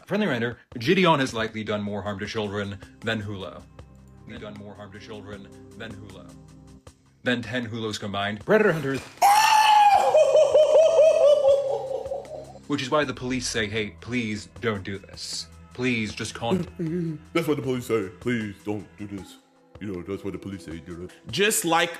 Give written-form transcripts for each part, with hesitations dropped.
Friendly reminder, JiDion has likely done more harm to children than Hulu. Done more harm to children than Hulu. Than 10 Hulos combined. Predator hunters. Which is why the police say, hey, please don't do this. Please just That's what the police say. Please don't do this. You know, that's what the police say. Do this. Just like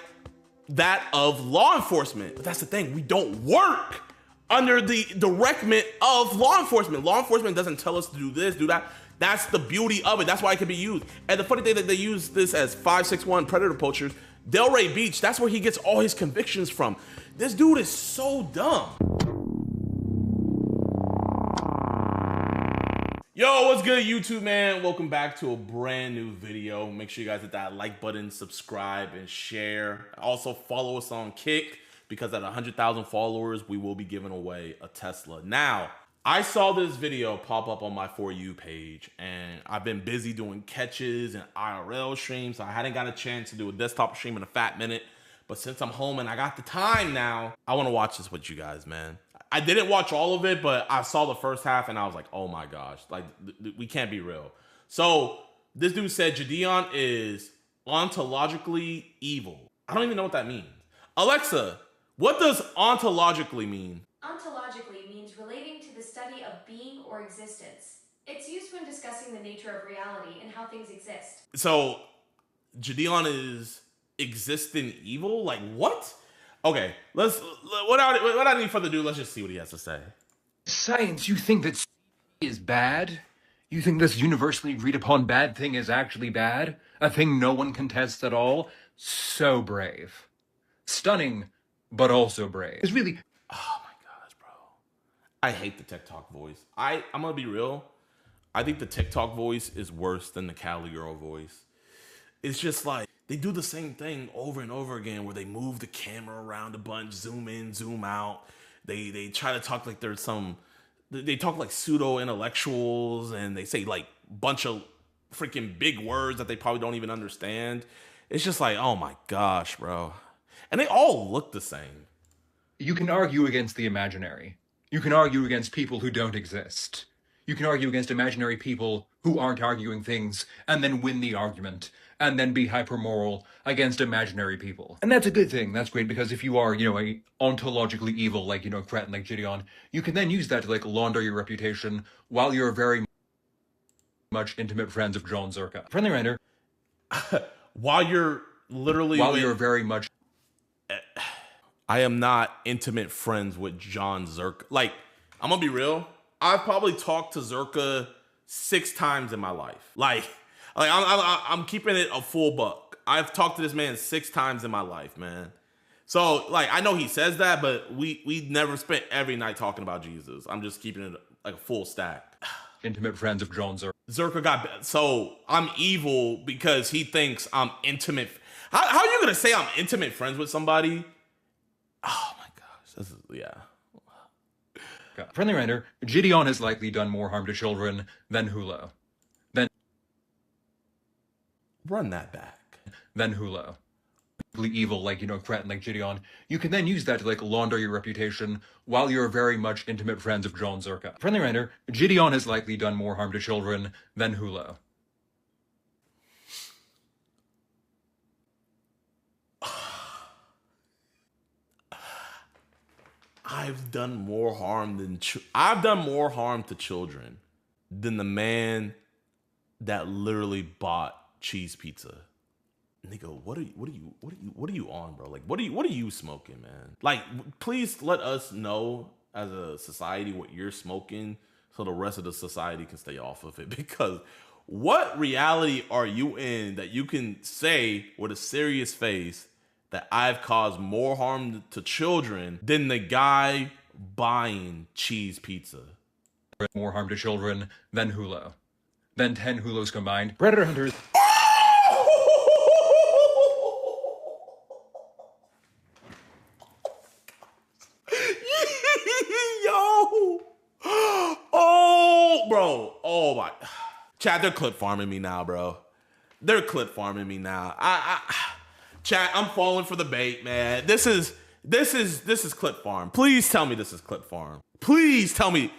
that of law enforcement. But that's the thing. We don't work under the directment of law enforcement. Law enforcement doesn't tell us to do this, do that. That's the beauty of it. That's why it can be used. And the funny thing that they use this as 561 predator poachers. Delray Beach, that's where he gets all his convictions from. This dude is so dumb. Yo, what's good, YouTube, man? Welcome back to a brand new video. Make sure you guys hit that like button, subscribe, and share. Also, follow us on Kick, because at 100,000 followers, we will be giving away a Tesla. Now, I saw this video pop up on my For You page, and I've been busy doing catches and IRL streams, so I hadn't got a chance to do a desktop stream in a fat minute. But since I'm home and I got the time now, I want to watch this with you guys, man. I didn't watch all of it, but I saw the first half and I was like, oh my gosh, like we can't be real. So this dude said JiDion is ontologically evil. I don't even know what that means. Alexa, what does ontologically mean? Ontologically means relating to the study of being or existence. It's used when discussing the nature of reality and how things exist. So JiDion is existent evil? Like what? Okay, without any further ado, let's just see what he has to say. Science, you think that is bad? You think this universally agreed upon bad thing is actually bad? A thing no one contests at all? So brave. Stunning, but also brave. It's really... Oh my gosh, bro. I hate the TikTok voice. I'm gonna be real. I think the TikTok voice is worse than the Cali girl voice. It's just like, they do the same thing over and over again where they move the camera around a bunch, zoom in, zoom out. They try to talk like there's they talk like pseudo-intellectuals, and they say like bunch of freaking big words that they probably don't even understand. It's just like, oh my gosh, bro. And they all look the same. You can argue against the imaginary. You can argue against people who don't exist. You can argue against imaginary people who aren't arguing things and then win the argument and then be hypermoral against imaginary people. And that's a good thing. That's great, because if you are, a ontologically evil, like, cretin like JiDion, you can then use that to, launder your reputation while you're very much intimate friends of John Zerka. Friendly reminder. While you're very much... I am not intimate friends with John Zerka. Like, I'm gonna be real. I've probably talked to Zerka 6 times in my life. Like I'm keeping it a full buck. I've talked to this man 6 times in my life, man. So I know he says that, but we never spent every night talking about Jesus. I'm just keeping it like a full stack. Intimate friends of John Zerka. Zerka so I'm evil because he thinks I'm intimate. How are you gonna say I'm intimate friends with somebody? Oh my gosh, this is, yeah. Friendly reminder, JiDion has likely done more harm to children than Hulu. Run that back. Than Hulu. Evil, cretin like JiDion. You can then use that to, launder your reputation while you're very much intimate friends of John Zerka. Friendly reminder, JiDion has likely done more harm to children than Hulu. I've done more harm to children than the man that literally bought cheese pizza. Nigga, what are you on, bro? Like, what are you smoking, man? Like, please let us know as a society what you're smoking so the rest of the society can stay off of it. Because what reality are you in that you can say with a serious face that I've caused more harm to children than the guy buying cheese pizza? More harm to children than Hulu. Than 10 Hulos combined. Predator hunters. Yo! Oh, bro. Oh my. Chat, they're clip farming me now, bro. They're clip farming me now. Chat, I'm falling for the bait, man. This is clip farm. Please tell me this is clip farm. Please tell me.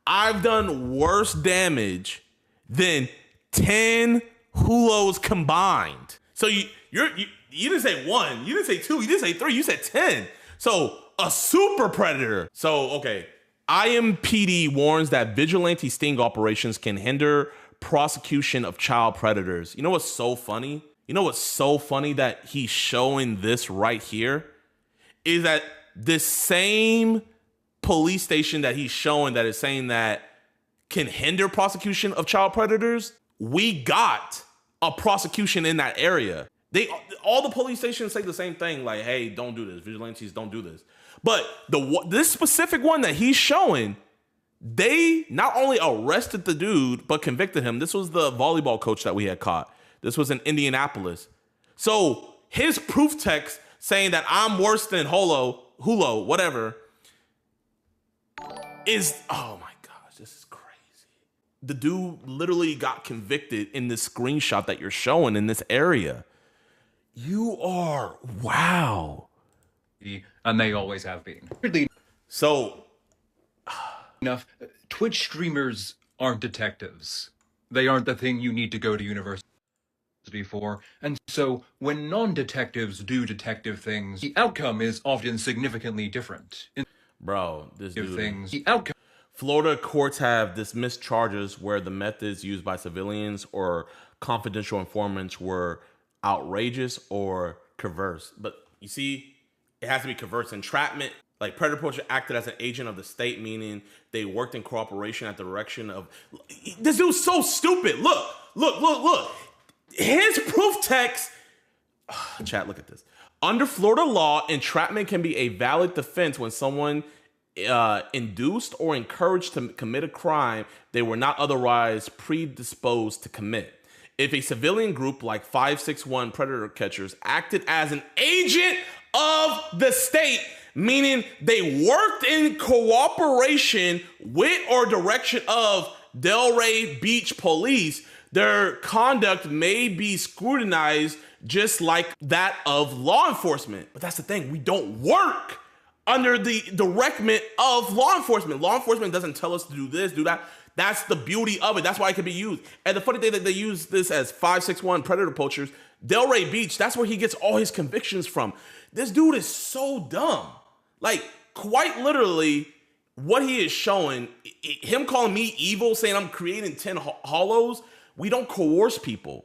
I've done worse damage than 10 hulos combined. So you didn't say 1, you didn't say 2, you didn't say 3, you said 10. So a super predator. So, okay. IMPD warns that vigilante sting operations can hinder prosecution of child predators. You know what's so funny? You know what's so funny that he's showing this right here? Is that this same police station that he's showing that is saying that can hinder prosecution of child predators, we got a prosecution in that area. All the police stations say the same thing, like, hey, don't do this. Vigilantes, don't do this. But this specific one that he's showing, they not only arrested the dude, but convicted him. This was the volleyball coach that we had caught. This was in Indianapolis. So his proof text saying that I'm worse than Hulo, whatever, is, oh my gosh, this is crazy. The dude literally got convicted in this screenshot that you're showing in this area. You are, wow. And they always have been. So, enough, Twitch streamers aren't detectives. They aren't the thing you need to go to university for. And so, when non-detectives do detective things, the outcome is often significantly different. Bro, this dude. The outcome. Florida courts have dismissed charges where the methods used by civilians or confidential informants were outrageous or coerced. But you see, it has to be coerced. Entrapment, like predator poacher acted as an agent of the state, meaning they worked in cooperation at the direction of. This dude's so stupid. Look. His proof text. Chat, look at this. Under Florida law, entrapment can be a valid defense when someone induced or encouraged to commit a crime they were not otherwise predisposed to commit. If a civilian group like 561 predator catchers acted as an agent of the state, meaning they worked in cooperation with or direction of Delray Beach police, their conduct may be scrutinized just like that of law enforcement. But that's the thing, we don't work under the directment of law enforcement. Law enforcement doesn't tell us to do this, do that. That's the beauty of it. That's why it can be used. And the funny thing that they use this as 561 predator poachers, Delray Beach, that's where he gets all his convictions from. This dude is so dumb. Like, quite literally, what he is showing, him calling me evil, saying I'm creating 10 hollows, we don't coerce people.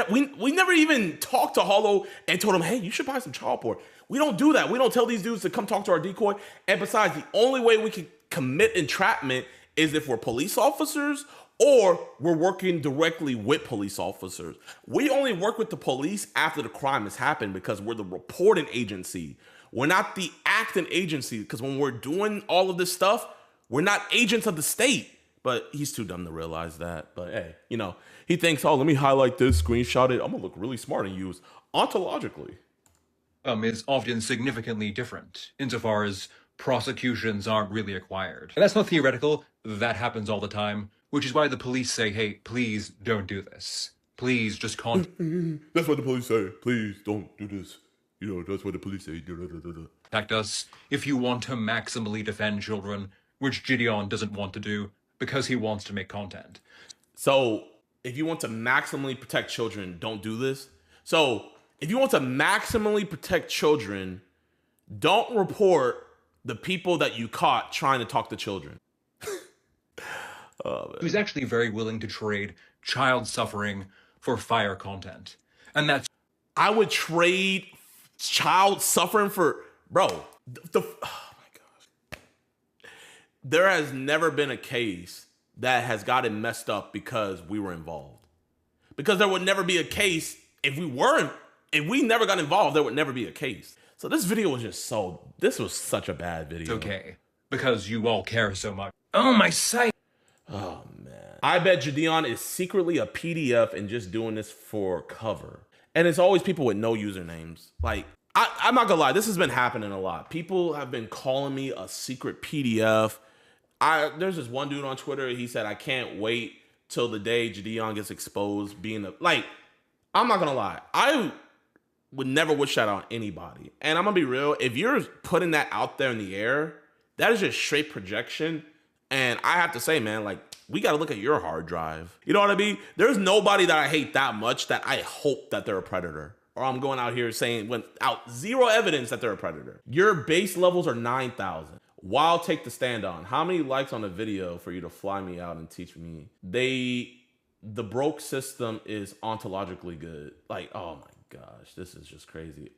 We never even talked to Hollow and told him, hey, you should buy some child porn. We don't do that. We don't tell these dudes to come talk to our decoy. And besides, the only way we can commit entrapment is if we're police officers or we're working directly with police officers. We only work with the police after the crime has happened because we're the reporting agency. We're not the acting agency, because when we're doing all of this stuff, we're not agents of the state. But he's too dumb to realize that. But hey, you know, he thinks, oh, let me highlight this, screenshot it. I'm gonna look really smart and use ontologically. Is often significantly different insofar as prosecutions aren't really acquired. And that's not theoretical. That happens all the time, which is why the police say, hey, please don't do this. Please just That's what the police say. Please don't do this. You know, that's what the police say. Contact us if you want to maximally defend children, which JiDion doesn't want to do because he wants to make content. So if you want to maximally protect children, don't do this. So if you want to maximally protect children, don't report the people that you caught trying to talk to children. He was actually very willing to trade child suffering for fire content. And that's... I would trade child suffering for... Bro, oh my gosh. There has never been a case that has gotten messed up because we were involved. Because there would never be a case if we never got involved, there would never be a case. So this video was just this was such a bad video. It's okay, because you all care so much. Oh, my sight. Oh, man. I bet JiDion is secretly a PDF and just doing this for cover. And it's always people with no usernames. Like, I'm not gonna lie, this has been happening a lot. People have been calling me a secret PDF. There's this one dude on Twitter, he said, I can't wait till the day JiDion gets exposed being I'm not gonna lie. I would never wish that on anybody. And I'm gonna be real, if you're putting that out there in the air, that is just straight projection. And I have to say, man, like, we got to look at your hard drive. You know what I mean? There's nobody that I hate that much that I hope that they're a predator. Or I'm going out here saying without zero evidence that they're a predator. Your base levels are 9,000. Wild take the stand on. How many likes on a video for you to fly me out and teach me? The broke system is ontologically good. Like, oh my gosh, this is just crazy.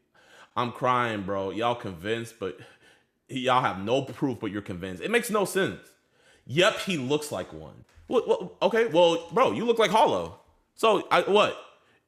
I'm crying, bro. Y'all convinced, but y'all have no proof, but you're convinced. It makes no sense. Yep, he looks like one. Okay, well, bro, you look like Hollow. So, what?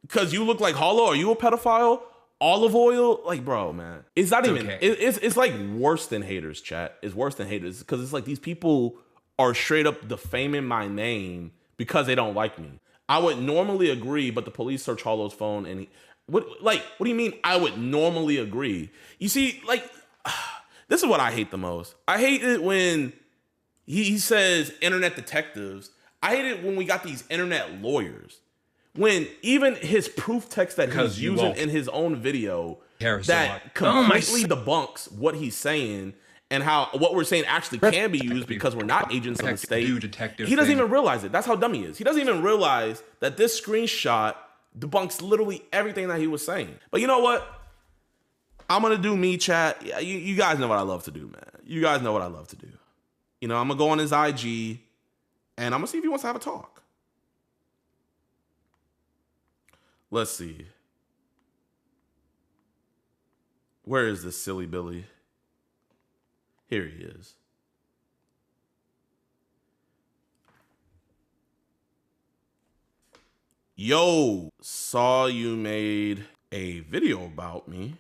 Because you look like Hollow, are you a pedophile? Olive oil? Like, bro, man. It's not even, okay. It's like worse than haters, chat. It's worse than haters. Because it's like these people are straight up defaming my name because they don't like me. I would normally agree, but the police search Hollow's phone and what do you mean I would normally agree? You see, like, this is what I hate the most. I hate it when he says internet detectives. I hate it when we got these internet lawyers. When even his proof text that he's using in his own video that completely debunks what he's saying and how what we're saying actually can be used because we're not agents of the state. He doesn't even realize it. That's how dumb he is. He doesn't even realize that this screenshot debunks literally everything that he was saying. But you know what? I'm going to do me, chat. You guys know what I love to do, man. You guys know what I love to do. You know, I'm going to go on his IG and I'm going to see if he wants to have a talk. Let's see. Where is this silly Billy? Here he is. Yo, saw you made a video about me,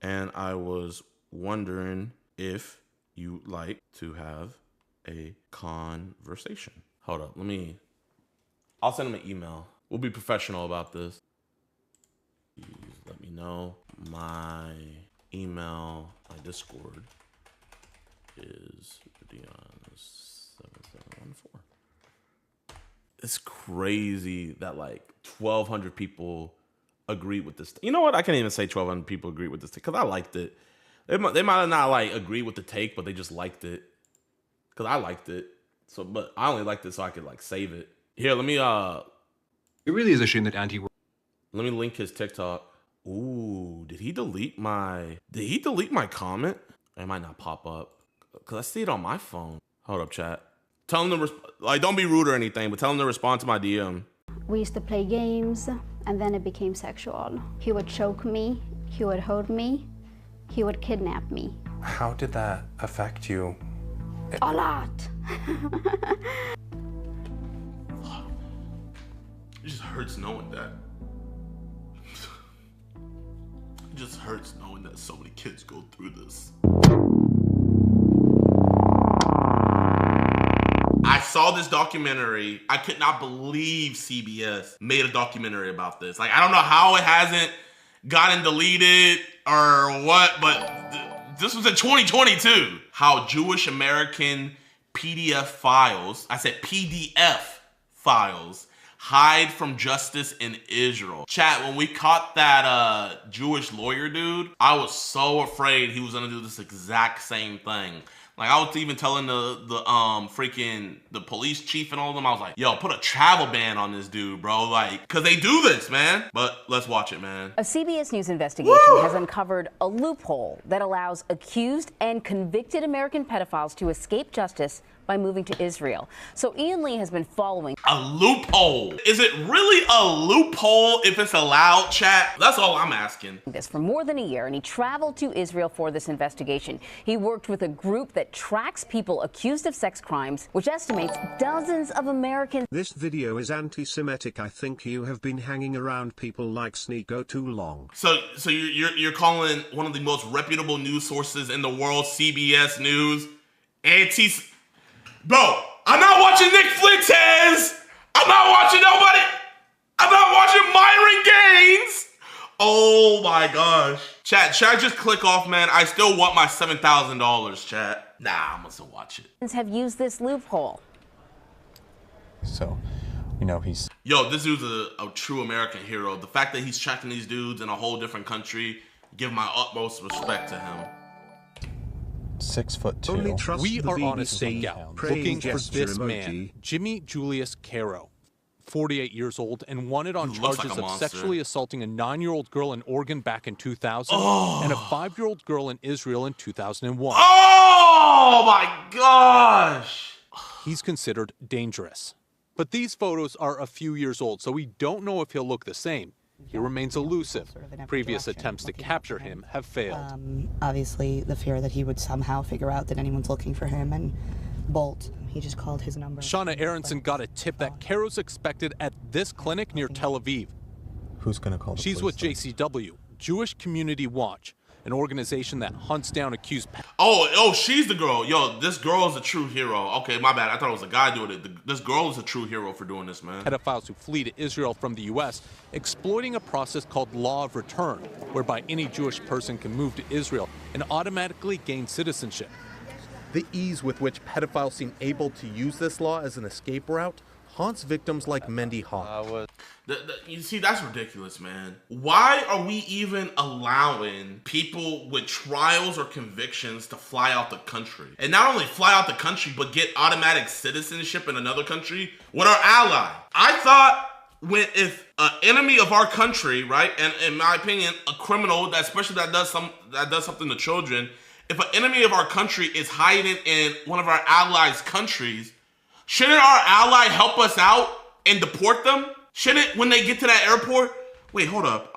and I was wondering if you'd like to have a conversation. Hold up, I'll send him an email. We'll be professional about this. Please let me know. My email, my Discord is JiDion7714. It's crazy that like 1,200 people agree with this. You know what? I can't even say 1,200 people agree with this because I liked it. They might have not like agree with the take, but they just liked it because I liked it. So, but I only liked it so I could like save it. Here, let me. It really is a shame that Let me link his TikTok. Ooh, did he delete my comment? It might not pop up because I see it on my phone. Hold up, chat. Tell him to like, don't be rude or anything, but tell him to respond to my DM. We used to play games, and then it became sexual. He would choke me, he would hold me, he would kidnap me. How did that affect you? A lot. It just hurts knowing that. It just hurts knowing that so many kids go through this. I saw this documentary. I could not believe CBS made a documentary about this. Like, I don't know how it hasn't gotten deleted or what, but this was in 2022. How Jewish American PDF files, I said PDF files, hide from justice in Israel. Chat, when we caught that Jewish lawyer dude, I was so afraid he was gonna do this exact same thing. Like, I was even telling the police chief and all of them, I was like, yo, put a travel ban on this dude, bro. Like, cause they do this, man. But let's watch it, man. A CBS News investigation has uncovered a loophole that allows accused and convicted American pedophiles to escape justice by moving to Israel. So Ian Lee has been following. A loophole. Is it really a loophole if it's allowed, chat? That's all I'm asking. This for more than a year, and he traveled to Israel for this investigation. He worked with a group that tracks people accused of sex crimes, which estimates dozens of Americans. This video is anti-Semitic. I think you have been hanging around people like Sneeko too long. So you're calling one of the most reputable news sources in the world, CBS News, Bro, I'm not watching Nick Fuentes. I'm not watching nobody. I'm not watching Myron Gaines. Oh my gosh. Chat, should I just click off, man? I still want my $7,000, chat. Nah, I'm gonna still watch it. Have used this loophole. So, you know, he's... Yo, this dude's a true American hero. The fact that he's tracking these dudes in a whole different country, give my utmost respect to him. 6'2". Only trust We the are on a BBC. scout Praying looking for gesture this emoji. man, Jimmy Julius Caro, 48 years old and wanted on He looks charges like a of monster. sexually assaulting a 9-year-old girl in Oregon back in 2000 and a 5-year-old girl in Israel in 2001. Oh my gosh! He's considered dangerous. But these photos are a few years old, so we don't know if he'll look the same. He remains elusive. Previous attempts to capture him have failed. Obviously, the fear that he would somehow figure out that anyone's looking for him and bolt. He just called his number. Shauna Aronson got a tip that Caro's expected at this clinic near Tel Aviv. Who's going to call the She's with police then? JCW, Jewish Community Watch, an organization that hunts down accused Oh, she's the girl. Yo, this girl is a true hero. Okay, my bad. I thought it was a guy doing it. This girl is a true hero for doing this, man. pedophiles who flee to Israel from the U.S., exploiting a process called law of return, whereby any Jewish person can move to Israel and automatically gain citizenship. The ease with which pedophiles seem able to use this law as an escape route haunts victims like Mendy Hawk. You see, that's ridiculous, man. Why are we even allowing people with trials or convictions to fly out the country? And not only fly out the country, but get automatic citizenship in another country with our ally. I thought if an enemy of our country, right, and in my opinion, a criminal that especially that does something to children, if an enemy of our country is hiding in one of our allies' countries, shouldn't our ally help us out and deport them? Shouldn't, when they get to that airport, wait, hold up.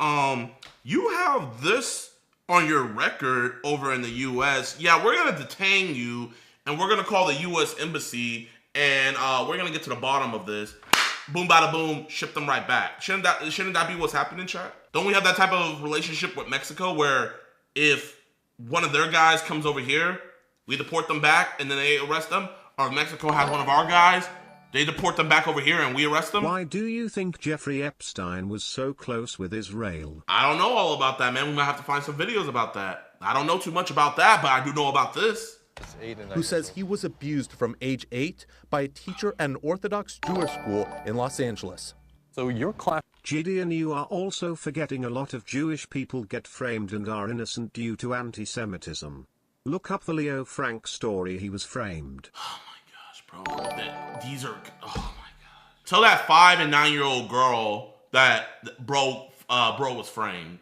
You have this on your record over in the U.S. Yeah, we're gonna detain you, and we're gonna call the U.S. Embassy, and we're gonna get to the bottom of this. Boom, bada boom, ship them right back. Shouldn't that be what's happening, chat? Don't we have that type of relationship with Mexico where if one of their guys comes over here, we deport them back, and then they arrest them? Or if Mexico has one of our guys, they deport them back over here and we arrest them? Why do you think Jeffrey Epstein was so close with Israel? I don't know all about that, man. We might have to find some videos about that. I don't know too much about that, but I do know about this. Who says he was abused from age 8 by a teacher at an Orthodox Jewish school in Los Angeles. So your class... JiDion, you are also forgetting a lot of Jewish people get framed and are innocent due to anti-Semitism. Look up the Leo Frank story, he was framed. Oh my gosh, bro. These are... Oh my god. Tell that 5 and 9-year-old girl that bro was framed.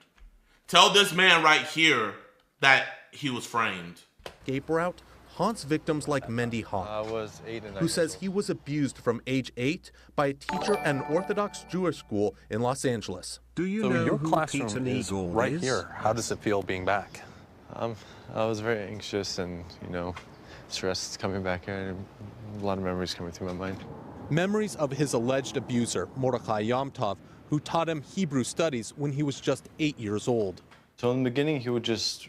Tell this man right here that he was framed. Escape route haunts victims like Mendy Hawk, who says he was abused from age 8 by a teacher at an Orthodox Jewish school in Los Angeles. Do you know your who classroom Peter is Nagel right is? here. How does it feel being back? I was very anxious and, stressed coming back here, and a lot of memories coming through my mind. Memories of his alleged abuser, Mordechai Yom-Tov, who taught him Hebrew studies when he was just 8 years old. So in the beginning, he would just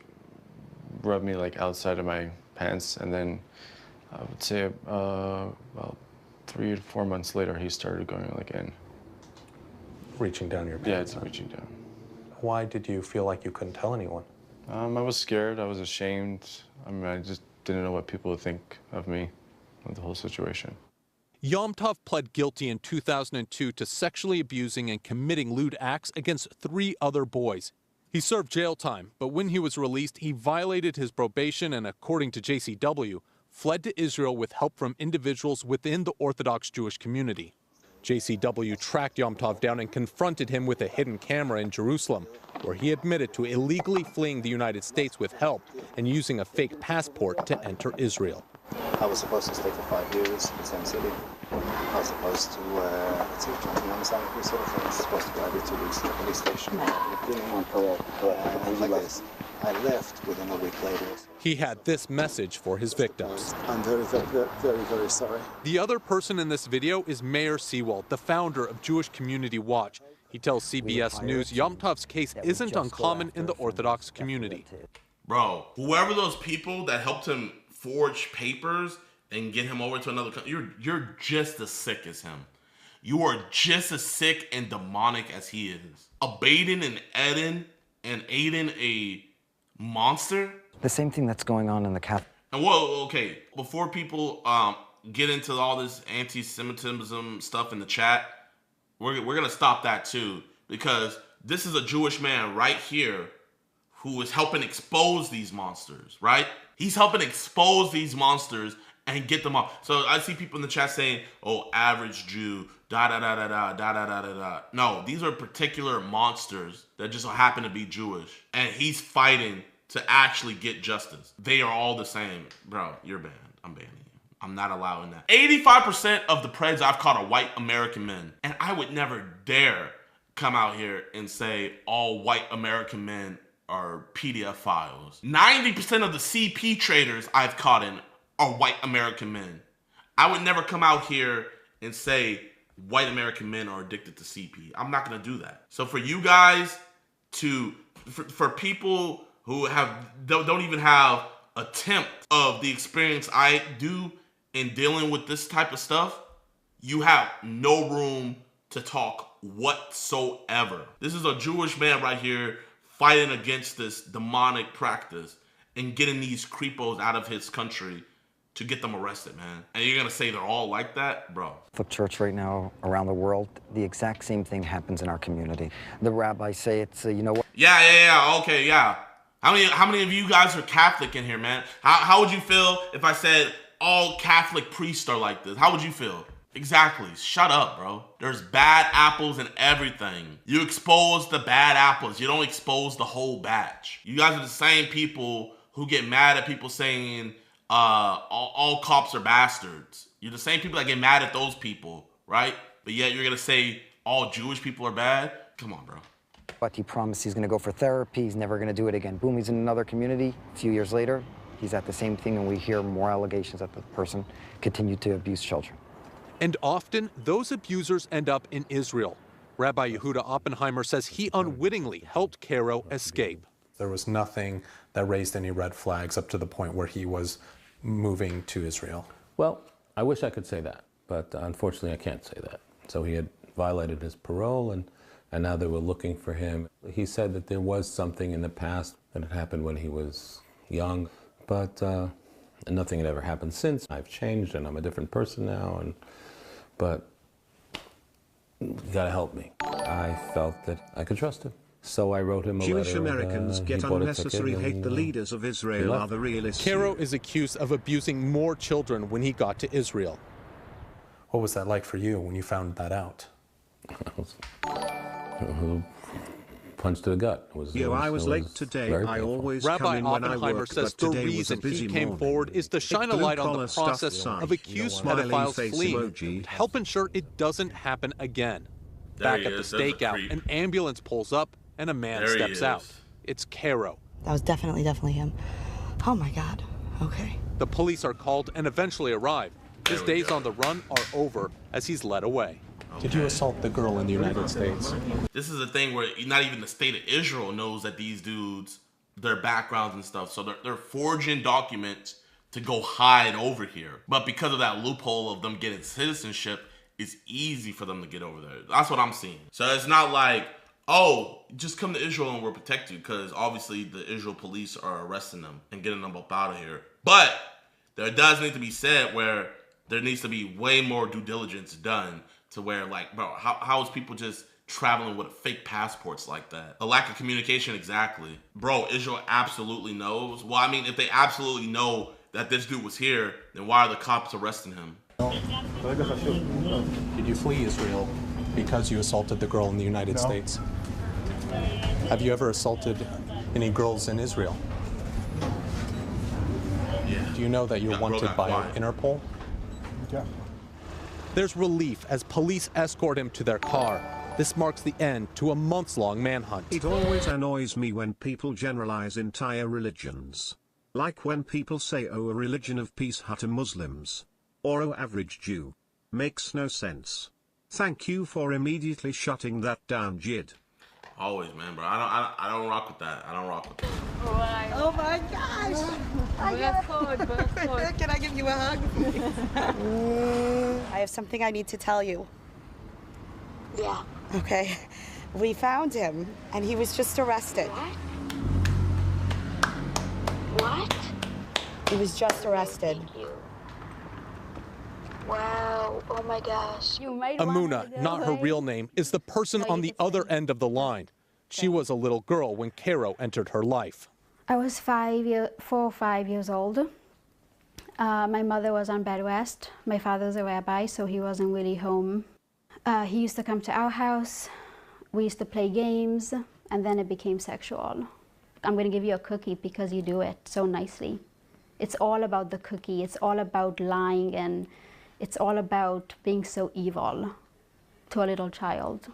rub me like outside of my pants, and then I would say about 3 to 4 months later, he started going like in. Reaching down your Yeah, pants? it's reaching down. Why did you feel like you couldn't tell anyone? I was scared. I was ashamed. I just didn't know what people would think of me with the whole situation. Yom-Tov pled guilty in 2002 to sexually abusing and committing lewd acts against 3 other boys. He served jail time, but when he was released, he violated his probation and, according to JCW, fled to Israel with help from individuals within the Orthodox Jewish community. JCW tracked Yom-Tov down and confronted him with a hidden camera in Jerusalem, where he admitted to illegally fleeing the United States with help and using a fake passport to enter Israel. I was supposed to stay for 5 years in the same city. I was supposed to, let's see, trying to understand what we said. I was supposed to go every 2 weeks to the police station. On parole. I left within a week later. He had this message for his victims. I'm very, very, very, very sorry. The other person in this video is Mayor Seawald, the founder of Jewish Community Watch. He tells CBS News Yom-Tov's case isn't uncommon in the Orthodox community. Bro, whoever those people that helped him forge papers and get him over to another country, you're just as sick as him. You are just as sick and demonic as he is. Adin and Adin a monster? The same thing that's going on in the Catholic. And whoa, okay, before people get into all this anti-Semitism stuff in the chat, we're gonna stop that too, because this is a Jewish man right here who is helping expose these monsters, right? He's helping expose these monsters and get them off. So I see people in the chat saying, oh, average Jew, da-da-da-da-da. No, these are particular monsters that just happen to be Jewish. And he's fighting to actually get justice. They are all the same. Bro, you're banned. I'm banning you. I'm not allowing that. 85% of the Preds I've caught are white American men. And I would never dare come out here and say all white American men are PDF files. 90% of the CP traders I've caught in are white American men. I would never come out here and say white American men are addicted to CP. I'm not gonna do that. So for you guys to, for people who don't even have a attempt of the experience I do in dealing with this type of stuff, you have no room to talk whatsoever. This is a Jewish man right here fighting against this demonic practice and getting these creepos out of his country to get them arrested, man. And you're gonna say they're all like that? Bro. The church right now around the world, the exact same thing happens in our community. The rabbis say it's, you know what? Yeah, okay, yeah. How many of you guys are Catholic in here, man? How would you feel if I said all Catholic priests are like this? How would you feel? Exactly. Shut up, bro. There's bad apples in everything. You expose the bad apples. You don't expose the whole batch. You guys are the same people who get mad at people saying all cops are bastards. You're the same people that get mad at those people, right? But yet you're gonna say all Jewish people are bad? Come on, bro. But he promised he's gonna go for therapy, he's never gonna do it again. Boom, he's in another community. A few years later, he's at the same thing, and we hear more allegations that the person continued to abuse children. And often, those abusers end up in Israel. Rabbi Yehuda Oppenheimer says he unwittingly helped Caro escape. There was nothing that raised any red flags up to the point where he was moving to Israel. Well, I wish I could say that, but unfortunately I can't say that. So he had violated his parole, and now they were looking for him. He said that there was something in the past that had happened when he was young, but nothing had ever happened since. I've changed and I'm a different person now, but you gotta help me. I felt that I could trust him. So I wrote him a Jewish letter. Americans get unnecessary hate. The leaders of Israel are the realists. Caro is accused of abusing more children when he got to Israel. What was that like for you when you found that out? Punch to the gut. I was late today. I always Rabbi come in when I Oppenheimer work, says but the today was a reason busy he came morning. forward is to shine a light on the Blue-collar process stuff of accused aside. pedophiles Smiley face fleeing, emoji. to help ensure it doesn't happen again. Back at the stakeout, an ambulance pulls up and a man steps out. It's Caro. That was definitely him. Oh my God. Okay. The police are called and eventually arrive. His days on the run are over as he's led away. Did you assault the girl in the United States? This is a thing where not even the state of Israel knows that these dudes, their backgrounds and stuff. So they're forging documents to go hide over here. But because of that loophole of them getting citizenship, it's easy for them to get over there. That's what I'm seeing. So it's not like, oh, just come to Israel and we'll protect you, because obviously the Israel police are arresting them and getting them up out of here. But there does need to be said where there needs to be way more due diligence done to where, like, bro, how is people just traveling with fake passports like that? A lack of communication, exactly. Bro, Israel absolutely knows. Well, I mean, if they absolutely know that this dude was here, then why are the cops arresting him? Did you flee Israel because you assaulted the girl in the United States? Have you ever assaulted any girls in Israel? Yeah. Do you know that you're wanted by Interpol? Yeah. There's relief as police escort him to their car. This marks the end to a months-long manhunt. It always annoys me when people generalize entire religions. Like when people say, oh, a religion of peace to Muslims. Or oh, average Jew. Makes no sense. Thank you for immediately shutting that down, Jid. Always, man, bro. I don't rock with that. I don't rock with that. Oh my gosh! Can I give you a hug? I have something I need to tell you. Yeah. Okay. We found him, and he was just arrested. What? He was just arrested. Thank you. Wow. Oh my gosh. Amuna, not her real name, is the person on the other end of the line. She was a little girl when Cairo entered her life. I was 4 or 5 years old. My mother was on bed rest. My father's a rabbi, so he wasn't really home. He used to come to our house. We used to play games, and then it became sexual. I'm going to give you a cookie because you do it so nicely. It's all about the cookie. It's all about lying, and it's all about being so evil to a little child.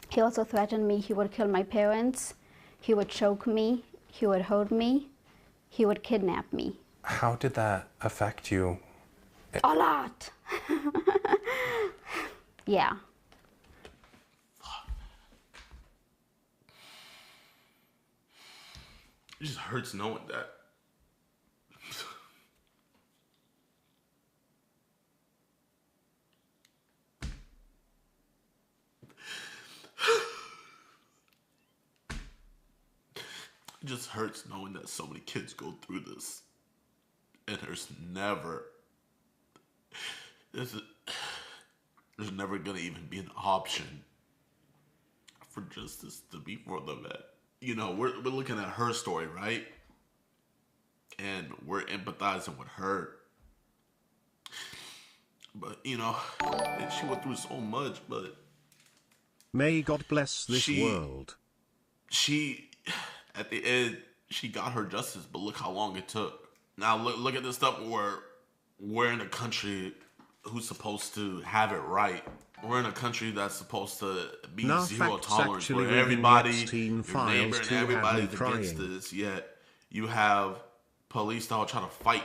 He also threatened me he would kill my parents, he would choke me, he would hurt me, he would kidnap me. How did that affect you? A lot. Yeah. It just hurts knowing that. It just hurts knowing that so many kids go through this. And there's never gonna even be an option for justice to be for them. You know, we're looking at her story, right? And we're empathizing with her. But, you know, she went through so much, but... May God bless this world. She, at the end, she got her justice, but look how long it took. Now, look at this stuff where we're in a country who's supposed to have it right. We're in a country that's supposed to be zero tolerance, where everybody, your neighbor and everybody's against this, yet you have police that will try to fight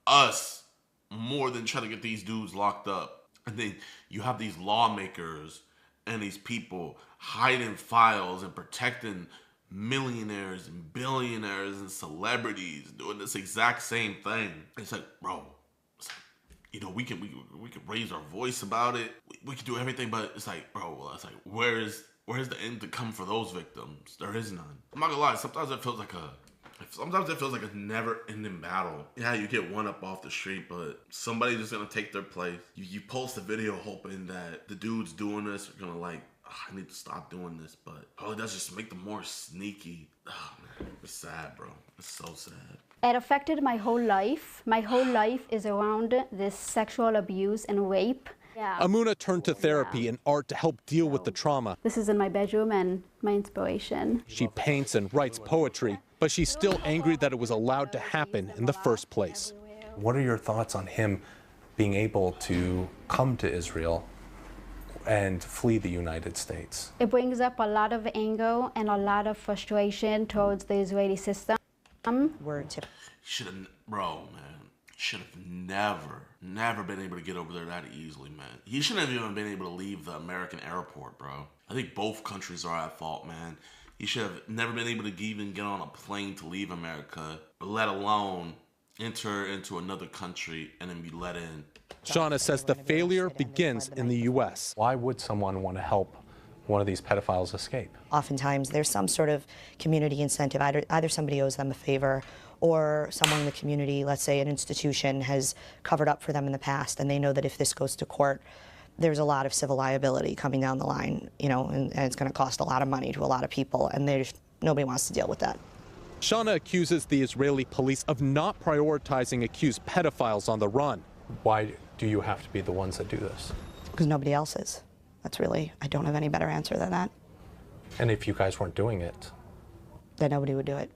us more than try to get these dudes locked up. And then you have these lawmakers and these people hiding files and protecting millionaires and billionaires and celebrities doing this exact same thing. It's like, bro, it's like, you know, we can raise our voice about it. We can do everything, but it's like, bro, well, it's like, where's the end to come for those victims? There is none. I'm not gonna lie, sometimes it feels like a never-ending battle. Yeah, you get one up off the street, but somebody's just gonna take their place. You post a video hoping that the dudes doing this are gonna like, oh, I need to stop doing this, but all it does is just make them more sneaky. Oh man, it's sad, bro. It's so sad. It affected my whole life. My whole life is around this sexual abuse and rape. Yeah. Amuna turned to therapy and art to help deal with the trauma. This is in my bedroom and my inspiration. She paints and writes poetry, but she's still angry that it was allowed to happen in the first place. What are your thoughts on him being able to come to Israel and flee the United States? It brings up a lot of anger and a lot of frustration towards the Israeli system. Should have, bro, man, should have never been able to get over there that easily, man. He shouldn't have even been able to leave the American airport, bro. I think both countries are at fault, man. He should have never been able to even get on a plane to leave America, let alone enter into another country and then be let in. Shauna says the failure begins in the U.S. Why would someone want to help one of these pedophiles escape? Oftentimes there's some sort of community incentive. Either somebody owes them a favor, or someone in the community, let's say an institution, has covered up for them in the past, and they know that if this goes to court, there's a lot of civil liability coming down the line, you know, and it's going to cost a lot of money to a lot of people, and nobody wants to deal with that. Shauna accuses the Israeli police of not prioritizing accused pedophiles on the run. Why do you have to be the ones that do this? Because nobody else is. That's really, I don't have any better answer than that. And if you guys weren't doing it? Then nobody would do it.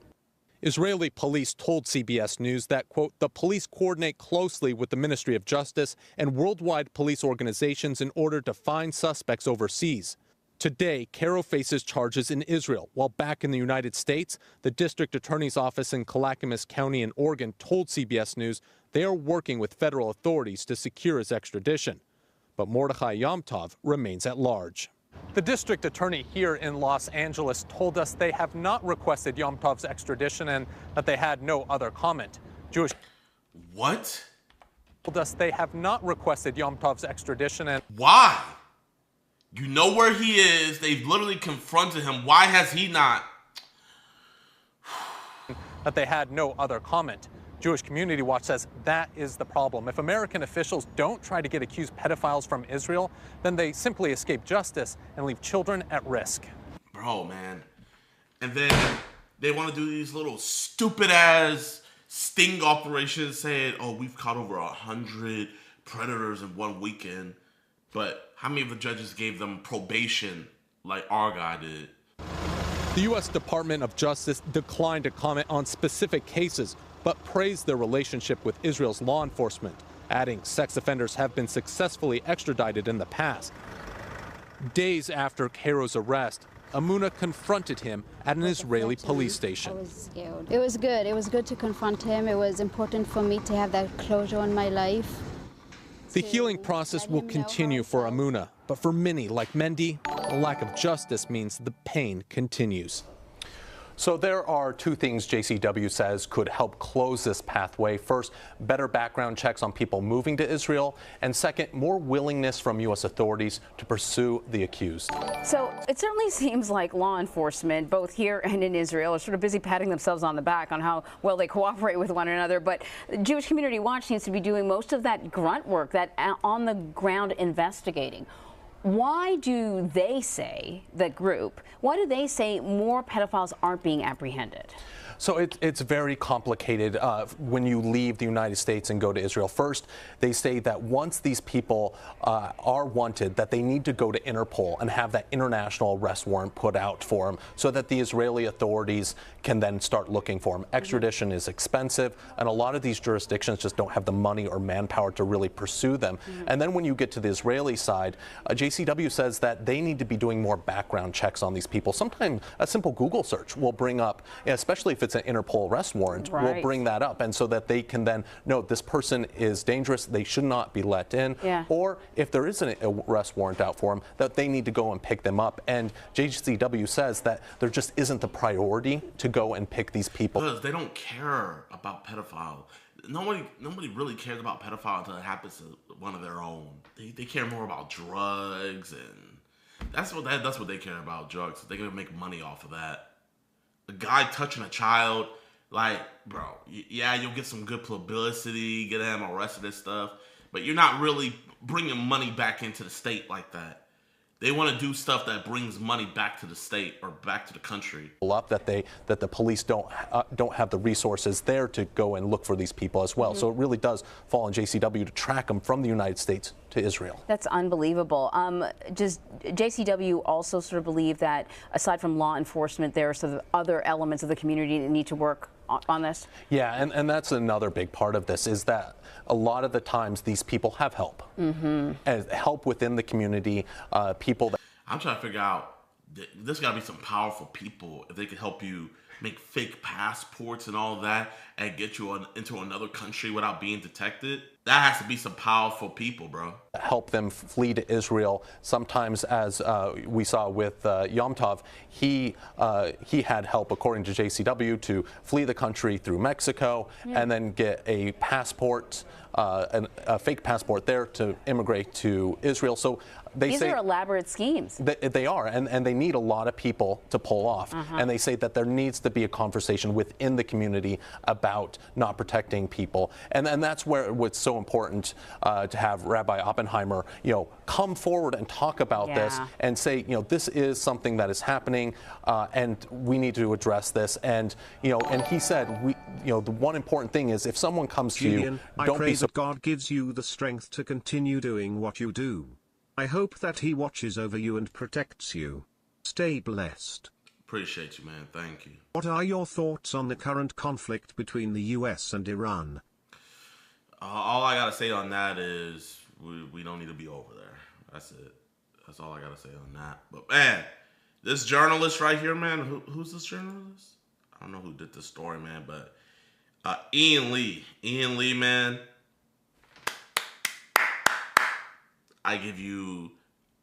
Israeli police told CBS News that, quote, the police coordinate closely with the Ministry of Justice and worldwide police organizations in order to find suspects overseas. Today, Cairo faces charges in Israel, while back in the United States, the district attorney's office in Clackamas County in Oregon told CBS News they are working with federal authorities to secure his extradition. But Mordechai Yom Tov remains at large. The district attorney here in Los Angeles told us they have not requested Yom Tov's extradition and that they had no other comment. Jewish... What? Told us they have not requested Yom Tov's extradition and... Why? You know where he is. They've literally confronted him. Why has he not? That they had no other comment. Jewish Community Watch says that is the problem. If American officials don't try to get accused pedophiles from Israel, then they simply escape justice and leave children at risk. Bro, man, and then they want to do these little stupid ass sting operations saying, oh, we've caught over 100 predators in one weekend. But how many of the judges gave them probation like our guy did? The U.S. Department of Justice declined to comment on specific cases, but praised their relationship with Israel's law enforcement, adding sex offenders have been successfully extradited in the past. Days after Cairo's arrest, Amuna confronted him at an Israeli police station. I was scared. It was good. It was good to confront him. It was important for me to have that closure in my life. The healing process will continue for Amuna, but for many like Mendy, the lack of justice means the pain continues. So there are two things JCW says could help close this pathway. First, better background checks on people moving to Israel. And second, more willingness from U.S. authorities to pursue the accused. So it certainly seems like law enforcement, both here and in Israel, are sort of busy patting themselves on the back on how well they cooperate with one another. But Jewish Community Watch seems to be doing most of that grunt work, that on the ground investigating. Why do they say, the group, why do they say more pedophiles aren't being apprehended? So it's very complicated when you leave the United States and go to Israel. First, they say that once these people are wanted, that they need to go to Interpol and have that international arrest warrant put out for them so that the Israeli authorities can then start looking for them. Extradition is expensive, and a lot of these jurisdictions just don't have the money or manpower to really pursue them. And then when you get to the Israeli side, JCW says that they need to be doing more background checks on these people. Sometimes a simple Google search will bring up, especially if it's an Interpol arrest warrant, will bring that up, and so that they can then know this person is dangerous, they should not be let in, or if there is an arrest warrant out for them, that they need to go and pick them up. And JCW says that there just isn't the priority to go and pick these people. Because they don't care about pedophiles. Nobody really cares about pedophile until it happens to one of their own. They care more about drugs, and that's what they care about, drugs. They can make money off of that. A guy touching a child, like, bro, yeah, you'll get some good publicity, get him arrested and stuff, but you're not really bringing money back into the state like that. They want to do stuff that brings money back to the state or back to the country. That the police don't have the resources there to go and look for these people as well. So it really does fall on JCW to track them from the United States to Israel. That's unbelievable. Does JCW also sort of believe that aside from law enforcement, there are sort of other elements of the community that need to work on this? Yeah, and that's another big part of this, is that a lot of the times these people have help. And help within the community, people that... I'm trying to figure out, there's got to be some powerful people if they could help you make fake passports and all that and get you into another country without being detected. That has to be some powerful people, bro. Help them flee to Israel. Sometimes, as we saw with Yom Tov, he had help, according to JCW, to flee the country through Mexico and then get a passport, a fake passport there to immigrate to Israel. So these are elaborate schemes. They are, and they need a lot of people to pull off. And they say that there needs to be a conversation within the community about not protecting people. And that's where what's so important to have Rabbi Oppenheimer, come forward and talk about this and say, this is something that is happening, and we need to address this. And and he said, the one important thing is if someone comes to you, don't pray that God gives you the strength to continue doing what you do. I hope that he watches over you and protects you. Stay blessed. Appreciate you, man. Thank you. What are your thoughts on the current conflict between the US and Iran? All I gotta say on that is we don't need to be over there. That's it. That's all I gotta say on that. But man, this journalist right here, man, who's this journalist? I don't know who did this story, man, but Ian Lee, man, I give you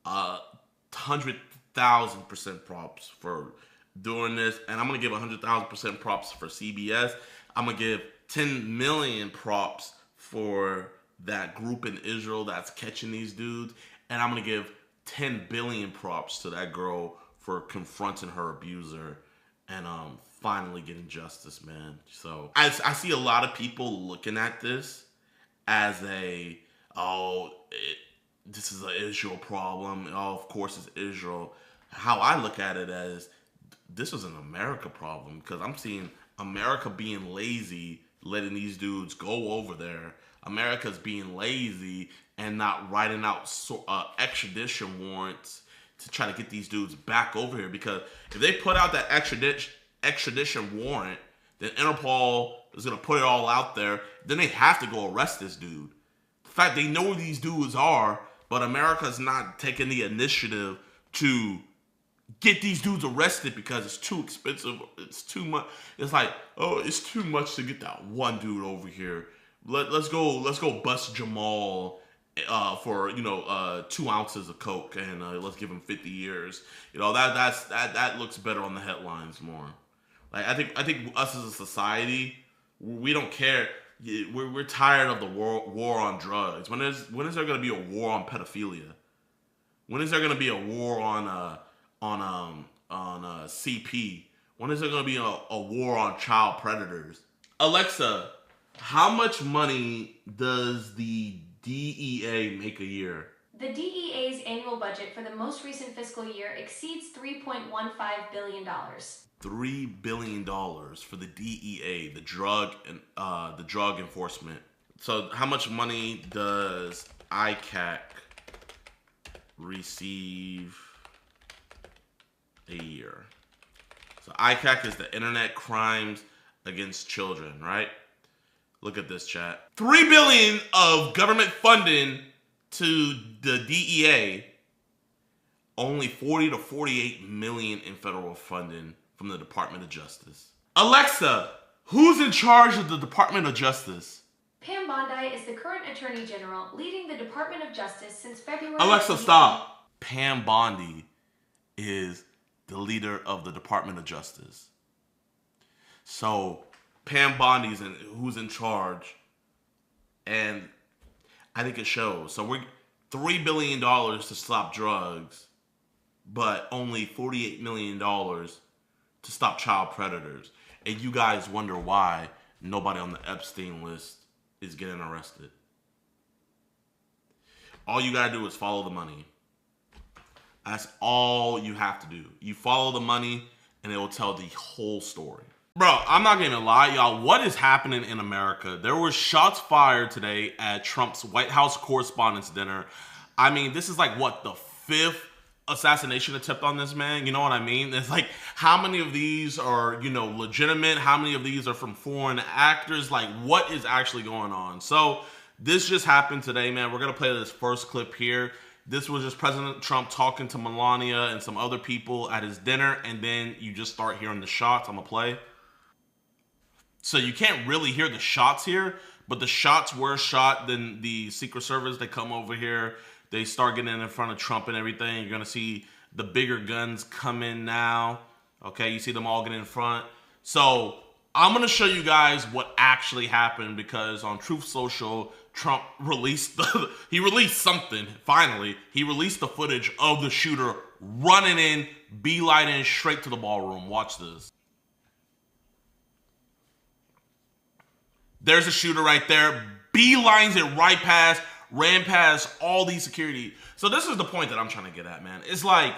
100,000% props for doing this, and I'm gonna give 100,000% props for CBS. I'm gonna give 10 million props for that group in Israel that's catching these dudes, and I'm gonna give 10 billion props to that girl for confronting her abuser and finally getting justice, man. So I see a lot of people looking at this as this is an Israel problem. Oh, of course it's Israel. How I look at it as this was an America problem, because I'm seeing America being lazy, letting these dudes go over there. America's being lazy and not writing out extradition warrants to try to get these dudes back over here. Because if they put out that extradition warrant, then Interpol is going to put it all out there. Then they have to go arrest this dude. The fact they know where these dudes are, but America's not taking the initiative to get these dudes arrested because it's too expensive. It's too much. It's like, oh, it's too much to get that one dude over here. Let's go bust Jamal for 2 ounces of coke, and let's give him 50 years. That looks better on the headlines more. Like I think us as a society, we don't care. We're tired of the war on drugs. When is there going to be a war on pedophilia? When is there going to be a war on CP? When is there going to be a war on child predators? Alexa, how much money does the DEA make a year? The DEA's annual budget for the most recent fiscal year exceeds $3.15 billion. $3 billion for the DEA, the drug enforcement. So how much money does ICAC receive a year? So ICAC is the Internet Crimes Against Children, right? Look at this, chat. $3 billion of government funding to the DEA, only 40 to 48 million in federal funding from the Department of Justice. Alexa, who's in charge of the Department of Justice? Pam Bondi is the current Attorney General leading the Department of Justice since February. Alexa, stop. Pam Bondi is the leader of the Department of Justice. So Pam Bondi's who's in charge, and I think it shows. So we're $3 billion to stop drugs, but only $48 million to stop child predators. And you guys wonder why nobody on the Epstein list is getting arrested. All you gotta do is follow the money. That's all you have to do. You follow the money and it will tell the whole story. Bro, I'm not gonna lie, y'all. What is happening in America? There were shots fired today at Trump's White House Correspondents' Dinner. I mean, this is like, what, the 5th assassination attempt on this man? You know what I mean? It's like, how many of these are, legitimate? How many of these are from foreign actors? Like, what is actually going on? So this just happened today, man. We're gonna play this first clip here. This was just President Trump talking to Melania and some other people at his dinner, and then you just start hearing the shots. I'm gonna play. So you can't really hear the shots here, but the shots were shot. Then the Secret Service, they come over here. They start getting in front of Trump and everything. You're going to see the bigger guns come in now. Okay, you see them all get in front. So I'm going to show you guys what actually happened, because on Truth Social, Trump released he released something, finally. He released the footage of the shooter running in, beelining straight to the ballroom. Watch this. There's a shooter right there. Beelines it right past, ran past all these security. So this is the point that I'm trying to get at, man. It's like,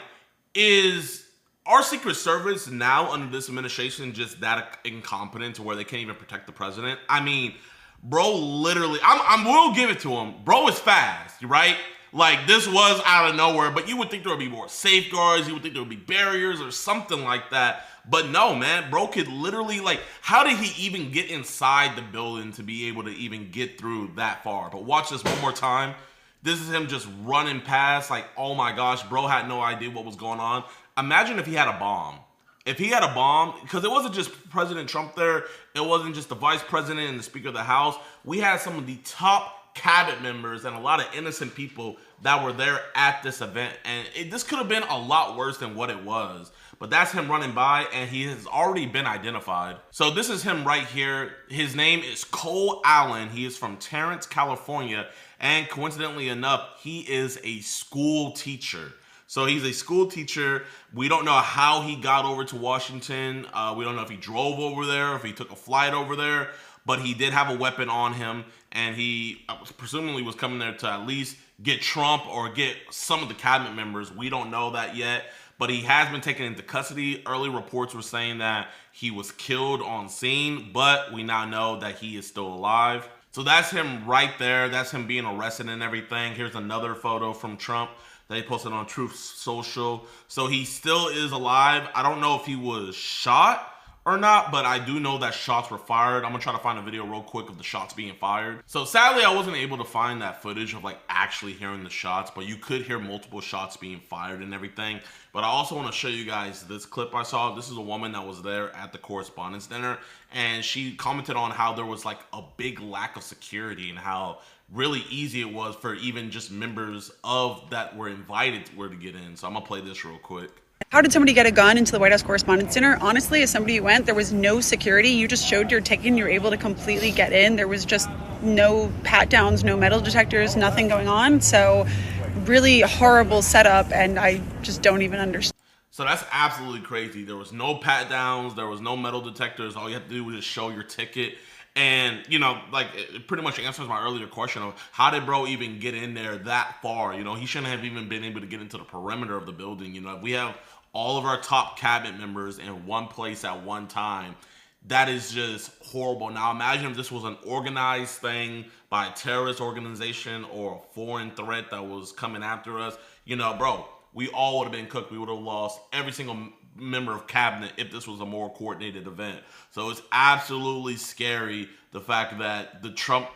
is our Secret Service now under this administration just that incompetent to where they can't even protect the president? I mean, bro, literally, I will give it to him. Bro is fast, right? Like, this was out of nowhere, but you would think there would be more safeguards. You would think there would be barriers or something like that. But no, man, bro could literally, like, how did he even get inside the building to be able to even get through that far? But watch this one more time. This is him just running past, like, oh my gosh, bro had no idea what was going on. Imagine if he had a bomb. If he had a bomb, because it wasn't just President Trump there, it wasn't just the vice president and the Speaker of the House. We had some of the top cabinet members and a lot of innocent people that were there at this event, and this could have been a lot worse than what it was. But that's him running by, and he has already been identified. So this is him right here. His name is Cole Allen. He is from Torrance, California, and coincidentally enough, he is a school teacher. So he's a school teacher. We don't know how he got over to Washington. We don't know if he drove over there, if he took a flight over there. but he did have a weapon on him, and he presumably was coming there to at least get Trump or get some of the cabinet members. We don't know that yet, but he has been taken into custody. Early reports were saying that he was killed on scene, but we now know that he is still alive. So that's him right there. That's him being arrested and everything. Here's another photo from Trump that he posted on Truth Social. So he still is alive. I don't know if he was shot or not, but I do know that shots were fired. I'm gonna try to find a video real quick of the shots being fired. So sadly, I wasn't able to find that footage of like actually hearing the shots, but you could hear multiple shots being fired and everything. But I also want to show you guys this clip I saw. This is a woman that was there at the Correspondents' Dinner, and she commented on how there was like a big lack of security and how really easy it was for even just members of that were invited to get in. So I'm gonna play this real quick. How did somebody get a gun into the White House Correspondents' Dinner? Honestly, as somebody who went, there was no security. You just showed your ticket and you were able to completely get in. There was just no pat downs, no metal detectors, nothing going on. So really horrible setup, and I just don't even understand. So that's absolutely crazy. There was no pat downs, there was no metal detectors. All you have to do was just show your ticket. And, you know, like, it pretty much answers my earlier question of how did bro even get in there that far? You know, he shouldn't have even been able to get into the perimeter of the building. You know, if we have all of our top cabinet members in one place at one time, that is just horrible. Now, imagine if this was an organized thing by a terrorist organization or a foreign threat that was coming after us. You know, bro, we all would have been cooked. We would have lost every single member of cabinet if this was a more coordinated event. So it's absolutely scary, the fact that the Trump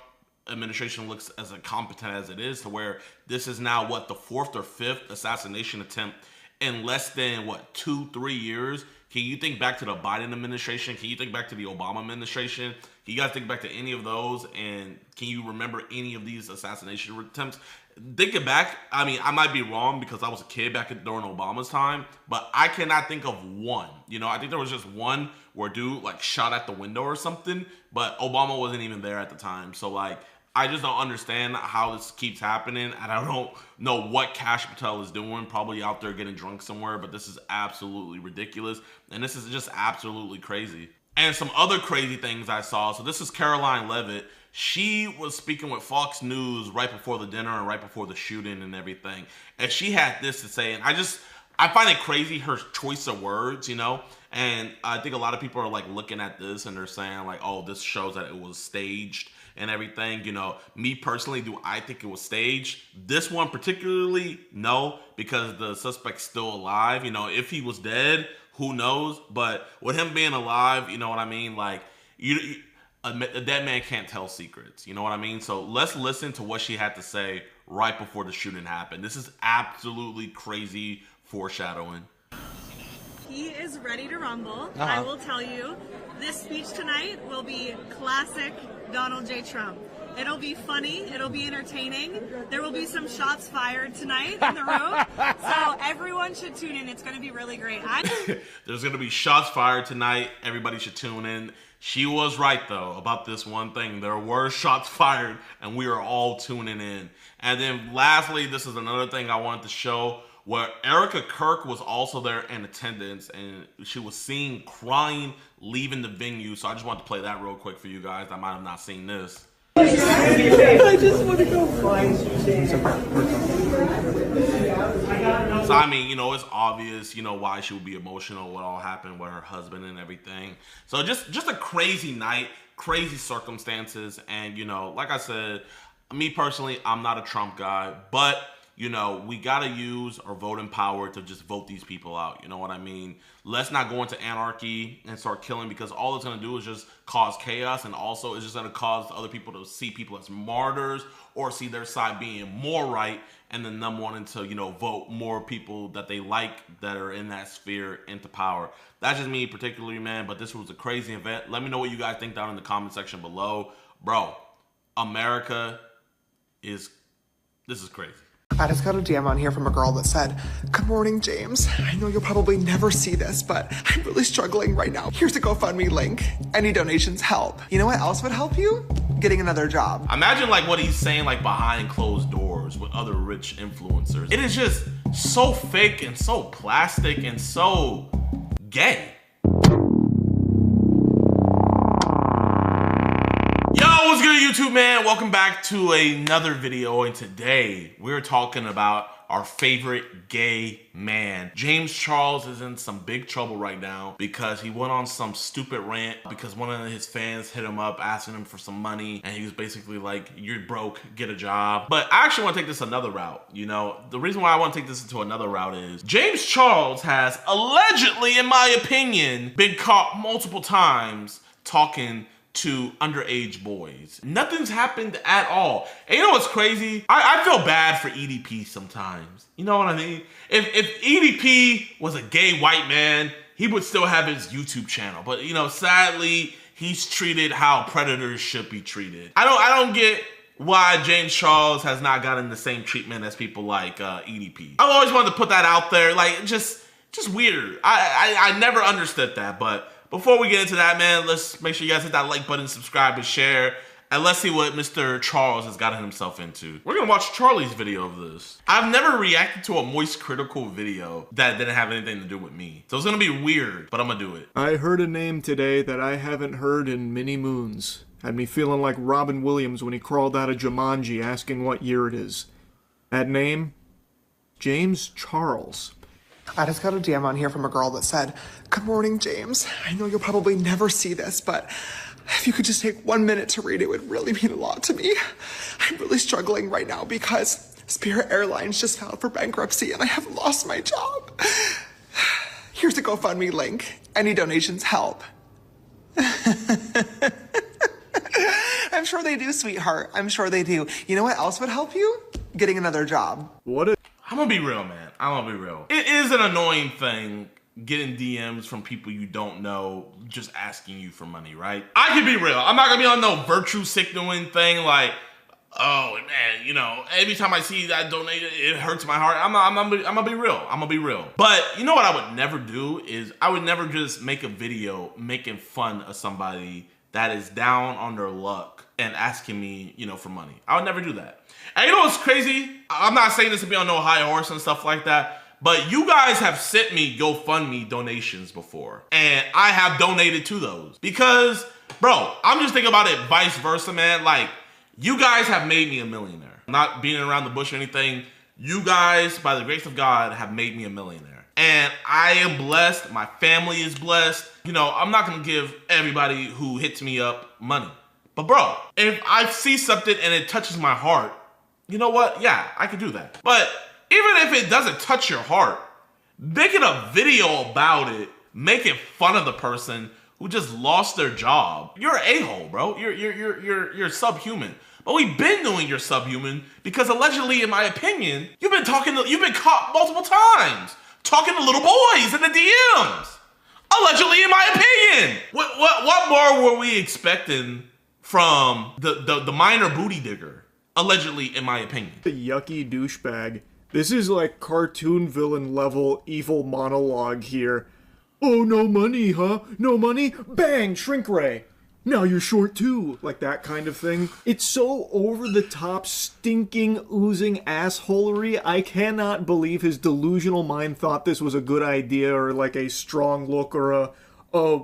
administration looks as incompetent as it is, to where this is now what, the 4th or 5th assassination attempt in less than what, 2-3 years. Can you think back to the Biden administration? Can you think back to the Obama administration? Can you guys think back to any of those? And can you remember any of these assassination attempts? Thinking back, I mean, I might be wrong because I was a kid back during Obama's time, but I cannot think of one. You know, I think there was just one where dude like shot at the window or something, but Obama wasn't even there at the time. So like, I just don't understand how this keeps happening, and I don't know what Kash Patel is doing, probably out there getting drunk somewhere, but this is absolutely ridiculous, and this is just absolutely crazy. And some other crazy things I saw. So this is Caroline Leavitt. She was speaking with Fox News right before the dinner and right before the shooting and everything. And she had this to say, and I find it crazy, her choice of words, you know? And I think a lot of people are like looking at this and they're saying like, oh, this shows that it was staged and everything. You know, me personally, do I think it was staged? This one particularly, no, because the suspect's still alive. You know, if he was dead, who knows? But with him being alive, you know what I mean? Like, a dead man can't tell secrets. You know what I mean? So let's listen to what she had to say right before the shooting happened. This is absolutely crazy foreshadowing. He is ready to rumble. I will tell you, this speech tonight will be classic Donald J. Trump. It'll be funny. It'll be entertaining. There will be some shots fired tonight in the room. So everyone should tune in. It's going to be really great. There's going to be shots fired tonight. Everybody should tune in. She was right, though, about this one thing. There were shots fired, and we are all tuning in. And then lastly, this is another thing I wanted to show, where Erica Kirk was also there in attendance, and she was seen crying leaving the venue. So I just wanted to play that real quick for you guys that might have not seen this. I just want to go find So I mean, you know, it's obvious, you know, why she would be emotional, what all happened with her husband and everything. So just a crazy night, crazy circumstances. And, you know, like I said, me personally, I'm not a Trump guy, but, you know, we got to use our voting power to just vote these people out. You know what I mean? Let's not go into anarchy and start killing, because all it's going to do is just cause chaos. And also it's just going to cause other people to see people as martyrs or see their side being more right, and then them wanting to, you know, vote more people that they like that are in that sphere into power. That's just me particularly, man, but this was a crazy event. Let me know what you guys think down in the comment section below. Bro, America this is crazy. I just got a DM on here from a girl that said, "Good morning, James. I know you'll probably never see this, but I'm really struggling right now. Here's a GoFundMe link. Any donations help." You know what else would help you? Getting another job. Imagine like what he's saying like behind closed doors with other rich influencers. It is just so fake and so plastic and so gay. YouTube, man? Welcome back to another video, and today we're talking about our favorite gay man. James Charles is in some big trouble right now because he went on some stupid rant because one of his fans hit him up asking him for some money, and he was basically like, you're broke, get a job. But I actually want to take this another route. You know, the reason why I want to take this into another route is James Charles has allegedly, in my opinion, been caught multiple times talking to underage boys. Nothing's happened at all. And you know what's crazy? I feel bad for EDP sometimes. You know what I mean? If EDP was a gay white man, he would still have his YouTube channel. But you know, sadly, he's treated how predators should be treated. I don't get why James Charles has not gotten the same treatment as people like EDP. I always wanted to put that out there, like just weird. I never understood that, but before we get into that, man, let's make sure you guys hit that like button, subscribe, and share. And let's see what Mr. Charles has gotten himself into. We're gonna watch Charlie's video of this. I've never reacted to a Moist Critical video that didn't have anything to do with me. So it's gonna be weird, but I'm gonna do it. I heard a name today that I haven't heard in many moons. Had me feeling like Robin Williams when he crawled out of Jumanji asking what year it is. That name? James Charles. I just got a DM on here from a girl that said, "Good morning, James. I know you'll probably never see this, but if you could just take 1 minute to read it, would really mean a lot to me. I'm really struggling right now because Spirit Airlines just filed for bankruptcy and I have lost my job. Here's the GoFundMe link. Any donations help." I'm sure they do, sweetheart. I'm sure they do. You know what else would help you? Getting another job. I'm gonna be real, man. I'm gonna be real. It is an annoying thing getting DMs from people you don't know just asking you for money, right? I can be real. I'm not gonna be on no virtue signaling thing like, oh man, you know, every time I see that donated, it hurts my heart. I'm gonna be real. I'm gonna be real. But you know what I would never do is I would never just make a video making fun of somebody that is down on their luck and asking me, you know, for money. I would never do that. And you know what's crazy? I'm not saying this to be on no high horse and stuff like that, but you guys have sent me GoFundMe donations before, and I have donated to those. Because, bro, I'm just thinking about it vice versa, man. Like, you guys have made me a millionaire. I'm not beating around the bush or anything. You guys, by the grace of God, have made me a millionaire. And I am blessed. My family is blessed. You know, I'm not gonna give everybody who hits me up money. But bro, if I see something and it touches my heart, you know what? Yeah, I could do that. But even if it doesn't touch your heart, making a video about it, making fun of the person who just lost their job, you're an a-hole, bro. You're subhuman. But we've been doing you're subhuman because allegedly, in my opinion, you've been caught multiple times talking to little boys in the DMs. Allegedly, in my opinion. What more were we expecting from the minor booty digger? Allegedly, in my opinion. The yucky douchebag. This is like cartoon villain level evil monologue here. Oh, no money, huh? No money? Bang! Shrink ray. Now you're short too. Like that kind of thing. It's so over the top, stinking, oozing assholery. I cannot believe his delusional mind thought this was a good idea or like a strong look or a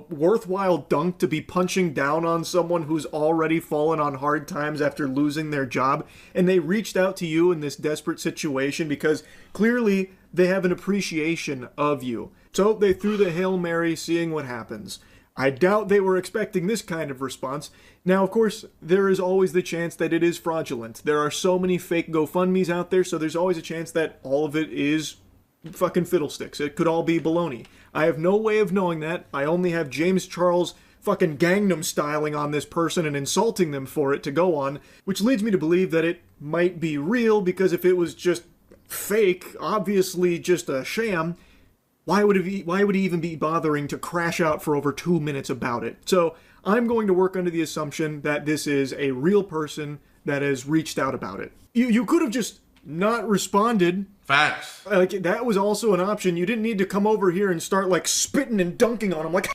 worthwhile dunk to be punching down on someone who's already fallen on hard times after losing their job, and they reached out to you in this desperate situation because clearly they have an appreciation of you. So they threw the Hail Mary, seeing what happens. I doubt they were expecting this kind of response. Now, of course, there is always the chance that it is fraudulent. There are so many fake GoFundMes out there, so there's always a chance that all of it is fucking fiddlesticks. It could all be baloney. I have no way of knowing that. I only have James Charles fucking Gangnam styling on this person and insulting them for it to go on, which leads me to believe that it might be real, because if it was just fake, obviously just a sham, why would he even be bothering to crash out for over 2 minutes about it? So I'm going to work under the assumption that this is a real person that has reached out about it. You could have just not responded. Facts. Like, that was also an option. You didn't need to come over here and start, like, spitting and dunking on him. Like,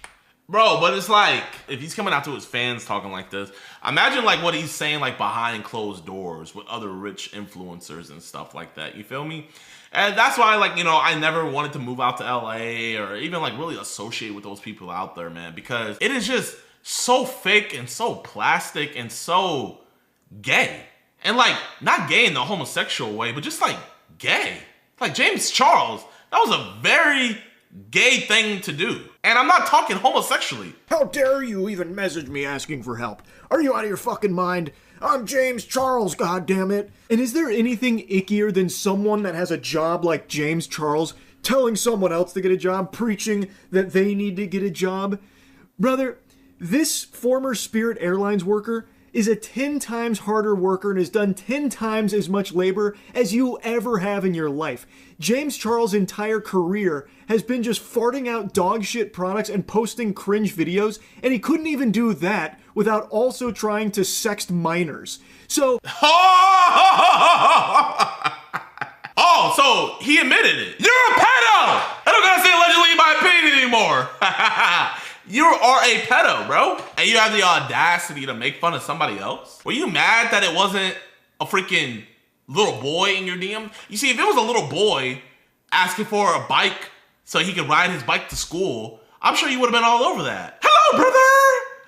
bro, but it's like, if he's coming out to his fans talking like this, imagine, like, what he's saying, like, behind closed doors with other rich influencers and stuff like that. You feel me? And that's why, like, you know, I never wanted to move out to LA or even, like, really associate with those people out there, man, because it is just so fake and so plastic and so gay. And like, not gay in the homosexual way, but just like gay. Like James Charles, that was a very gay thing to do. And I'm not talking homosexually. How dare you even message me asking for help? Are you out of your fucking mind? I'm James Charles, goddammit. And is there anything ickier than someone that has a job like James Charles telling someone else to get a job, preaching that they need to get a job? Brother, this former Spirit Airlines worker is a 10 times harder worker and has done 10 times as much labor as you ever have in your life. James Charles' entire career has been just farting out dog shit products and posting cringe videos, and he couldn't even do that without also trying to sext minors. So... Oh, so he admitted it. You're a pedo! I don't gotta say allegedly in my opinion anymore. You are a pedo, bro. And you have the audacity to make fun of somebody else? Were you mad that it wasn't a freaking little boy in your DM? You see, if it was a little boy asking for a bike so he could ride his bike to school, I'm sure you would have been all over that. Hello, brother!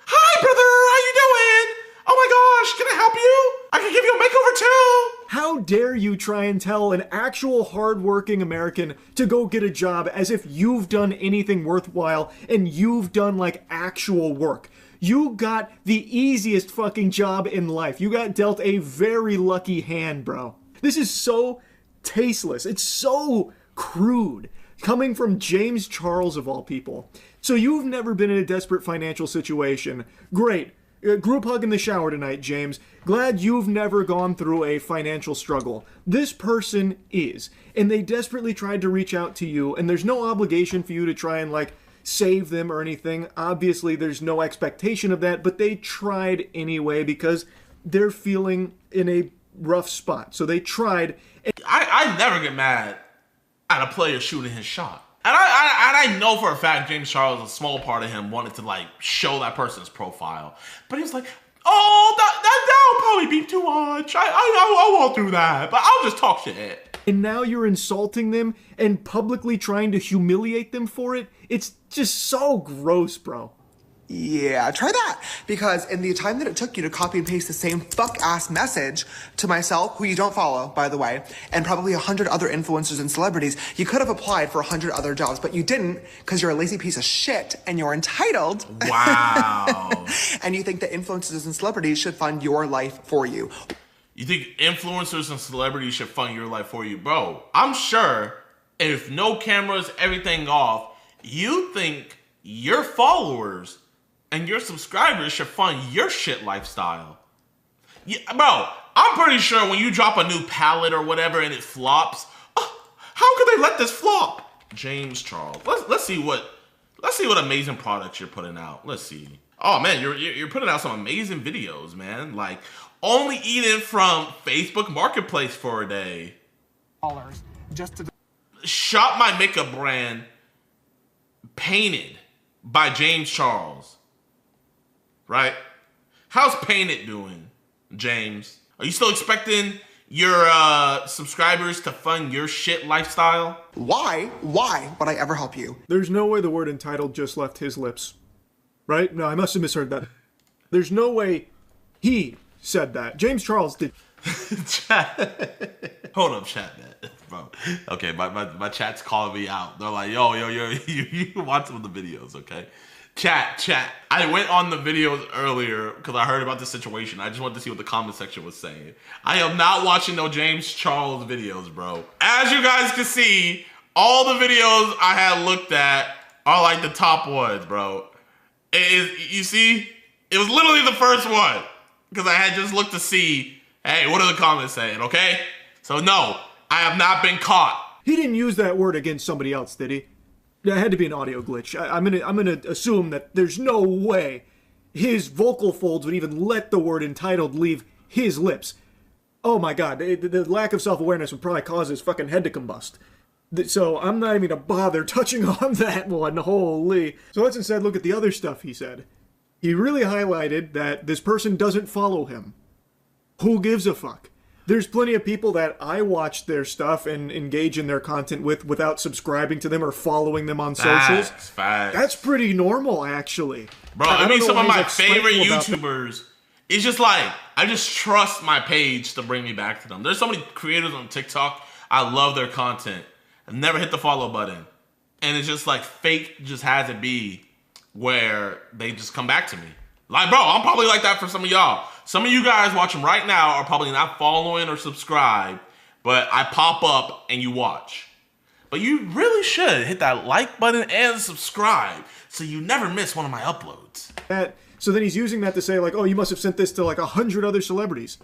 Hi, brother! How you doing? Oh my gosh, can I help you? I can give you a makeover too! How dare you try and tell an actual hardworking American to go get a job as if you've done anything worthwhile and you've done like actual work. You got the easiest fucking job in life. You got dealt a very lucky hand, bro. This is so tasteless. It's so crude. Coming from James Charles of all people. So you've never been in a desperate financial situation. Great. Group hug in the shower tonight, James. Glad you've never gone through a financial struggle. This person is. And they desperately tried to reach out to you, and there's no obligation for you to try and, like, save them or anything. Obviously, there's no expectation of that, but they tried anyway because they're feeling in a rough spot. So they tried. I never get mad at a player shooting his shot. And I know for a fact James Charles, a small part of him, wanted to like show that person's profile. But he was like, oh, that would probably be too much. I won't do that. But I'll just talk shit. And now you're insulting them and publicly trying to humiliate them for it? It's just so gross, bro. Yeah, try that. Because in the time that it took you to copy and paste the same fuck-ass message to myself, who you don't follow, by the way, and probably 100 other influencers and celebrities, you could have applied for 100 other jobs, but you didn't because you're a lazy piece of shit and you're entitled. Wow. And you think that influencers and celebrities should fund your life for you. You think influencers and celebrities should fund your life for you? Bro, I'm sure if no cameras, everything off, you think your followers and your subscribers should fund your shit lifestyle. Yeah, bro, I'm pretty sure when you drop a new palette or whatever and it flops, how could they let this flop? James Charles, let's see what amazing products you're putting out. Let's see. Oh man, you're putting out some amazing videos, man. Like only eating from Facebook Marketplace for a day. Just to shop my makeup brand painted by James Charles. Right? How's Painted doing, James? Are you still expecting your subscribers to fund your shit lifestyle? Why would I ever help you? There's no way the word entitled just left his lips. Right? No, I must have misheard that. There's no way he said that. James Charles did. Hold up, chat, man. Bro. Okay, my chat's calling me out. They're like, yo, you watch some of the videos, okay? Chat. I went on the videos earlier because I heard about the situation. I just wanted to see what the comment section was saying. I am not watching no James Charles videos, bro. As you guys can see, all the videos I had looked at are like the top ones, bro. You see? It was literally the first one because I had just looked to see, hey, what are the comments saying, okay? So no, I have not been caught. He didn't use that word against somebody else, did he? It had to be an audio glitch. I'm gonna assume that there's no way his vocal folds would even let the word entitled leave his lips. Oh my god, the lack of self-awareness would probably cause his fucking head to combust. So I'm not even gonna bother touching on that one, holy. So let's instead look at the other stuff he said. He really highlighted that this person doesn't follow him. Who gives a fuck? There's plenty of people that I watch their stuff and engage in their content with without subscribing to them or following them on socials. Facts. That's pretty normal, actually. Bro, I mean, some of my favorite YouTubers It's just like, I just trust my page to bring me back to them. There's so many creators on TikTok. I love their content. I've never hit the follow button. And it's just like fate just has it be where they just come back to me. Like, bro, I'm probably like that for some of y'all. Some of you guys watching right now are probably not following or subscribed, but I pop up and you watch. But you really should hit that like button and subscribe so you never miss one of my uploads. So then he's using that to say like, oh, you must have sent this to like 100 other celebrities.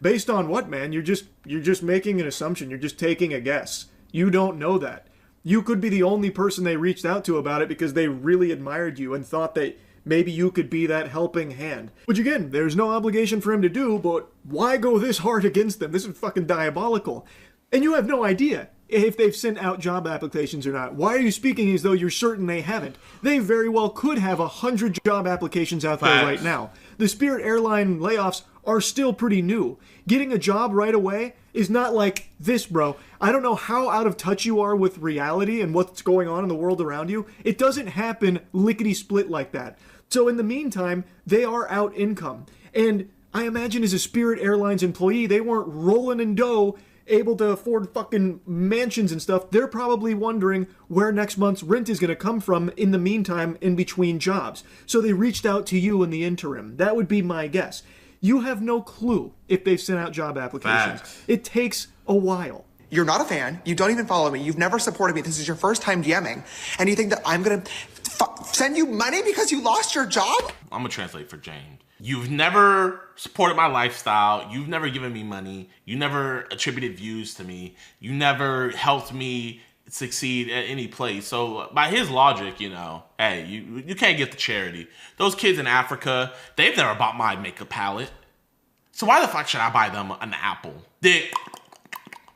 Based on what, man? You're just making an assumption. You're just taking a guess. You don't know that. You could be the only person they reached out to about it because they really admired you and thought that maybe you could be that helping hand. Which again, there's no obligation for him to do, but why go this hard against them? This is fucking diabolical. And you have no idea if they've sent out job applications or not. Why are you speaking as though you're certain they haven't? They very well could have 100 job applications out there right now. The Spirit Airline layoffs are still pretty new. Getting a job right away is not like this, bro. I don't know how out of touch you are with reality and what's going on in the world around you. It doesn't happen lickety-split like that. So in the meantime, they are out income. And I imagine as a Spirit Airlines employee, they weren't rolling in dough, able to afford fucking mansions and stuff. They're probably wondering where next month's rent is going to come from in the meantime in between jobs. So they reached out to you in the interim. That would be my guess. You have no clue if they've sent out job applications. Facts. It takes a while. You're not a fan. You don't even follow me. You've never supported me. This is your first time DMing. And you think that I'm going to send you money because you lost your job? I'm going to translate for James. You've never supported my lifestyle. You've never given me money. You never attributed views to me. You never helped me succeed at any place. So by his logic, you know, hey, you can't get the charity. Those kids in Africa, they've never bought my makeup palette. So why the fuck should I buy them an apple? Did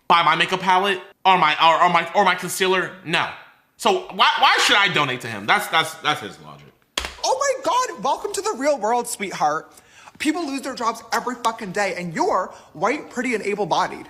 buy my makeup palette or my concealer? No. So why should I donate to him? That's his logic. Oh my God, welcome to the real world, sweetheart. People lose their jobs every fucking day, and you're white, pretty, and able-bodied.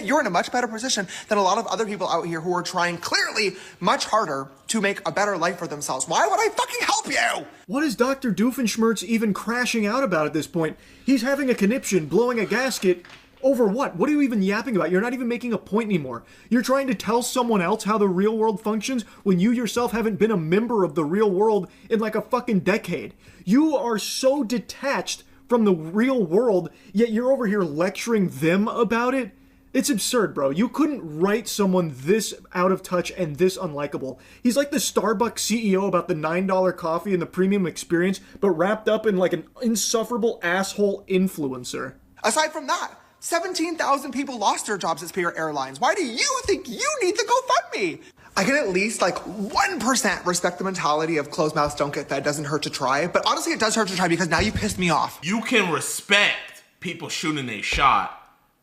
You're in a much better position than a lot of other people out here who are trying clearly much harder to make a better life for themselves. Why would I fucking help you? What is Dr. Doofenshmirtz even crashing out about at this point? He's having a conniption, blowing a gasket. Over what? What are you even yapping about? You're not even making a point anymore. You're trying to tell someone else how the real world functions when you yourself haven't been a member of the real world in like a fucking decade. You are so detached from the real world, yet you're over here lecturing them about it? It's absurd, bro. You couldn't write someone this out of touch and this unlikable. He's like the Starbucks CEO about the $9 coffee and the premium experience, but wrapped up in like an insufferable asshole influencer. Aside from that, 17,000 people lost their jobs at Spirit Airlines. Why do you think you need the GoFundMe? I can at least like 1% respect the mentality of closed mouths don't get fed, doesn't hurt to try. But honestly, it does hurt to try because now you pissed me off. You can respect people shooting a shot,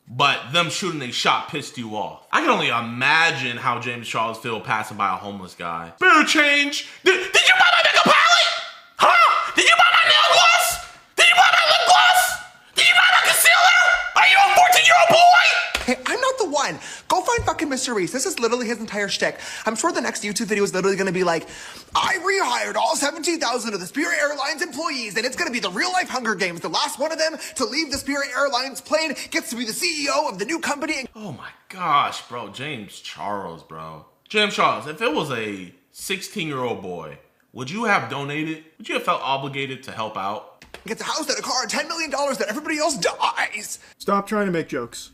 but them shooting a shot pissed you off. I can only imagine how James Charles feel passing by a homeless guy. Spirit change. Did you buy my makeup palette? Huh? Did you buy my nail gloss? Did you buy my lip gloss? Did you buy my concealer? Are you a 14-year-old boy? Hey, I'm not the one. Go find fucking MrBeast. This is literally his entire shtick. I'm sure the next YouTube video is literally going to be like, I rehired all 17,000 of the Spirit Airlines employees, and it's going to be the real-life Hunger Games. The last one of them to leave the Spirit Airlines plane gets to be the CEO of the new company. Oh my gosh, bro. James Charles, bro. James Charles, if it was a 16-year-old boy, would you have donated? Would you have felt obligated to help out? Gets a house and a car and $10 million that everybody else dies. Stop trying to make jokes.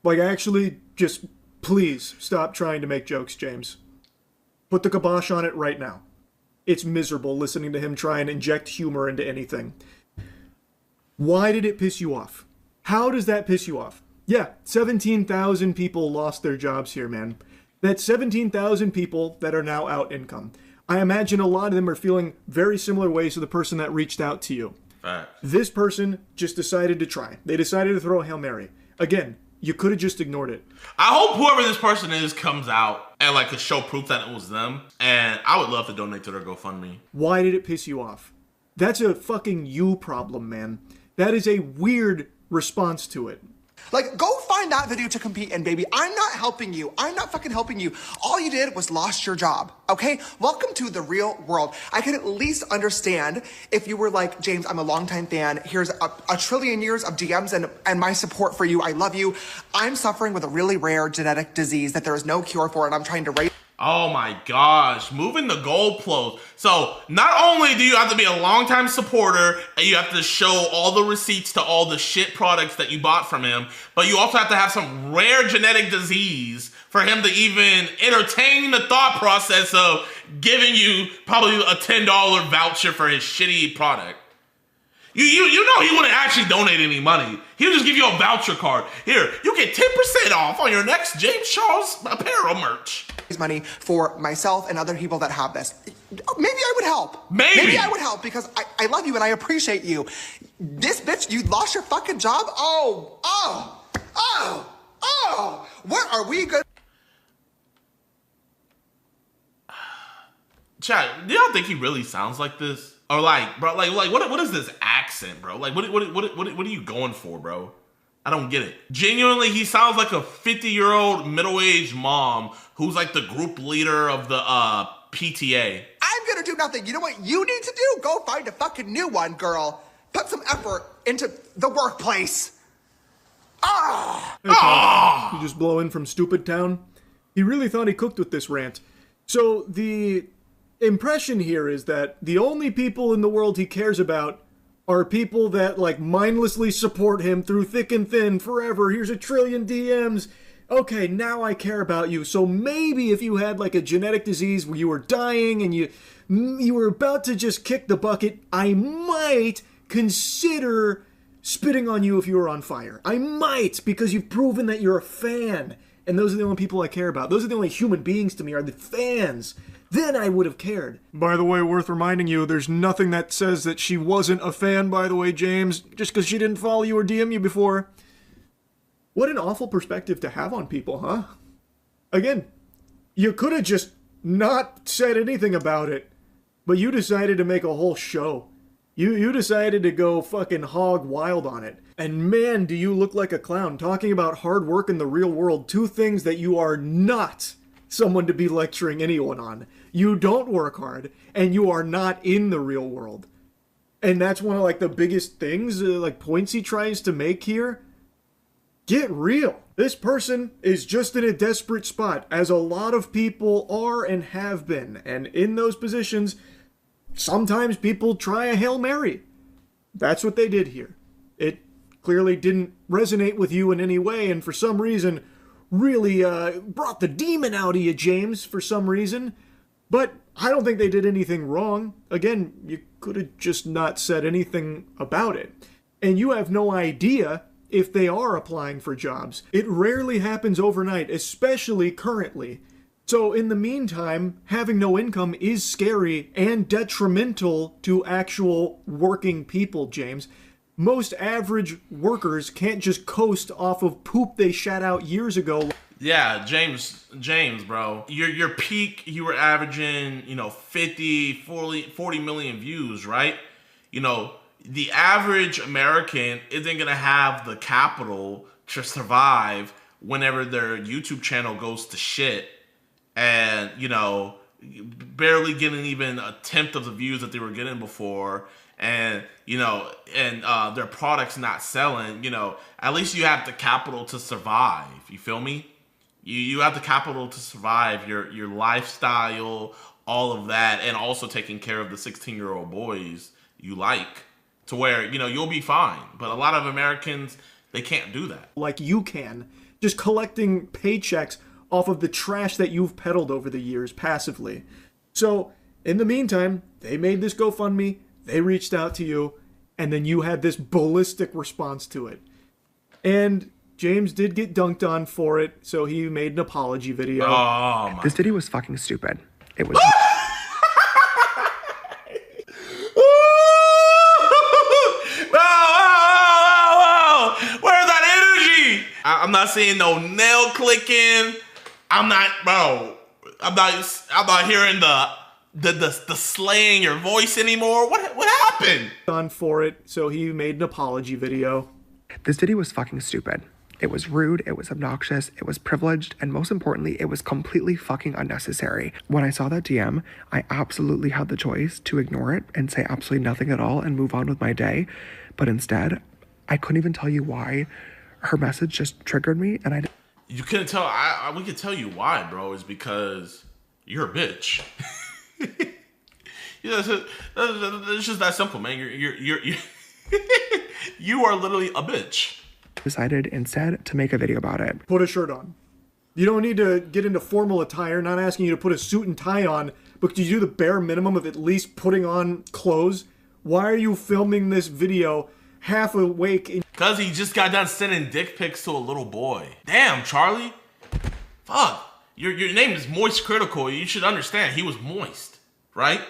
Like, actually, just please stop trying to make jokes, James. Put the kibosh on it right now. It's miserable listening to him try and inject humor into anything. Why did it piss you off? How does that piss you off? Yeah, 17,000 people lost their jobs here, man. That's 17,000 people that are now out income. I imagine a lot of them are feeling very similar ways to the person that reached out to you. This person just decided to try. They decided to throw a Hail Mary. Again, you could have just ignored it. I hope whoever this person is comes out and like could show proof that it was them. And I would love to donate to their GoFundMe. Why did it piss you off? That's a fucking you problem, man. That is a weird response to it. Like, go find that video to compete in, baby. I'm not helping you. I'm not fucking helping you. All you did was lost your job, okay? Welcome to the real world. I can at least understand if you were like, James, I'm a longtime fan. Here's a trillion years of DMs and my support for you. I love you. I'm suffering with a really rare genetic disease that there is no cure for, and I'm trying to raise. Oh my gosh, moving the goalpost. So not only do you have to be a longtime supporter and you have to show all the receipts to all the shit products that you bought from him, but you also have to have some rare genetic disease for him to even entertain the thought process of giving you probably a $10 voucher for his shitty product. You know he wouldn't actually donate any money. He'll just give you a voucher card. Here, you get 10% off on your next James Charles apparel merch. Money for myself and other people that have this. Maybe I would help. Maybe I would help because I love you and I appreciate you. This bitch, you lost your fucking job? Oh. What are we good? Chat, do y'all think he really sounds like this? Or like, bro, like what is this accent, bro? Like, what are you going for, bro? I don't get it. Genuinely, he sounds like a 50-year-old middle-aged mom who's like the group leader of the PTA. I'm gonna do nothing. You know what you need to do? Go find a fucking new one, girl. Put some effort into the workplace. You just blow in from Stupid Town? He really thought he cooked with this rant. So the impression here is that the only people in the world he cares about are people that like mindlessly support him through thick and thin forever. Here's a trillion DMs. Okay, now I care about you. So maybe if you had like a genetic disease where you were dying and you were about to just kick the bucket, I might consider spitting on you if you were on fire. I might, because you've proven that you're a fan. And those are the only people I care about. Those are the only human beings to me, are the fans. Then I would have cared. By the way, worth reminding you, there's nothing that says that she wasn't a fan, by the way, James, just because she didn't follow you or DM you before. What an awful perspective to have on people, huh? Again, you could have just not said anything about it, but you decided to make a whole show. You decided to go fucking hog wild on it. And man, do you look like a clown, talking about hard work in the real world, two things that you are not someone to be lecturing anyone on. You don't work hard, and you are not in the real world. And that's one of like the biggest things, like points he tries to make here. Get real. This person is just in a desperate spot, as a lot of people are and have been. And in those positions, sometimes people try a Hail Mary. That's what they did here. It clearly didn't resonate with you in any way, and for some reason really brought the demon out of you, James, for some reason. But I don't think they did anything wrong. Again, you could have just not said anything about it. And you have no idea if they are applying for jobs. It rarely happens overnight, especially currently. So in the meantime, having no income is scary and detrimental to actual working people, James. Most average workers can't just coast off of poop they shat out years ago. Yeah, James, bro. Your peak, you were averaging, 50, 40 million views, right? The average American isn't going to have the capital to survive whenever their YouTube channel goes to shit and, barely getting even a tenth of the views that they were getting before. And, their product's not selling, at least you have the capital to survive. You feel me? You have the capital to survive your lifestyle, all of that, and also taking care of the 16-year-old boys you like, to where, you'll be fine. But a lot of Americans, they can't do that. Like you can, just collecting paychecks off of the trash that you've peddled over the years passively. So, in the meantime, they made this GoFundMe, they reached out to you, and then you had this ballistic response to it. And James did get dunked on for it, so he made an apology video. Oh my. This video was fucking stupid. It was... Where's that energy? I'm not seeing no nail clicking. I'm not hearing the slaying your voice anymore. What happened? On for it, so he made an apology video. This video was fucking stupid. It was rude, it was obnoxious, it was privileged, and most importantly, it was completely fucking unnecessary. When I saw that DM, I absolutely had the choice to ignore it and say absolutely nothing at all and move on with my day. But instead, I couldn't even tell you why. Her message just triggered me, and I didn't. You couldn't tell. We could tell you why, bro. Is because you're a bitch. It's just that simple, man. You're you are literally a bitch. Decided instead to make a video about it. Put a shirt on. You don't need to get into formal attire, not asking you to put a suit and tie on, but could you do the bare minimum of at least putting on clothes? Why are you filming this video half awake? Because he just got done sending dick pics to a little boy. Damn, Charlie. Fuck. Your name is Moist Critical. You should understand he was moist, right?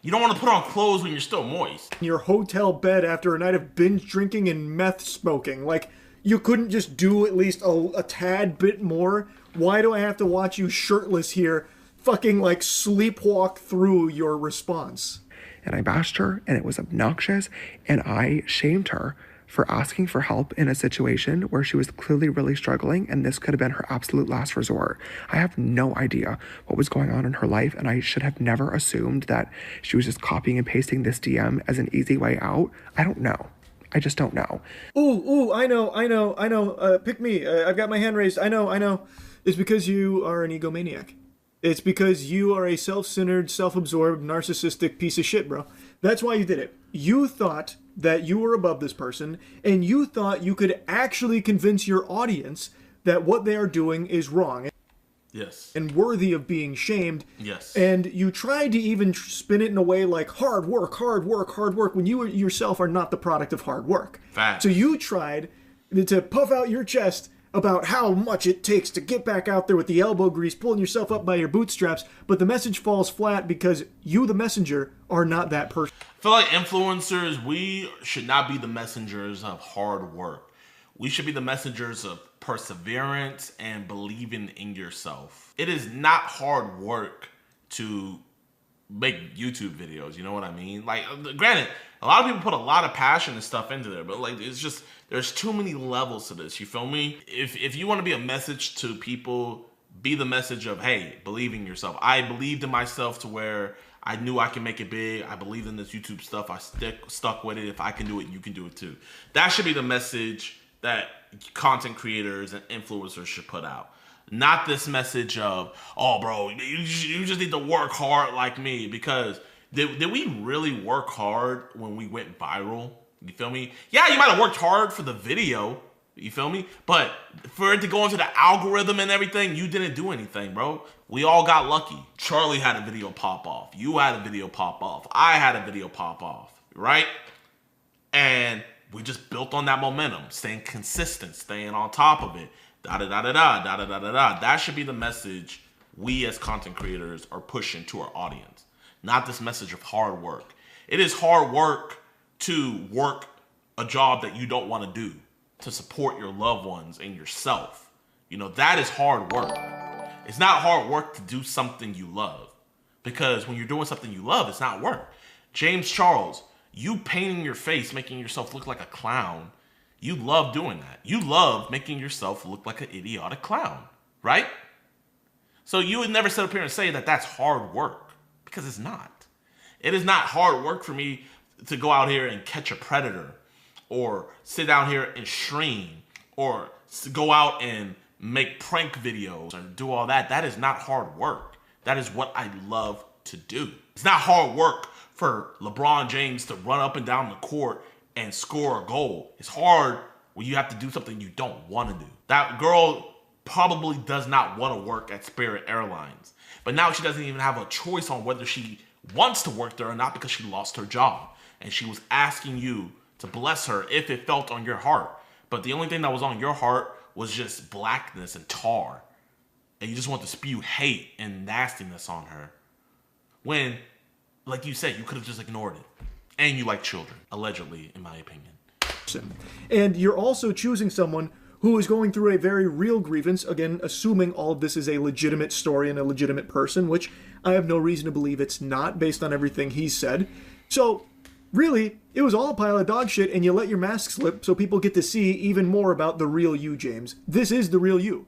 You don't want to put on clothes when you're still moist. In your hotel bed after a night of binge drinking and meth smoking. Like, you couldn't just do at least a tad bit more? Why do I have to watch you shirtless here fucking like sleepwalk through your response? And I bashed her, and it was obnoxious, and I shamed her for asking for help in a situation where she was clearly really struggling, and this could have been her absolute last resort. I have no idea what was going on in her life, and I should have never assumed that she was just copying and pasting this DM as an easy way out. I don't know. I just don't know. Ooh, I know. Pick me. I've got my hand raised. I know. It's because you are an egomaniac. It's because you are a self-centered, self-absorbed, narcissistic piece of shit, bro. That's why you did it. You thought that you were above this person, and you thought you could actually convince your audience that what they are doing is wrong. Yes. And worthy of being shamed. Yes. And you tried to even spin it in a way like hard work, when you yourself are not the product of hard work. Fact. So you tried to puff out your chest about how much it takes to get back out there with the elbow grease, pulling yourself up by your bootstraps, but the message falls flat because you, the messenger, are not that person. I feel like influencers, we should not be the messengers of hard work. We should be the messengers of perseverance and believing in yourself. It is not hard work to make YouTube videos, you know what I mean? Like, granted, a lot of people put a lot of passion and stuff into there, but like, it's just, there's too many levels to this, you feel me? If you want to be a message to people, be the message of, hey, believe in yourself. I believed in myself to where I knew I can make it big. I believed in this YouTube stuff. I stuck with it. If I can do it, you can do it too. That should be the message that content creators and influencers should put out. Not this message of, oh, bro, you just need to work hard like me. Because did we really work hard when we went viral? You feel me? Yeah, you might have worked hard for the video. You feel me? But for it to go into the algorithm and everything, you didn't do anything, bro. We all got lucky. Charlie had a video pop off. You had a video pop off. I had a video pop off, right? And we just built on that momentum, staying consistent, staying on top of it. Da-da-da-da-da, da-da-da-da-da. That should be the message we as content creators are pushing to our audience. Not this message of hard work. It is hard work to work a job that you don't want to do, to support your loved ones and yourself. You know, that is hard work. It's not hard work to do something you love. Because when you're doing something you love, it's not work. James Charles, you painting your face, making yourself look like a clown, you love doing that. You love making yourself look like an idiotic clown, right? So you would never sit up here and say that that's hard work, because it's not. It is not hard work for me to go out here and catch a predator, or sit down here and stream, or go out and make prank videos and do all that. That is not hard work. That is what I love to do. It's not hard work for LeBron James to run up and down the court and score a goal. It's hard when you have to do something you don't want to do. That girl probably does not want to work at Spirit Airlines, but now she doesn't even have a choice on whether she wants to work there or not, because she lost her job. And she was asking you to bless her if it felt on your heart. But the only thing that was on your heart was just blackness and tar. And you just want to spew hate and nastiness on her. When, like you said, you could have just ignored it. And you like children, allegedly, in my opinion. And you're also choosing someone who is going through a very real grievance, again, assuming all of this is a legitimate story and a legitimate person, which I have no reason to believe it's not, based on everything he's said. So Really, it was all a pile of dog shit, and you let your mask slip so people get to see even more about the real you, James. This is the real you.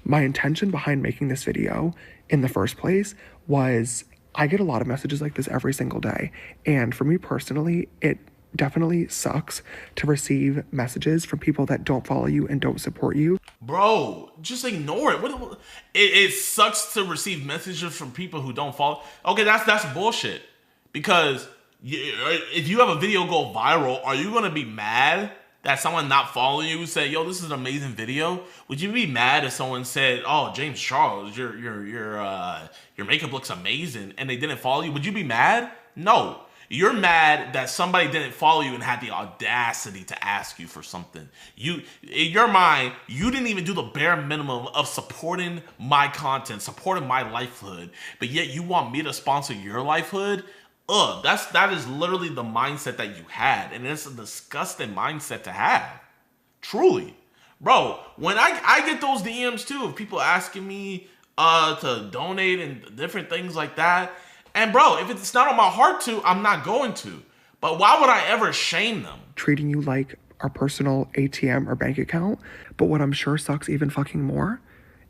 My intention behind making this video in the first place was I get a lot of messages like this every single day. And for me personally, it definitely sucks to receive messages from people that don't follow you and don't support you. Bro, just ignore it. It sucks to receive messages from people who don't follow. Okay, that's bullshit. Because if you have a video go viral, are you going to be mad that someone not following you said, yo, this is an amazing video? Would you be mad if someone said, oh, James Charles, your makeup looks amazing, and they didn't follow you? Would you be mad? No. You're mad that somebody didn't follow you and had the audacity to ask you for something. In your mind, you didn't even do the bare minimum of supporting my content, supporting my livelihood, but yet you want me to sponsor your livelihood? That is literally the mindset that you had, and it's a disgusting mindset to have. Truly. Bro, when I get those DMs too of people asking me to donate and different things like that. And bro, if it's not on my heart to, I'm not going to. But why would I ever shame them? Treating you like our personal ATM or bank account. But what I'm sure sucks even fucking more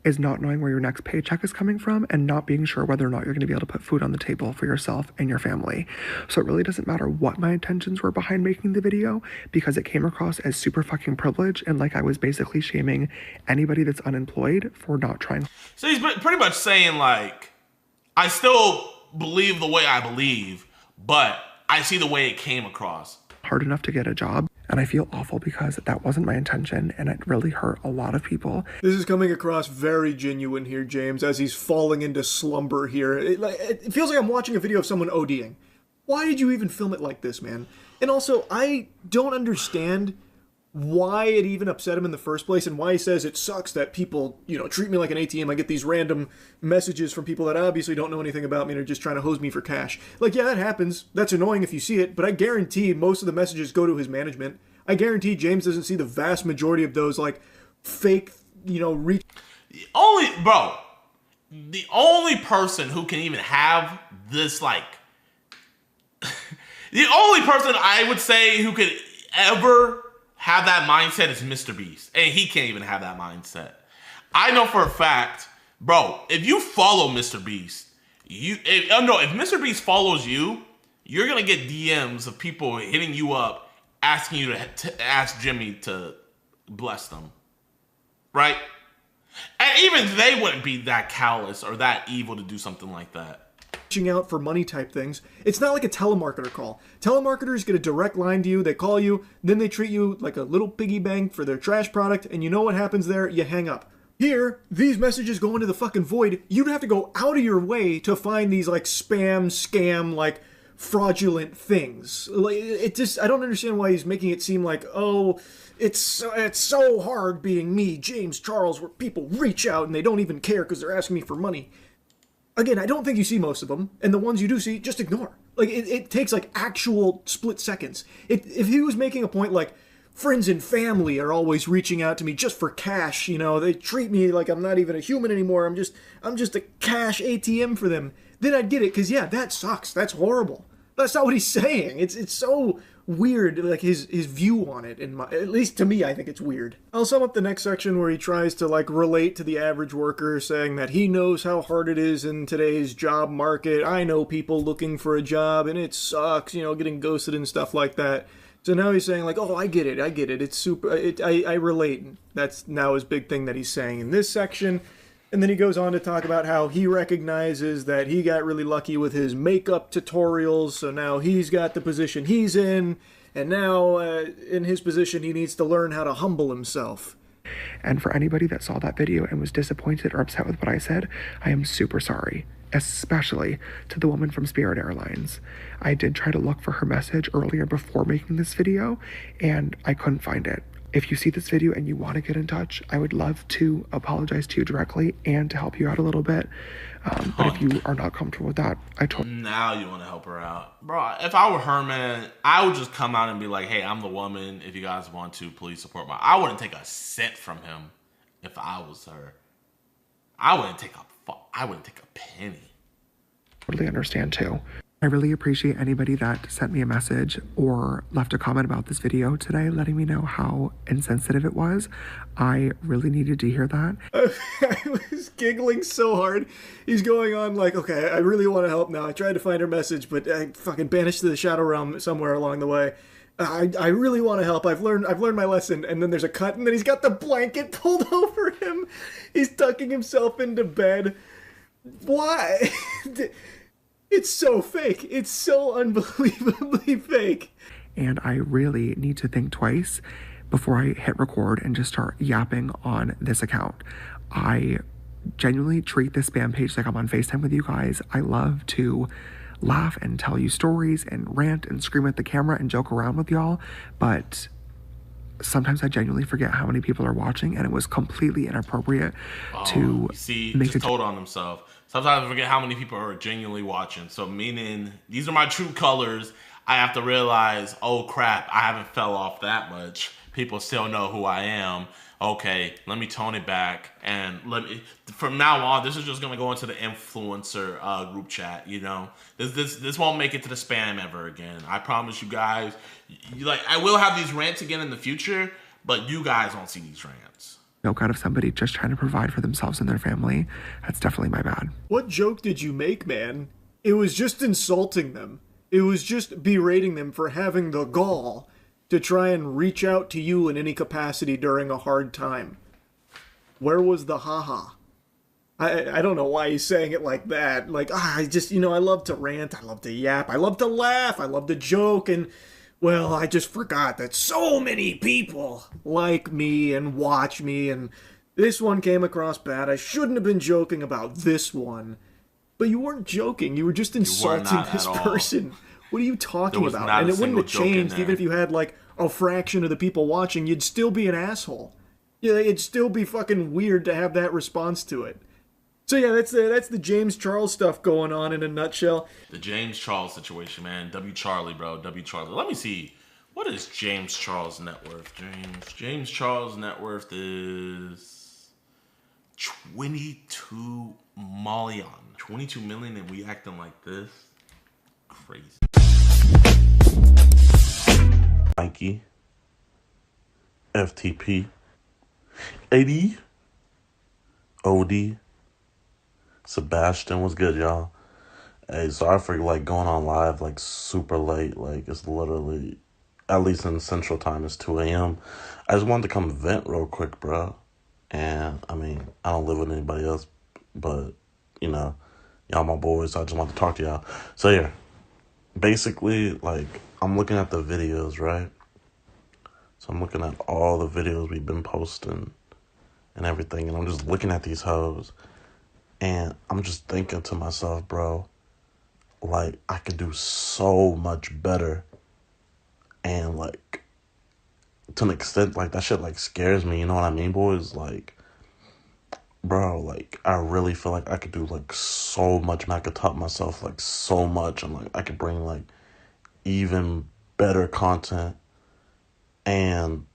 is not knowing where your next paycheck is coming from and not being sure whether or not you're going to be able to put food on the table for yourself and your family. So it really doesn't matter what my intentions were behind making the video, because it came across as super fucking privileged and like I was basically shaming anybody that's unemployed for not trying. So he's pretty much saying like, I still believe the way I believe, but I see the way it came across. Hard enough to get a job, and I feel awful because that wasn't my intention, and it really hurt a lot of people. This is coming across very genuine here, James, as he's falling into slumber here. It feels like I'm watching a video of someone ODing. Why did you even film it like this, man? And also, I don't understand why it even upset him in the first place, and why he says it sucks that people, treat me like an ATM. I get these random messages from people that obviously don't know anything about me and are just trying to hose me for cash. Like, yeah, that happens. That's annoying if you see it, but I guarantee most of the messages go to his management. I guarantee James doesn't see the vast majority of those, like, fake, reach. The only person who can even have this, like, the only person I would say who could ever have that mindset is MrBeast, and he can't even have that mindset. I know for a fact, bro, if you follow MrBeast, if MrBeast follows you, you're gonna get DMs of people hitting you up, asking you to ask Jimmy to bless them, right? And even they wouldn't be that callous or that evil to do something like that. Reaching out for money type things. It's not like a telemarketer call. Telemarketers get a direct line to you, they call you, then they treat you like a little piggy bank for their trash product, and you know what happens there? You hang up. Here, these messages go into the fucking void. You'd have to go out of your way to find these like spam, scam, like fraudulent things. Like, it just, I don't understand why he's making it seem like, oh, it's so hard being me, James Charles, where people reach out and they don't even care because they're asking me for money. Again, I don't think you see most of them, and the ones you do see, just ignore. Like, it takes, like, actual split seconds. If he was making a point like, friends and family are always reaching out to me just for cash, they treat me like I'm not even a human anymore, I'm just a cash ATM for them, then I'd get it, because, yeah, that sucks, that's horrible. That's not what he's saying. It's so weird, like, his view on it, at least to me, I think it's weird. I'll sum up the next section where he tries to, like, relate to the average worker, saying that he knows how hard it is in today's job market. I know people looking for a job, and it sucks, getting ghosted and stuff like that. So now he's saying, like, oh, I get it, it's super, I relate. That's now his big thing that he's saying in this section. And then he goes on to talk about how he recognizes that he got really lucky with his makeup tutorials, so now he's got the position he's in, and now in his position he needs to learn how to humble himself. And for anybody that saw that video and was disappointed or upset with what I said, I am super sorry, especially to the woman from Spirit Airlines. I did try to look for her message earlier before making this video, and I couldn't find it. If you see this video and you want to get in touch, I would love to apologize to you directly and to help you out a little bit. But if you are not comfortable with that, Now you want to help her out. Bro, if I were her, man, I would just come out and be like, hey, I'm the woman. If you guys want to, please support my... I wouldn't take a cent from him if I was her. I wouldn't take a penny. Totally understand too. I really appreciate anybody that sent me a message or left a comment about this video today, letting me know how insensitive it was. I really needed to hear that. I was giggling so hard. He's going on like, okay, I really want to help now. I tried to find her message, but I fucking banished to the shadow realm somewhere along the way. I really want to help. I've learned my lesson. And then there's a cut, and then he's got the blanket pulled over him. He's tucking himself into bed. Why? It's so fake. It's so unbelievably fake. And I really need to think twice before I hit record and just start yapping on this account. I genuinely treat this spam page like I'm on FaceTime with you guys. I love to laugh and tell you stories and rant and scream at the camera and joke around with y'all, but sometimes I genuinely forget how many people are watching, and it was completely inappropriate to make just told on himself. Sometimes I forget how many people are genuinely watching. So meaning these are my true colors. I have to realize, oh crap, I haven't fell off that much. People still know who I am. Okay, let me tone it back, and from now on, this is just gonna go into the influencer group chat. You know, this won't make it to the spam ever again. I promise you guys. I will have these rants again in the future, but you guys won't see these rants. Joke out of somebody just trying to provide for themselves and their family. That's definitely my bad. What joke did you make, man? It was just insulting them. It was just berating them for having the gall to try and reach out to you in any capacity during a hard time. Where was the haha? I don't know why he's saying it like that. Like, I just, I love to rant, I love to yap, I love to laugh, I love to joke, and, well, I just forgot that so many people like me and watch me, and this one came across bad. I shouldn't have been joking about this one. But you weren't joking, you were just insulting this person. What are you talking about? And it wouldn't have changed even if you had like a fraction of the people watching. You'd still be an asshole. Yeah, it'd still be fucking weird to have that response to it. So yeah, that's the James Charles stuff going on in a nutshell. The James Charles situation, man. W. Charlie, bro. W. Charlie. Let me see. What is James Charles' net worth? James Charles' net worth is 22 million. 22 million, and we acting like this? Crazy. Mikey, FTP, AD, OD, Sebastian, what's good, y'all? Hey, sorry for going on live super late. It's literally, at least in Central Time, it's 2 a.m. I just wanted to come vent real quick, bro. And I mean, I don't live with anybody else, but y'all my boys, so I just want to talk to y'all. So yeah, basically, I'm looking at the videos, right? So I'm looking at all the videos we've been posting and everything, and I'm just looking at these hoes, and I'm just thinking to myself, bro, I could do so much better, and to an extent, that shit scares me, you know what I mean, boys? Bro, I really feel like I could do so much, and I could top myself so much, and I could bring even better content, and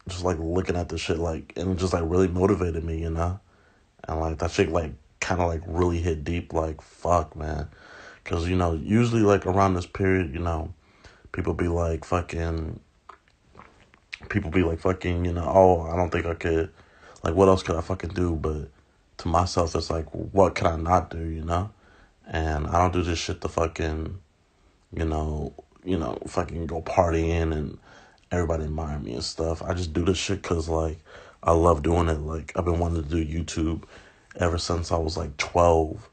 just looking at this shit and it just really motivated me, and that shit kind of really hit deep, fuck, man, because usually around this period, people be fucking, oh, I don't think I could, what else could I fucking do? But to myself, it's what can I not do, And I don't do this shit to fucking, fucking go partying and everybody admire me and stuff. I just do this shit because, I love doing it. I've been wanting to do YouTube ever since I was, 12.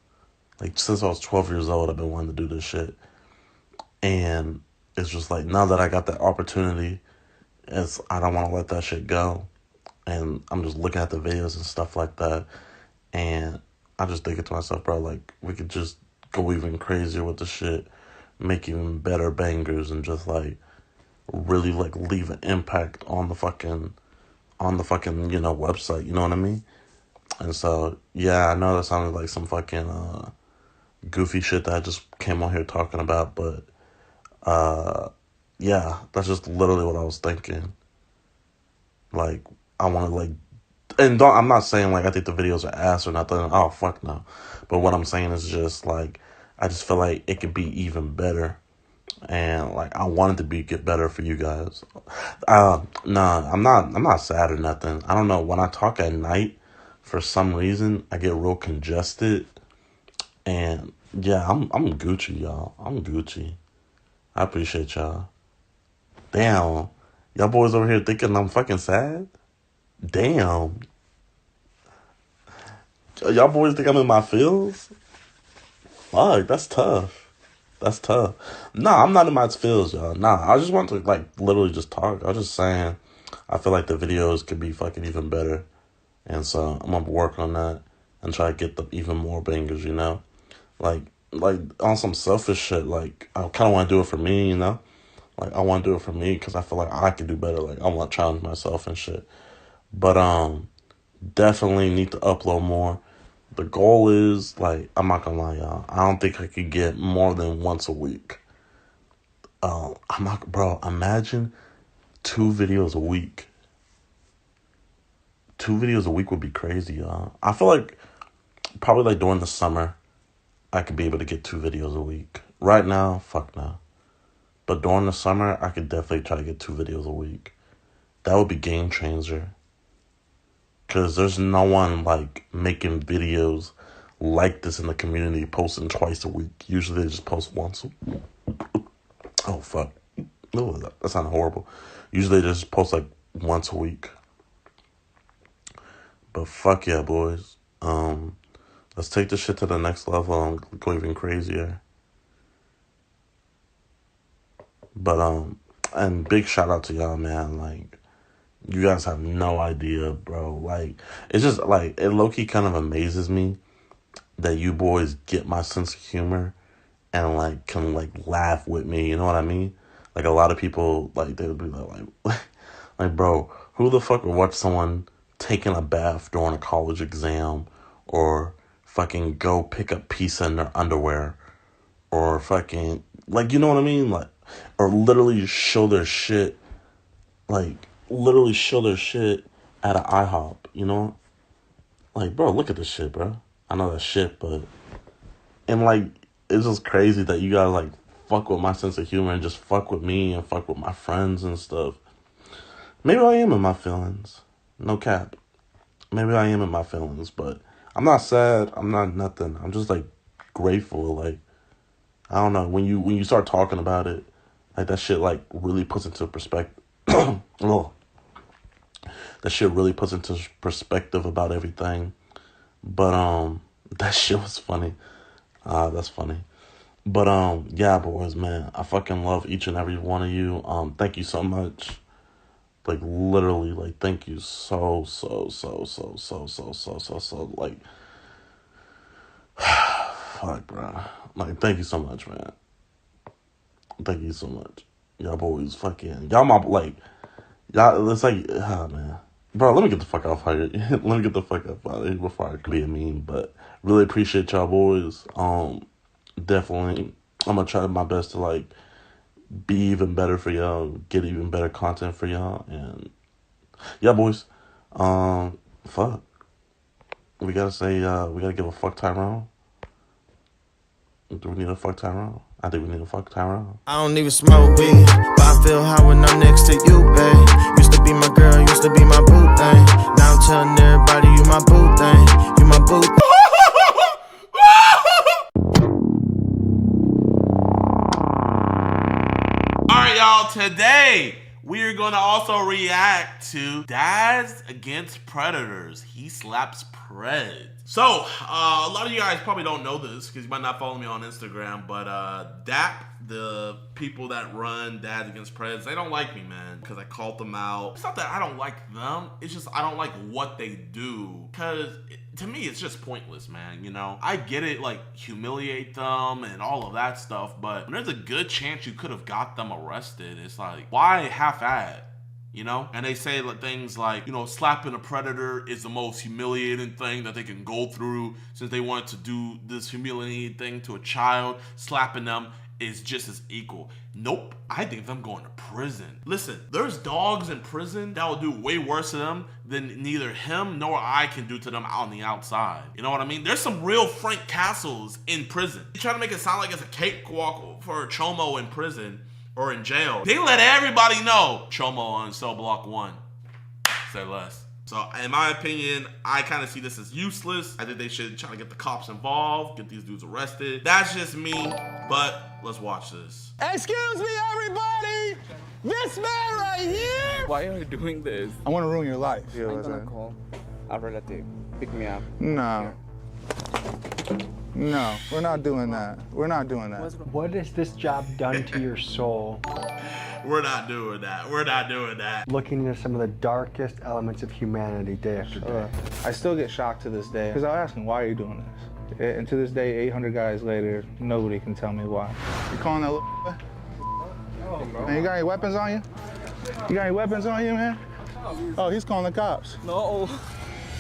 Since I was 12 years old, I've been wanting to do this shit. And it's just now that I got that opportunity, I don't want to let that shit go. And I'm just looking at the videos and stuff like that. And I just thinking to myself, bro, we could just go even crazier with the shit, make even better bangers, and just, really, leave an impact on the fucking, website, you know what I mean? And so, yeah, I know that sounded like some fucking, goofy shit that I just came on here talking about, but, yeah, that's just literally what I was thinking. I want to, I'm not saying, I think the videos are ass or nothing. Oh, fuck no. But what I'm saying is just, I just feel like it could be even better. And like I wanted to get better for you guys. Nah, I'm not sad or nothing. I don't know. When I talk at night, for some reason, I get real congested. And yeah, I'm Gucci, y'all. I'm Gucci. I appreciate y'all. Damn. Y'all boys over here thinking I'm fucking sad? Damn. Y'all boys think I'm in my feels? Fuck, that's tough. That's tough. Nah, I'm not in my feels, y'all. Nah, I just want to, like, literally just talk. I was just saying, I feel like the videos could be fucking even better. And so I'm gonna work on that and try to get the even more bangers, you know? Like on some selfish shit, like, I kind of want to do it for me, you know? Like, I want to do it for me because I feel like I can do better. Like, I want to challenge myself and shit. But, definitely need to upload more. The goal is, like, I'm not gonna lie, y'all. I don't think I could get more than once a week. Bro, imagine 2 videos a week. 2 videos a week would be crazy, y'all. I feel like probably like during the summer, I could be able to get 2 videos a week. Right now, fuck no. But during the summer, I could definitely try to get 2 videos a week. That would be game changer. Because there's no one, like, making videos like this in the community, posting twice a week. Usually they just post once. Oh, fuck. Oh, that sounded horrible. Usually they just post, like, once a week. But fuck yeah, boys. Let's take this shit to the next level and go even crazier. But, and big shout out to y'all, man. Like, you guys have no idea, bro. Like, it's just, like, it low-key kind of amazes me that you boys get my sense of humor and, like, can, like, laugh with me. You know what I mean? Like, a lot of people, like, they would be like, like, bro, who the fuck would watch someone taking a bath during a college exam or fucking go pick up pizza in their underwear or fucking, like, you know what I mean? Like, or literally show their shit, like, literally show their shit at an IHOP, you know? Like, bro, look at this shit, bro. I know that shit, but... And, like, it's just crazy that you gotta, like, fuck with my sense of humor and just fuck with me and fuck with my friends and stuff. Maybe I am in my feelings. No cap. Maybe I am in my feelings, but I'm not sad. I'm not nothing. I'm just, like, grateful. Like, I don't know. When you start talking about it, like, that shit, like, really puts into perspective. Oh. That shit really puts into perspective about everything. But, that shit was funny. That's funny. But, yeah, boys, man. I fucking love each and every one of you. Thank you so much. Like, literally, like, thank you so, like, fuck, bro. Like, thank you so much, man. Thank you so much. Y'all boys fucking, y'all my, like, y'all, it's like, man. Bro, let me get the fuck out of here. Let me get the fuck out of here before I be a meme. But really appreciate y'all boys. Definitely, I'm gonna try my best to, like, be even better for y'all, get even better content for y'all, and yeah, boys. Fuck. We gotta say, we gotta give a fuck Tyrone. Do we need a fuck Tyrone? I think we need a fuck Tyrone. I don't even smoke weed, but I feel high when I'm next to you, babe. Used to be my girl, used to be my boo thing. Now I'm telling everybody you my boo thing, you my boo thing. Alright, y'all, today we are going to also react to Dads Against Predators. He slaps Pred. So, a lot of you guys probably don't know this because you might not follow me on Instagram, but DAP, the people that run Dads Against Preds, they don't like me, man, because I called them out. It's not that I don't like them, it's just I don't like what they do, because to me it's just pointless, man, you know? I get it, like, humiliate them and all of that stuff, but when there's a good chance you could have got them arrested, it's like, why half-ass? You know? And they say things like, you know, slapping a predator is the most humiliating thing that they can go through since they wanted to do this humiliating thing to a child. Slapping them is just as equal. Nope. I think them going to prison. Listen, there's dogs in prison that will do way worse to them than neither him nor I can do to them on the outside. You know what I mean? There's some real Frank Castles in prison. You try to make it sound like it's a cakewalk for Chomo in prison or in jail. They let everybody know Chomo on cell block 1. Say less. So, in my opinion, I kind of see this as useless. I think they should try to get the cops involved, get these dudes arrested. That's just me, but let's watch this. Excuse me, everybody! This man right here! Why are you doing this? I want to ruin your life. I'm gonna call a relative. Pick me up. No. No, we're not doing that. We're not doing that. What has this job done to your soul? We're not doing that. We're not doing that. Looking into some of the darkest elements of humanity day after day. I still get shocked to this day because I'll ask him, why are you doing this? And to this day, 800 guys later, nobody can tell me why. You calling that little man, you got any weapons on you? You got any weapons on you, man? Oh, he's calling the cops. No.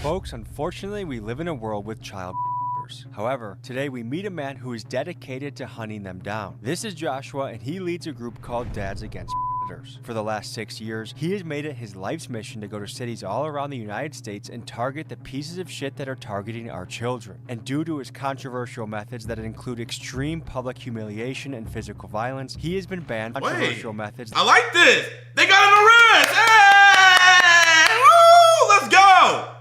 Folks, unfortunately, we live in a world with child predators. However, today we meet a man who is dedicated to hunting them down. This is Joshua, and he leads a group called Dads Against Predators. For the last 6 years, he has made it his life's mission to go to cities all around the United States and target the pieces of shit that are targeting our children. And due to his controversial methods that include extreme public humiliation and physical violence, he has been banned from controversial methods. I like this. They got an arrest. Hey! Woo! Let's go.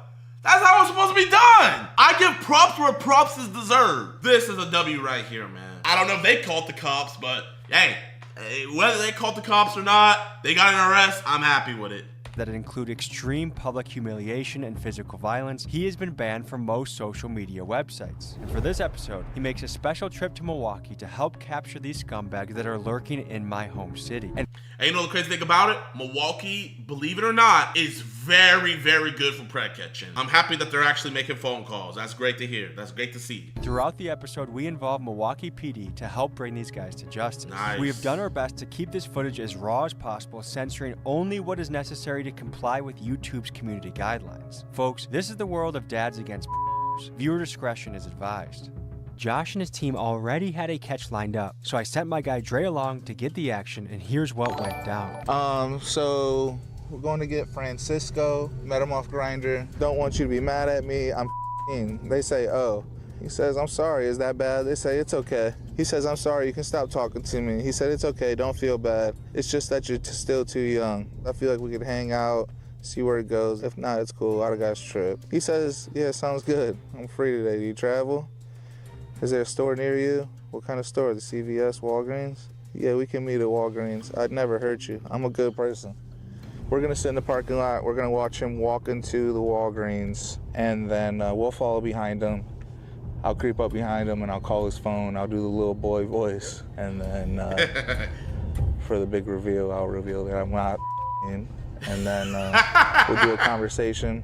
That's how it's supposed to be done. I give props where props is deserved. This is a W right here, man. I don't know if they called the cops, but hey, whether they called the cops or not, they got an arrest. I'm happy with it. That include extreme public humiliation and physical violence, he has been banned from most social media websites. And for this episode, he makes a special trip to Milwaukee to help capture these scumbags that are lurking in my home city. And you know the crazy thing about it? Milwaukee, believe it or not, is very, very good for pred catching. I'm happy that they're actually making phone calls. That's great to hear. That's great to see. Throughout the episode, we involve Milwaukee PD to help bring these guys to justice. Nice. We have done our best to keep this footage as raw as possible, censoring only what is necessary to comply with YouTube's community guidelines. Folks, this is the world of Dads Against Predators. Viewer discretion is advised. Josh and his team already had a catch lined up, so I sent my guy Dre along to get the action, and here's what went down. So we're going to get Francisco, met him off Grindr. Don't want you to be mad at me, I'm f***ing. They say, oh. He says, I'm sorry, is that bad? They say, it's okay. He says, I'm sorry, you can stop talking to me. He said, it's okay, don't feel bad. It's just that you're still too young. I feel like we could hang out, see where it goes. If not, it's cool, I got a trip. He says, yeah, sounds good. I'm free today, do you travel? Is there a store near you? What kind of store, the CVS, Walgreens? Yeah, we can meet at Walgreens. I'd never hurt you, I'm a good person. We're gonna sit in the parking lot, we're gonna watch him walk into the Walgreens, and then we'll follow behind him. I'll creep up behind him and I'll call his phone. I'll do the little boy voice. And then for the big reveal, I'll reveal that I'm not in. And then we'll do a conversation.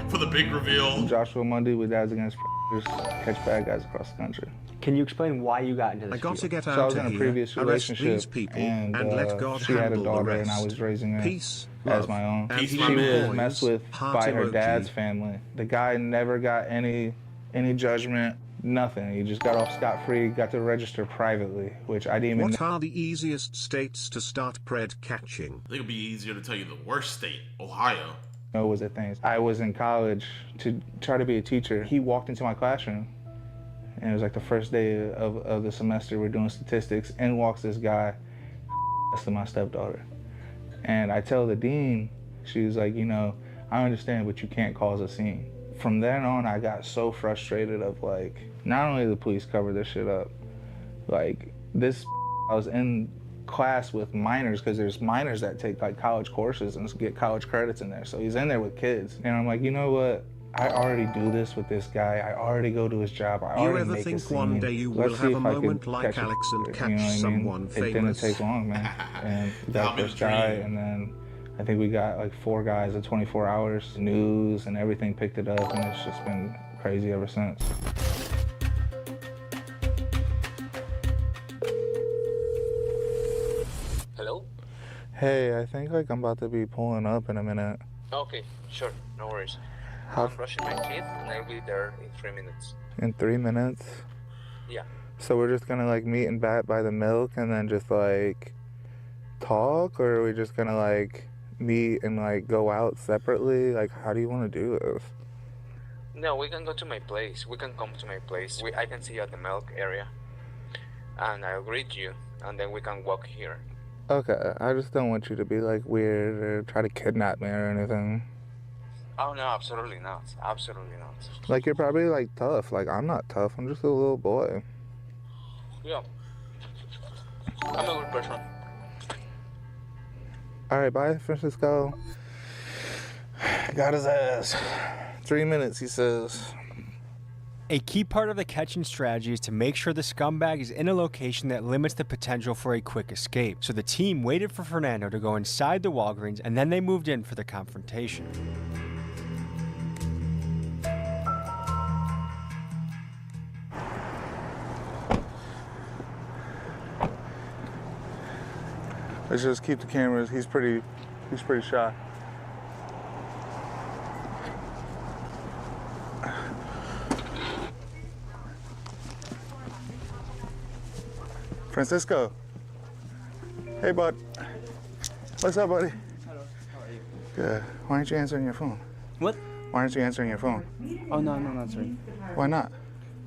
For the big reveal. Joshua Mundy with Dads Against Predators, catch bad guys across the country. Can you explain why you got into this? I got to get So I out was of in a here, previous arrest relationship, these people, and let God she had a handle the daughter, and I rest. was raising her Peace, as love, my own. and She my was boys, messed with heart by her emoji. dad's family. The guy never got any judgment, nothing. He just got off scot-free, got to register privately, which I didn't even What are the easiest states to start pred catching? I think it'd be easier to tell you the worst state, Ohio. know was a thing. I was in college to try to be a teacher. He walked into my classroom, and it was like the first day of the semester. We're doing statistics, and walks this guy to my stepdaughter. And I tell the dean, she was like, you know, I understand, but you can't cause a scene. From then on, I got so frustrated of like, not only the police cover this shit up, like this, I was in class with minors, because there's minors that take like college courses and get college credits in there. So he's in there with kids. And I'm like, you know what? I already do this with this guy. I already go to his job. I already make a scene. You ever think one day you will have a moment like Alex and catch someone famous? It didn't take long, man. And we got the first guy, and then I think we got like 4 guys in 24 hours. News and everything picked it up, and it's just been crazy ever since. Hello? Hey, I think like I'm about to be pulling up in a minute. Okay, sure, no worries. How- I'm brushing my teeth and I'll be there in 3 minutes. In 3 minutes? Yeah. So we're just gonna like meet and bat by the milk and then just like talk, or are we just gonna like meet and like go out separately? Like, how do you want to do this? No, we can go to my place. We can come to my place. I can see you at the milk area. And I'll greet you, and then we can walk here. Okay, I just don't want you to be like weird or try to kidnap me or anything. Oh no, absolutely not. Absolutely not. Like, you're probably like tough. Like, I'm not tough. I'm just a little boy. Yeah. I'm a good person. All right, bye, Francisco. Got his ass. 3 minutes, he says. A key part of the catching strategy is to make sure the scumbag is in a location that limits the potential for a quick escape. So the team waited for Fernando to go inside the Walgreens, and then they moved in for the confrontation. Let's just keep the cameras. He's pretty shy. Francisco. Hey, bud. What's up, buddy? Hello, how are you? Good. Why aren't you answering your phone? What? Why aren't you answering your phone? Oh, no, I'm not answering. Why not?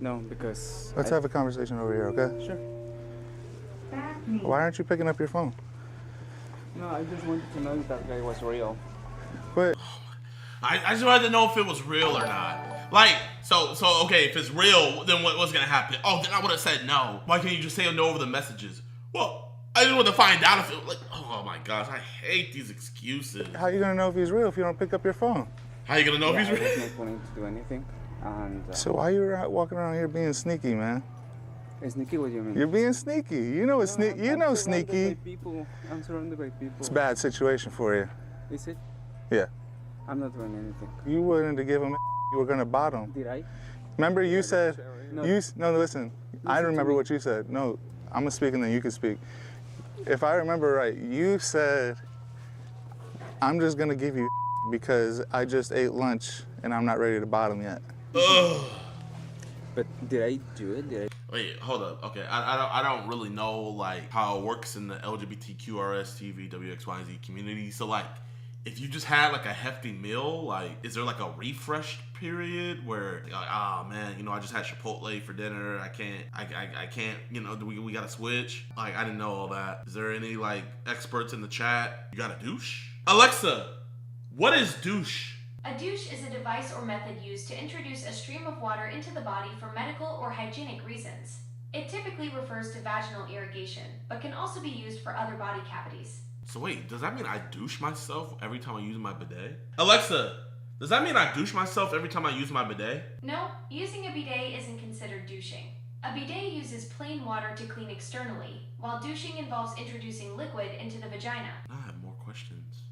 No, because... Let's have a conversation over here, okay? Sure. Why aren't you picking up your phone? No, I just wanted to know if that guy was real. But I just wanted to know if it was real or not. Like, so okay, if it's real, then what's gonna happen? Oh, then I would have said no. Why can't you just say no over the messages? Well, I just want to find out if it, like, oh my gosh, I hate these excuses. How are you gonna know if he's real if you don't pick up your phone? How are you gonna know if he's real? I was not planning to do anything, and... So why are you walking around here being sneaky, man? Sneaky, what do you mean? You're being sneaky. You know it's sneaky. You know sneaky. I'm surrounded by people. It's a bad situation for you. Is it? Yeah. I'm not doing anything. You wanted to give him. You were gonna bottom. Did I? Remember you said. No. No, listen. I remember what you said. No, I'm gonna speak and then you can speak. If I remember right, you said, "I'm just gonna give you because I just ate lunch and I'm not ready to bottom yet." Ugh. But did I do it? Did I? Wait, hold up. Okay, I don't really know like how it works in the LGBTQRS WXYZ community. So like, if you just had like a hefty meal, like, is there like a refresh period where like, oh man, you know, I just had Chipotle for dinner. I can't, you know, we gotta switch. Like, I didn't know all that. Is there any like experts in the chat? You got a douche? Alexa, what is douche? A douche is a device or method used to introduce a stream of water into the body for medical or hygienic reasons. It typically refers to vaginal irrigation, but can also be used for other body cavities. So wait, does that mean I douche myself every time I use my bidet? Alexa, does that mean I douche myself every time I use my bidet? No, using a bidet isn't considered douching. A bidet uses plain water to clean externally, while douching involves introducing liquid into the vagina. I have more questions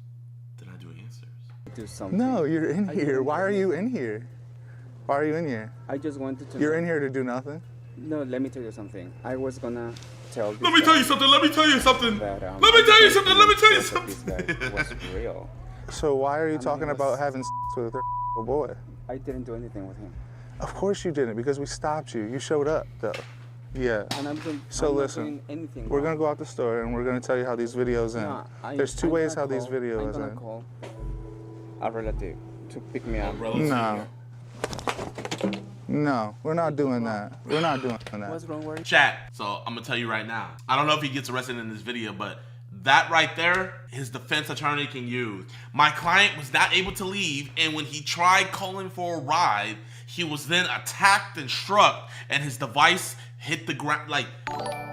than I do answers. Do something. No, you're in here. Why are you in here? Why are you in here? I just wanted to. You're in here to do nothing? No, let me tell you something. I was gonna tell. Let me tell you something. Let me tell you something. Let me tell you something. Let me tell you something. This guy was real. So why are you talking about having sex with a 30-year-old boy? I didn't do anything with him. Of course you didn't, because we stopped you. You showed up, though. Yeah. And I'm listen, not doing anything we're wrong. gonna go out the store and we're gonna tell you how these videos end. Nah, There's two ways how these I'm videos gonna end. call a relative to pick me up. No. No, we're not doing that. We're not doing that. What's wrong with Chat, so I'm gonna tell you right now. I don't know if he gets arrested in this video, but that right there, his defense attorney can use. My client was not able to leave, and when he tried calling for a ride, he was then attacked and struck, and his device hit the ground. Like,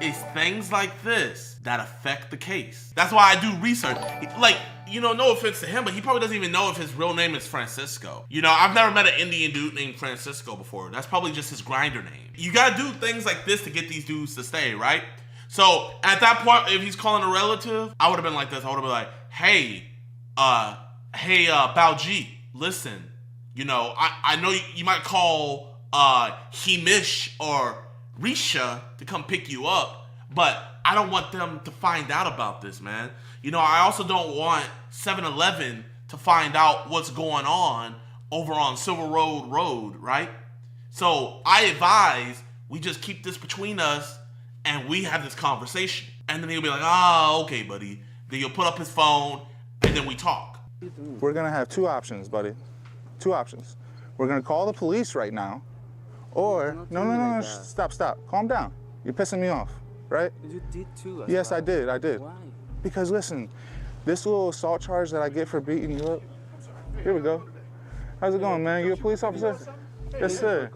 it's things like this that affect the case. That's why I do research. Like, you know, no offense to him, but he probably doesn't even know if his real name is Francisco. You know, I've never met an Indian dude named Francisco before. That's probably just his grinder name. You gotta do things like this to get these dudes to stay, right? So at that point, if he's calling a relative, I would have been like this. I would have been like, hey, Balji, listen, you know, I know you might call Hemish or Risha to come pick you up, but I don't want them to find out about this, man. You know, I also don't want 7-Eleven to find out what's going on over on Silver Road, right? So I advise we just keep this between us and we have this conversation. And then he'll be like, oh, okay, buddy. Then he'll put up his phone and then we talk. We're gonna have two options, buddy. Two options. We're gonna call the police right now, or no, stop, calm down. You're pissing me off, right? You did too. Yes, I did. Why? Because listen, this little assault charge that I get for beating you up. Here we go. How's it going, man? You a police officer? Yes, sir.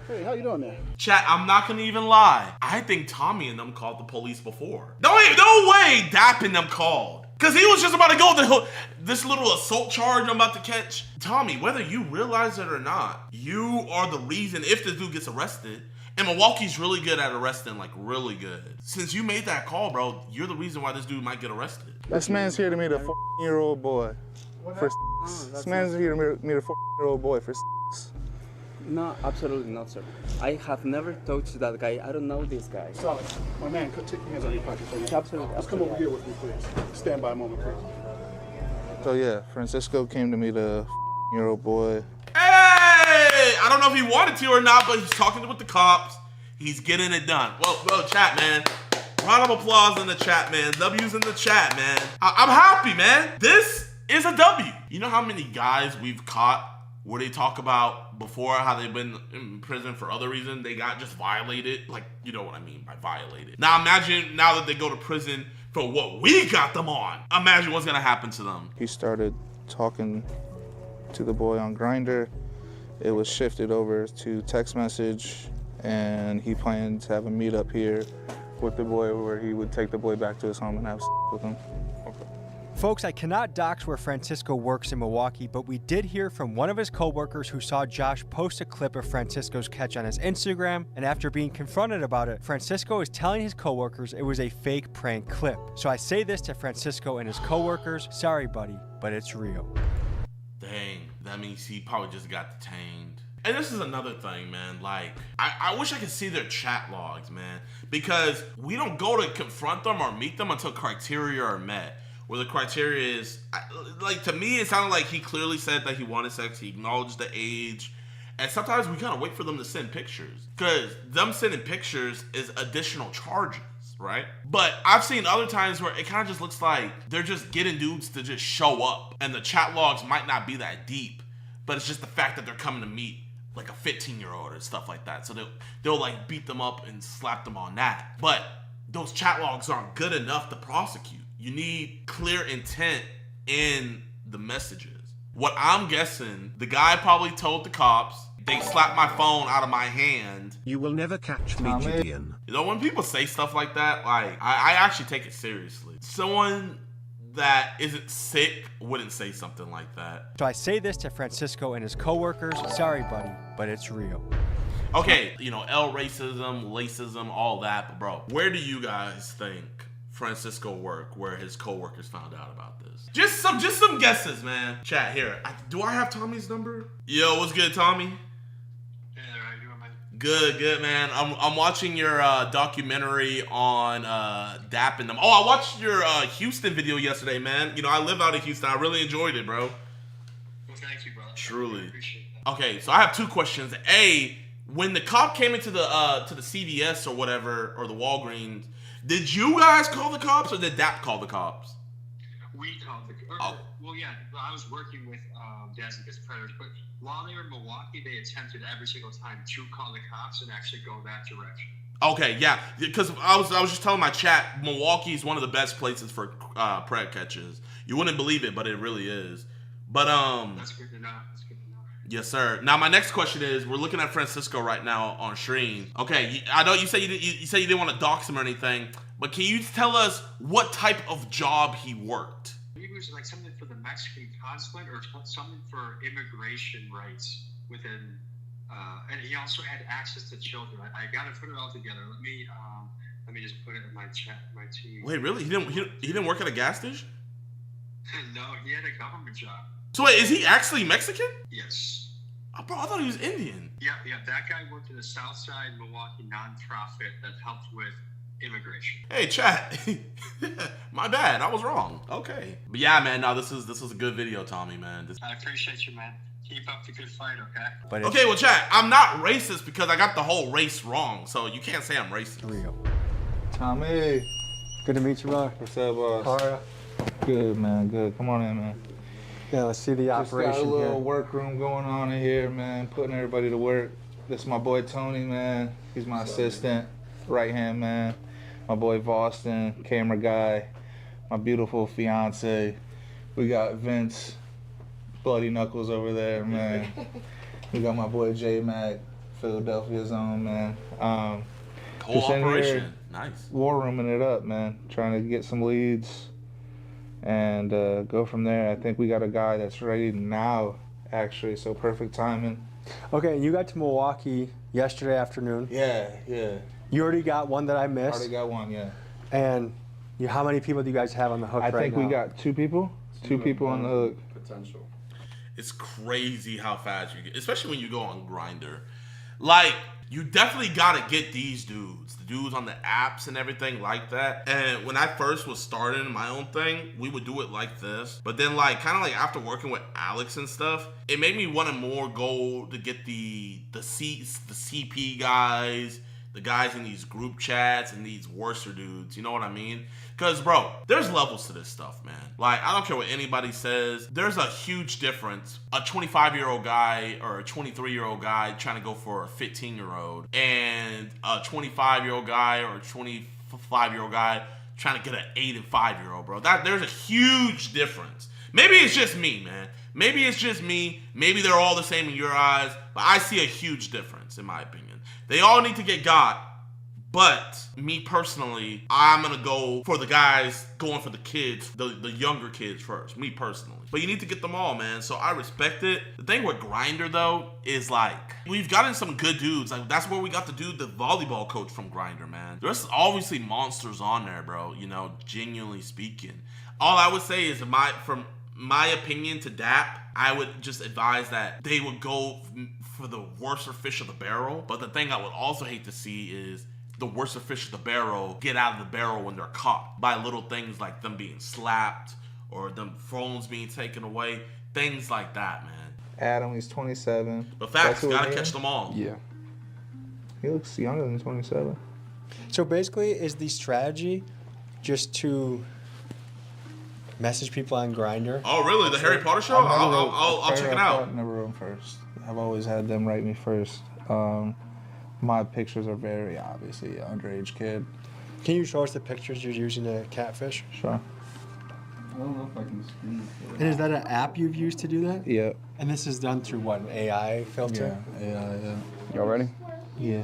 Hey, how you doing, man? Chat, I'm not gonna even lie. I think Tommy and them called the police before. No way Dap and them called. Cause he was just about to go to this little assault charge I'm about to catch. Tommy, whether you realize it or not, you are the reason if this dude gets arrested. And Milwaukee's really good at arresting, like really good. Since you made that call, bro, you're the reason why this dude might get arrested. This man's here to meet a 14-year-old boy for This man's here to meet a 14-year-old boy for No, absolutely not, sir. I have never touched that guy. I don't know this guy. Solid. My man, take your hands out of your pocket, please. Absolutely. Let's come over here with me, please. Stand by a moment, please. So yeah, Francisco came to meet a 14-year-old boy. Hey! I don't know if he wanted to or not, but he's talking with the cops. He's getting it done. Well, chat, man. Round of applause in the chat, man. W's in the chat, man. I'm happy, man. This is a W. You know how many guys we've caught where they talk about before how they've been in prison for other reasons, they got just violated? Like, you know what I mean by violated. Now imagine now that they go to prison for what we got them on. Imagine what's gonna happen to them. He started talking to the boy on Grindr. It was shifted over to text message, and he planned to have a meetup here with the boy where he would take the boy back to his home and have with him. Folks, I cannot dox where Francisco works in Milwaukee, but we did hear from one of his coworkers who saw Josh post a clip of Francisco's catch on his Instagram, and after being confronted about it, Francisco is telling his coworkers it was a fake prank clip. So I say this to Francisco and his coworkers, sorry buddy, but it's real. Dang, that means he probably just got detained. And this is another thing, man, like, I wish I could see their chat logs, man, because we don't go to confront them or meet them until criteria are met. Where the criteria is, like, to me, it sounded like he clearly said that he wanted sex, he acknowledged the age, and sometimes we kind of wait for them to send pictures, because them sending pictures is additional charges, right? But I've seen other times where it kind of just looks like they're just getting dudes to just show up, and the chat logs might not be that deep, but it's just the fact that they're coming to meet like a 15-year-old or stuff like that, so they'll like beat them up and slap them on that. But those chat logs aren't good enough to prosecute. You need clear intent in the messages. What I'm guessing, the guy probably told the cops, they slapped my phone out of my hand. You will never catch me, JiDion. You know, when people say stuff like that, like, I actually take it seriously. Someone that isn't sick wouldn't say something like that. So I say this to Francisco and his coworkers, sorry buddy, but it's real. Okay, you know, racism, lacism, all that, but bro, where do you guys think Francisco work where his coworkers found out about this? Just some guesses, man. Chat here. Do I have Tommy's number? Yo, what's good, Tommy? Hey there, how you doing, man? Good, man. I'm watching your documentary on Dap and them. Oh, I watched your Houston video yesterday, man. You know, I live out in Houston. I really enjoyed it, bro. Well, thank you, bro. Truly. I appreciate that. Okay, so I have two questions. A, when the cop came into the CVS or whatever, or the Walgreens, did you guys call the cops or did Dap call the cops? We called the cops. Well, yeah, I was working with Dads Against Predators, but while they were in Milwaukee, they attempted every single time to call the cops and actually go that direction. Okay, yeah, because I was just telling my chat, Milwaukee is one of the best places for pred catches. You wouldn't believe it, but it really is. But that's good to know. That's good to know. Yes, sir. Now my next question is, we're looking at Francisco right now on stream. Okay, I know you say you didn't want to dox him or anything, but can you tell us what type of job he worked? It was like something for the Mexican consulate or something for immigration rights within, and he also had access to children. I got to put it all together. Let me just put it in my chat, my team. Wait, really? He didn't work at a gas station? No, he had a government job. So wait, is he actually Mexican? Yes. Oh, bro, I thought he was Indian. Yeah. That guy worked at a Southside Milwaukee nonprofit that helped with immigration. Hey, chat. My bad. I was wrong. Okay. But yeah, man, no, this is a good video, Tommy, man. I appreciate you, man. Keep up the good fight, okay? But Okay, well, chat, I'm not racist because I got the whole race wrong, so you can't say I'm racist. Real. Tommy. Good to meet you, Mark. What's up, boss? How are you? Good, man. Good. Come on in, man. Yeah, let's see the operation Just got a little here. workroom going on in here, man. Putting everybody to work. This is my boy Tony, man. He's my assistant, right-hand man. My boy Boston, camera guy. My beautiful fiance. We got Vince, Bloody Knuckles over there, man. We got my boy J-Mac, Philadelphia's own, man. Whole just in operation. here, Nice. war rooming it up, man. Trying to get some leads and go from there. I think we got a guy that's ready now, actually, so perfect timing. Okay, you got to Milwaukee yesterday afternoon. Yeah, yeah. You already got one that I missed. Already got one, yeah. And how many people do you guys have on the hook right now? I think we got 2 people. 2 people on the hook. Potential. It's crazy how fast you get, especially when you go on Grindr. Like, you definitely gotta get these dudes, the dudes on the apps and everything like that. And when I first was starting my own thing, we would do it like this. But then, like, kind of like after working with Alex and stuff, it made me want to more go to get the CP guys, the guys in these group chats and these worser dudes. You know what I mean? Because, bro, there's levels to this stuff, man. Like, I don't care what anybody says. There's a huge difference. A 25-year-old guy or a 23-year-old guy trying to go for a 15-year-old and a 25-year-old guy or a 25-year-old guy trying to get an 8 and 5-year-old, bro. There's a huge difference. Maybe it's just me, man. Maybe it's just me. Maybe they're all the same in your eyes. But I see a huge difference, in my opinion. They all need to get got. But me personally, I'm going to go for the guys going for the kids, the younger kids first, me personally. But you need to get them all, man. So I respect it. The thing with Grindr, though, is like, we've gotten some good dudes. Like, that's where we got the dude, the volleyball coach from Grindr, man. There's obviously monsters on there, bro, you know, genuinely speaking. All I would say is, from my opinion to DAP, I would just advise that they would go for the worser fish of the barrel. But the thing I would also hate to see is the worser fish of the barrel get out of the barrel when they're caught by little things like them being slapped or them phones being taken away, things like that, man. Adam, he's 27. But facts, gotta catch them all. Yeah. He looks younger than 27. So basically, is the strategy just to message people on Grindr? Oh, really? The Harry Potter show? I'll check it out. I never wrote them first. I've always had them write me first. My pictures are very obviously underage kid. Can you show us the pictures you're using to catfish? Sure. I don't know if I can screen it. And is that an app you've used to do that? Yeah. And this is done through what, an AI filter? Yeah, yeah. Y'all ready? Yeah.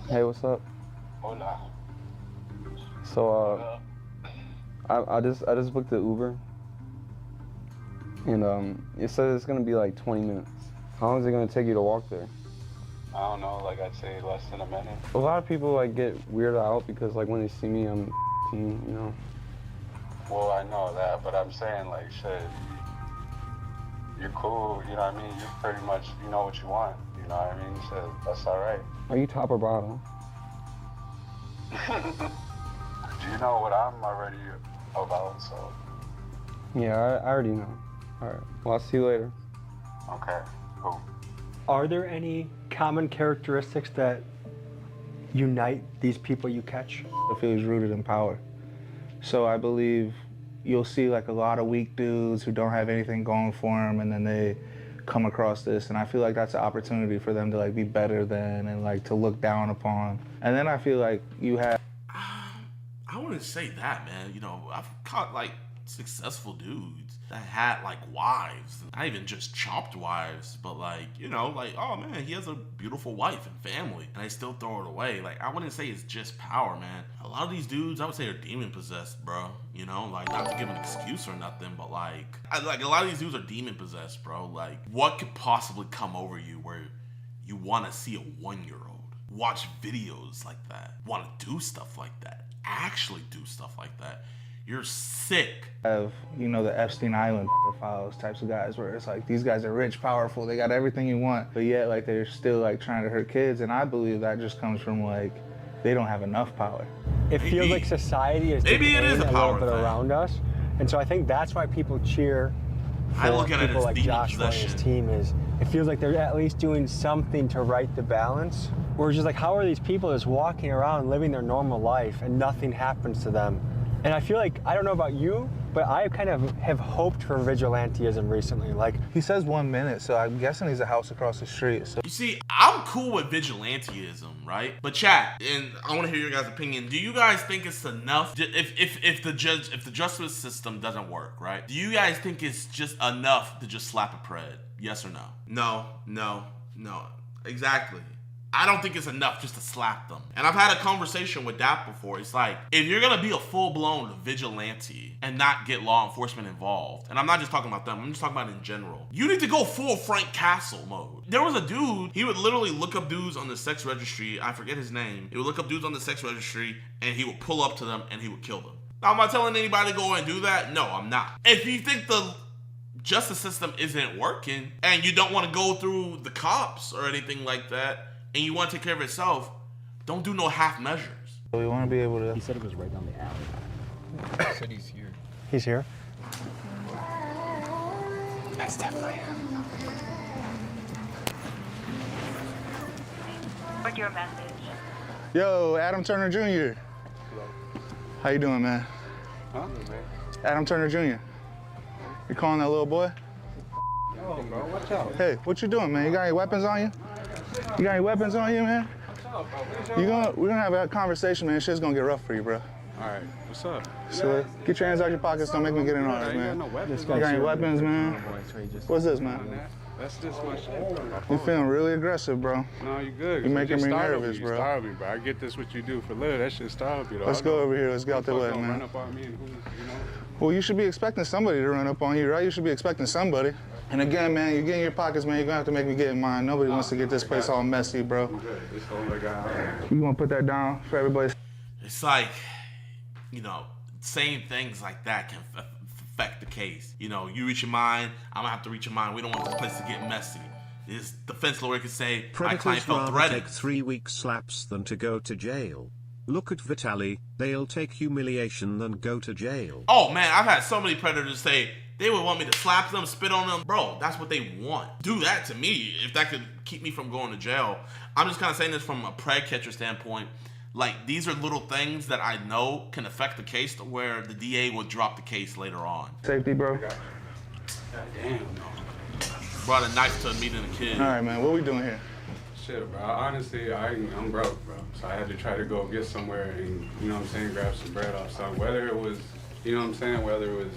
Hey, what's up? Hola. So, I just booked the Uber, and it says it's gonna be like 20 minutes. How long is it gonna take you to walk there? I don't know, like I'd say less than a minute. A lot of people like get weirded out because like when they see me, I'm teen, you know. Well, I know that, but I'm saying like, shit, you're cool, you know what I mean? You pretty much, you know what you want, you know what I mean? So that's all right. Are you top or bottom? Do you know what I'm already about, so. Yeah, I already know. All right, well, I'll see you later. Okay, cool. Are there any common characteristics that unite these people you catch? I feel he's rooted in power. So I believe you'll see like a lot of weak dudes who don't have anything going for them, and then they come across this, and I feel like that's an opportunity for them to like be better than and like to look down upon. And then I feel like you have I wouldn't say that, man. You know, I've caught like successful dudes that had like wives, not even just chopped wives, but like, you know, like, oh man, he has a beautiful wife and family, and I still throw it away. Like, I wouldn't say it's just power, man. A lot of these dudes, I would say, are demon possessed, bro. You know, like, not to give an excuse or nothing, but like a lot of these dudes are demon possessed, bro. Like, what could possibly come over you where you want to see a 1-year-old watch videos like that, want to do stuff like that, actually do stuff like that? You're sick. Of, you know, the Epstein Island files types of guys where it's like these guys are rich, powerful, they got everything you want, but yet like they're still like trying to hurt kids. And I believe that just comes from like they don't have enough power. It feels like society is Maybe it is a little power bit thing. around us, and so I think that's why people cheer I for look at it people as like demon Joshua and his possession. team. Is it feels like they're at least doing something to right the balance. Where it's just like, how are these people just walking around living their normal life and nothing happens to them? And I feel like, I don't know about you, but I kind of have hoped for vigilantism recently. Like, he says 1 minute, so I'm guessing he's a house across the street. So You see, I'm cool with vigilantism, right? But chat, and I want to hear your guys' opinion. Do you guys think it's enough if the justice system doesn't work, right? Do you guys think it's just enough to just slap a pred? Yes or no? No. Exactly. I don't think it's enough just to slap them. And I've had a conversation with that before. It's like, if you're gonna be a full-blown vigilante and not get law enforcement involved, and I'm not just talking about them, I'm just talking about in general, you need to go full Frank Castle mode. There was a dude, he would literally look up dudes on the sex registry, I forget his name, he would look up dudes on the sex registry, and he would pull up to them, and he would kill them. Now, am I telling anybody to go and do that? No, I'm not. If you think the justice system isn't working, and you don't want to go through the cops or anything like that, and you want to take care of yourself, don't do no half measures. we want to be able to... He said it was right down the alley. He said he's here. he's here. That's definitely him. What's your message? Yo, Adam Turner Jr. How you doing, man? Huh? Adam Turner Jr. You calling that little boy? Oh, bro, watch out. Hey, what you doing, man? You got any weapons on you? You got any weapons on you, man? We're gonna have a conversation, man. Shit's gonna get rough for you, bro. All right, what's up? So get your hands out your pockets. Don't make me get in on this, man. You got any weapons, man? What's this, man? That's just my shit. You feeling really aggressive, bro. No, you good. You're making me nervous, bro. You startled me, bro. I get this what you do for living. That shit startled me, though. Let's go over here. Let's get out the way, man. Run up on me and who, you know? Well, you should be expecting somebody to run up on you, right? You should be expecting somebody. And again, man, you get in your pockets, man. You're gonna have to make me get in mine. Nobody wants to get this place all messy, bro. You wanna put that down for everybody? It's like, you know, saying things like that can affect the case. You know, you reach your mind, I'm gonna have to reach your mind. We don't want this place to get messy. This defense lawyer could say, my client Predators felt rather threatened. take 3-week slaps than to go to jail. Look at Vitaly, they'll take humiliation than go to jail. Oh man, I've had so many predators say they would want me to slap them, spit on them. Bro, that's what they want. Do that to me if that could keep me from going to jail. I'm just kind of saying this from a pred catcher standpoint. Like, these are little things that I know can affect the case to where the DA will drop the case later on. Safety, bro. God damn. Brought a knife to a meeting of kids. All right, man. What we doing here? Shit, bro. Honestly, I'm broke, bro. So I had to try to go get somewhere and, you know what I'm saying, grab some bread off something. Whether it was, you know what I'm saying, whether it was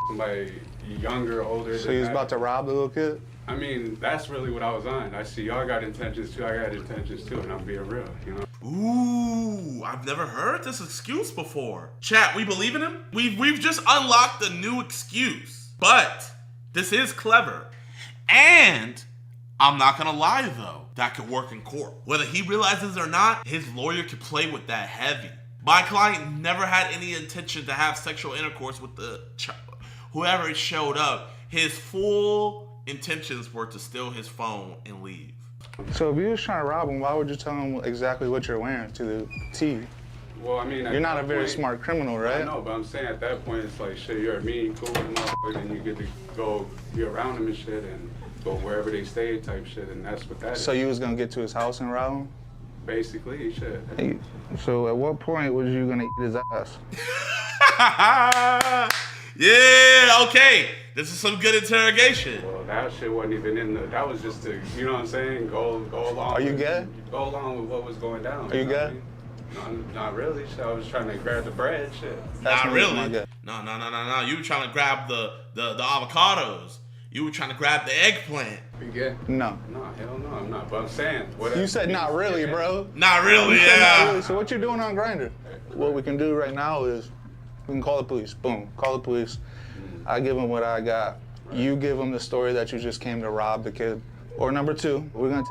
somebody younger, older. So you was about to rob the little kid? I mean, that's really what I was on. I see y'all got intentions too. I got intentions too, and I'm being real, you know? Ooh, I've never heard this excuse before. Chat, we believe in him? We've just unlocked a new excuse. But this is clever. And I'm not gonna lie though, that could work in court. Whether he realizes or not, his lawyer could play with that heavy. My client never had any intention to have sexual intercourse with the whoever showed up. His full intentions were to steal his phone and leave. So if you was trying to rob him, why would you tell him exactly what you're wearing to the T? Well, I mean, you're not a very smart criminal, right? I know, but I'm saying at that point, it's like, shit, you're a mean, cool motherfucker, and you get to go be around them and shit, and go wherever they stay type shit, and that's what that is. So you was gonna get to his house and rob him? Basically, shit. Hey, so at what point was you gonna eat his ass? Yeah, okay. This is some good interrogation. Well, that shit wasn't even in the, that was just to, you know what I'm saying, go along. Are you gay? Go along with what was going down. Are you gay? No, not really. Shit, I was trying to grab the bread, shit. Not really. No. You were trying to grab the avocados. You were trying to grab the eggplant. You gay? No. No, hell no, I'm not. But I'm saying, whatever. You said not really, bro. Not really, You said yeah. not really. So what you doing on Grindr? What we can do right now is we can call the police. Boom. Call the police. I give them what I got. You give them the story that you just came to rob the kid. Or number two, we're gonna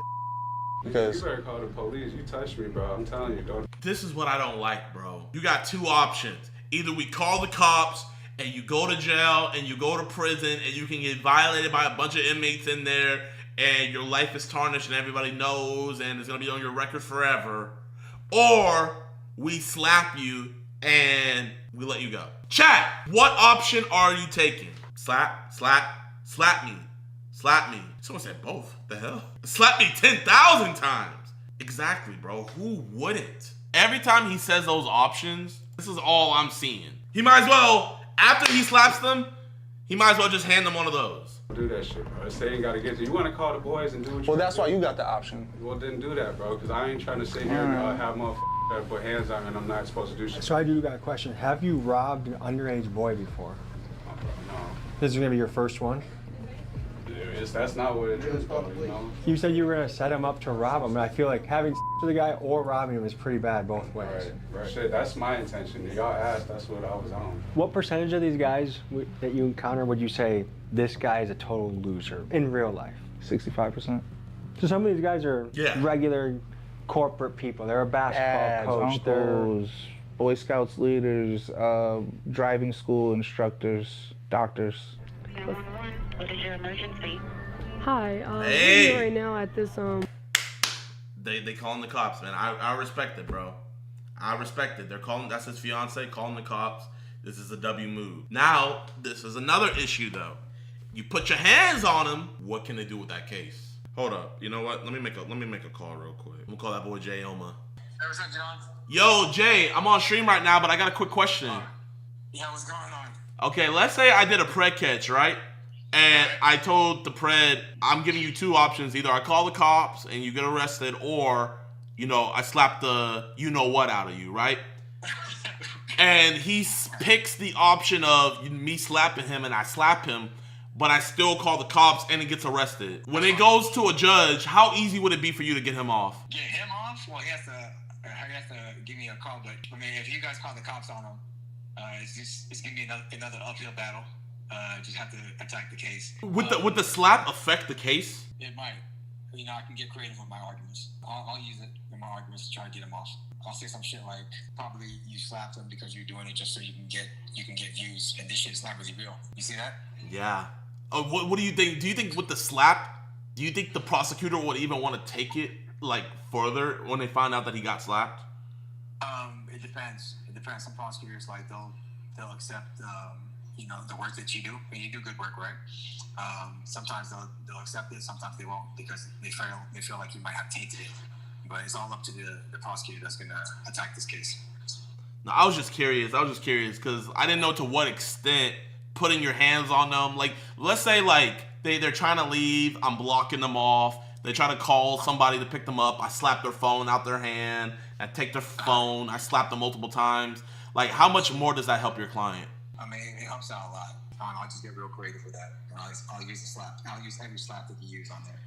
because you better call the police. You touched me, bro. I'm telling you, don't. This is what I don't like, bro. You got two options. Either we call the cops and you go to jail and you go to prison and you can get violated by a bunch of inmates in there and your life is tarnished and everybody knows and it's gonna be on your record forever. or we slap you and we let you go. Chat, what option are you taking? Slap, slap, slap me, slap me. Someone said both. The hell? Slap me 10,000 times. Exactly, bro. Who wouldn't? Every time he says those options, this is all I'm seeing. He might as well, after he slaps them, he might as well just hand them one of those. Do that shit, bro. Say ain't gotta get you. You wanna call the boys and do what you Well, that's why you got the option. Well, then do that, bro, because I ain't trying to sit here and have motherfuckers that put hands on me and I'm not supposed to do shit. So I do got a question. Have you robbed an underage boy before? Oh, bro, no. This is gonna be your first one? That's not what it is, bro, you know? You said you were gonna set him up to rob him, and I feel like having with the guy or robbing him is pretty bad both ways. Right. Shit, that's my intention. Y'all asked, that's what I was on. What percentage of these guys that you encounter would you say this guy is a total loser in real life? 65%. So some of these guys are regular corporate people. They're a basketball coach. Uncles, Boy Scouts leaders, driving school instructors, doctors. What is your emergency? Hi, we're Hey. here right now at this They calling the cops, man. I respect it, bro. I respect it. They're calling, that's his fiance, calling the cops. This is a W move. Now, this is another issue though. You put your hands on him, what can they do with that case? Hold up. You know what? Let me make a call real quick. I'm gonna call that boy Jayoma. Hey, what's up, John? Yo, Jay, I'm on stream right now, but I got a quick question. Yeah, what's going on? Okay, let's say I did a pred catch, right? And I told the pred, I'm giving you two options. Either I call the cops and you get arrested, or, you know, I slap the you-know-what out of you, right? And he picks the option of me slapping him and I slap him, but I still call the cops and he gets arrested. When it goes to a judge, how easy would it be for you to get him off? Get him off? Well, he has to give me a call, but I mean, if you guys call the cops on him, it's gonna be another uphill battle. Just have to attack the case. Would the slap affect the case? It might. You know, I can get creative with my arguments. I'll use it in my arguments to try to get him off. I'll say some shit like, probably you slapped him because you're doing it just so you can get views, and this shit's not really real. You see that? Yeah. What do you think? Do you think with the slap, do you think the prosecutor would even want to take it like further when they find out that he got slapped? It depends. It depends. Some prosecutors like they'll accept you know, the work that you do. I mean, you do good work, right? Sometimes they'll accept it. Sometimes they won't because they feel like you might have tainted it. But it's all up to the prosecutor that's gonna attack this case. No, I was just curious because I didn't know to what extent putting your hands on them. Like, let's say like they're trying to leave, I'm blocking them off. They try to call somebody to pick them up. I slap their phone out their hand. I take their phone. I slap them multiple times. Like, how much more does that help your client? I mean, it helps out a lot. I'll just get real creative with that. I'll use the slap. I'll use every slap that you use on there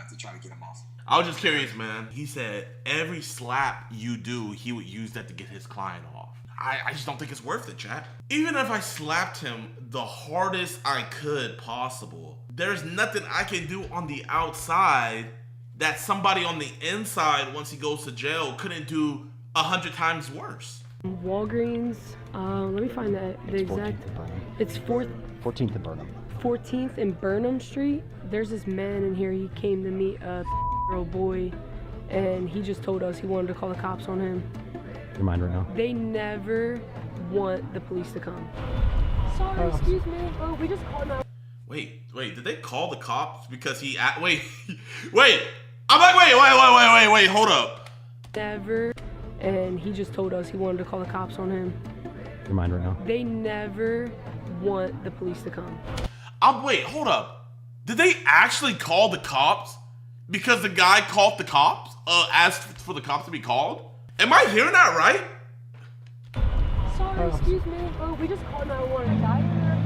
to try to get him off. I was just curious, man. He said every slap you do, he would use that to get his client off. I just don't think it's worth it, chat. Even if I slapped him the hardest I could possible, there's nothing I can do on the outside that somebody on the inside, once he goes to jail, couldn't do 100 times worse. Walgreens. Let me find the exact. It's 14th and Burnham. 14th and Burnham Street. There's this man in here. He came to meet a year-old boy, and he just told us he wanted to call the cops on him. Your mind right now? They never want the police to come. Sorry, excuse me. Oh, we just called now. Wait, did they call the cops because he... Wait. I'm like, wait, hold up. Never. And he just told us he wanted to call the cops on him. Your mind right now? They never want the police to come. Wait, hold up. Did they actually call the cops because the guy called the cops? Asked for the cops to be called? Am I hearing that right? Sorry, excuse me. Oh, we just called 911. A guy in there,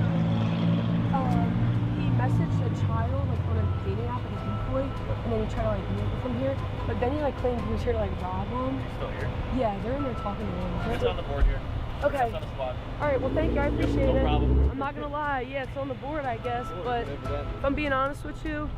he messaged a child like on a dating app with his boy, and then he tried to like meet with him here. But then he like claimed he was here to like rob him. Still here? Yeah, they're in there talking to him. It's on the board here. Okay. It's on the spot. All right. Well, thank you. I appreciate it. No problem. I'm not gonna lie. Yeah, it's on the board, I guess. But if I'm being honest with you,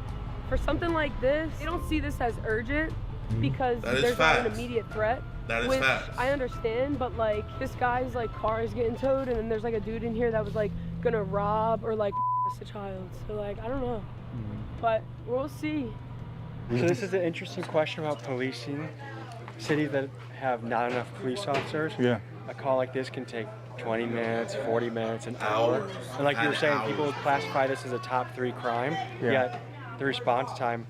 for something like this, they don't see this as urgent because there's not an immediate threat. That is which facts. I understand, but like this guy's like car is getting towed, and then there's like a dude in here that was like gonna rob or like a child. So like I don't know, but we'll see. So this is an interesting question about policing. cities that have not enough police officers, Yeah. a call like this can take 20 minutes, 40 minutes, an hour. And like you were saying, people would classify this as a top 3 crime, yet the response time,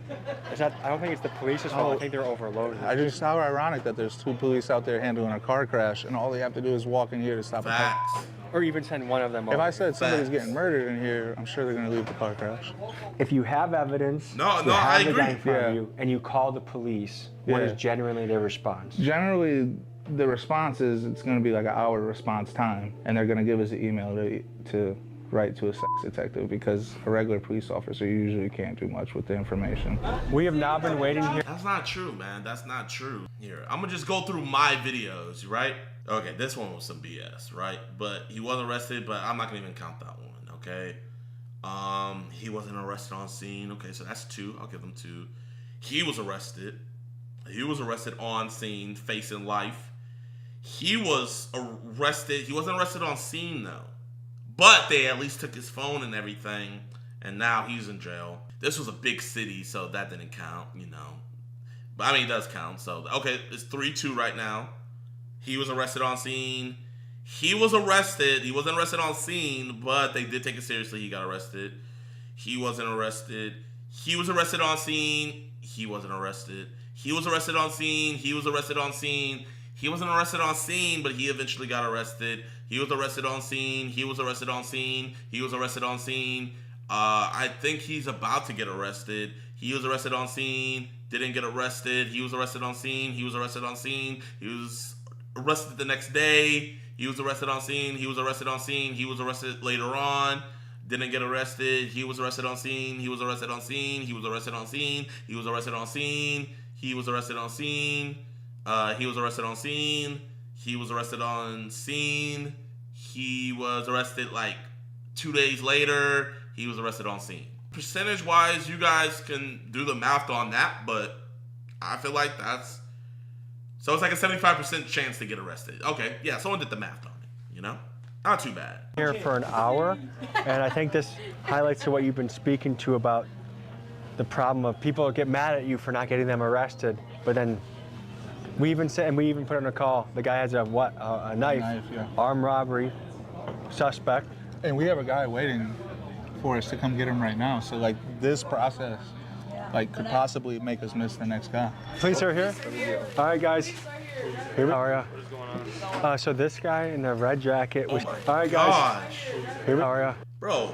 is not, I don't think it's the police's fault, I think they're overloaded. I just how ironic that there's 2 police out there handling a car crash and all they have to do is walk in here to stop a car. Or even send one of them If over. I said somebody's getting murdered in here, I'm sure they're going to leave the car crash. If you have evidence, you I have the agree. guy in front of Yeah. you, and you call the police, what Yeah. is generally their response? Generally, the response is it's going to be like an hour response time, and they're going to give us an email to write to a sex detective because a regular police officer usually can't do much with the information. We have now been waiting here. That's not true, man. That's not true. Here, I'm gonna just go through my videos, right? Okay, this one was some BS, right? But he was arrested, but I'm not gonna even count that one, okay? He wasn't arrested on scene. Okay, so that's 2. I'll give him 2. He was arrested. He was arrested on scene, facing life. He was arrested. He wasn't arrested on scene, though. But they at least took his phone and everything, and now he's in jail. This was a big city, so that didn't count, you know. But I mean, it does count. So, okay, it's 3-2 right now. He was arrested on scene. He was arrested. He wasn't arrested on scene, but they did take it seriously. He got arrested. He wasn't arrested. He was arrested on scene. He wasn't arrested. He was arrested on scene. He was arrested on scene. He wasn't arrested on scene, but he eventually got arrested. He was arrested on scene. He was arrested on scene. He was arrested on scene. I think he's about to get arrested. He was arrested on scene. Didn't get arrested. He was arrested on scene. He was arrested on scene. He was arrested the next day. He was arrested on scene. He was arrested on scene. He was arrested later on. Didn't get arrested. He was arrested on scene. He was arrested on scene. He was arrested on scene. He was arrested on scene. He was arrested on scene. He was arrested on scene. He was arrested on scene. He was arrested like 2 days later. He was arrested on scene. Percentage-wise, you guys can do the math on that, but I feel like that's... So it's like a 75% chance to get arrested. Okay, yeah, someone did the math on it, you know? Not too bad. Here for an hour, and I think this highlights to what you've been speaking to about the problem of people get mad at you for not getting them arrested, but then we even said, and we even put in a call, the guy has a knife, yeah. armed robbery, suspect. And we have a guy waiting for us to come get him right now. So like this process, like could possibly make us miss the next guy. Police are here. All right, guys. Here we are. So this guy in the red jacket was. All right, guys. Gosh. Here we are. Bro,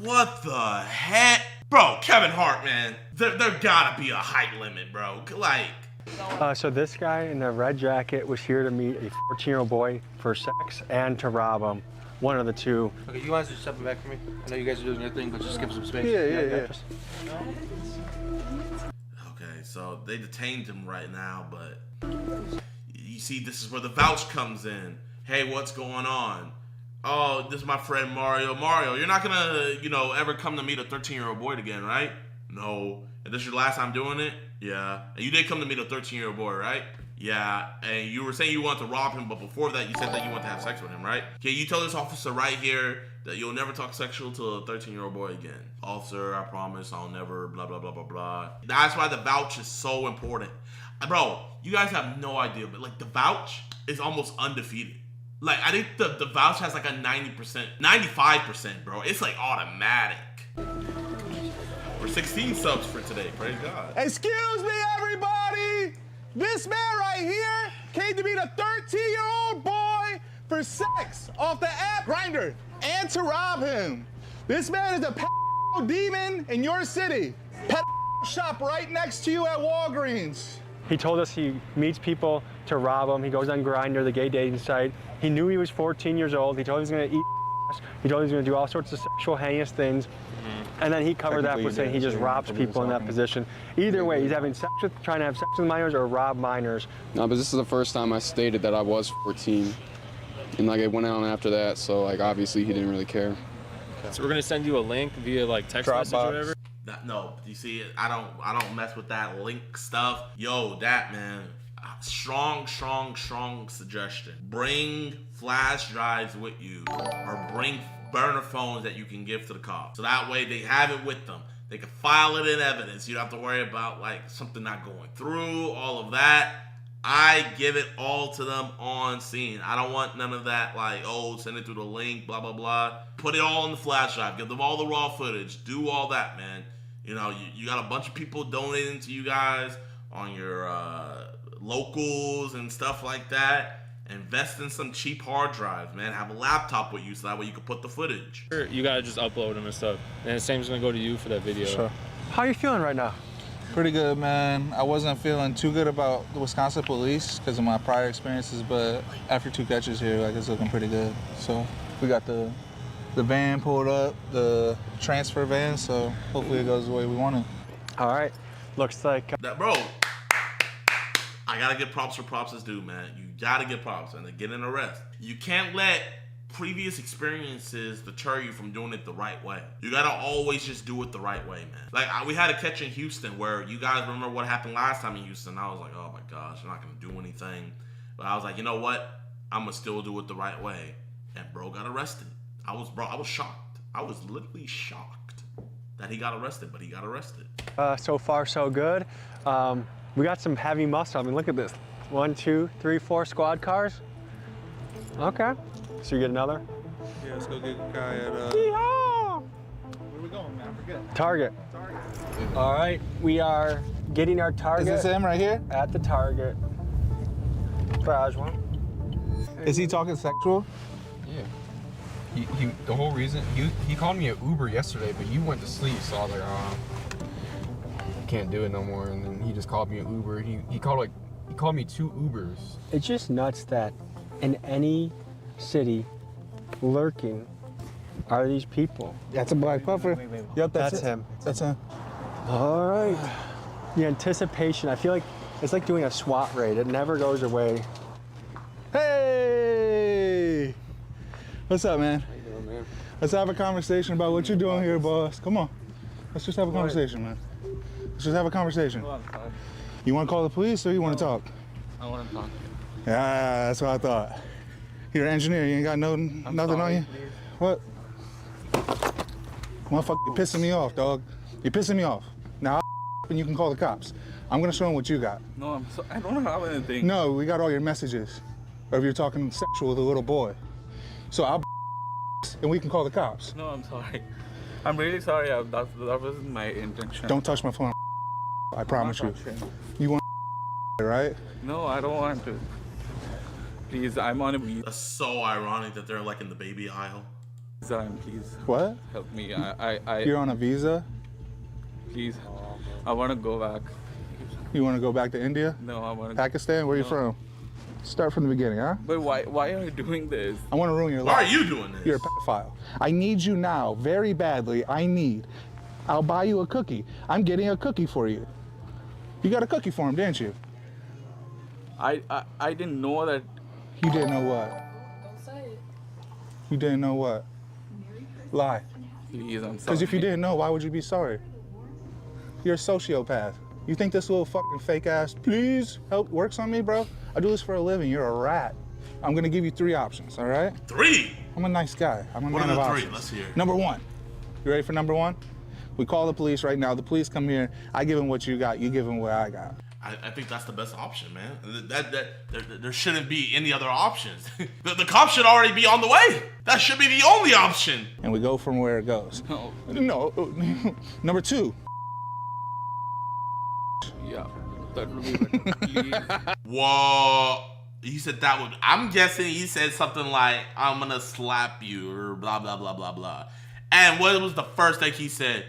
what the heck? Bro, Kevin Hart, man. There gotta be a height limit, bro. Like. So this guy in the red jacket was here to meet a 14-year-old boy for sex and to rob him. One of the two. Okay, you guys just stepping back for me? I know you guys are doing your thing, but just give some space. Yeah. Okay, so they detained him right now, but you see, this is where the vouch comes in. Hey, what's going on? Oh, this is my friend Mario. Mario, you're not gonna, ever come to meet a 13-year-old boy again, right? No. And this is your last time doing it? Yeah. And you did come to meet a 13-year-old boy, right? Yeah. And you were saying you wanted to rob him, but before that, you said that you wanted to have sex with him, right? Okay, you tell this officer right here that you'll never talk sexual to a 13-year-old boy again. Officer, I promise I'll never blah, blah, blah, blah, blah. That's why the vouch is so important. Bro, you guys have no idea, but like the vouch is almost undefeated. Like, I think the vouch has like a 90%, 95%, bro. It's like automatic. We're 16 subs for today, praise God. Excuse me, everybody! This man right here came to meet a 13-year-old boy for sex off the app Grindr and to rob him. This man is a pedo demon in your city. Pedo shop right next to you at Walgreens. He told us he meets people to rob them. He goes on Grindr, the gay dating site. He knew he was 14 years old. He told us he was going to eat. He told us he was going to do all sorts of sexual heinous things. And then he covered that with saying he just robs people in that position. Either way, he's having sex with, trying to have sex with minors or rob minors. No, but this is the first time I stated that I was 14. And like it went on after that, so like obviously he didn't really care. So we're gonna send you a link via like text message or whatever? No, you see, I don't mess with that link stuff. Yo, that man, strong suggestion. Bring flash drives with you, or bring burner phones that you can give to the cops. So that way they have it with them. They can file it in evidence. You don't have to worry about like something not going through, all of that. I give it all to them on scene. I don't want none of that like, oh, send it through the link, blah, blah, blah. Put it all in the flash drive. Give them all the raw footage. Do all that, man. You know, you got a bunch of people donating to you guys on your locals and stuff like that. Invest in some cheap hard drives, man. Have a laptop with you so that way you can put the footage. You gotta just upload them and stuff. And the same's gonna go to you for that video. Sure. How are you feeling right now? Pretty good, man. I wasn't feeling too good about the Wisconsin police because of my prior experiences, but after 2 catches here, like, it's looking pretty good. So we got the van pulled up, the transfer van, so hopefully it goes the way we want it. All right. Looks like... That, bro, I gotta get props for props is due, man. You gotta get props and then get an arrest. You can't let previous experiences deter you from doing it the right way. You gotta always just do it the right way, man. Like, we had a catch in Houston where you guys remember what happened last time in Houston. I was like, oh my gosh, I'm not gonna do anything. But I was like, you know what? I'm gonna still do it the right way. And bro got arrested. I was shocked. I was literally shocked that he got arrested, but he got arrested. So far, so good. We got some heavy muscle. I mean, look at this. 1, 2, 3, 4 squad cars. Okay. So you get another? Yeah, let's go get a guy at, Yeehaw! Where are we going, man? I forget. Target. All right, we are getting our target. Is this him right here? At the target. Garage one. Is he talking sexual? Yeah. The whole reason, he called me an Uber yesterday, but you went to sleep, so I was like, oh, I can't do it no more. And then he just called me an Uber. He called me 2 Ubers. It's just nuts that in any city lurking are these people. That's a black puffer. Wait. Yep, that's him. That's him. All right. The anticipation, I feel like it's like doing a SWAT raid. It never goes away. Hey! What's up, man? How you doing, man? Let's have a conversation about what you're doing here, boss. Come on. Let's just have a conversation, man. Let's just have a conversation. You want to call the police or you want to talk? I want to talk. Yeah, that's what I thought. You're an engineer, you ain't got nothing on you? Please. What? Motherfucker, you're pissing me off, dog. You're pissing me off. Now, and you can call the cops. I'm gonna show them what you got. No, I don't have anything. No, we got all your messages of you talking sexual with a little boy. So I'll and we can call the cops. No, I'm sorry. I'm really sorry. That wasn't my intention. Don't touch my phone. I promise you. You want right? No, I don't want to. Please, I'm on a visa. That's so ironic that they're like in the baby aisle. Please. What? Help me. You're on a visa? Please. I want to go back. You want to go back to India? No, I want to. Pakistan? Where are you from? Start from the beginning, huh? But why are you doing this? I want to ruin your life. Why are you doing this? You're a pedophile. I need you now, very badly. I'll buy you a cookie. I'm getting a cookie for you. You got a cookie for him, didn't you? I didn't know that. You didn't know what? Don't say it. You didn't know what? Lie. Please, I'm sorry. Because if you didn't know, why would you be sorry? You're a sociopath. You think this little fucking fake ass, please help, works on me, bro? I do this for a living. You're a rat. I'm gonna give you 3 options, all right? 3? I'm a nice guy. I'm a What man are of the 3? options. Let's hear. Number 1. You ready for number 1? We call the police right now. The police come here. I give them what you got. You give them what I got. I think that's the best option, man. There shouldn't be any other options. the cops should already be on the way. That should be the only option. And we go from where it goes. No. Number 2. Yeah, that would be better. Whoa. He said that would. I'm guessing he said something like, I'm gonna slap you or blah, blah, blah, blah, blah. And what was the first thing he said?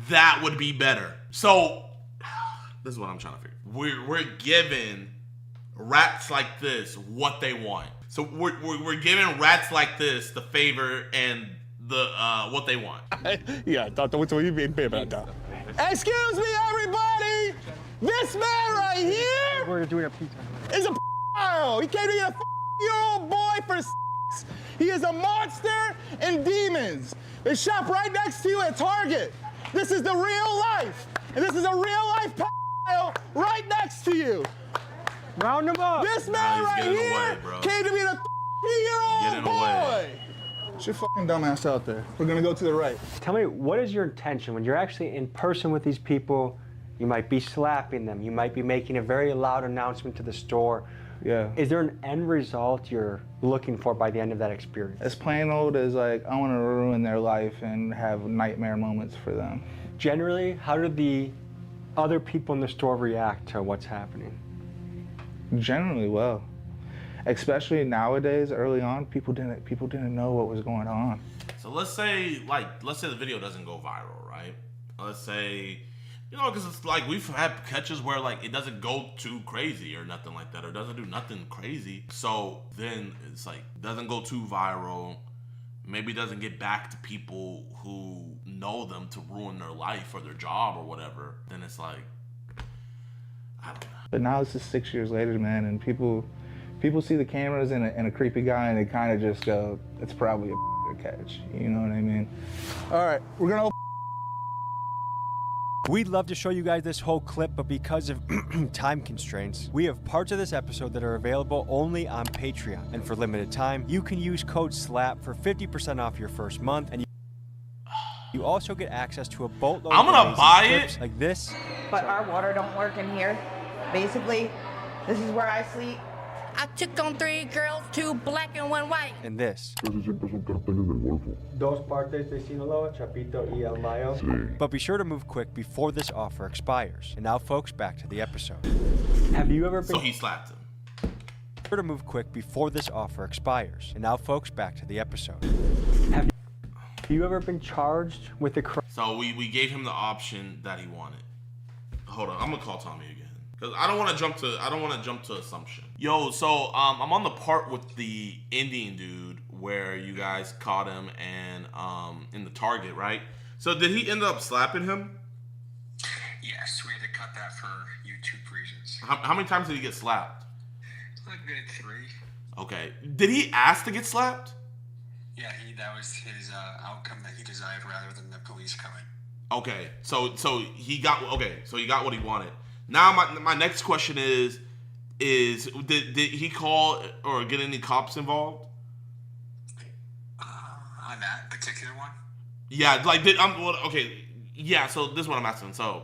That would be better. So, this is what I'm trying to figure. We're giving rats like this what they want. So we're giving rats like this the favor and the what they want. Yeah, what you mean, baby? Excuse me, everybody! This man right here We're doing a pizza. is a He came to get a year-old boy for He is a monster and demons. They shop right next to you at Target. This is the real life. And this is a real life right next to you. Round him up. This man right here came to be the year-old boy. Get your fucking dumbass out there. We're gonna go to the right. Tell me, what is your intention when you're actually in person with these people You might be slapping them. You might be making a very loud announcement to the store. Yeah. Is there an end result you're looking for by the end of that experience? As plain old as like, I want to ruin their life and have nightmare moments for them. Generally, how do the other people in the store react to what's happening? Generally well. Especially nowadays, early on, people didn't know what was going on. So let's say the video doesn't go viral, right? Let's say, you know, because it's like we've had catches where like it doesn't go too crazy or nothing like that, or doesn't do nothing crazy. So then it's like doesn't go too viral. Maybe doesn't get back to people who know them to ruin their life or their job or whatever. Then it's like, I don't know. But now this is 6 years later, man, and people see the cameras and a creepy guy, and they kind of just go, it's probably a catch. You know what I mean? All right, we're gonna. We'd love to show you guys this whole clip, but because of time constraints, we have parts of this episode that are available only on Patreon. And for limited time, you can use code SLAP for 50% off your first month, and you also get access to a boatload I'm gonna of buy clips it like this. But our water don't work in here. Basically, this is where I sleep. I took on 3 girls, 2 black and 1 white. And this. Dos partes de Sinaloa, Chapito y El Mayo. But be sure to move quick before this offer expires. And now, folks, back to the episode. Have you ever been... So he slapped him. Be sure to move quick before this offer expires. And now, folks, back to the episode. Have you ever been charged with a crime? So we gave him the option that he wanted. Hold on, I'm gonna call Tommy again. Cause I don't want to jump to assumption. Yo, so I'm on the part with the Indian dude where you guys caught him and in the Target, right? So did he end up slapping him? Yes, we had to cut that for YouTube reasons. How many times did he get slapped? A good 3. Okay. Did he ask to get slapped? Yeah, that was his outcome that he desired rather than the police coming. Okay, so he got what he wanted. Now my next question is did he call or get any cops involved? On that particular one? Yeah, like yeah. So this is what I'm asking. So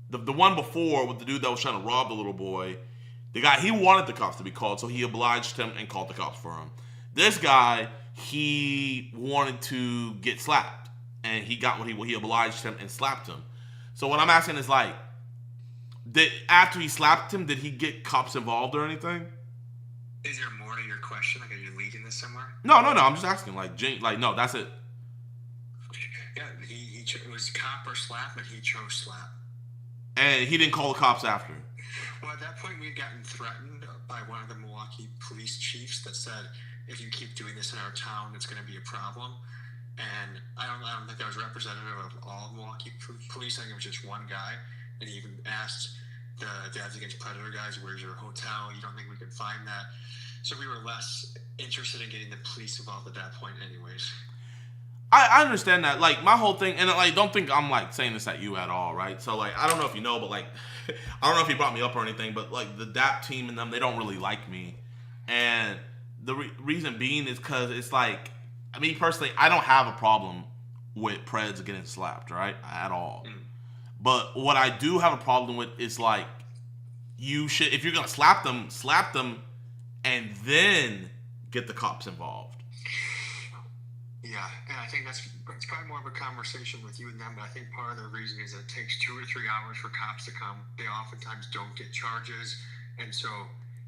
the one before with the dude that was trying to rob the little boy, the guy, he wanted the cops to be called, so he obliged him and called the cops for him. This guy, he wanted to get slapped, and he got what he obliged him and slapped him. So what I'm asking is like, after he slapped him, did he get cops involved or anything? Is there more to your question? Like, are you leading this somewhere? No. I'm just asking. No, that's it. Yeah, it was cop or slap, but he chose slap. And he didn't call the cops after. Well, at that point, we had gotten threatened by one of the Milwaukee police chiefs that said, if you keep doing this in our town, it's going to be a problem. And I don't think that was representative of all Milwaukee police. I think it was just one guy. And he even asked the Dads Against Predator guys, where's your hotel? You don't think we can find that? So we were less interested in getting the police involved at that point anyways. I understand that. Like, my whole thing, and like, don't think I'm like saying this at you at all, right? So like, I don't know if you know, but like, I don't know if he brought me up or anything, but like the DAP team and them, they don't really like me. And the reason being is because it's like, I mean, personally, I don't have a problem with Preds getting slapped, right? At all. But what I do have a problem with is like, you should, if you're gonna slap them, and then get the cops involved. Yeah, and I think it's probably more of a conversation with you and them, but I think part of the reason is that it takes 2 or 3 hours for cops to come. They oftentimes don't get charges, and so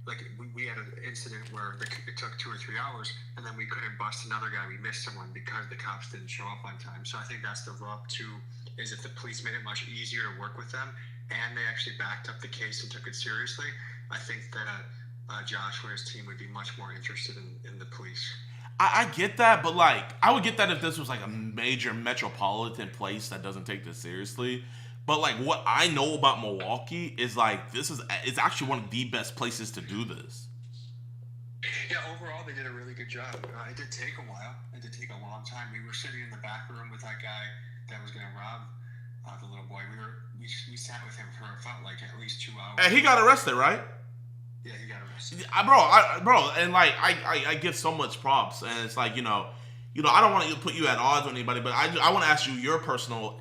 like we had an incident where it took 2 or 3 hours, and then we couldn't bust another guy. We missed someone because the cops didn't show up on time. So I think that's the rub too, is if the police made it much easier to work with them, and they actually backed up the case and took it seriously, I think that Joshua and his team would be much more interested in the police. I get that, but like, I would get that if this was like a major metropolitan place that doesn't take this seriously. But like, what I know about Milwaukee is like, it's actually one of the best places to do this. Yeah, overall they did a really good job. It did take a while. It did take a long time. We were sitting in the back room with that guy that was going to rob the little boy. We sat with him for, it felt like, at least 2 hours. And he got arrested, right? Yeah, he got arrested. Bro, and like, I give so much props, and it's like, you know, I don't want to put you at odds with anybody, but I want to ask you your personal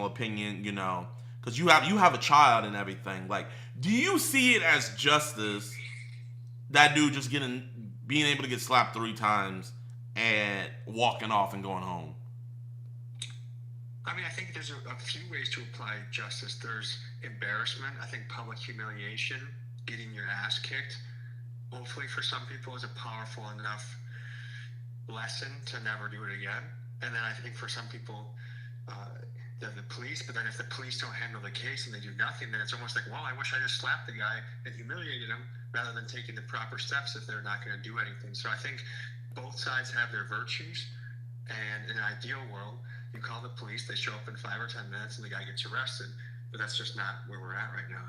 opinion, you know, because you have a child and everything. Like, do you see it as justice that dude just being able to get slapped 3 times and walking off and going home? I mean, I think there's a few ways to apply justice. There's embarrassment. I think public humiliation, getting your ass kicked, hopefully for some people is a powerful enough lesson to never do it again. And then I think for some people, the police, but then if the police don't handle the case and they do nothing, then it's almost like, well, I wish I just slapped the guy and humiliated him rather than taking the proper steps if they're not going to do anything. So I think both sides have their virtues, and in an ideal world, you call the police, they show up in 5 or 10 minutes, and the guy gets arrested. But that's just not where we're at right now.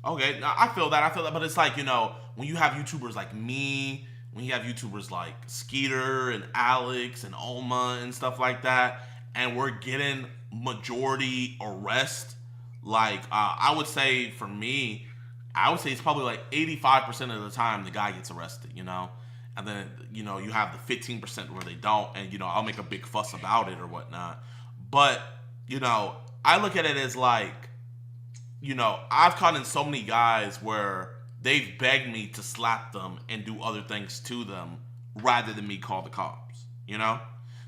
Okay, now I feel that, but it's like, you know, when you have YouTubers like me, when you have YouTubers like Skeeter and Alex and Omma and stuff like that, and we're getting majority arrest, like, I would say for me, I would say it's probably like 85% of the time the guy gets arrested, you know? And then, you know, you have the 15% where they don't, and, you know, I'll make a big fuss about it or whatnot. But, you know, I look at it as like, you know, I've caught in so many guys where they've begged me to slap them and do other things to them rather than me call the cops, you know?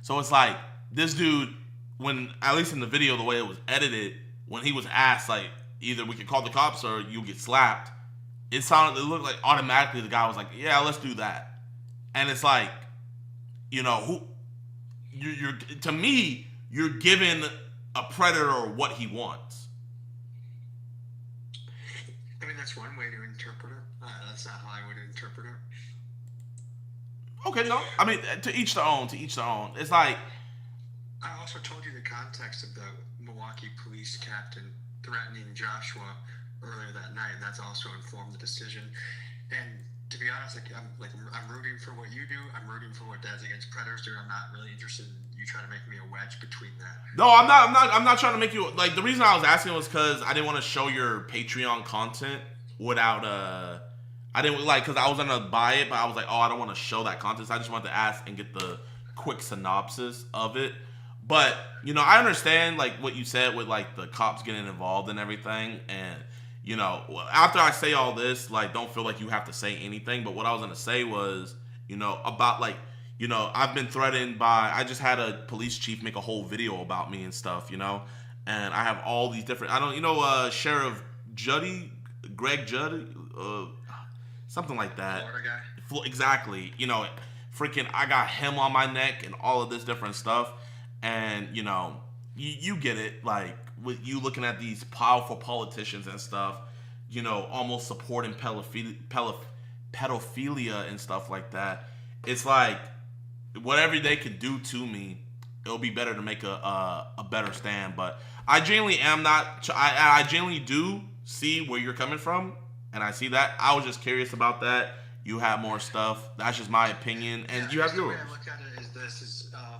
So it's like, this dude, when, at least in the video, the way it was edited, when he was asked, like, either we can call the cops or you get slapped, it looked like automatically the guy was like, yeah, let's do that. And it's like, you know, to me, you're giving a predator what he wants. I mean, that's one way to interpret it. That's not how I would interpret it. Okay, no. I mean, to each their own, It's like... I also told you the context of the Milwaukee police captain threatening Joshua earlier that night, and that's also informed the decision. And to be honest, I'm rooting for what you do. I'm rooting for what Dads Against Predators do. I'm not really interested in you trying to make me a wedge between that. No, I'm not trying to make you, like, the reason I was asking was because I didn't want to show your Patreon content without I didn't like, because I was gonna buy it, but I was like, oh, I don't want to show that content. So I just wanted to ask and get the quick synopsis of it. But, you know, I understand, like, what you said with, like, the cops getting involved and everything. And, you know, after I say all this, like, don't feel like you have to say anything. But what I was going to say was, you know, about, like, you know, I've been threatened by, I just had a police chief make a whole video about me and stuff, you know. And I have all these different, Sheriff Greg Juddy, something like that. Florida guy. Exactly. You know, freaking, I got him on my neck and all of this different stuff. And, you know, you get it, like, with you looking at these powerful politicians and stuff, you know, almost supporting pedophilia and stuff like that. It's like, whatever they could do to me, it'll be better to make a better stand. But I genuinely am not, I genuinely do see where you're coming from, and I see that. I was just curious about that. You have more stuff. That's just my opinion, and you have yours. The way I look at it is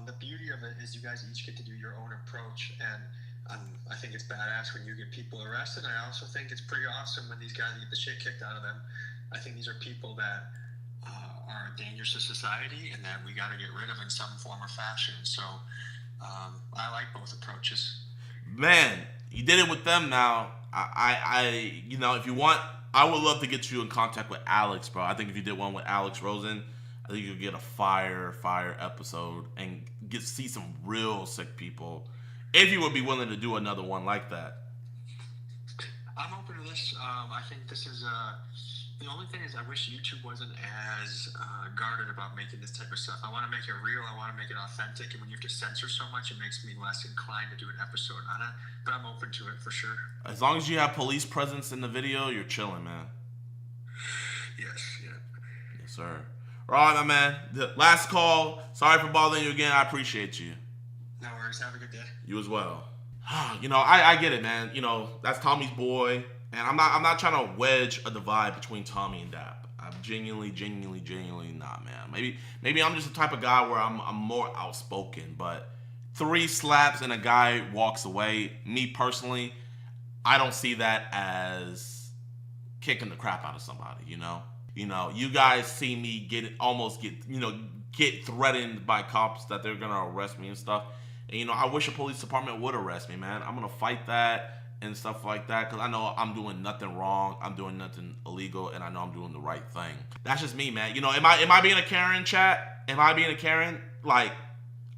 the beauty of it is you guys each get to do your own approach, and I think it's badass when you get people arrested. I also think it's pretty awesome when these guys get the shit kicked out of them. I think these are people that are dangerous to society and that we got to get rid of in some form or fashion. So I like both approaches. Man, you did it with them now. I you know, if you want, I would love to get you in contact with Alex, bro. I think if you did one with Alex Rosen, I think you'll get a fire episode and see some real sick people. If you would be willing to do another one like that. I'm open to this. I think this is the only thing is I wish YouTube wasn't as guarded about making this type of stuff. I want to make it real. I want to make it authentic. And when you have to censor so much, it makes me less inclined to do an episode on it. But I'm open to it for sure. As long as you have police presence in the video, you're chilling, man. Yes, yeah. Yes, sir. All right, my man. The last call. Sorry for bothering you again. I appreciate you. No worries. Have a good day. You as well. You know, I get it, man. You know, that's Tommy's boy. And I'm not trying to wedge a divide between Tommy and Dap. I'm genuinely not, man. Maybe I'm just the type of guy where I'm more outspoken, but 3 slaps and a guy walks away, me personally, I don't see that as kicking the crap out of somebody, you know? You know, you guys see me get threatened by cops that they're gonna arrest me and stuff. And, you know, I wish a police department would arrest me, man. I'm gonna fight that. and stuff like that, because I know I'm doing nothing wrong, I'm doing nothing illegal, and I know I'm doing the right thing. That's just me, man. You know, am I being a Karen, chat? Am I being a Karen? Like,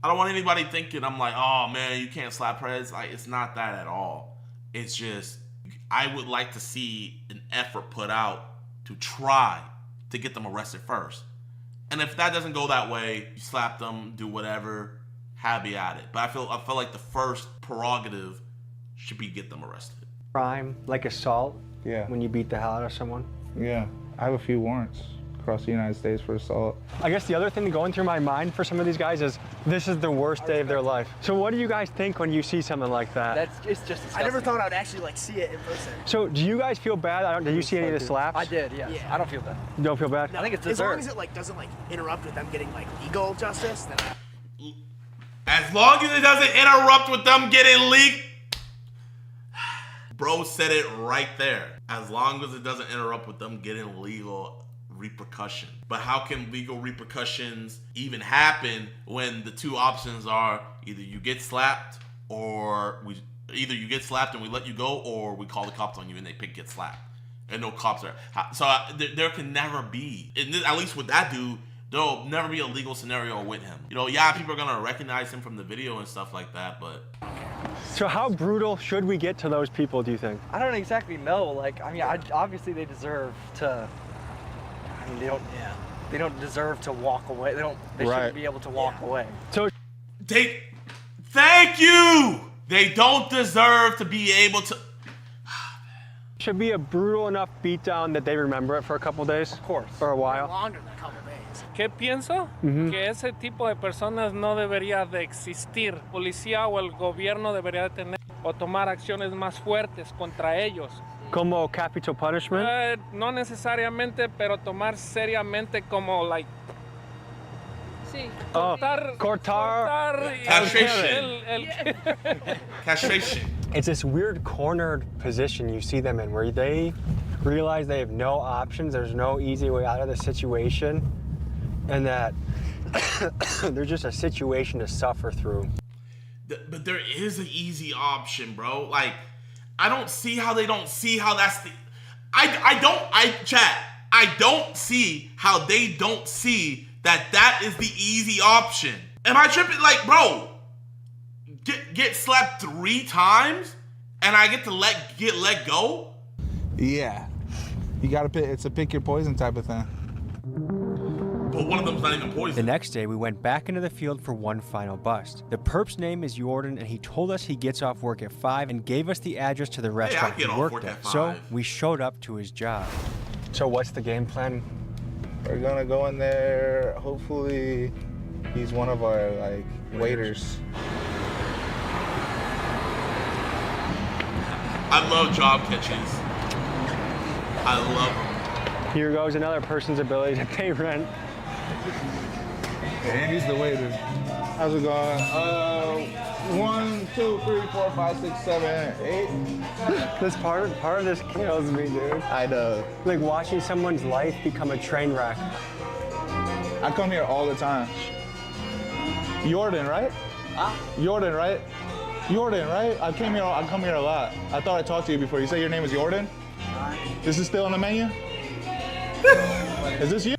I don't want anybody thinking I'm like, oh man, you can't slap Prez. Like, it's not that at all. It's just, I would like to see an effort put out to try to get them arrested first. And if that doesn't go that way, you slap them, do whatever, happy at it. But I feel like the first prerogative should be get them arrested. Crime, like assault? Yeah. When you beat the hell out of someone? Yeah. I have a few warrants across the United States for assault. I guess the other thing going through my mind for some of these guys is this is the worst day of their life. So what do you guys think when you see something like that? It's just disgusting. I never thought I'd actually like see it in person. So do you guys feel bad? Did you see any of the slaps? I did, yes. Yeah. I don't feel bad. You don't feel bad? No, I think it's as long deserved. as it like doesn't like interrupt with them getting like legal justice, then As long as it doesn't interrupt with them getting leaked. Bro said it right there. As long as it doesn't interrupt with them getting legal repercussion. But how can legal repercussions even happen when the two options are either you get slapped or either you get slapped and we let you go, or we call the cops on you and they get slapped. And no cops are. So there can never be, at least with that dude, there'll never be a legal scenario with him. You know, yeah, people are gonna recognize him from the video and stuff like that, but. So how brutal should we get to those people, do you think? I don't exactly know. Like, I mean, obviously they deserve to. I mean, they don't deserve to walk away. They shouldn't be able to walk away. So thank you. They don't deserve to be able to. Should be a brutal enough beatdown that they remember it for a couple days? Of course. Or a while? longer than a couple days. ¿Qué pienso? Que ese tipo de personas no debería de existir. Policía o el gobierno debería de tener o tomar acciones más fuertes contra ellos. Como capital punishment? No necesariamente, pero tomar seriamente como like. Sí. Cortar. Castration. It's this weird cornered position you see them in where they realize they have no options, there's no easy way out of the situation, and that there's just a situation to suffer through. But there is an easy option, bro. Like, I don't see how they don't see how that's the... I don't see how they don't see that is the easy option. Am I tripping? Like, bro, get slapped 3 times and I get to let go? Yeah. You gotta pick, it's a pick your poison type of thing. But one of them's not even poison. The next day, we went back into the field for one final bust. The perp's name is JiDon, and he told us he gets off work at 5 and gave us the address to the restaurant he worked at. So we showed up to his job. So what's the game plan? We're gonna go in there, hopefully he's one of our like waiters. I love job catches. I love them. Here goes another person's ability to pay rent. Andy's the waiter. How's it going? 1, 2, 3, 4, 5, 6, 7, 8. This part of this kills me, dude. I know. Like watching someone's life become a train wreck. I come here all the time. JiDon, right? JiDon, right? JiDon, right? I come here a lot. I thought I talked to you before. You say your name is JiDon? This is still on the menu? Is this you?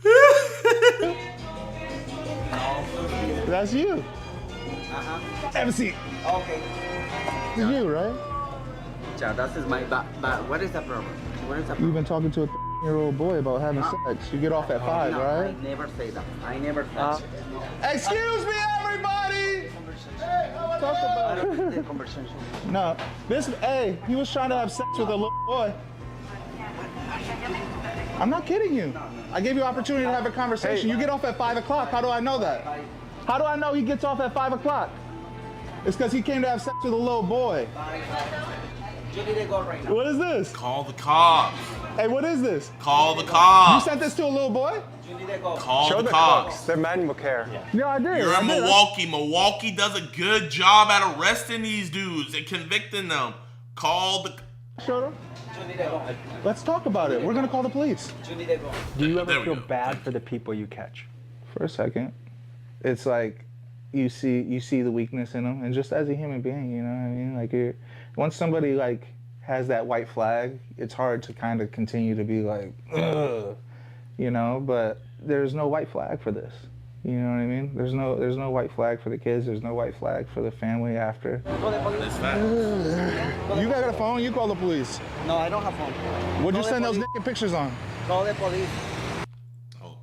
That's you. Have a seat. Okay. This is you, right? Yeah, that is my, but what is the problem? What is the problem? You've been talking to a 13-year-old boy about having sex. You get off at 5, no, right? I never say that. I never touch it. Excuse me, everybody! Talk about it. Conversation. No, hey, he was trying to have sex with a little boy. I'm not kidding you. I gave you an opportunity to have a conversation. You get off at 5 o'clock. How do I know that? How do I know he gets off at 5 o'clock? It's because he came to have sex with a little boy. What is this? Call the cops. Hey, what is this? Call the cops. You sent this to a little boy? Call the cops. The men will care. Yeah, I did. You're in Milwaukee. Milwaukee does a good job at arresting these dudes and convicting them. Call the... Shut up. Let's talk about it. We're going to call the police. Do you ever feel bad for the people you catch? For a second. It's like you see the weakness in them, and just as a human being, you know what I mean? Like once somebody like has that white flag, it's hard to kind of continue to be like, ugh, you know, but there's no white flag for this. You know what I mean? There's no white flag for the kids. There's no white flag for the family after. You got a phone? You call the police. No, I don't have phone. What'd you send those naked pictures on? Call the police. Oh,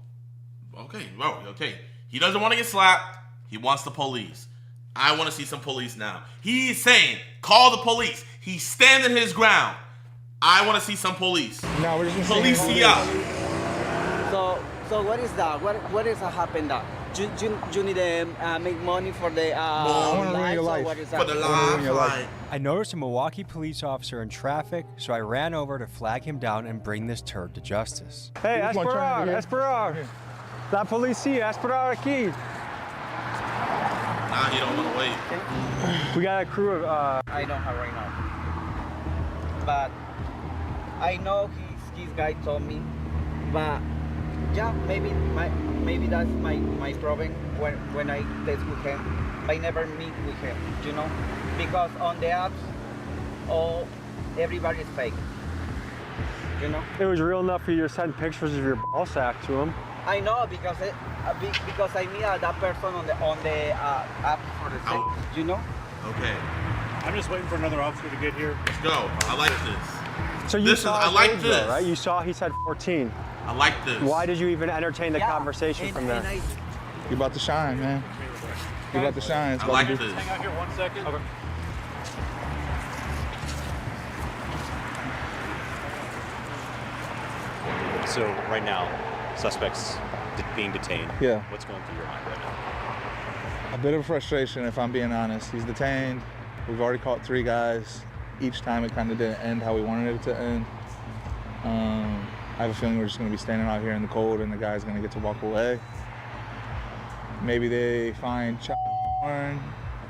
okay, bro, okay. He doesn't want to get slapped. He wants the police. I want to see some police now. He's saying, call the police. He's standing his ground. I want to see some police. No, we're just Policia. So what is that? What is happened that? You need to make money for the life. What is that? For the life. I noticed a Milwaukee police officer in traffic, so I ran over to flag him down and bring this turd to justice. Hey, esperar. La policía, esperar aquí. Nah, he don't want to wait. We got a crew of, I don't have right now. But I know his guy told me, but yeah, maybe that's my problem when I text with him. I never meet with him, you know, because on the apps, everybody is fake, you know. It was real enough for you to send pictures of your ball sack to him. I know because I meet that person on the app for the sake, you know. Okay. I'm just waiting for another officer to get here. Let's go. I like this. So you saw I like age, this, though, right? You saw he said 14. I like this. Why did you even entertain the conversation from there? You about to shine, man. You about to shine. It's I like this. Hang out here 1 second. Okay. So right now, suspects being detained. Yeah. What's going through your mind right now? A bit of frustration, if I'm being honest. He's detained. We've already caught 3 guys. Each time it kind of didn't end how we wanted it to end. I have a feeling we're just going to be standing out here in the cold and the guy's going to get to walk away. Maybe they find porn.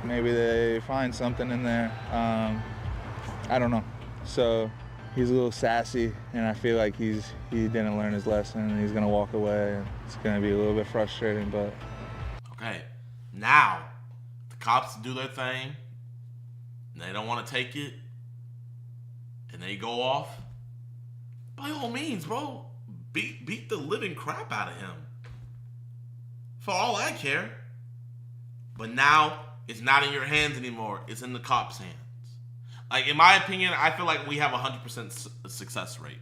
Maybe they find something in there. I don't know. So he's a little sassy, and I feel like he didn't learn his lesson, and he's going to walk away. And it's going to be a little bit frustrating, but. Okay, now the cops do their thing. And they don't want to take it, and they go off. By all means, bro, beat the living crap out of him. For all I care. But now it's not in your hands anymore. It's in the cops' hands. Like, in my opinion, I feel like we have a 100% success rate.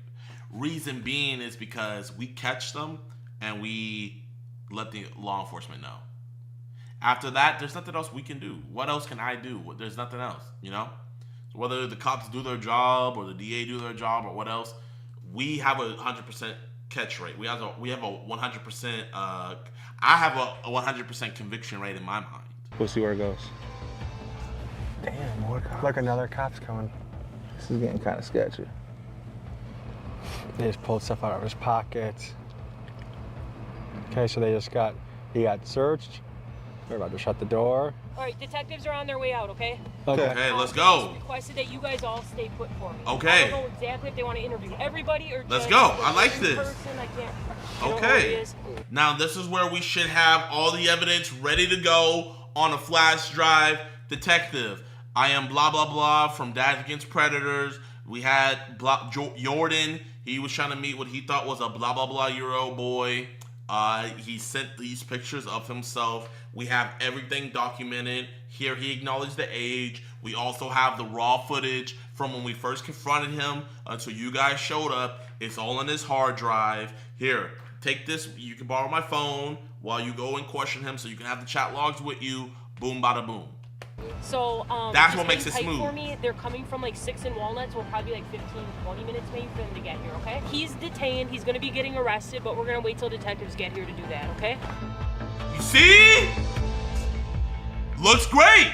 Reason being is because we catch them and we let the law enforcement know. After that, there's nothing else we can do. What else can I do? There's nothing else, you know? So whether the cops do their job or the DA do their job or what else, we have a 100% catch rate. We have a 100%, I have a 100% conviction rate in my mind. We'll see where it goes. Damn, more cops. Like another cop's coming. This is getting kind of sketchy. They just pulled stuff out of his pockets. Okay, so he got searched. We're about to shut the door. All right, detectives are on their way out, okay? Okay, let's go. Requested that you guys all stay put for me. Okay. I don't know exactly if they want to interview everybody or let's just go. I like this. person. I can't. Okay. Now this is where we should have all the evidence ready to go on a flash drive. Detective, I am blah blah blah from Dads Against Predators. We had Jordan. He was trying to meet what he thought was a blah blah blah Euro boy. He sent these pictures of himself. We have everything documented. Here he acknowledged the age. We also have the raw footage from when we first confronted him until you guys showed up. It's all in his hard drive. Here, take this. You can borrow my phone while you go and question him so you can have the chat logs with you. Boom, bada boom. So that's what makes it smooth. For me, they're coming from like 6 and Walnuts. Will probably be like 15, 20 minutes maybe for them to get here. Okay? He's detained. He's gonna be getting arrested, but we're gonna wait till detectives get here to do that. Okay? You see? Looks great.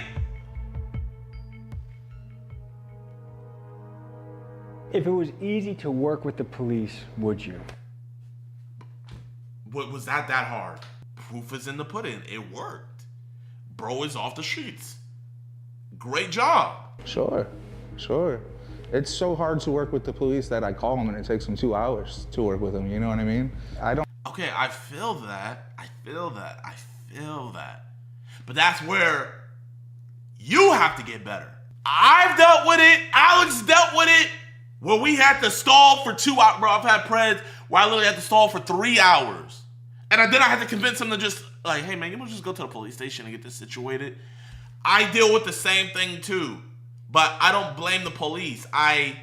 If it was easy to work with the police, would you? What was that hard? Proof is in the pudding. It worked. Bro is off the streets. Great job. Sure. It's so hard to work with the police that I call them and it takes them 2 hours to work with them. You know what I mean? Okay, I feel that. But that's where you have to get better. I've dealt with it. Alex dealt with it. Where we had to stall for 2 hours. Bro, I've had preds where I literally had to stall for 3 hours. And then I had to convince him to just, like, hey, man, you want to just go to the police station and get this situated? I deal with the same thing, too. But I don't blame the police. I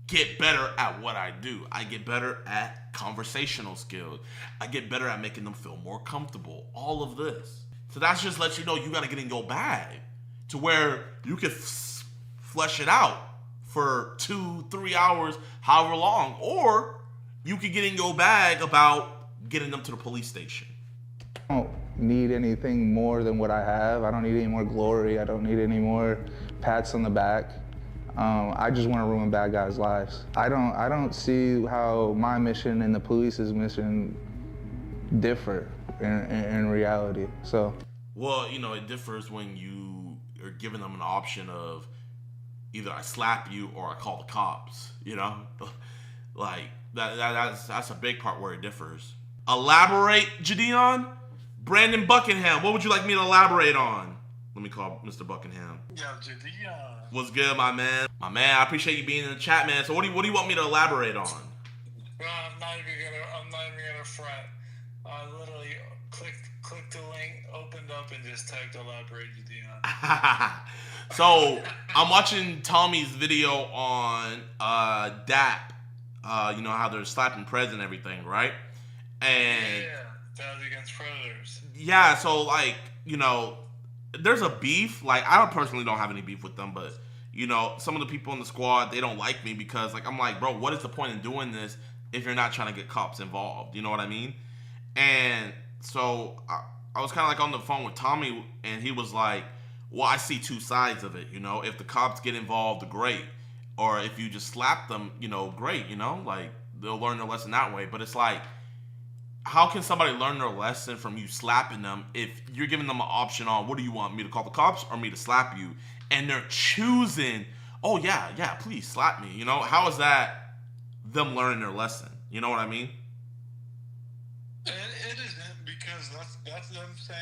get better at what I do. I get better at conversational skills. I get better at making them feel more comfortable. All of this. So that's just lets you know you got to get in your bag to where you can flesh it out for 2-3 hours, however long. Or you could get in your bag about getting them to the police station. I don't need anything more than what I have. I don't need any more glory. I don't need any more pats on the back. I just want to ruin bad guys' lives. I don't see how my mission and the police's mission differ in reality. So, well, you know, it differs when you are giving them an option of either I slap you or I call the cops. You know, like that's a big part where it differs. Elaborate, JiDion. Brandon Buckingham, what would you like me to elaborate on? Let me call Mr. Buckingham. Yo, JiDion. What's good, my man? My man, I appreciate you being in the chat, man. So what do you want me to elaborate on? Bro, I'm not even gonna front. I literally clicked the link, opened up, and just typed elaborate, JiDion. So I'm watching Tommy's video on DAP. You know how they're slapping preds and everything, right? And yeah, that was against predators. Yeah, so like, you know, there's a beef. Like, I personally don't have any beef with them, but you know, some of the people in the squad, they don't like me because like I'm like, bro, what is the point in doing this if you're not trying to get cops involved? You know what I mean? And so I was kind of like on the phone with Tommy, and he was like, well, I see two sides of it. You know, if the cops get involved, great. Or if you just slap them, you know, great. You know, like they'll learn their lesson that way. But it's like, how can somebody learn their lesson from you slapping them if you're giving them an option on, what do you want, me to call the cops or me to slap you? And they're choosing, oh yeah, please slap me. You know, how is that them learning their lesson? You know what I mean? It isn't, because that's them saying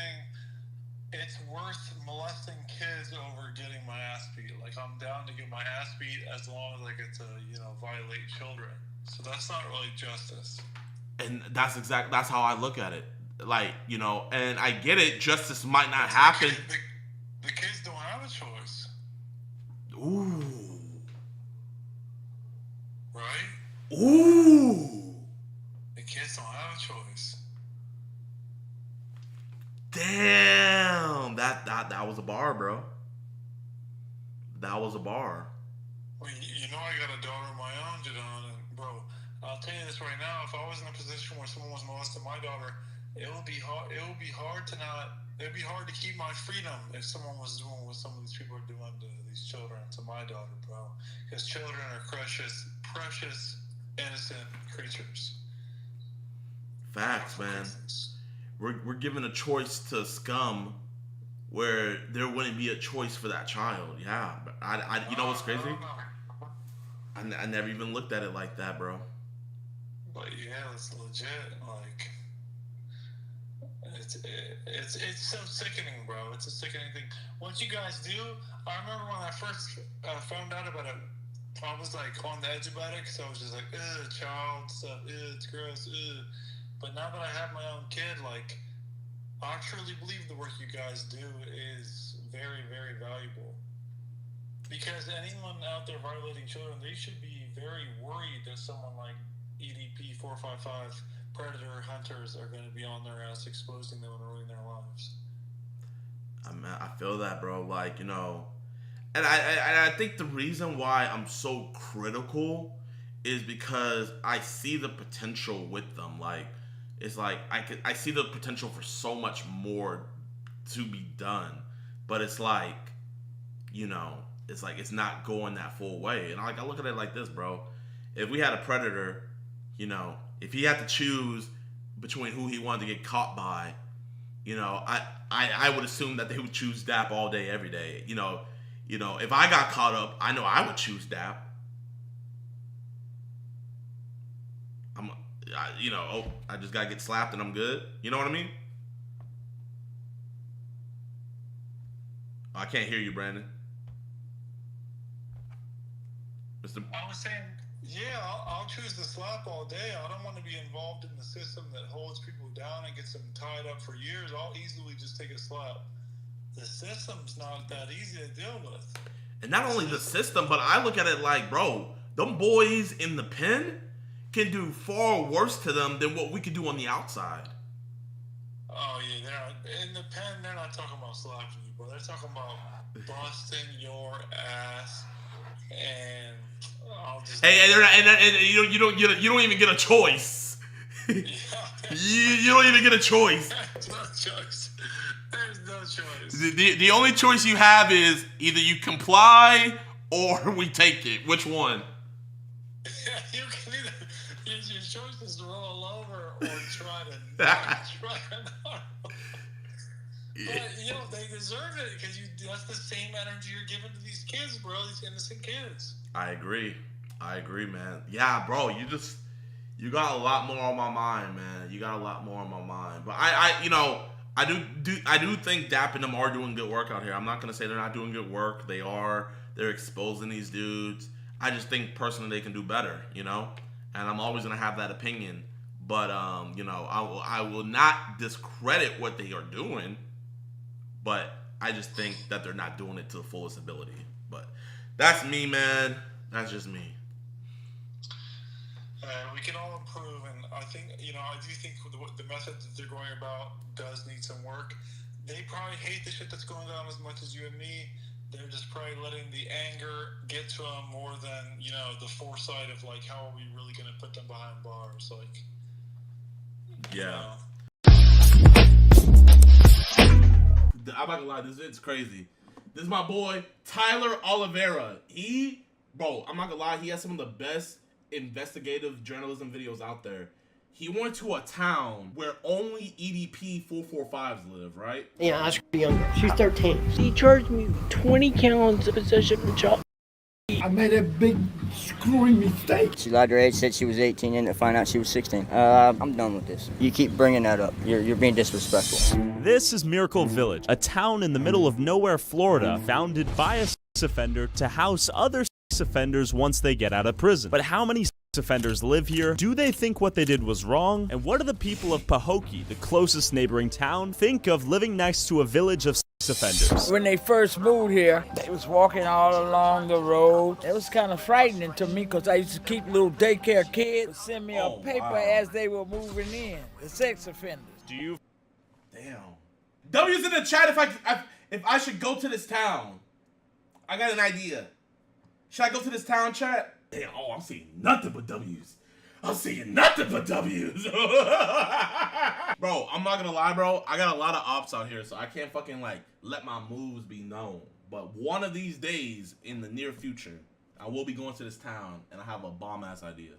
it's worth molesting kids over getting my ass beat. Like, I'm down to get my ass beat as long as I get to, you know, violate children. So that's not really justice. And that's how I look at it. Like, you know, and I get it, justice might not happen. The kids don't have a choice. Ooh. Right? Ooh. The kids don't have a choice. Damn. That was a bar, bro. That was a bar. Well, you know I got a daughter of my own, JiDon, and bro, I'll tell you this right now. If I was in a position where someone was molesting my daughter, it would be hard to keep my freedom if someone was doing what some of these people are doing to these children, to my daughter, bro. Because children are precious, innocent creatures. Facts, man. We're giving a choice to scum where there wouldn't be a choice for that child. Yeah, but I you know what's crazy? I never even looked at it like that, bro. But yeah, it's legit. Like, it's so sickening, bro. It's a sickening thing. What you guys do, I remember when I first found out about it, I was like on the edge about it because I was just like, child stuff, it's gross, But now that I have my own kid, like, I truly believe the work you guys do is very, very valuable. Because anyone out there violating children, they should be very worried that someone like EDP 455 predator hunters are going to be on their ass exposing them and ruining their lives. I feel that, bro. Like, you know, and I think the reason why I'm so critical is because I see the potential with them. Like, it's like I see the potential for so much more to be done, but it's like, you know, it's like it's not going that full way. And like I look at it like this, bro. If we had a predator, you know, if he had to choose between who he wanted to get caught by, you know, I would assume that they would choose DAP all day, every day. You know, if I got caught up, I know I would choose DAP. I just gotta get slapped and I'm good. You know what I mean? I can't hear you, Brandon. I was saying, yeah, I'll choose the slap all day. I don't want to be involved in the system that holds people down and gets them tied up for years. I'll easily just take a slap. The system's not that easy to deal with. And not only the system, but I look at it like, bro, them boys in the pen can do far worse to them than what we could do on the outside. Oh, yeah, they're not, in the pen, they're not talking about slapping you, bro. They're talking about busting your ass, and I'll just... Hey, and you don't even get a choice. you don't even get a choice. There's no choice. There's no choice. The only choice you have is either you comply or we take it. Which one? You can either, your choice is to roll over or try to not. But, you know, they deserve it because that's the same energy you're giving to these kids, bro, these innocent kids. I agree, man. Yeah, bro, you got a lot more on my mind, man. You got a lot more on my mind. But I do think Dap and them are doing good work out here. I'm not gonna say they're not doing good work. They are. They're exposing these dudes. I just think personally they can do better, you know? And I'm always gonna have that opinion. But I will not discredit what they are doing. But I just think that they're not doing it to the fullest ability. But that's me, man. That's just me. We can all improve, and I think, I do think the method that they're going about does need some work. They probably hate the shit that's going down as much as you and me. They're just probably letting the anger get to them more than, the foresight of, like, how are we really going to put them behind bars? Like, yeah. I'm not gonna lie, this is crazy. This is my boy, Tyler Oliveira. I'm not gonna lie, he has some of the best investigative journalism videos out there. He went to a town where only EDP 445s live, right? Yeah, I should be younger. She's 13. He charged me 20 counts of possession of child. I made a big screwing mistake. She lied her age, said she was 18, and to find out she was 16. I'm done with this. You keep bringing that up. You're being disrespectful. This is Miracle Village, a town in the middle of nowhere, Florida, founded by a sex offender to house other sex offenders once they get out of prison. But how many sex offenders live here? Do they think what they did was wrong? And what do the people of Pahokee, the closest neighboring town, think of living next to a village of sex offenders? When they first moved here, they was walking all along the road. It was kind of frightening to me because I used to keep little daycare kids send me a paper as they were moving in, the sex offenders. Damn. W's in the chat if I should go to this town. I got an idea. Should I go to this town, chat? Damn, I'm seeing nothing but W's. I'm seeing nothing but W's. Bro, I'm not gonna lie, bro. I got a lot of ops out here, so I can't fucking let my moves be known. But one of these days in the near future, I will be going to this town and I have a bomb-ass idea.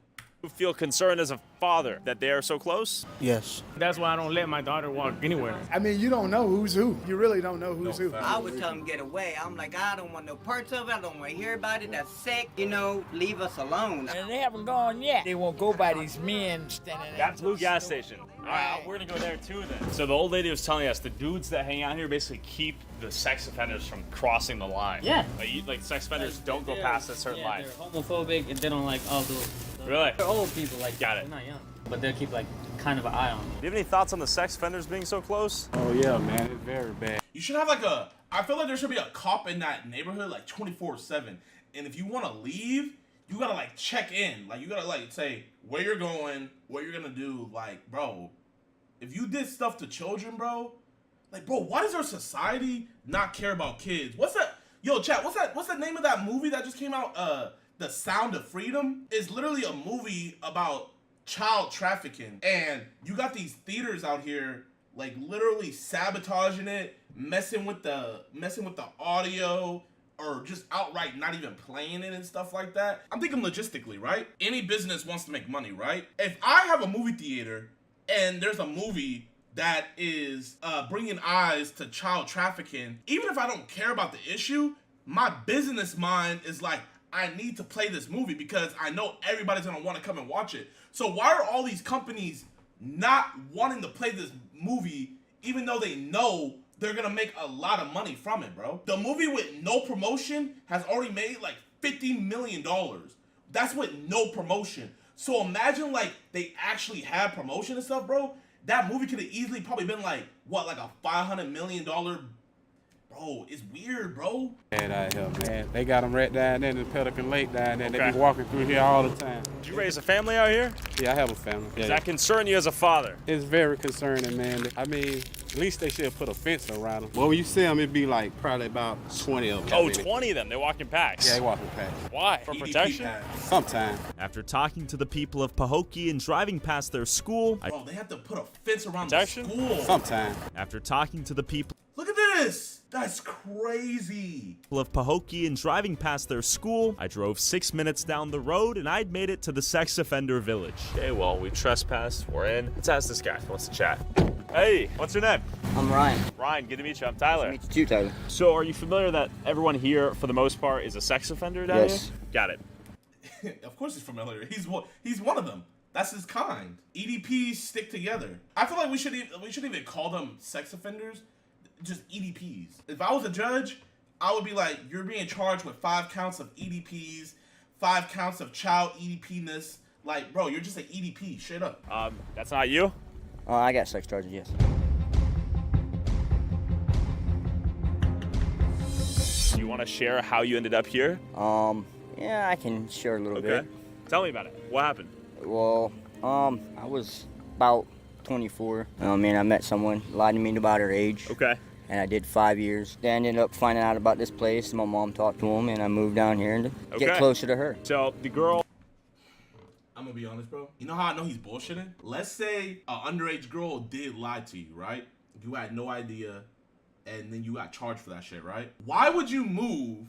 You feel concerned as a father that they are so close? Yes. That's why I don't let my daughter walk anywhere. I mean, you don't know who's who. You really don't know who's who. I would tell them get away. I'm like, I don't want no parts of it. I don't want to hear about it. That's sick. Leave us alone. And they haven't gone yet. They won't go by these men standing there. That blue gas station. All right, we're gonna go there too then. So the old lady was telling us the dudes that hang out here basically keep the sex offenders from crossing the line. Yeah. Like sex offenders don't go past a certain line. They're homophobic and they don't like all those. Really? They're old people, Got it. They're not young, but they'll keep kind of an eye on them. Do you have any thoughts on the sex offenders being so close? Oh yeah, man, it's very bad. You should have I feel like there should be a cop in that neighborhood 24/7. And if you want to leave, you gotta check in. You gotta say where you're going, what you're gonna do. Bro, if you did stuff to children, bro, why does our society not care about kids? What's that? Yo, chat, what's the name of that movie that just came out? The Sound of Freedom is literally a movie about child trafficking, and you got these theaters out here literally sabotaging it, messing with the audio, or just outright not even playing it and stuff like that. I'm thinking logistically, right? Any business wants to make money, right? If I have a movie theater and there's a movie that is bringing eyes to child trafficking, even if I don't care about the issue, my business mind is I need to play this movie because I know everybody's gonna want to come and watch it. So why are all these companies not wanting to play this movie even though they know they're gonna make a lot of money from it, bro? The movie with no promotion has already made $50 million. That's with no promotion. So imagine like they actually had promotion and stuff, bro. That movie could have easily probably been like, what, like a $500 million. Bro, it's weird, bro. Out here, man. They got them right down there in the Pelican Lake down there. They be walking through here all the time. Did you raise a family out here? Yeah, I have a family. Does that concern you as a father? It's very concerning, man. I mean, at least they should put a fence around them. Well, when you see them, it'd be like probably about 20 of them. Oh, 20 of them. They walk in packs. Yeah, they walk in packs. Why? For protection? Sometimes. After talking to the people of Pahokee and driving past their school, Bro, they have to put a fence around the school. Sometimes. After talking to the people Look at this. That's crazy. of Pahokee and driving past their school, I drove 6 minutes down the road and I'd made it to the sex offender village. Okay, well, we trespassed. We're in. Let's ask this guy. He wants to chat. Hey, what's your name? I'm Ryan. Ryan, good to meet you. I'm Tyler. Nice to meet you, Tyler. So, are you familiar that everyone here, for the most part, is a sex offender down Yes. here? Got it. Of course he's familiar. He's one of them. That's his kind. EDPs stick together. I feel like we should even call them sex offenders. Just EDPs. If I was a judge, I would be like, you're being charged with 5 counts of EDPs, 5 counts of child EDP-ness. Like, bro, you're just an EDP. Straight up. That's not you? I got sex charges, yes. Do you want to share how you ended up here? Yeah, I can share a little bit. Tell me about it. What happened? Well, I was about 24. I met someone, lied to me about her age. Okay. And I did 5 years. Then I ended up finding out about this place. My mom talked to him, and I moved down here to get closer to her. So the girl. I'm gonna be honest, bro. You know how I know he's bullshitting? Let's say an underage girl did lie to you, right? You had no idea, and then you got charged for that shit, right? Why would you move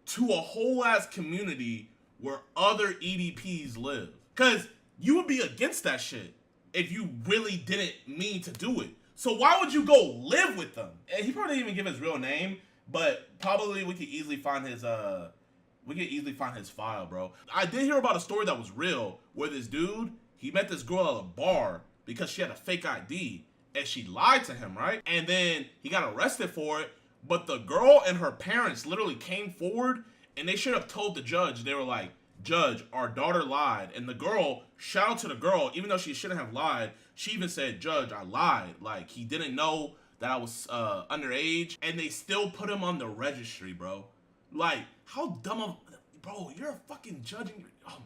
to a whole ass community where other EDPs live? Cause you would be against that shit if you really didn't mean to do it. So why would you go live with them? And he probably didn't even give his real name, but probably we could easily find his file, bro. I did hear about a story that was real where this dude, he met this girl at a bar because she had a fake ID and she lied to him, right? And then he got arrested for it, but the girl and her parents literally came forward and they should have told the judge. They were like, Judge, our daughter lied. And the girl, shout out to the girl, even though she shouldn't have lied, she even said, Judge, I lied. Like, he didn't know that I was underage, and they still put him on the registry, bro. Like, how dumb of, bro, you're a fucking judge. Oh my God.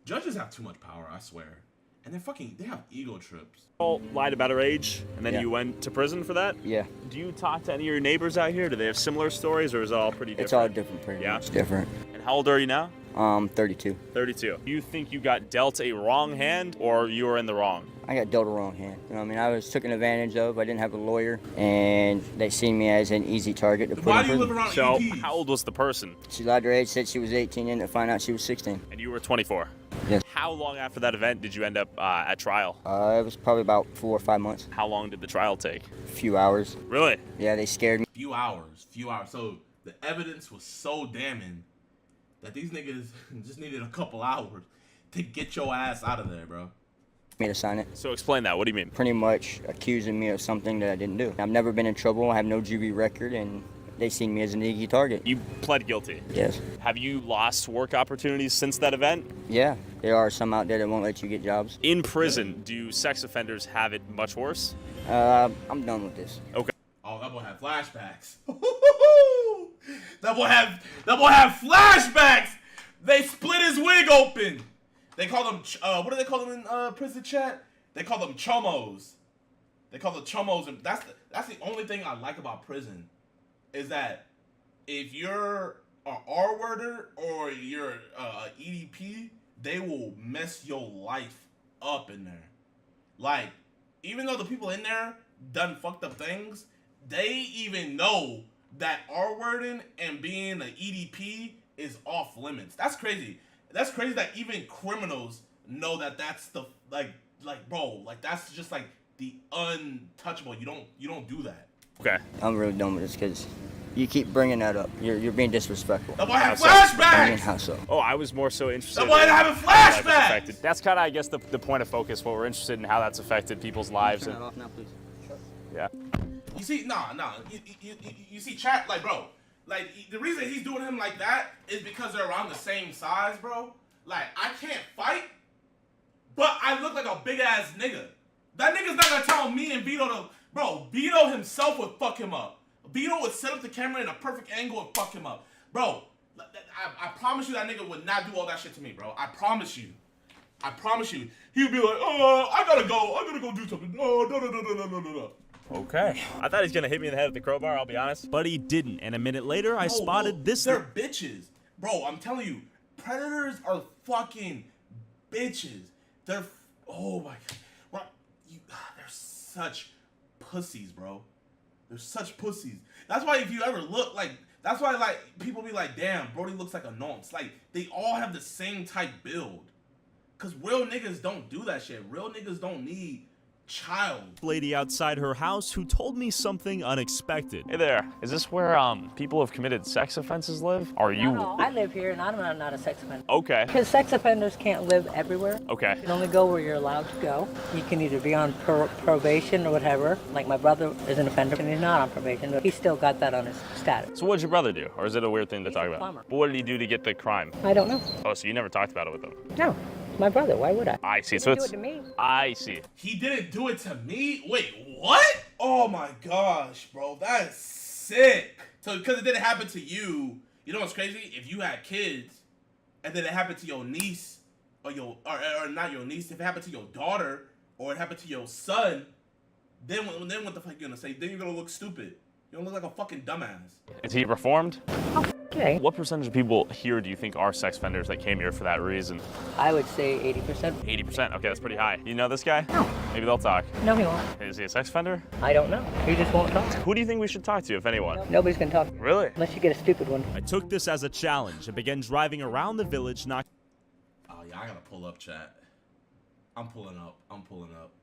Judges have too much power, I swear. And they have ego trips. Girl lied about her age, and then you went to prison for that? Yeah. Do you talk to any of your neighbors out here? Do they have similar stories, or is it all pretty different? It's all different, pretty much. It's different. And how old are you now? 32. 32. You think you got dealt a wrong hand, or you were in the wrong? I got dealt a wrong hand. You know what I mean? I was taken advantage of. I didn't have a lawyer, and they seen me as an easy target to put in prison. So, how old was the person? She lied her age, said she was 18, and to find out she was 16. And you were 24? Yes. How long after that event did you end up at trial? It was probably about 4 or 5 months. How long did the trial take? A few hours. Really? Yeah, they scared me. Few hours. So the evidence was so damning that these niggas just needed a couple hours to get your ass out of there, bro. Me to sign it. So explain that. What do you mean? Pretty much accusing me of something that I didn't do. I've never been in trouble. I have no juvie record, and they seen me as an easy target. You pled guilty? Yes. Have you lost work opportunities since that event? Yeah, there are some out there that won't let you get jobs. In prison, do sex offenders have it much worse? I'm done with this. Okay. Oh, that boy had flashbacks. That boy had flashbacks. They split his wig open. They call them, what do they call them in prison chat? They call them chomos. They call them chomos, and that's the only thing I like about prison, is that if you're an R-worder or you're an EDP, they will mess your life up in there. Like, even though the people in there done fucked up things, they even know that R-wording and being an EDP is off limits. That's crazy. That's crazy that even criminals know that that's the, like bro, like that's just like the untouchable. You don't do that. Okay. I'm really done with this because you keep bringing that up. You're being disrespectful. That boy had flashbacks! How so? Oh, I was more so interested That boy having flashbacks! That's kind of, I guess, the point of focus. What we're interested in, how that's affected people's lives. Turn that off now, please. Yeah. You see, nah. You see, chat, like, bro, like, the reason he's doing him like that is because they're around the same size, bro. Like, I can't fight, but I look like a big ass nigga. That nigga's not gonna tell me and Vito to, bro, Vito himself would fuck him up. Vito would set up the camera in a perfect angle and fuck him up. Bro, I promise you that nigga would not do all that shit to me, bro. I promise you. I promise you. He would be like, oh, I gotta go do something. No. Okay. I thought he was gonna hit me in the head with the crowbar, I'll be honest. But he didn't, and a minute later, I spotted this. They're bitches. Bro, I'm telling you, predators are fucking bitches. They're, oh my god. Bro, they're such pussies, bro. They're such pussies. That's why if you ever look, like, that's why, like, people be like, damn, Brody looks like a nonce. Like, they all have the same type build. Because real niggas don't do that shit. Real niggas don't need child. Lady outside her house who told me something unexpected. Hey there, is this where people who have committed sex offenses live? Are you? No, I live here and I'm not a sex offender. Okay. Because sex offenders can't live everywhere. Okay. You can only go where you're allowed to go. You can either be on probation or whatever. Like my brother is an offender and he's not on probation, but he's still got that on his status. So what did your brother do? Or is it a weird thing to talk about? Plumber. But what did he do to get the crime? I don't know. Oh, so you never talked about it with him? No, my brother. Why would I? I see. He So didn't it's. do it to me. I see. He didn't do it to me? Wait, what? Oh my gosh, bro. That's sick. So, because it didn't happen to you, you know what's crazy? If you had kids, and then it happened to your niece, or not your niece, if it happened to your daughter, or it happened to your son, then what the fuck you gonna say? Then you're gonna look stupid. You're gonna look like a fucking dumbass. Is he reformed? Okay. What percentage of people here do you think are sex offenders that came here for that reason? I would say 80%. 80%. Okay, that's pretty high. You know this guy? No. Maybe they'll talk. No, he won't. Is he a sex offender? I don't know. He just won't talk. Who do you think we should talk to, if anyone? Nobody's gonna talk. Really? Unless you get a stupid one. I took this as a challenge and began driving around the village, knocking. Oh yeah, I gotta pull up, chat. I'm pulling up.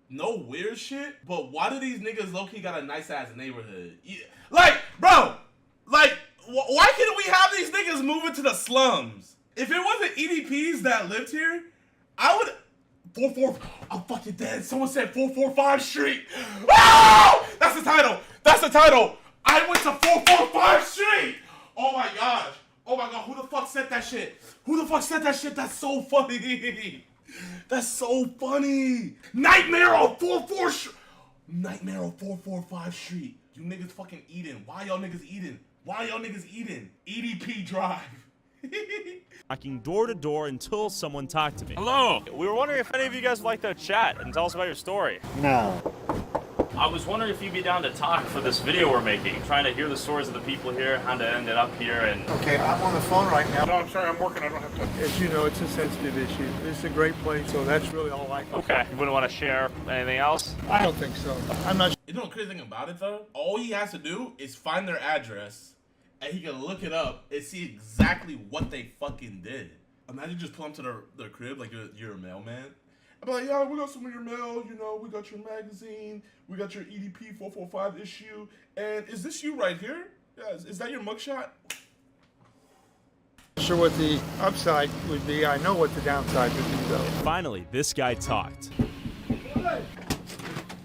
No weird shit, but why do these niggas low-key got a nice ass neighborhood? Yeah. Like, bro, like, why can't we have these niggas move into the slums? If it wasn't EDPs that lived here, I would. I'm fucking dead. Someone said 445 Street. Oh! That's the title. I went to 445 Street. Oh my gosh. Oh my god. Who the fuck said that shit? That's so funny. That's so funny. Nightmare on 445 Street. You niggas fucking eating. Why y'all niggas eating? EDP Drive. Knocking door to door until someone talked to me. Hello. We were wondering if any of you guys would like to chat and tell us about your story. No. I was wondering if you'd be down to talk for this video we're making, trying to hear the stories of the people here, how they ended up here, and... Okay, I'm on the phone right now. No, I'm sorry, I'm working, I don't have time. As you know, it's a sensitive issue. This is a great place, so that's really all I can. Okay, you wouldn't want to share anything else? I don't think so. I'm not... You know the crazy thing about it, though? All he has to do is find their address, and he can look it up and see exactly what they fucking did. Imagine just pull up to their crib like you're a mailman. I'm like, yeah, we got some of your mail, you know, we got your magazine, we got your EDP 445 issue, and is this you right here? Yeah, is that your mugshot? Not sure what the upside would be. I know what the downside would be, though. Finally, this guy talked.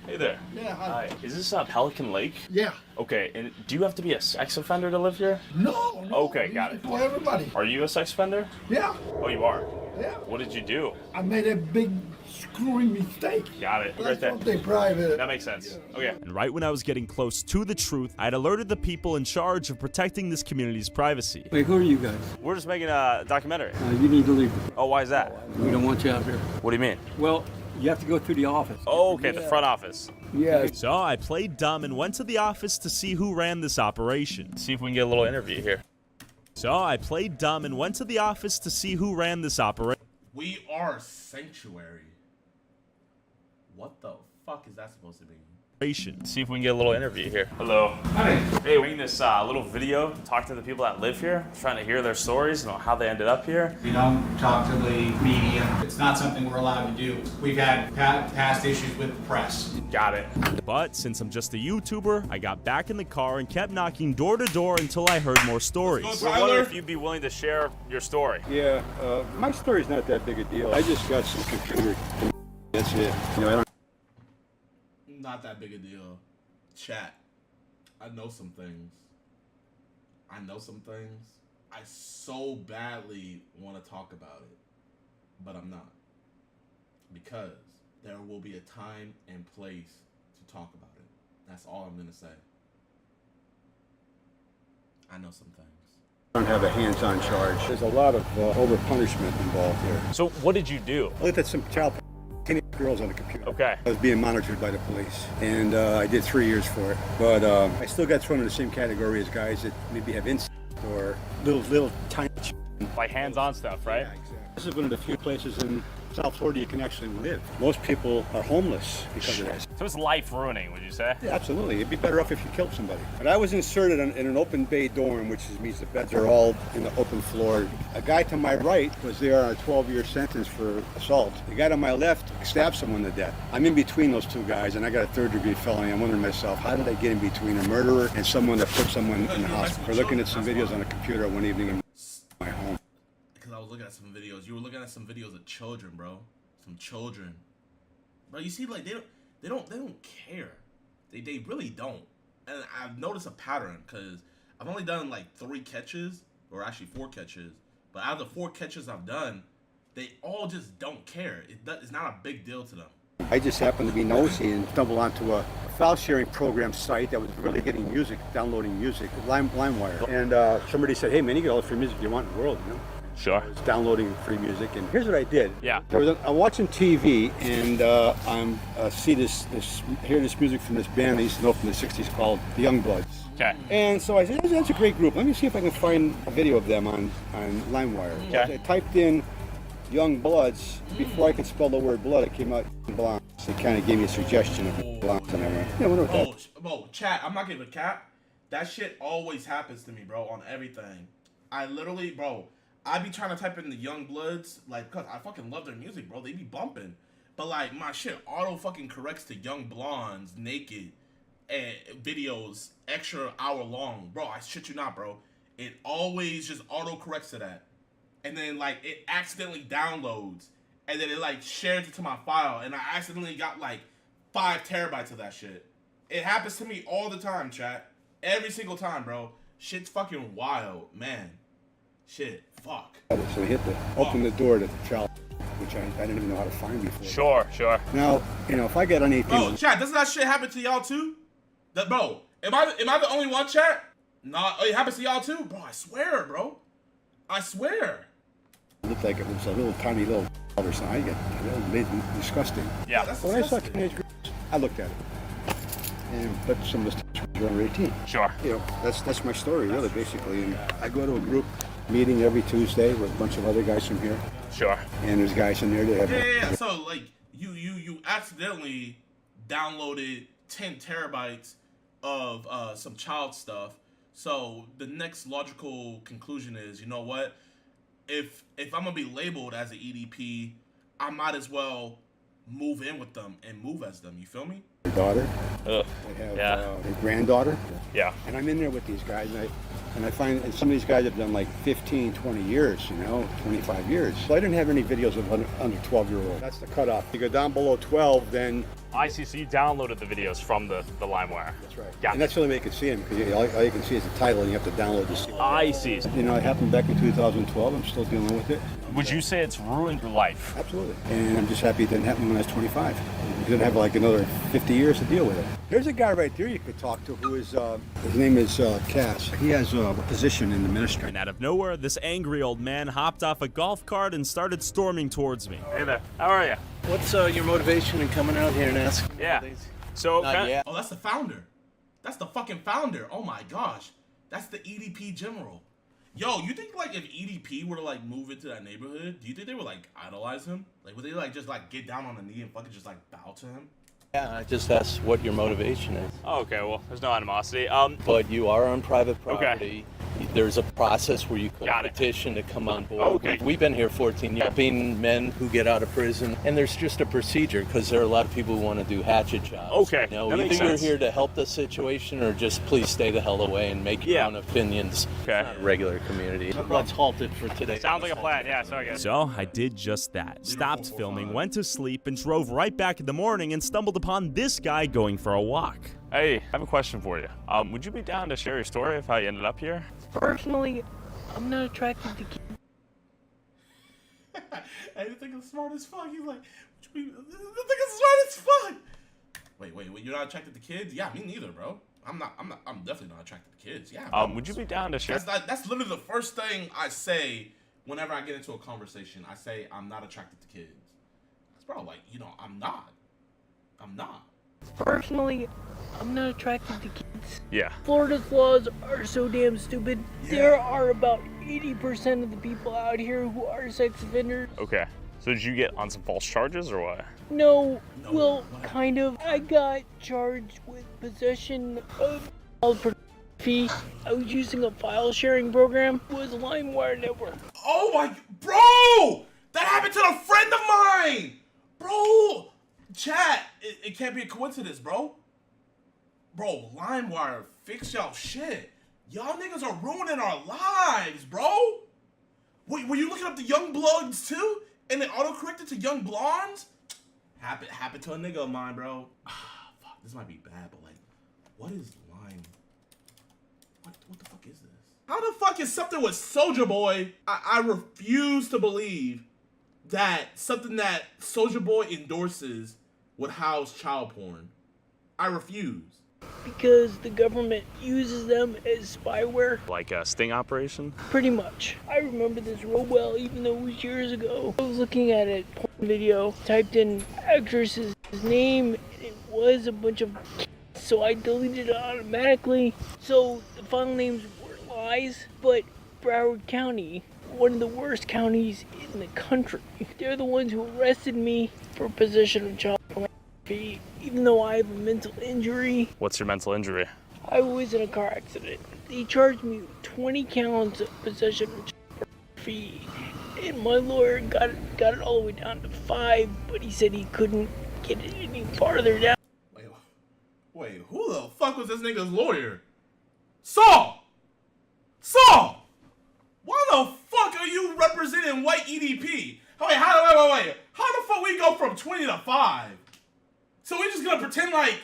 Hey there. Yeah, hi. Is this Pelican Lake? Yeah. Okay, and do you have to be a sex offender to live here? No. Okay, got it. For everybody. Are you a sex offender? Yeah. Oh, you are? Yeah. What did you do? I made a big screwing mistake. Got it. That's Right there. something private. That makes sense. Okay. And right when I was getting close to the truth, I had alerted the people in charge of protecting this community's privacy. Wait, who are you guys? We're just making a documentary. You need to leave. Oh, why is that? We don't want you out here. What do you mean? Well, you have to go through the office. Oh, okay, the front office. Yeah. So I played dumb and went to the office to see who ran this operation. See if we can get a little interview here. We are sanctuary. What the fuck is that supposed to be? See if we can get a little interview here. Hello. Hi. Hey, we're making this little video, talk to the people that live here, trying to hear their stories and how they ended up here. We don't talk to the media. It's not something we're allowed to do. We've had past issues with the press. Got it. But since I'm just a YouTuber, I got back in the car and kept knocking door to door until I heard more stories. We're wondering if you'd be willing to share your story. Yeah, my story's not that big a deal. I just got some computer. That's it. You know, I don't. Not that big a deal. Chat. I know some things. I so badly want to talk about it. but I'm not. Because there will be a time and place to talk about it. That's all I'm going to say. I know some things. Don't have a hands-on charge. There's a lot of over-punishment involved here. So what did you do? I looked at some teenage girls on the computer. Okay. I was being monitored by the police, and I did 3 years for it. But I still got thrown in the same category as guys that maybe have instinct or little tiny. Like hands-on stuff, right? Yeah, exactly. This is one of the few places in South Florida you can actually live. Most people are homeless because of this. So it's life-ruining, would you say? Yeah, absolutely. It'd be better off if you killed somebody. But I was inserted in an open bay dorm, which means the beds are all in the open floor. A guy to my right was there on a 12-year sentence for assault. The guy to my left stabbed someone to death. I'm in between those two guys, and I got a third-degree felony. I'm wondering to myself, how did I get in between a murderer and someone that put someone in the hospital? We're looking at some videos on a computer one evening in my home. Because I was looking at some videos. You were looking at some videos of children, bro. Some children. Bro, you see, like, they don't care. They really don't. And I've noticed a pattern, because I've only done like 3 catches, or actually 4 catches. But out of the 4 catches I've done, they all just don't care. It's not a big deal to them. I just happened to be nosy and stumbled onto a file sharing program site that was really getting music, downloading music, LimeWire. And somebody said, hey man, you get all the free music you want in the world, you know? Sure. I was downloading free music, and here's what I did. Yeah. I'm watching TV, and I'm hear this music from this band I used to know from the 60s called the Youngbloods. Okay. And so I said, that's a great group. Let me see if I can find a video of them on LimeWire. Okay. I typed in Youngbloods. Before I could spell the word blood, it came out Blondes. It kind of gave me a suggestion of Blondes, and I went, yeah, I wonder what that. Bro, chat, I'm not giving a cap. That shit always happens to me, bro, on everything. I literally, bro, I be trying to type in the Youngbloods, like, cause I fucking love their music, bro. They be bumping. But like, my shit auto fucking corrects to Young Blondes, naked, and videos, extra hour long. Bro, I shit you not, bro. It always just auto corrects to that. And then like, it accidentally downloads. And then it like shares it to my file. And I accidentally got like 5 terabytes of that shit. It happens to me all the time, chat. Every single time, bro. Shit's fucking wild, man. Shit, fuck. So I opened the door to the child, which I didn't even know how to find before. Sure. Now, you know, if I get anything... Bro, chat, doesn't that shit happen to y'all too? Bro, am I the only one, chat? Nah, it happens to y'all too? Bro, I swear, bro. I swear. It looked like it was a little tiny little or something. I get made me disgusting. Yeah, that's when disgusting. I saw teenage girls, I looked at it. But some of the stuff was under 18. Sure. You know, that's my story, really, basically. And I go to a group meeting every Tuesday with a bunch of other guys from here. Sure. And there's guys in there that have... Yeah. So, like, you accidentally downloaded 10 terabytes of some child stuff. So, the next logical conclusion is, you know what? If I'm going to be labeled as an EDP, I might as well move in with them and move as them. You feel me? Their daughter. Ugh. They have Yeah. their granddaughter. Yeah. And I'm in there with these guys, and I find that some of these guys have done like 15, 20 years, you know, 25 years. So I didn't have any videos of under 12-year-old. That's the cutoff. You go down below 12, then... I see, so you downloaded the videos from the LimeWire. That's right. Gotcha. And that's the only way you can see them, because all you can see is the title, and you have to download the CD. I see. You know, it happened back in 2012. I'm still dealing with it. Would you say it's ruined your life? Absolutely. And I'm just happy it didn't happen when I was 25. You didn't have like another 50 years to deal with it. There's a guy right there you could talk to who is, his name is Cass. He has a position in the ministry. And out of nowhere, this angry old man hopped off a golf cart and started storming towards me. Hey there, how are you? What's your motivation in coming out here and asking? Yeah. So, Oh, that's the founder. That's the fucking founder. Oh my gosh. That's the EDP general. Yo, you think like if EDP were to like move into that neighborhood, do you think they would like idolize him? Like would they like just like get down on a knee and fucking just like bow to him? Yeah, I just asked what your motivation is. Oh, okay, well, there's no animosity. But you are on private property. Okay. There's a process where you can petition to come on board. Okay. We've been here 14 years, helping men who get out of prison, and there's just a procedure because there are a lot of people who want to do hatchet jobs. Okay, You know, that either makes you're sense. here to help the situation or just please stay the hell away and make your own opinions. Okay. It's not a regular community. Let's halt it for today. Sounds like a plan, yeah, sorry guys. So I did just that. Stopped filming, went to sleep, and drove right back in the morning and stumbled upon this guy going for a walk. Hey, I have a question for you. Would you be down to share your story of how you ended up here? Personally, I'm not attracted to And you think I'm smart as fuck. He's like, what you mean? This nigga's smart as fuck. Wait, you're not attracted to kids? Yeah, me neither, bro. I'm definitely not attracted to kids. Yeah. Bro. Would you be down to share? That's literally the first thing I say whenever I get into a conversation. I say I'm not attracted to kids. That's bro, like, you know, I'm not. Personally, I'm not attracted to kids. Yeah. Florida's laws are so damn stupid. Yeah. There are about 80% of the people out here who are sex offenders. Okay. So did you get on some false charges or what? No, well, kind of. I got charged with possession of child pornography. I was using a file sharing program. It was a LimeWire network. Oh my, bro! That happened to a friend of mine! Bro! Chat, it can't be a coincidence, bro. Bro, LimeWire, fix y'all shit. Y'all niggas are ruining our lives, bro. Wait, were you looking up the young bloods too? And it auto-corrected to young blondes? Happened to a nigga of mine, bro. Fuck, this might be bad, but like, what is Lime? What the fuck is this? How the fuck is something with Soulja Boy? I refuse to believe that something that Soulja Boy endorses would house child porn. I refuse. Because the government uses them as spyware. Like a sting operation? Pretty much. I remember this real well, even though it was years ago. I was looking at a porn video, typed in actress's name, and it was a bunch of kids, so I deleted it automatically. So the file names were lies, but Broward County, one of the worst counties in the country, they're the ones who arrested me for possession of child pornography, even though I have a mental injury. What's your mental injury? I was in a car accident. They charged me with 20 counts of possession of child pornography, and my lawyer got it all the way down to 5, but he said he couldn't get it any farther down. Wait, who the fuck was this nigga's lawyer? Saul! Saul! Why the fuck are you representing white EDP? Wait, how the fuck we go from 20 to 5? So we just gonna pretend like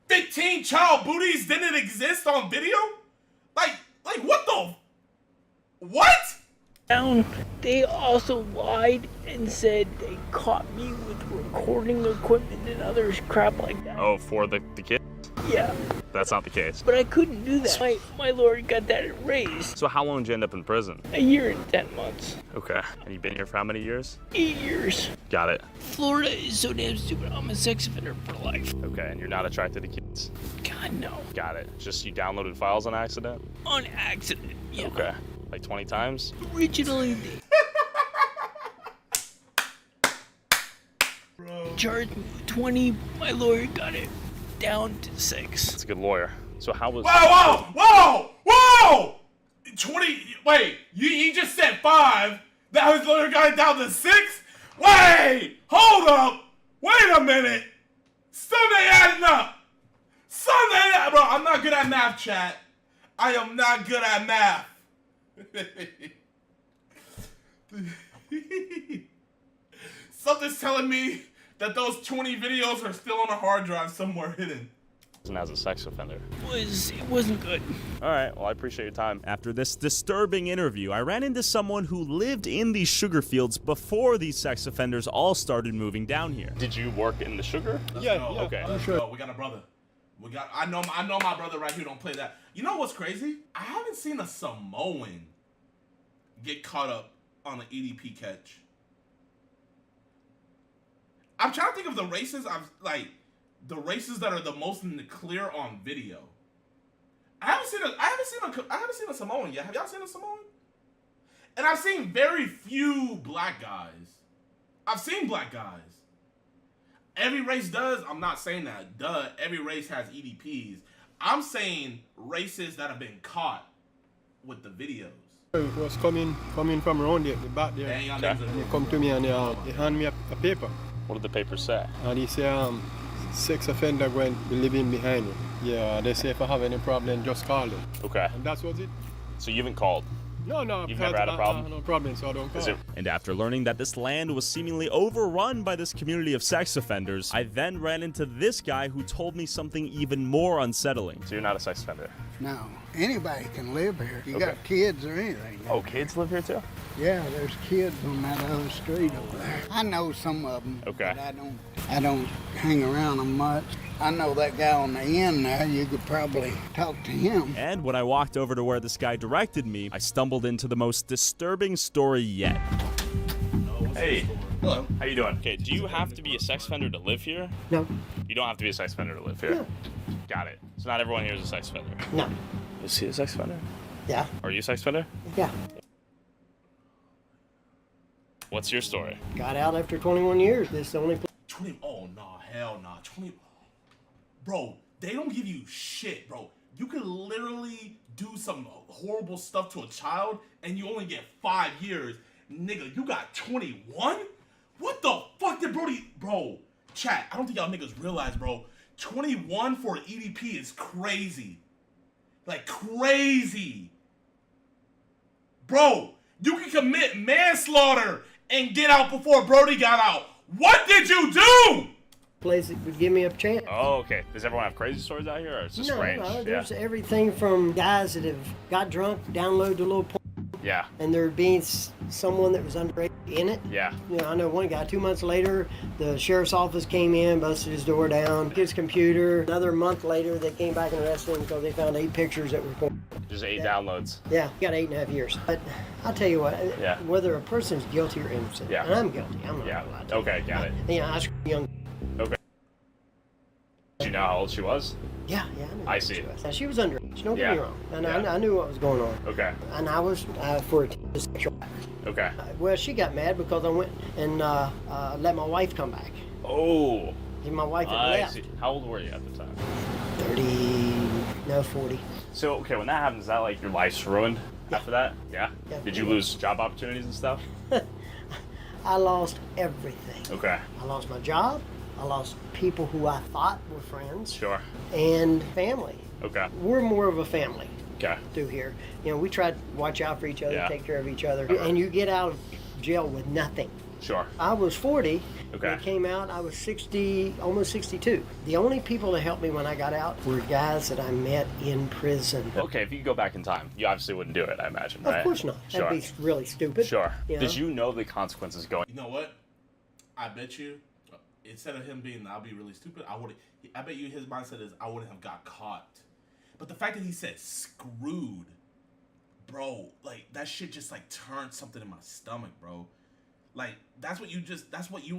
15 child booties didn't exist on video? Like what the? What? They also lied and said they caught me with recording equipment and other crap like that. Oh, for the kids? Yeah. That's not the case. But I couldn't do that. My lawyer got that erased. So how long did you end up in prison? A year and 10 months. Okay. And you've been here for how many years? 8 years. Got it. Florida is so damn stupid. I'm a sex offender for life. Okay, and you're not attracted to kids? God, no. Got it. Just you downloaded files on accident? On accident, yeah. Okay. Like 20 times? Originally, they charged me with 20. My lawyer got it down to 6. That's a good lawyer. So how was... Whoa! 20... Wait, you just said 5. Now his lawyer got it down to 6? Wait! Hold up! Wait a minute! Something adding up! Bro, I'm not good at math, chat. I am not good at math. Something's telling me that those 20 videos are still on a hard drive somewhere hidden. As a sex offender. It wasn't good. All right, well, I appreciate your time. After this disturbing interview, I ran into someone who lived in these sugar fields before these sex offenders all started moving down here. Did you work in the sugar? Yeah. Okay. Let's go. We got a brother. I know my brother right here don't play that. You know what's crazy? I haven't seen a Samoan get caught up on an EDP catch. I'm trying to think of the races the races that are the most in the clear on video. I haven't seen a Samoan yet. Have y'all seen a Samoan? And I've seen very few black guys. I've seen black guys. Every race does. I'm not saying that. Duh. Every race has EDPs. I'm saying races that have been caught with the videos. It was coming from around the back there. And they come to me and they hand me a paper. What did the paper say? And he said, sex offender going to be living behind you. Yeah, they say if I have any problem, just call them. Okay. And that's what it. So you haven't called? No. You've never had a problem? No problem, so I don't call. And after learning that this land was seemingly overrun by this community of sex offenders, I then ran into this guy who told me something even more unsettling. So you're not a sex offender? No, anybody can live here. You got kids or anything. Oh, kids live here too? Yeah, there's kids on that other street over there. I know some of them. Okay. But I don't hang around them much. I know that guy on the end there. You could probably talk to him. And when I walked over to where this guy directed me, I stumbled into the most disturbing story yet. Hey. Hello. How you doing? Okay, do you have to be a sex offender to live here? No. You don't have to be a sex offender to live here? No. Got it. So not everyone here is a sex offender? No. Is he a sex offender? Yeah. Are you a sex offender? Yeah. What's your story? Got out after 21 years. This is the only place. 20. Oh, nah, hell nah. 20. Bro, they don't give you shit, bro. You could literally do some horrible stuff to a child and you only get 5 years. Nigga, you got 21? What the fuck did Brody? Bro, chat, I don't think y'all niggas realize, bro. 21 for an EDP is crazy. Like, crazy. Bro, you can commit manslaughter and get out before Brody got out. What did you do? Place that would give me a chance. Oh, okay. Does everyone have crazy stories out here, or it's just strange? No, there's everything from guys that have got drunk, downloaded a little porn, Yeah. and there being someone that was underage in it. Yeah. You know, I know one guy, 2 months later, the sheriff's office came in, busted his door down, his computer. Another month later, they came back and arrested him because they found 8 pictures that were porn. Just 8 downloads. Yeah, got 8.5 years. But I'll tell you what, Yeah. whether a person's guilty or innocent, Yeah. and I'm guilty, I'm not gonna lie to you. Okay, got it. You know, I was young. Okay. Do you know how old she was? Yeah, yeah, I knew I what see. she was. Now, she was underage, don't get Yeah. me wrong. And Yeah. I knew what was going on. Okay. And I was for a sexual act. Okay. Well, she got mad because I went and let my wife come back. Oh. And my wife had I left. see. How old were you at the time? 40. So, okay, when that happens, is that like your life's ruined after that? Yeah? Yeah. Did you lose job opportunities and stuff? I lost everything. Okay. I lost my job. I lost people who I thought were friends. Sure. And family. Okay. We're more of a family. Okay. Through here. You know, we try to watch out for each other, Yeah. take care of each other. And you get out of jail with nothing. Sure. I was 40. Okay. When I came out, I was 60, almost 62. The only people that helped me when I got out were guys that I met in prison. Okay, if you could go back in time, you obviously wouldn't do it, I imagine, right? Of course not. Sure. That'd be really stupid. Sure. You know? Did you know the consequences going? You know what? I bet you, instead of him being, I'll be really stupid, I bet you his mindset is, I wouldn't have got caught. But the fact that he said screwed, bro, like, that shit just, like, turned something in my stomach, bro. Like, that's what you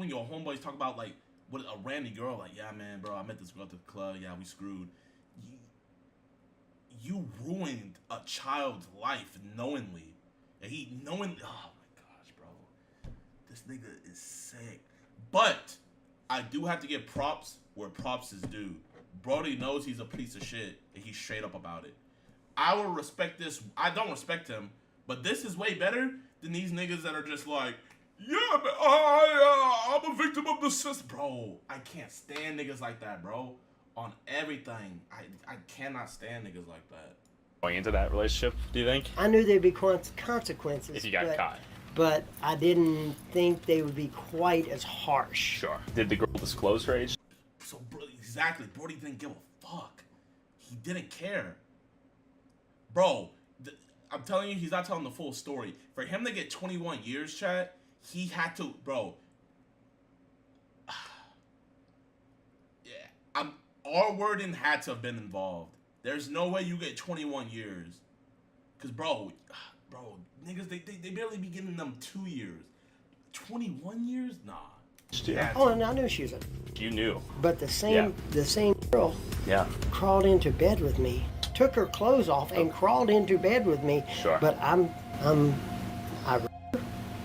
and your homeboys talk about, like, with a random girl, like, yeah, man, bro, I met this girl at the club, yeah, we screwed. You ruined a child's life knowingly. And oh my gosh, bro. This nigga is sick. But I do have to give props where props is due. Brody knows he's a piece of shit, and he's straight up about it. I will respect this. I don't respect him, but this is way better than these niggas that are just like, yeah, man, I'm a victim of the system. Bro, I can't stand niggas like that, bro. On everything. I cannot stand niggas like that. Going into that relationship, do you think? I knew there'd be consequences. If you got caught. But I didn't think they would be quite as harsh. Sure. Did the girl disclose her age? So, exactly. Brody didn't give a fuck. He didn't care. Bro, I'm telling you, he's not telling the full story. For him to get 21 years, chat, he had to, bro. Yeah, our wording had to have been involved. There's no way you get 21 years. Cause bro, niggas, they barely be giving them 2 years. 21 years? Nah. Yeah. Oh, and I knew she was You knew. But the same girl Yeah. crawled into bed with me, took her clothes off and crawled into bed with me. Sure. But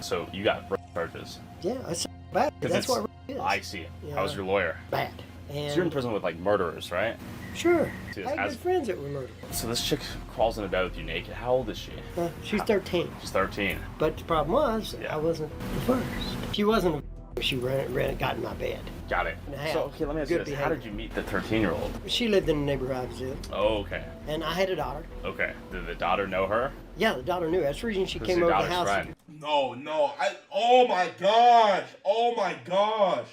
So you got rape charges. yeah, that's bad. That's what rape is. I see. Yeah. How's your lawyer? Bad. So And you're in prison with like murderers, right? sure, See, I had good friends that were murdered. So this chick crawls into bed with you naked. How old is she? She's 13. She's 13. But the problem was, I wasn't the first. She wasn't. She got in my bed. Got it. And So okay, let me ask you good this: How did you meet the 13-year-old? She lived in the neighborhood I was in. Oh, okay. And I had a daughter. Okay. Did the daughter know her? Yeah, the daughter knew. That's the reason she Who's came your over to the daughter's house. friend? No. Oh my gosh. Oh my gosh.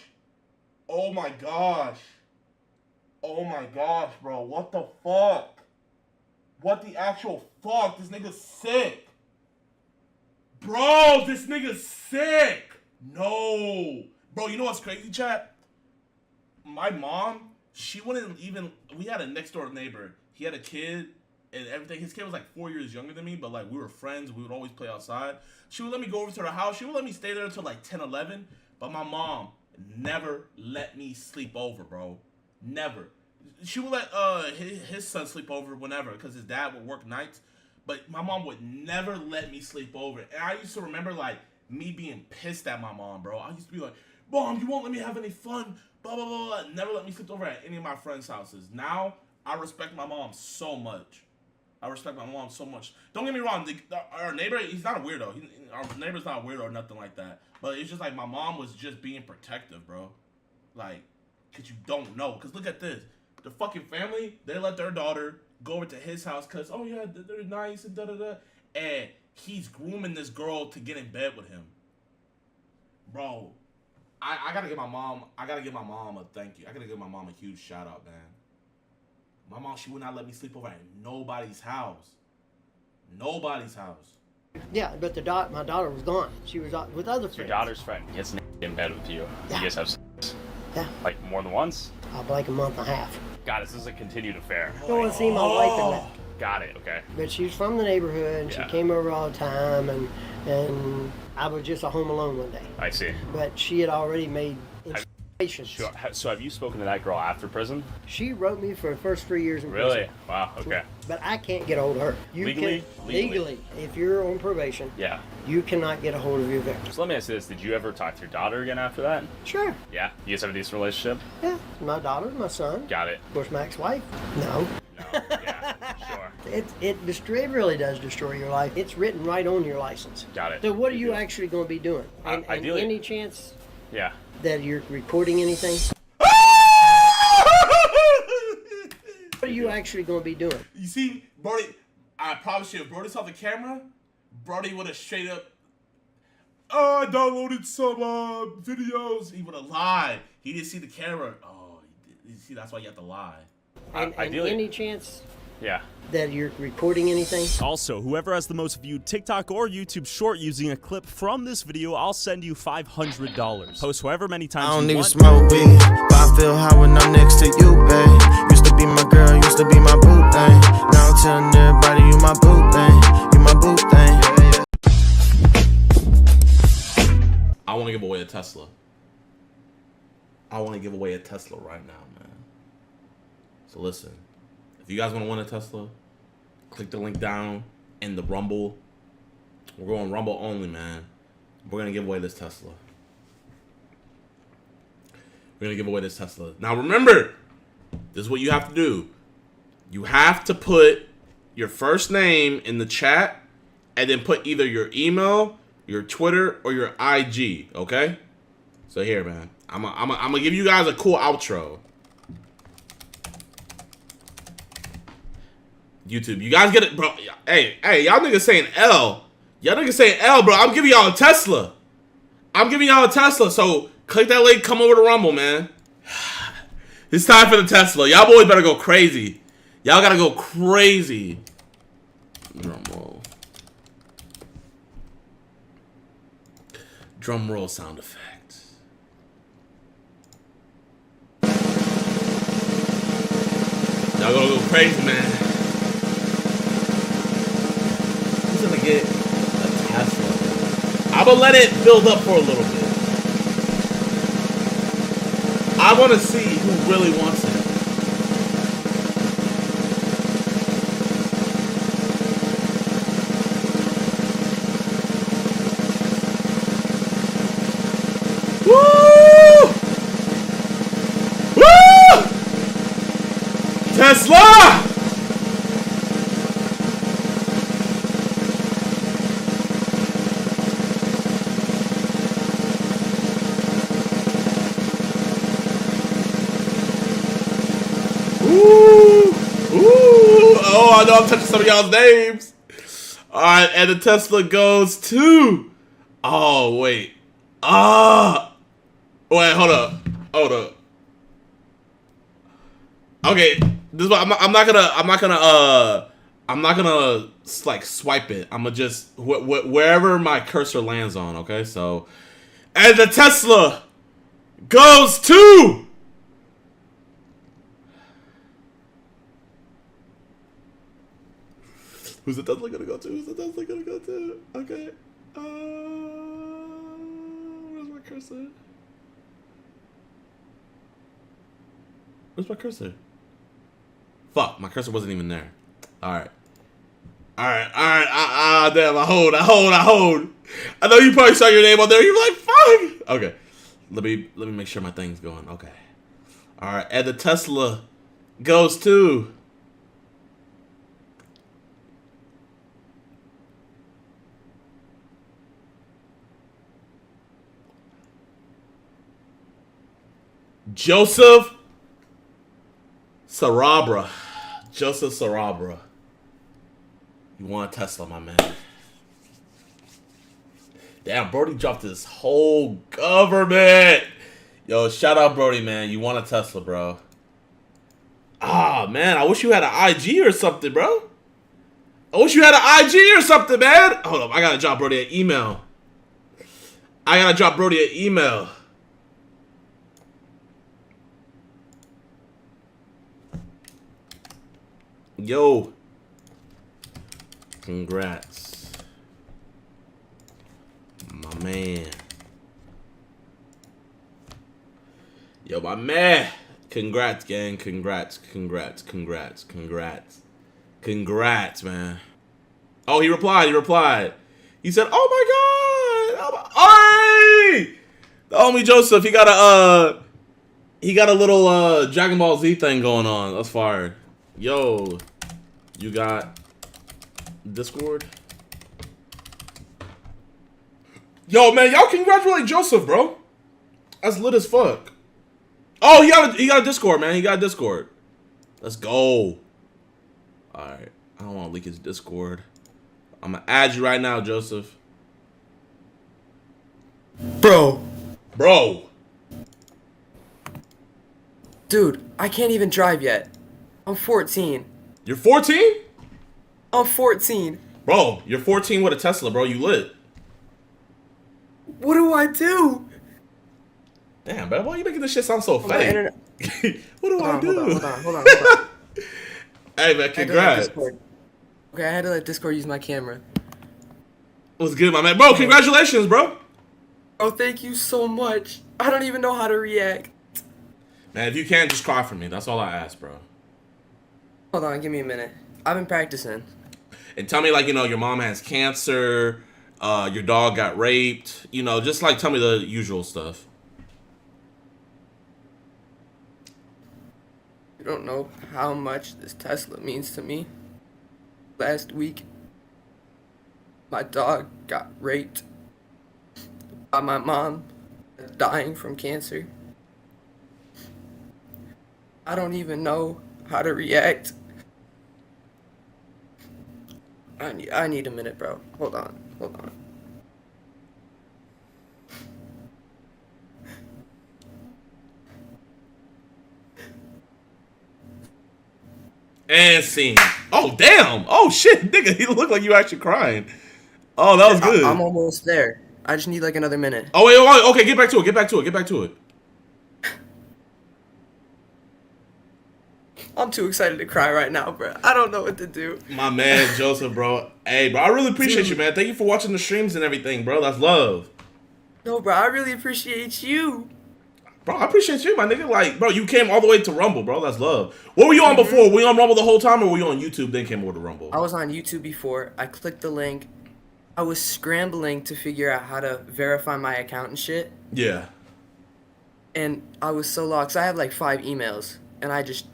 Oh my gosh. Oh my gosh, bro. What the fuck? What the actual fuck? This nigga's sick. Bro, this nigga's sick. No. Bro, you know what's crazy, chat? My mom, she wouldn't even... We had a next door neighbor. He had a kid and everything. His kid was like 4 years younger than me, but like we were friends. We would always play outside. She would let me go over to her house. She would let me stay there until like 10, 11. But my mom never let me sleep over, bro. Never. She would let his son sleep over whenever because his dad would work nights. But my mom would never let me sleep over. And I used to remember like me being pissed at my mom, bro. I used to be like, Mom, you won't let me have any fun. Blah, blah, blah, blah. Never let me sleep over at any of my friends' houses. Now, I respect my mom so much. I respect my mom so much. Don't get me wrong. Our neighbor, he's not a weirdo. Our neighbor's not a weirdo or nothing like that. But it's just like my mom was just being protective, bro. Like, because you don't know. Because look at this. The fucking family, they let their daughter go over to his house because, oh, yeah, they're nice and da-da-da. And he's grooming this girl to get in bed with him. Bro, I got to give my mom a thank you. I got to give my mom a huge shout out, man. My mom, she would not let me sleep over at nobody's house. Nobody's house. Yeah, but my daughter was gone. She was out with other friends. Your daughter's friend gets in bed with you. Yeah. You guys have sex? Yeah. Like more than once? Like a month and a half. Got it. This is a continued affair. I don't want to see my wife in that. Got it. Okay. But she was from the neighborhood, and she came over all the time, and I was just a home alone one day. I see. But she had already made installations. Sure. So have you spoken to that girl after prison? She wrote me for the first 3 years in Really? prison. Wow. Okay. But I can't get a hold of her. Legally, if you're on probation, yeah, you cannot get a hold of your victim. So let me ask you this: did you ever talk to your daughter again after that? Sure. Yeah. You guys have a decent relationship? Yeah. My daughter, my son. Got it. Of course, my ex-wife. No. Sure. It really does destroy your life. It's written right on your license. Got it. So what are you actually going to be doing? And ideally, any chance yeah, that you're recording anything? What are you actually going to be doing? You see, Brody, I promise you, if Brody saw the camera, Brody would have straight up, oh, I downloaded some videos. He would have lied. He didn't see the camera. Oh, you see, that's why you have to lie. And any chance yeah, that you're recording anything? Also, whoever has the most viewed TikTok or YouTube short using a clip from this video, I'll send you $500. Post however many times I don't you even want. smoke weed, but I feel high when I'm next to you, babe. Used to be my girl, used to be my boo thing. Now I'm telling everybody you my boo thing, you my boo thing. I want to give away a Tesla. I want to give away a Tesla right now, man. So listen, if you guys want to win a Tesla, click the link down in the Rumble. We're going Rumble only, man. We're going to give away this Tesla. We're going to give away this Tesla. Now remember, this is what you have to do. You have to put your first name in the chat and then put either your email, your Twitter, or your IG, okay? So here, man. I'm gonna give you guys a cool outro. YouTube, you guys get it, bro. Hey, y'all niggas saying L. Y'all niggas saying L, bro. I'm giving y'all a Tesla. I'm giving y'all a Tesla. So click that link, come over to Rumble, man. It's time for the Tesla. Y'all boys better go crazy. Y'all gotta go crazy. Rumble. Drum roll sound effect. Y'all gonna go crazy, man. Who's gonna get a Tesla? I'm gonna let it build up for a little bit. I wanna see who really wants it. Woo! Woo! Tesla! Ooh! Ooh! Oh, I know I'm touching some of y'all's names. Alright, and the Tesla goes to... Oh, wait. Wait, hold up. Okay, this is what I'm not gonna I'm not gonna like swipe it. I'm gonna just wherever my cursor lands on. Okay, so and the Tesla goes to who's the Tesla gonna go to? Who's the Tesla gonna go to? Okay, where's my cursor? Where's my cursor? Fuck, my cursor wasn't even there. Alright. Damn, I hold. I know you probably saw your name on there. You're like, fuck. Okay. Let me make sure my thing's going. Okay. Alright, and the Tesla goes to Joseph Sarabra. Joseph Sarabra. You want a Tesla, my man. Damn, Brody dropped this whole government. Yo, shout out Brody, man. You want a Tesla, bro. Ah, man, I wish you had an IG or something, bro. I wish you had an IG or something, man. Hold up, I gotta drop Brody an email. Yo. Congrats. My man. Yo, my man. Congrats, gang. Congrats, man. Oh, he replied. He said, oh my god. Hey! The homie Joseph, he got a little Dragon Ball Z thing going on. That's fire. Yo, you got Discord? Yo, man, y'all congratulate Joseph, bro. That's lit as fuck. Oh, he got a Discord, man. He got a Discord. Let's go. Alright. I don't want to leak his Discord. I'm going to add you right now, Joseph. Bro. Dude, I can't even drive yet. I'm 14. You're 14? I'm 14. Bro, you're 14 with a Tesla, bro. You lit. What do I do? Damn, bro. Why are you making this shit sound so fake? What do I do? Hold on. Hey, man, congrats. Okay, I had to let Discord use my camera. What's good, my man? Bro, congratulations, bro. Oh, thank you so much. I don't even know how to react. Man, if you can't, just cry for me. That's all I ask, bro. Hold on, give me a minute. I've been practicing. And tell me, like, you know, your mom has cancer, your dog got raped, you know, just like tell me the usual stuff. You don't know how much this Tesla means to me. Last week, my dog got raped by my mom dying from cancer. I don't even know how to react. I need a minute, bro. Hold on. And scene. Oh, damn. Oh, shit, nigga. You look like you actually crying. Oh, that was good. I'm almost there. I just need like another minute. Oh, wait. Okay, get back to it. I'm too excited to cry right now, bro. I don't know what to do. My man, Joseph, bro. Hey, bro, I really appreciate you, man. Thank you for watching the streams and everything, bro. That's love. No, bro, I really appreciate you. Bro, I appreciate you, my nigga. Like, bro, you came all the way to Rumble, bro. That's love. What were you on before? Were you on Rumble the whole time, or were you on YouTube, then came over to Rumble? I was on YouTube before. I clicked the link. I was scrambling to figure out how to verify my account and shit. Yeah. And I was so lost. So I have like 5 emails, and I just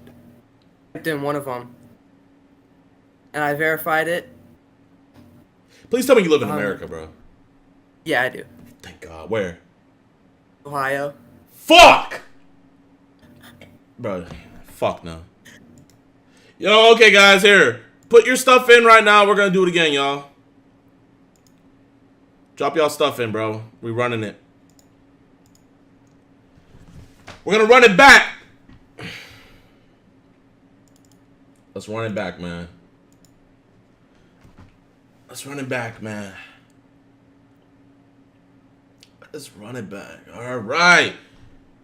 typed in one of them. And I verified it. Please tell me you live in America, bro. Yeah, I do. Thank God. Where? Ohio. Fuck! Bro, fuck no. Yo, okay, guys, here. Put your stuff in right now. We're gonna do it again, y'all. Drop y'all stuff in, bro. We running it. We're gonna run it back. Let's run it back, man. Let's run it back, man. Let's run it back. All right.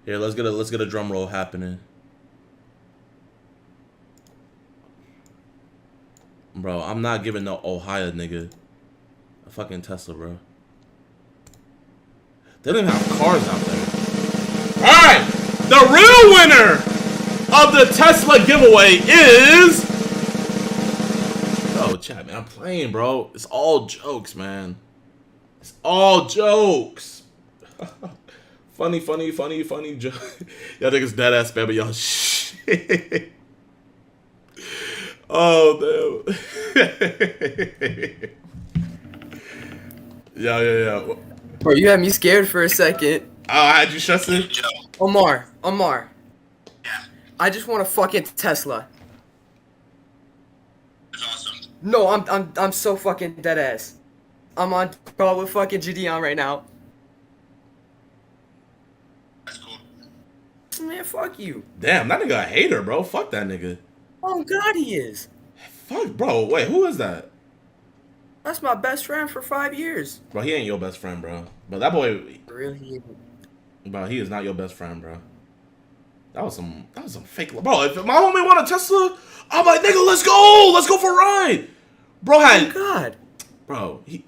Here, let's get a drum roll happening. Bro, I'm not giving no Ohio nigga a fucking Tesla, bro. They don't even have cars out there. All right, the real winner of the Tesla giveaway is. Bro, chat, man, I'm playing, bro. It's all jokes, man. It's all jokes. funny joke. Y'all think it's dead ass spam, but y'all shit. Oh damn. Yeah. Bro, you had me scared for a second. Oh, I had you stressing? Omar. I just want a fucking Tesla. That's awesome. No, I'm so fucking dead ass. I'm on call with fucking JiDion right now. That's cool. Man, fuck you. Damn, that nigga a hater, bro. Fuck that nigga. Oh God, he is. Fuck, bro. Wait, who is that? That's my best friend for 5 years. Bro, he ain't your best friend, bro. But that boy, Really? bro, he is not your best friend, bro. That was some fake. Bro, if my homie want a Tesla, I'm like, nigga, let's go for a ride. Bro had, Oh God. bro, he.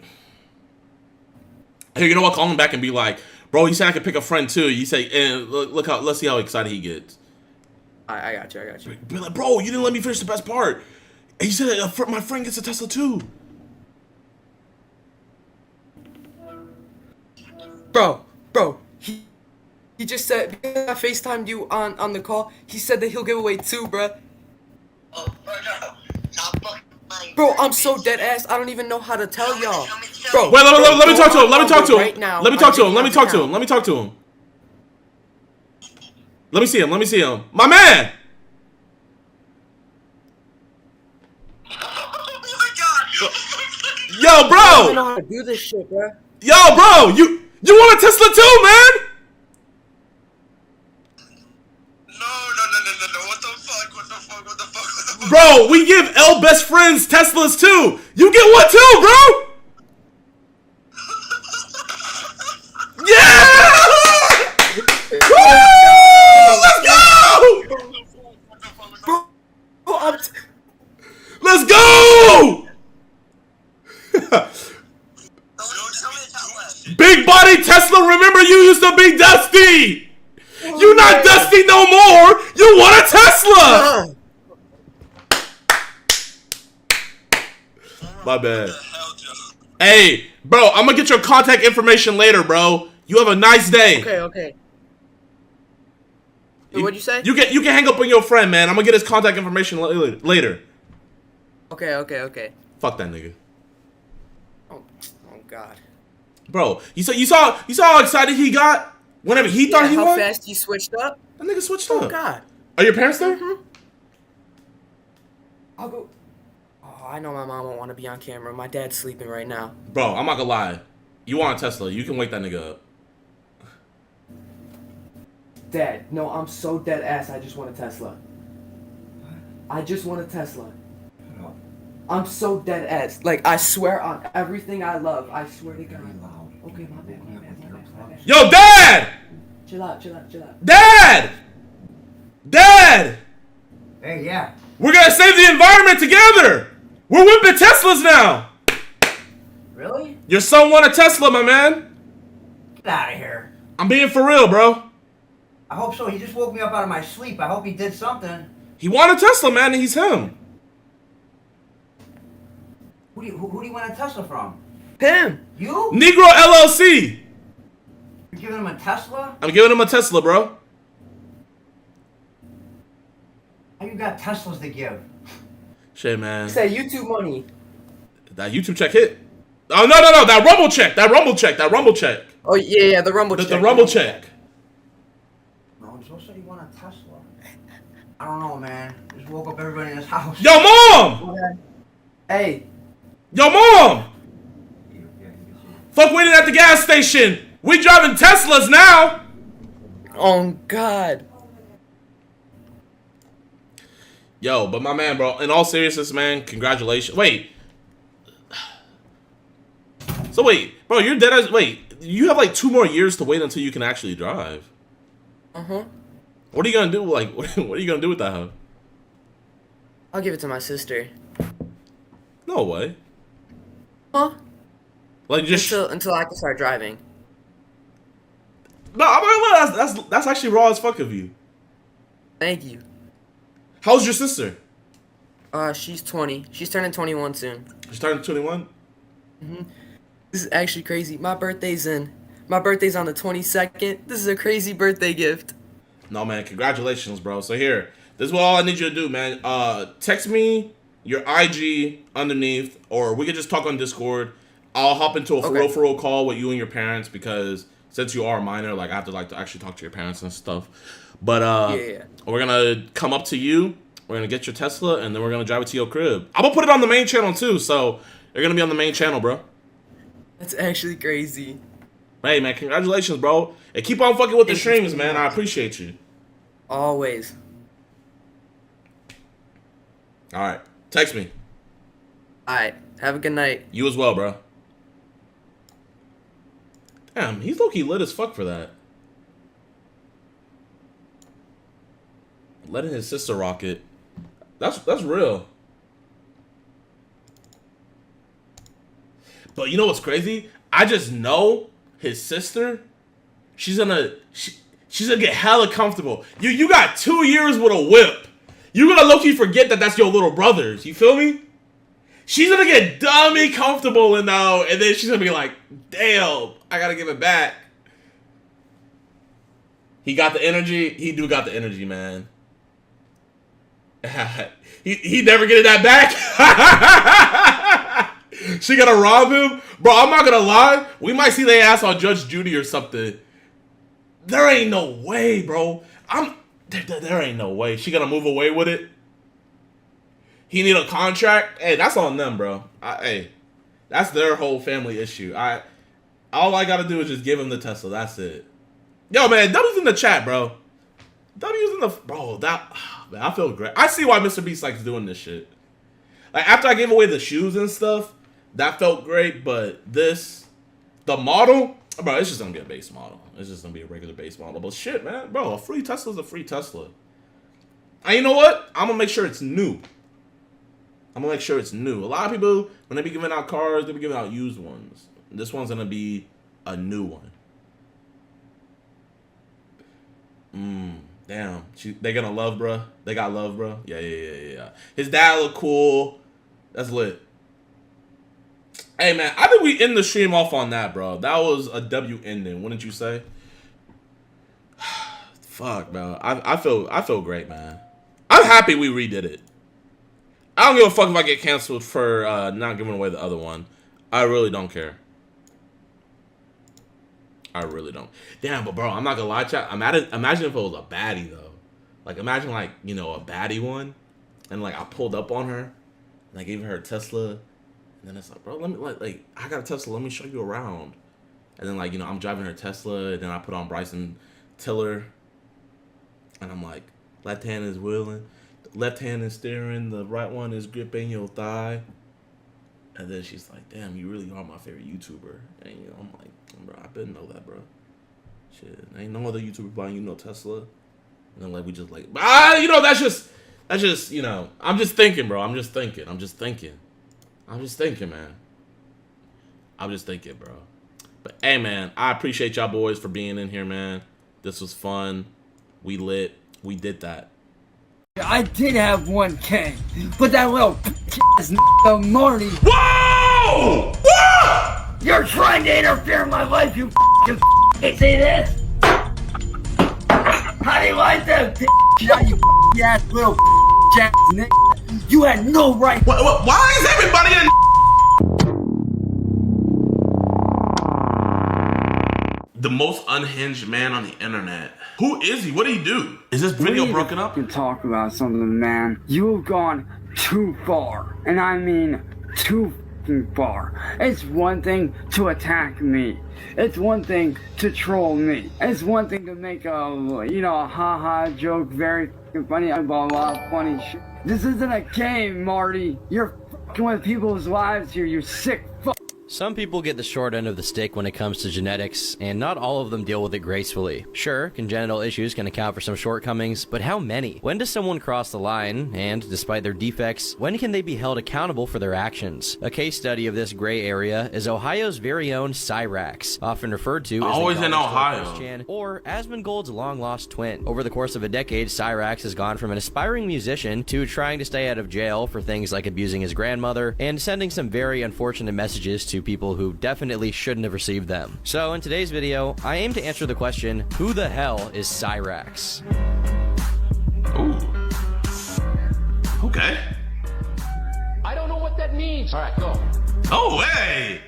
Here, you know what? Call him back and be like, bro, he said I could pick a friend too. You say, and let's see how excited he gets. I got you. Be like, bro, you didn't let me finish the best part. And he said, my friend gets a Tesla too. Bro, he just said, because I FaceTimed you on the call, he said that he'll give away 2, bro. Oh, no. Not fucking mine. Bro, I'm so dead ass, I don't even know how to tell y'all. Bro, Wait, let me talk to him. Let me talk to him. Right now. Let me talk to him. Let me talk to him. Let me talk to him. Let me see him. Let me see him. My man. Oh my God. Yo, bro. I don't know how to do this shit, bro. Yo, bro. You want a Tesla too, man? No. What the fuck? Bro, we give L best friends Teslas too. You get one too, bro. Yeah! Woo! Let's go! Let's go! Big body Tesla, remember you used to be dusty. You not dusty no more. You want a Tesla. My bad. Hey, bro, I'm gonna get your contact information later, bro. You have a nice day. Okay. What'd you say? You can hang up on your friend, man. I'm gonna get his contact information later. Okay. Fuck that nigga. Oh God. Bro, you saw how excited he got whenever he thought he how won? fast he switched up? That nigga switched Oh up. God. Are your parents there? I'll go. Oh, I know my mom won't want to be on camera. My dad's sleeping right now. Bro, I'm not gonna lie. You want a Tesla, you can wake that nigga up. Dad, no, I'm so dead ass. I just want a Tesla. I just want a Tesla. I'm so dead ass. Like, I swear on everything I love. I swear to God. Okay, my bad. Yo, Dad! Chill out. Dad! Hey, yeah. We're gonna save the environment together! We're whipping Teslas now! Really? Your son won a Tesla, my man. Get out of here. I'm being for real, bro. I hope so. He just woke me up out of my sleep. I hope he did something. He won a Tesla, man, and he's him. Who do you want a Tesla from? Him. You? Negro LLC. You're giving him a Tesla? I'm giving him a Tesla, bro. How you got Teslas to give? Shit, man. Say YouTube money. That YouTube check hit. Oh, no. That Rumble check. Oh, yeah, the Rumble check. The Rumble check. No, Joe said he wanted a Tesla. I don't know, man. Just woke up everybody in his house. Yo, Mom! Hey. Yo, Mom! Fuck waiting at the gas station. We driving Teslas now. Oh, God. Yo, but my man, bro, in all seriousness, man, congratulations. Wait. So wait, bro, you're dead as wait. You have like 2 more years to wait until you can actually drive. What are you gonna do? Like, what are you gonna do with that hoe? I'll give it to my sister. No way. Huh? Like just until I can start driving. No, I'm not gonna lie. That's actually raw as fuck of you. Thank you. How's your sister? She's 20. She's turning 21 soon. She's turning 21. This is actually crazy. My birthday's on the 22nd. This is a crazy birthday gift. No, man, congratulations, bro. So here, this is what all I need you to do, man. Text me your IG underneath, or we could just talk on Discord. I'll hop into a for real call with you and your parents, because since you are a minor, like I have to actually talk to your parents and stuff. But we're gonna come up to you. We're gonna get your Tesla, and then we're gonna drive it to your crib. I'm gonna put it on the main channel too, so you're gonna be on the main channel, bro. That's actually crazy. Hey, man, congratulations, bro. And keep on fucking with the streams, man. I appreciate you. Always. All right, text me. All right, have a good night. You as well, bro. Damn, he's low-key lit as fuck for that. Letting his sister rock it. That's real. But you know what's crazy? I just know his sister. She's gonna get hella comfortable. You got 2 years with a whip. You're gonna low-key forget that that's your little brother's. You feel me? She's gonna get dummy comfortable and then she's gonna be like, damn, I gotta give it back. He got the energy. He do got the energy, man. he never getting that back. She gonna rob him? Bro, I'm not gonna lie. We might see their ass on Judge Judy or something. There ain't no way, bro. There ain't no way. She gonna move away with it? He need a contract? Hey, that's on them, bro. Hey, that's their whole family issue. All I gotta do is just give him the Tesla. That's it. Yo, man, W's in the chat, bro. W's in the... Bro, man, I feel great. I see why MrBeast likes doing this shit. Like, after I gave away the shoes and stuff, that felt great, but the model... Bro, it's just gonna be a base model. It's just gonna be a regular base model. But shit, man. Bro, a free Tesla's a free Tesla. And you know what? I'm gonna make sure it's new. I'm gonna make sure it's new. A lot of people, when they be giving out cars, they be giving out used ones. This one's gonna be a new one. Damn. They gonna love, bro. They got love, bro. Yeah. His dad look cool. That's lit. Hey, man, I think we end the stream off on that, bro. That was a W ending, wouldn't you say? Fuck, bro. I feel great, man. I'm happy we redid it. I don't give a fuck if I get canceled for not giving away the other one. I really don't care. I really don't. Damn, but bro, I'm not gonna lie, chat. Imagine if it was a baddie though. Like, imagine like, you know, a baddie one, and like I pulled up on her, and I gave her a Tesla, and then it's like, bro, let me like I got a Tesla. Let me show you around. And then like, you know, I'm driving her Tesla, and then I put on Bryson Tiller, and I'm like, left hand is wheeling, left hand is steering, the right one is gripping your thigh. And then she's like, damn, you really are my favorite YouTuber. And you know, I'm like, bro, I better know that, bro. Shit, ain't no other YouTuber buying you no Tesla. And then like we just like, you know, that's just, you know, I'm just thinking, bro. I'm just thinking, man. I'm just thinking, bro. But hey, man, I appreciate y'all boys for being in here, man. This was fun. We lit. We did that. I did have 1K, but that little ass Marty. Whoa! Whoa! You're trying to interfere in my life, you see this? How do you like that, you ass little ass nigga? You had no right. Why is everybody in? The most unhinged man on the internet. Who is he? What did he do? Is this video broken up? We need to talk about something, man. You've gone too far. And I mean too fucking far. It's one thing to attack me. It's one thing to troll me. It's one thing to make a, you know, a ha-ha joke, very funny, about a lot of funny shit. This isn't a game, Marty. You're fucking with people's lives here, you sick fuck. Some people get the short end of the stick when it comes to genetics, and not all of them deal with it gracefully. Sure, congenital issues can account for some shortcomings, but how many? When does someone cross the line, and despite their defects, when can they be held accountable for their actions? A case study of this gray area is Ohio's very own Cyrax, often referred to as always in Ohio, Christian, or Asmongold's long-lost twin. Over the course of a decade, Cyrax has gone from an aspiring musician to trying to stay out of jail for things like abusing his grandmother and sending some very unfortunate messages to people who definitely shouldn't have received them. So in today's video, I aim to answer the question, who the hell is Cyrax? Ooh. Okay. I don't know what that means. All right, go. Oh, hey!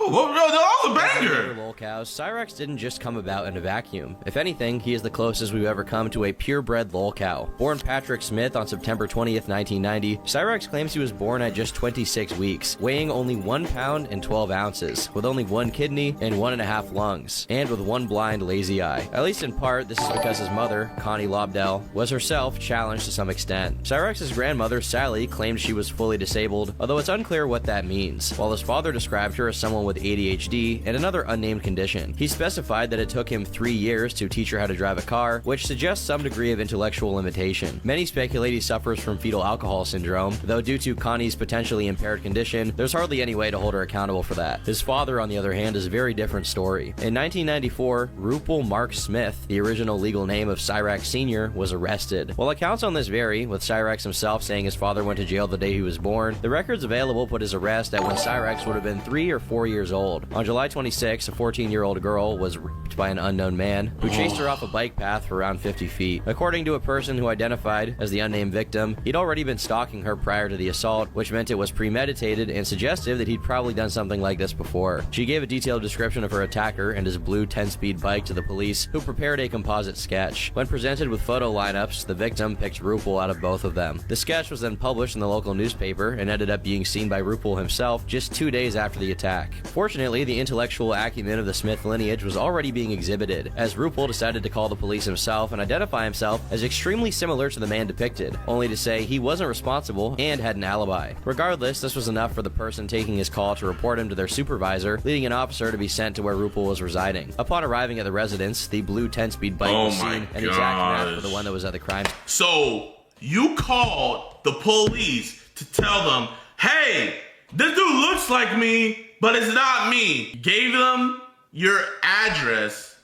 Oh, that was a banger! Lolcows, Cyrax didn't just come about in a vacuum. If anything, he is the closest we've ever come to a purebred lolcow. Born Patrick Smith on September 20th, 1990, Cyrax claims he was born at just 26 weeks, weighing only 1 pound and 12 ounces, with only 1 kidney and 1.5 lungs, and with 1 blind lazy eye. At least in part, this is because his mother, Connie Lobdell, was herself challenged to some extent. Cyrax's grandmother, Sally, claimed she was fully disabled, although it's unclear what that means, while his father described her as someone with ADHD and another unnamed condition. He specified that it took him 3 years to teach her how to drive a car, which suggests some degree of intellectual limitation. Many speculate he suffers from fetal alcohol syndrome, though due to Connie's potentially impaired condition, there's hardly any way to hold her accountable for that. His father, on the other hand, is a very different story. In 1994, Rupal Mark Smith, the original legal name of Cyrax Sr., was arrested. While accounts on this vary, with Cyrax himself saying his father went to jail the day he was born, the records available put his arrest at when Cyrax would have been 3 or 4 years old. On July 26, a 14-year-old girl was raped by an unknown man who chased her off a bike path for around 50 feet. According to a person who identified as the unnamed victim, he'd already been stalking her prior to the assault, which meant it was premeditated and suggestive that he'd probably done something like this before. She gave a detailed description of her attacker and his blue 10-speed bike to the police, who prepared a composite sketch. When presented with photo lineups, the victim picked Rupal out of both of them. The sketch was then published in the local newspaper and ended up being seen by Rupal himself just 2 days after the attack. Fortunately, the intellectual acumen of the Smith lineage was already being exhibited, as Rupal decided to call the police himself and identify himself as extremely similar to the man depicted, only to say he wasn't responsible and had an alibi. Regardless, this was enough for the person taking his call to report him to their supervisor, leading an officer to be sent to where Rupal was residing. Upon arriving at the residence, the blue 10-speed bike was seen, an exact match for the one that was at the crime. So, you called the police to tell them, hey, this dude looks like me, but it's not me. Gave them your address.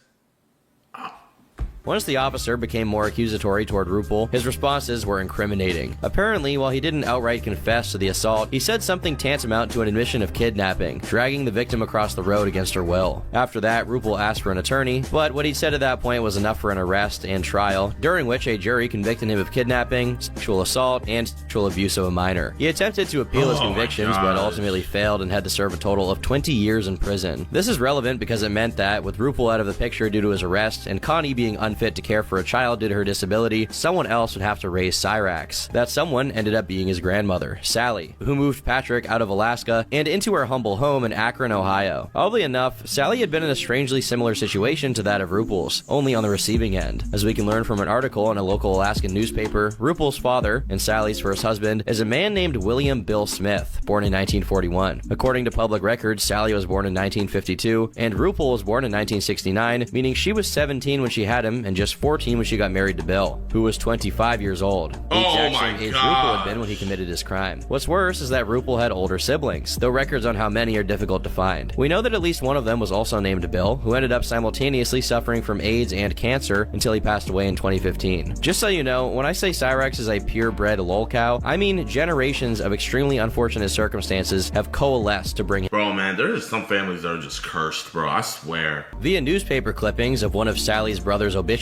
Once the officer became more accusatory toward Rupal, his responses were incriminating. Apparently, while he didn't outright confess to the assault, he said something tantamount to an admission of kidnapping, dragging the victim across the road against her will. After that, Rupal asked for an attorney, but what he said at that point was enough for an arrest and trial, during which a jury convicted him of kidnapping, sexual assault, and sexual abuse of a minor. He attempted to appeal his convictions, but ultimately failed and had to serve a total of 20 years in prison. This is relevant because it meant that, with Rupal out of the picture due to his arrest, and Connie being unfit to care for a child due to her disability, someone else would have to raise Cyrax. That someone ended up being his grandmother, Sally, who moved Patrick out of Alaska and into her humble home in Akron, Ohio. Oddly enough, Sally had been in a strangely similar situation to that of Rupal's, only on the receiving end. As we can learn from an article in a local Alaskan newspaper, Rupal's father, and Sally's first husband, is a man named William Bill Smith, born in 1941. According to public records, Sally was born in 1952, and Rupal was born in 1969, meaning she was 17 when she had him and just 14 when she got married to Bill, who was 25 years old. The exact same age Rupal had been when he committed his crime. What's worse is that Rupal had older siblings, though records on how many are difficult to find. We know that at least one of them was also named Bill, who ended up simultaneously suffering from AIDS and cancer until he passed away in 2015. Just so you know, when I say Cyrax is a purebred lolcow, I mean generations of extremely unfortunate circumstances have coalesced to bring him. Bro, man, there's some families that are just cursed, bro, I swear. Via newspaper clippings of one of Sally's brother's obituary,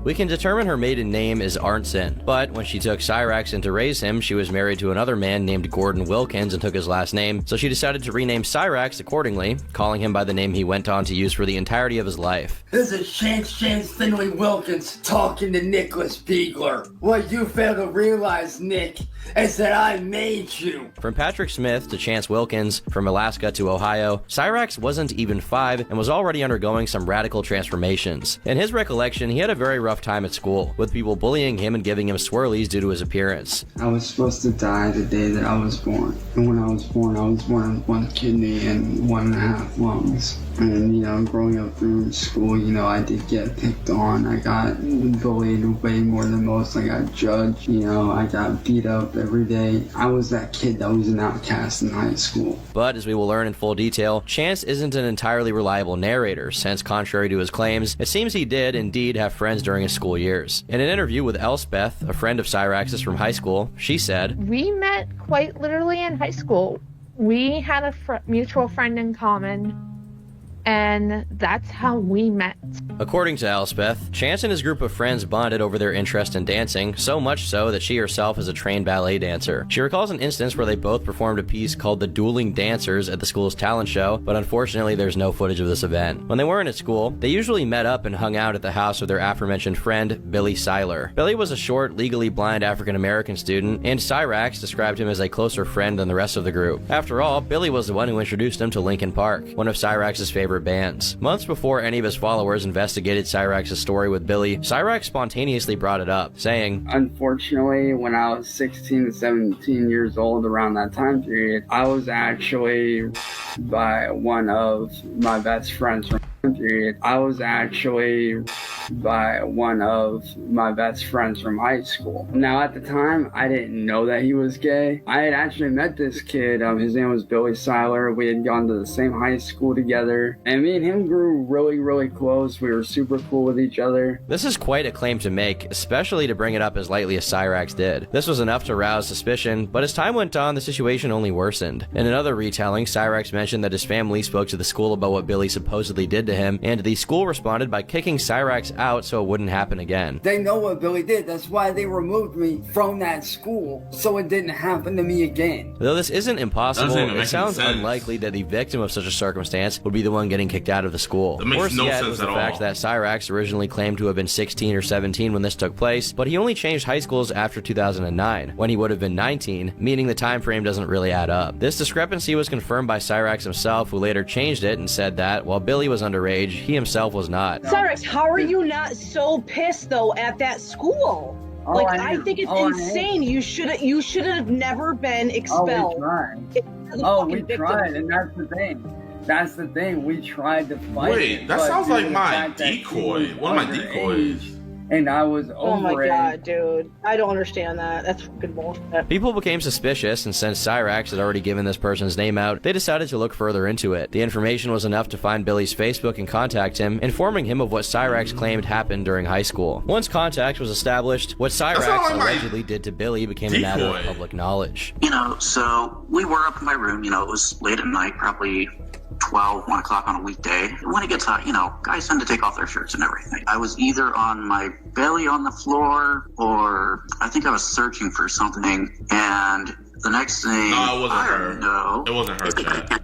we can determine her maiden name is Arnson, but when she took Cyrax in to raise him, she was married to another man named Gordon Wilkins and took his last name, so she decided to rename Cyrax accordingly, calling him by the name he went on to use for the entirety of his life. This is Chance Finley Wilkins talking to Nicholas Beagler. What you fail to realize, Nick, is that I made you. From Patrick Smith to Chance Wilkins, from Alaska to Ohio, Cyrax wasn't even 5 and was already undergoing some radical transformations. In his recollection, he he had a very rough time at school, with people bullying him and giving him swirlies due to his appearance. I was supposed to die the day that I was born. And when I was born with 1 kidney and 1.5 lungs. And, you know, growing up through school, you know, I did get picked on. I got bullied way more than most. I got judged, you know, I got beat up every day. I was that kid that was an outcast in high school. But, as we will learn in full detail, Chance isn't an entirely reliable narrator, since contrary to his claims, it seems he did indeed have friends during his school years. In an interview with Elspeth, a friend of Cyrax's from high school, she said, "We met quite literally in high school. We had a mutual friend in common, and that's how we met." According to Elspeth, Chance and his group of friends bonded over their interest in dancing, so much so that she herself is a trained ballet dancer. She recalls an instance where they both performed a piece called The Dueling Dancers at the school's talent show, but unfortunately there's no footage of this event. When they weren't at school, they usually met up and hung out at the house of their aforementioned friend, Billy Seiler. Billy was a short, legally blind African-American student, and Cyrax described him as a closer friend than the rest of the group. After all, Billy was the one who introduced him to Linkin Park, one of Cyrax's favorite bands. Months before any of his followers investigated Cyrax's story with Billy, Cyrax spontaneously brought it up, saying, "Unfortunately, when I was 16 to 17 years old, around that time period, I was actually by one of my best friends from high school. Now, at the time, I didn't know that he was gay. I had actually met this kid. His name was Billy Seiler. We had gone to the same high school together, and me and him grew really, really close. We were super cool with each other." This is quite a claim to make, especially to bring it up as lightly as Cyrax did. This was enough to rouse suspicion, but as time went on, the situation only worsened. In another retelling, Cyrax mentioned that his family spoke to the school about what Billy supposedly did to him, and the school responded by kicking Cyrax out so it wouldn't happen again. "They know what Billy did. That's why they removed me from that school, so it didn't happen to me again." Though this isn't impossible, it sounds sense. unlikely that the victim of such a circumstance would be the one getting kicked out of the school. That makes Worse no yet sense was the at fact all. that Cyrax originally claimed to have been 16 or 17 when this took place, but he only changed high schools after 2009, when he would have been 19, meaning the time frame doesn't really add up. This discrepancy was confirmed by Cyrax himself, who later changed it and said that, while Billy was underage, he himself was not. Cyrax, how are you not so pissed though at that school? I think it's insane. You should have never been expelled. We tried, and that's the thing. That's the thing. We tried to fight. Wait, that sounds like my decoy. One of my decoys. And I was over Oh my god, dude. I don't understand that. That's fucking bullshit. People became suspicious, and since Cyrax had already given this person's name out, they decided to look further into it. The information was enough to find Billy's Facebook and contact him, informing him of what Cyrax claimed happened during high school. Once contact was established, what Cyrax allegedly did to Billy became a matter of public knowledge. You know, so we were up in my room, you know, it was late at night, probably 12, 1 o'clock on a weekday. When it gets hot, you know, guys tend to take off their shirts and everything. I was either on my belly on the floor, or I think I was searching for something, and the next thing It wasn't her, Chad.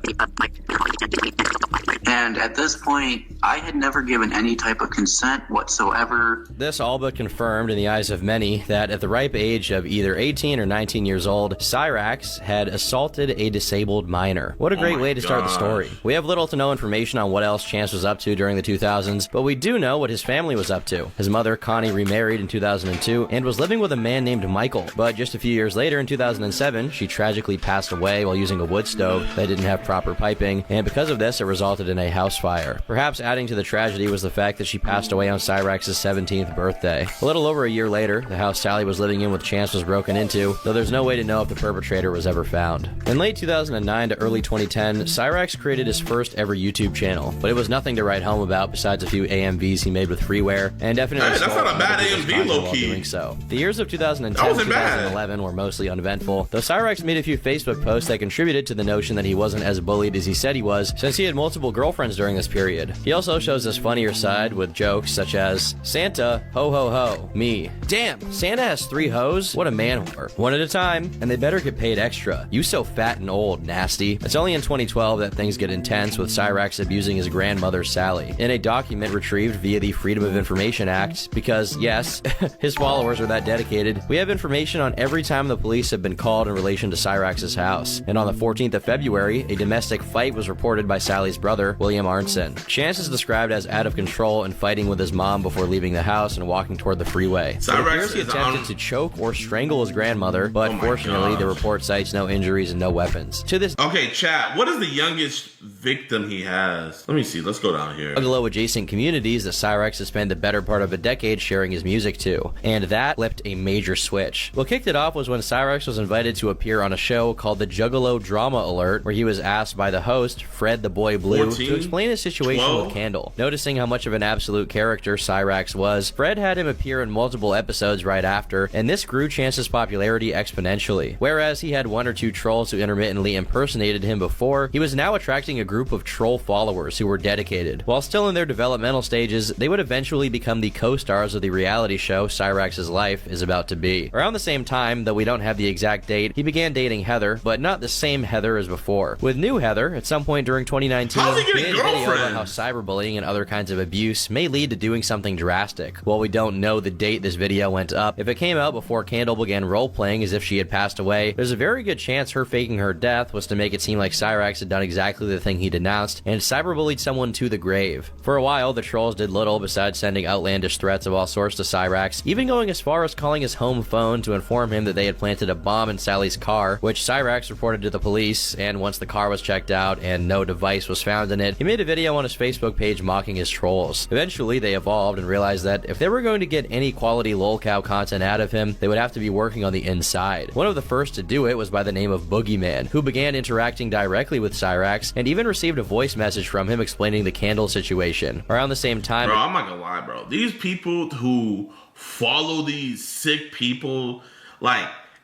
And at this point, I had never given any type of consent whatsoever. This all but confirmed in the eyes of many that at the ripe age of either 18 or 19 years old, Cyrax had assaulted a disabled minor. What a great way to start the story. We have little to no information on what else Chance was up to during the 2000s, but we do know what his family was up to. His mother, Connie, remarried in 2002 and was living with a man named Michael. But just a few years later, in 2007, she tragically passed away while using a wood stove that didn't have proper piping, and because of this, it resulted in a house fire. Perhaps adding to the tragedy was the fact that she passed away on Cyrax's 17th birthday. A little over a year later, the house Sally was living in with Chance was broken into, though there's no way to know if the perpetrator was ever found. In late 2009 to early 2010, Cyrax created his first ever YouTube channel, but it was nothing to write home about besides a few AMVs he made with freeware, and definitely Hey, that's not a bad AMV, low-key. doing so. The years of 2010 and 2011 were mostly uneventful, though Cyrax made a few Facebook posts that contributed to the notion that he wasn't as bullied as he said he was, since he had multiple girlfriends during this period. He also shows his funnier side with jokes such as, "Santa, ho ho ho, me. Damn, Santa has 3 hoes? What a man whore. One at a time, and they better get paid extra. You so fat and old, nasty." It's only in 2012 that things get intense, with Cyrax abusing his grandmother, Sally, in a document retrieved via the Freedom of Information Act, because, yes, his followers are that dedicated. We have information on every time the police have been called in relation to Cyrax's house, and on the 14th of February, a domestic fight was reported by Sally's brother, William Arnson. Chance is described as out of control and fighting with his mom before leaving the house and walking toward the freeway. It appears he attempted to choke or strangle his grandmother, but fortunately the report cites no injuries and no weapons. To this Okay, chat, what is the youngest victim he has? Let me see, let's go down here. Juggalo adjacent communities that Cyrax has spent the better part of a decade sharing his music to, and that flipped a major switch. What kicked it off was when Cyrax was invited to appear on a show called the Juggalo Drama Alert, where he was asked by the host, Fred the Boy Blue, 14, to explain his situation 12. with Candle. Noticing how much of an absolute character Cyrax was, Fred had him appear in multiple episodes right after, and this grew Chance's popularity exponentially. Whereas he had one or two trolls who intermittently impersonated him before, he was now attracting a group of troll followers who were dedicated. While still in their developmental stages, they would eventually become the co-stars of the reality show Cyrax's life is about to be. Around the same time, though we don't have the exact date, he began dating Heather, but not the same Heather as before. With new Heather, at some point during 2019, he made a video about how cyberbullying and other kinds of abuse may lead to doing something drastic. While we don't know the date this video went up, if it came out before Candle began role-playing as if she had passed away, there's a very good chance her faking her death was to make it seem like Cyrax had done exactly the thing he denounced and cyberbullied someone to the grave. For a while, the trolls did little besides sending outlandish threats of all sorts to Cyrax, even going as far as calling his home phone to inform him that they had planted a bomb in Sally's car, which Cyrax reported to the police, and once the car was checked out and no device was found in it, he made a video on his Facebook page mocking his trolls. Eventually, they evolved and realized that if they were going to get any quality lolcow content out of him, they would have to be working on the inside. One of the first to do it was by the name of Pokimane, who began interacting directly with Cyrax and even received a voice message from him explaining the Candle situation. Around the same time, bro, I'm not gonna lie, bro. These people who follow these sick people,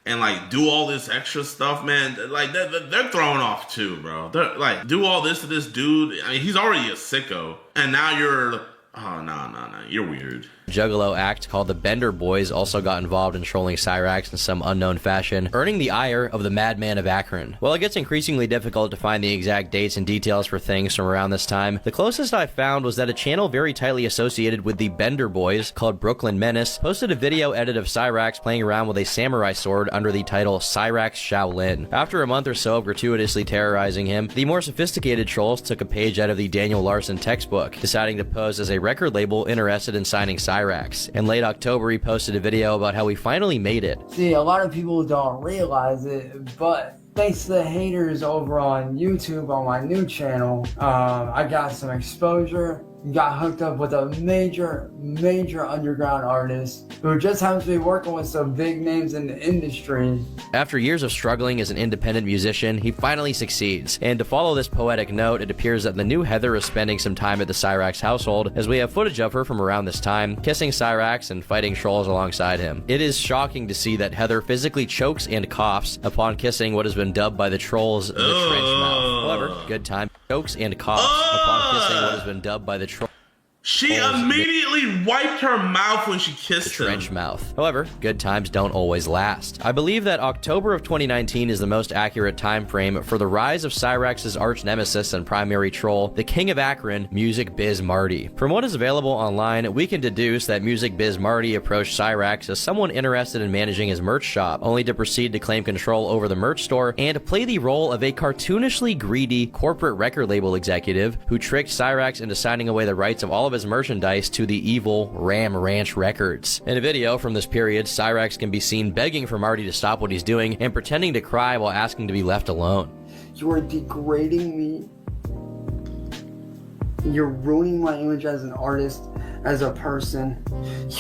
and do all this extra stuff, man, they're thrown off too, bro. They're like, do all this to this dude. I mean, he's already a sicko, and now you're, oh, no, you're weird. Juggalo act called the Bender Boys also got involved in trolling Cyrax in some unknown fashion, earning the ire of the Madman of Akron. While it gets increasingly difficult to find the exact dates and details for things from around this time, the closest I found was that a channel very tightly associated with the Bender Boys, called Brooklyn Menace, posted a video edit of Cyrax playing around with a samurai sword under the title Cyrax Shaolin. After a month or so of gratuitously terrorizing him, the more sophisticated trolls took a page out of the Daniel Larson textbook, deciding to pose as a record label interested in signing Cyrax. In late October, he posted a video about how he finally made it. See, a lot of people don't realize it, but thanks to the haters over on YouTube on my new channel, I got some exposure, got hooked up with a major underground artist who just happens to be working with some big names in the industry. After years of struggling as an independent musician, he finally succeeds. And to follow this poetic note, it appears that the new Heather is spending some time at the Cyrax household, as we have footage of her from around this time, kissing Cyrax and fighting trolls alongside him. It is shocking to see that Heather physically chokes and coughs upon kissing what has been dubbed by the trolls the trench mouth. However, good time, chokes and coughs upon kissing what has been dubbed by the trolls. She immediately wiped her mouth when she kissed him. Trench mouth. However, good times don't always last. I believe that October of 2019 is the most accurate time frame for the rise of Cyrax's arch nemesis and primary troll, the King of Akron, Music Biz Marty. From what is available online, we can deduce that Music Biz Marty approached Cyrax as someone interested in managing his merch shop, only to proceed to claim control over the merch store and play the role of a cartoonishly greedy corporate record label executive who tricked Cyrax into signing away the rights of all of his merchandise to the evil Ram Ranch Records. In a video from this period, Cyrax can be seen begging for Marty to stop what he's doing and pretending to cry while asking to be left alone. You are degrading me. You're ruining my image as an artist, as a person.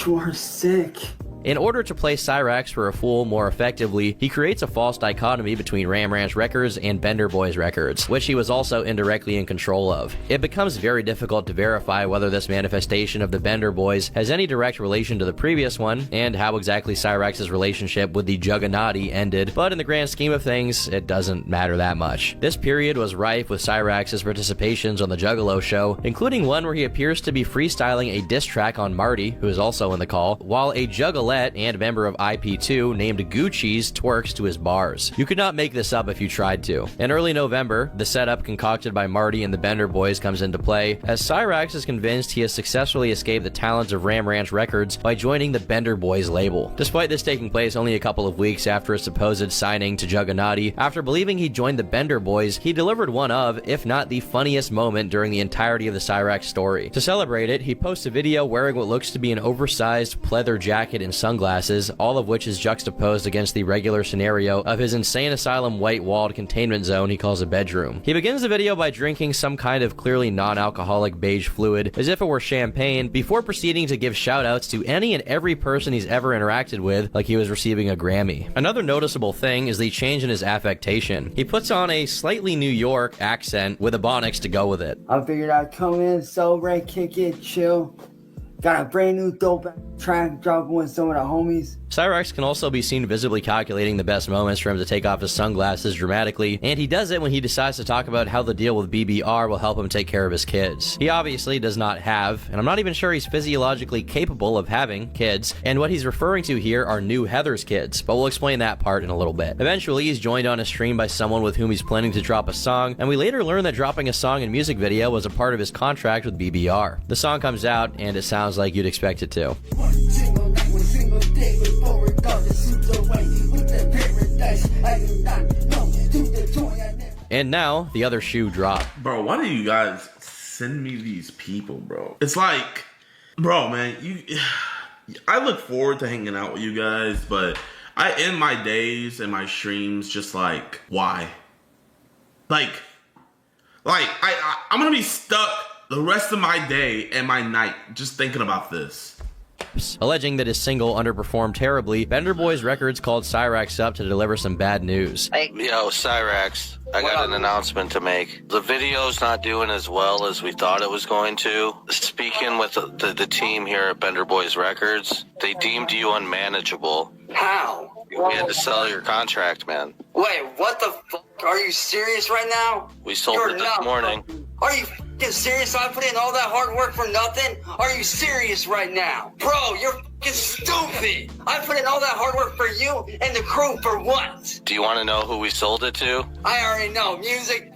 You are sick. In order to play Cyrax for a fool more effectively, he creates a false dichotomy between Ram Ranch Records and Bender Boys Records, which he was also indirectly in control of. It becomes very difficult to verify whether this manifestation of the Bender Boys has any direct relation to the previous one, and how exactly Cyrax's relationship with the Juggernaut ended, but in the grand scheme of things, it doesn't matter that much. This period was rife with Cyrax's participations on the Juggalo show, including one where he appears to be freestyling a diss track on Marty, who is also in the call, while a Juggalo Gillette and member of IP2 named Gucci's twerks to his bars. You could not make this up if you tried to. In early November, the setup concocted by Marty and the Bender Boys comes into play, as Cyrax is convinced he has successfully escaped the talons of Ram Ranch Records by joining the Bender Boys label. Despite this taking place only a couple of weeks after a supposed signing to Juggernaut, after believing he joined the Bender Boys, he delivered one of, if not the funniest moment during the entirety of the Cyrax story. To celebrate it, he posts a video wearing what looks to be an oversized pleather jacket and sunglasses, all of which is juxtaposed against the regular scenario of his insane asylum white-walled containment zone he calls a bedroom. He begins the video by drinking some kind of clearly non-alcoholic beige fluid, as if it were champagne, before proceeding to give shout-outs to any and every person he's ever interacted with, like he was receiving a Grammy. Another noticeable thing is the change in his affectation. He puts on a slightly New York accent with Ebonics to go with it. I figured I'd come in, celebrate, kick it, chill. Got a brand new dope track dropping with some of the homies. Cyrax can also be seen visibly calculating the best moments for him to take off his sunglasses dramatically, and he does it when he decides to talk about how the deal with BBR will help him take care of his kids. He obviously does not have, and I'm not even sure he's physiologically capable of having, kids, and what he's referring to here are new Heather's kids, but we'll explain that part in a little bit. Eventually, he's joined on a stream by someone with whom he's planning to drop a song, and we later learn that dropping a song and music video was a part of his contract with BBR. The song comes out, and it sounds like you'd expect it to. And now, the other shoe dropped. Bro, why do you guys send me these people, bro? It's like, bro, man, I look forward to hanging out with you guys, but I end my days and my streams just like, why? Like I'm gonna be stuck the rest of my day and my night just thinking about this. Alleging that his single underperformed terribly, Bender Boys Records called Cyrax up to deliver some bad news. Yo, Cyrax, I got an announcement to make. The video's not doing as well as we thought it was going to. Speaking with the team here at Bender Boys Records, they deemed you unmanageable. How? We had to sell your contract, man. Wait, what the fuck? Are you serious right now? We sold it this morning. Are you fucking serious? I put in all that hard work for nothing? Are you serious right now? Bro, you're fucking stupid. I put in all that hard work for you and the crew for what? Do you want to know who we sold it to? I already know. Music.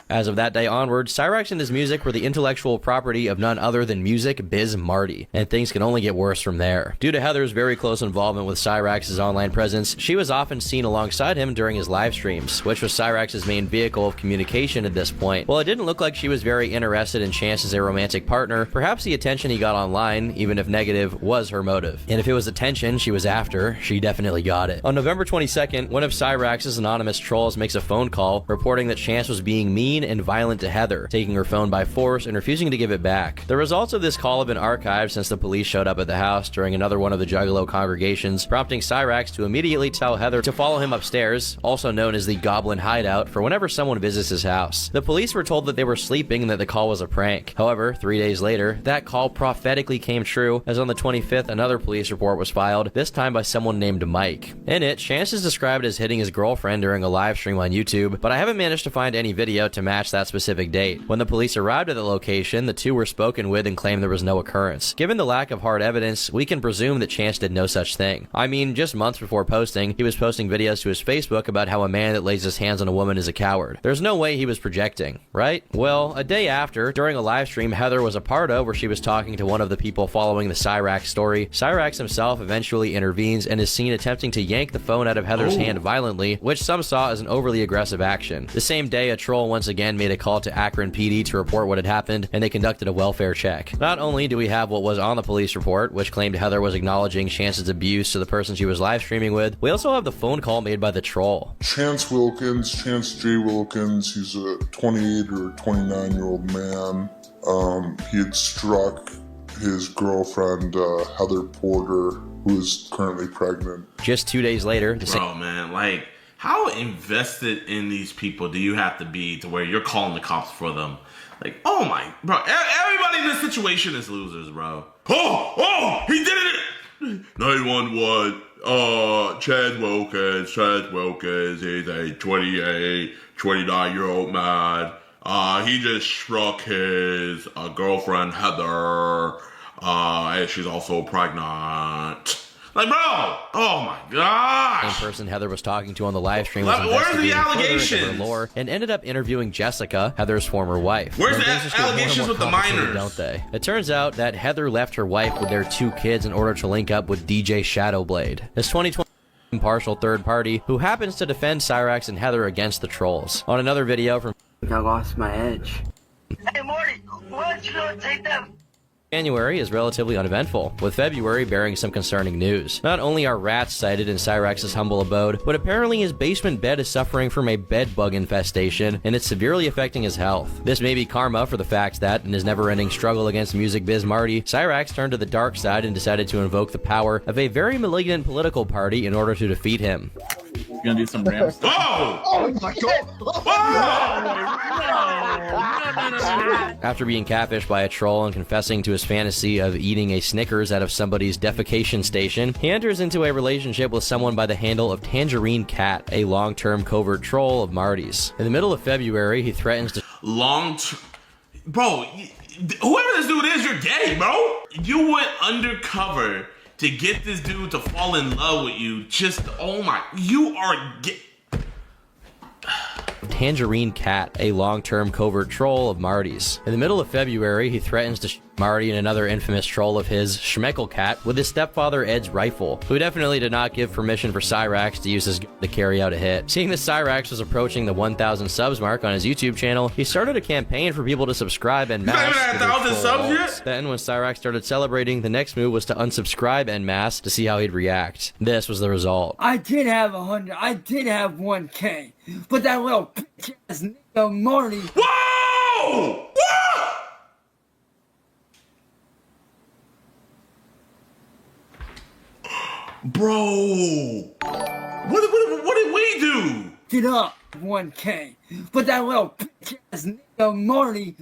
As of that day onward, Cyrax and his music were the intellectual property of none other than Music Biz Marty, and things can only get worse from there. Due to Heather's very close involvement with Cyrax's online presence, she was often seen alongside him during his live streams, which was Cyrax's main vehicle of communication at this point. While it didn't look like she was very interested in Chance as a romantic partner, perhaps the attention he got online, even if negative, was her motive. And if it was attention she was after, she definitely got it. On November 22nd, one of Cyrax's anonymous trolls makes a phone call reporting that Chance was being mean and violent to Heather, taking her phone by force and refusing to give it back. The results of this call have been archived since the police showed up at the house during another one of the Juggalo congregations, prompting Cyrax to immediately tell Heather to follow him upstairs, also known as the Goblin Hideout, for whenever someone visits his house. The police were told that they were sleeping and that the call was a prank. However, 3 days later, that call prophetically came true, as on the 25th another police report was filed, this time by someone named Mike. In it, Chance is described as hitting his girlfriend during a live stream on YouTube, but I haven't managed to find any video to match that specific date. When the police arrived at the location, the two were spoken with and claimed there was no occurrence. Given the lack of hard evidence, we can presume that Chance did no such thing. I mean, just months before posting, he was posting videos to his Facebook about how a man that lays his hands on a woman is a coward. There's no way he was projecting, right? Well, a day after, during a live stream Heather was a part of where she was talking to one of the people following the Cyrax story, Cyrax himself eventually intervenes and is seen attempting to yank the phone out of Heather's hand violently, which some saw as an overly aggressive action. The same day, a troll once again made a call to Akron PD to report what had happened, and they conducted a welfare check. Not only do we have what was on the police report, which claimed Heather was acknowledging Chance's abuse to the person she was live streaming with, we also have the phone call made by the troll. Chance J. Wilkins, he's a 28 or 29-year-old man. He had struck his girlfriend, Heather Porter, who is currently pregnant. Just 2 days later, Bro, man, like, how invested in these people do you have to be to where you're calling the cops for them? Like, oh my, bro, everybody in this situation is losers, bro. Oh, he did it! 911, Chad Wilkins, he's a 29-year-old man. He just struck his girlfriend, Heather. And she's also pregnant. Like, bro, oh my gosh. Same person Heather was talking to on the live stream was Where's the investigating further into allegations? her lore and ended up interviewing Jessica, Heather's former wife. Where's And the things just get more and allegations more with the complicated, minors? Don't they? It turns out that Heather left her wife with their 2 kids in order to link up with DJ Shadowblade, this 2020 impartial third party who happens to defend Cyrax and Heather against the trolls. On another video from I lost my edge. Hey, Marty, why don't you go and take that? January is relatively uneventful, with February bearing some concerning news. Not only are rats sighted in Cyrax's humble abode, but apparently his basement bed is suffering from a bed bug infestation, and it's severely affecting his health. This may be karma for the fact that, in his never-ending struggle against music biz Marty, Cyrax turned to the dark side and decided to invoke the power of a very malignant political party in order to defeat him. You gonna do some rams? Whoa! Oh my God! After being catfished by a troll and confessing to his fantasy of eating a Snickers out of somebody's defecation station, he enters into a relationship with someone by the handle of Tangerine Cat, a long-term covert troll of Marty's. In the middle of February, he threatens to Bro, whoever this dude is, you're gay, bro. You went undercover to get this dude to fall in love with you. Just, oh my, you are gay. Tangerine Cat, a long-term covert troll of Marty's. In the middle of February, he threatens to shoot Marty and another infamous troll of his, Schmeckle Cat, with his stepfather Ed's rifle, who definitely did not give permission for Cyrax to use his gun to carry out a hit. Seeing that Cyrax was approaching the 1,000 subs mark on his YouTube channel, he started a campaign for people to subscribe en masse. He's not even at 1,000 subs yet? Then, when Cyrax started celebrating, the next move was to unsubscribe en masse to see how he'd react. This was the result. I did have 100. I did have 1K, but that little bitch ass nigga Marty. Whoa! Bro, what did we do? Get up, 1K, but that little bitch ass nigga Marty.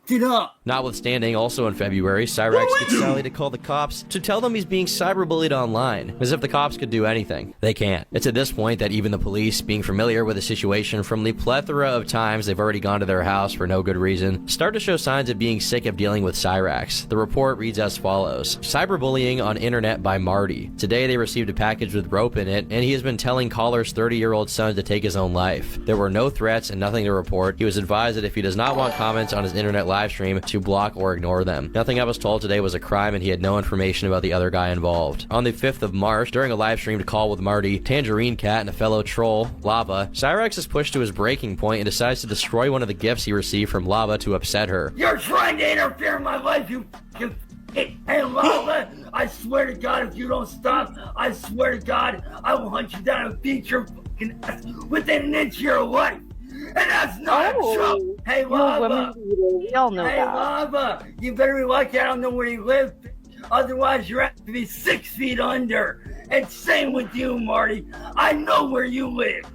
Get up. Notwithstanding, also in February, Cyrax gets Sally to call the cops to tell them he's being cyberbullied online, as if the cops could do anything. They can't. It's at this point that even the police, being familiar with the situation from the plethora of times they've already gone to their house for no good reason, start to show signs of being sick of dealing with Cyrax. The report reads as follows. Cyberbullying on internet by Marty. Today they received a package with rope in it, and he has been telling caller's 30-year-old son to take his own life. There were no threats and nothing to report. He was advised that if he does not want comments on his internet live stream, to block or ignore them. Nothing I was told today was a crime, and he had no information about the other guy involved. On the 5th of March, during a live streamed call with Marty, Tangerine Cat, and a fellow troll, Lava, Cyrax is pushed to his breaking point and decides to destroy one of the gifts he received from Lava to upset her. You're trying to interfere in my life, you fucking. Hey, Lava, I swear to God, if you don't stop, I swear to God, I will hunt you down and beat your fucking ass within an inch of your life. And that's not a joke. Hey, Lava. We all know hey, that. Lava, you better be lucky I don't know where you live. Otherwise, you're have to be 6 feet under. And same with you, Marty. I know where you live.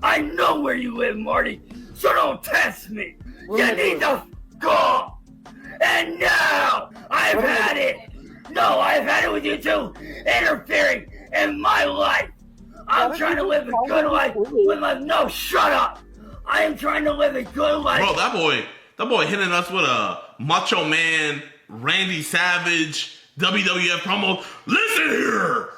I know where you live, Marty. So don't test me. You need to go. And now, I've had it. No, I've had it with you two interfering in my life. I'm trying to live a good life with my... No, shut up. I am trying to live a good life. Bro, that boy hitting us with a Macho Man, Randy Savage, WWF promo. Listen here,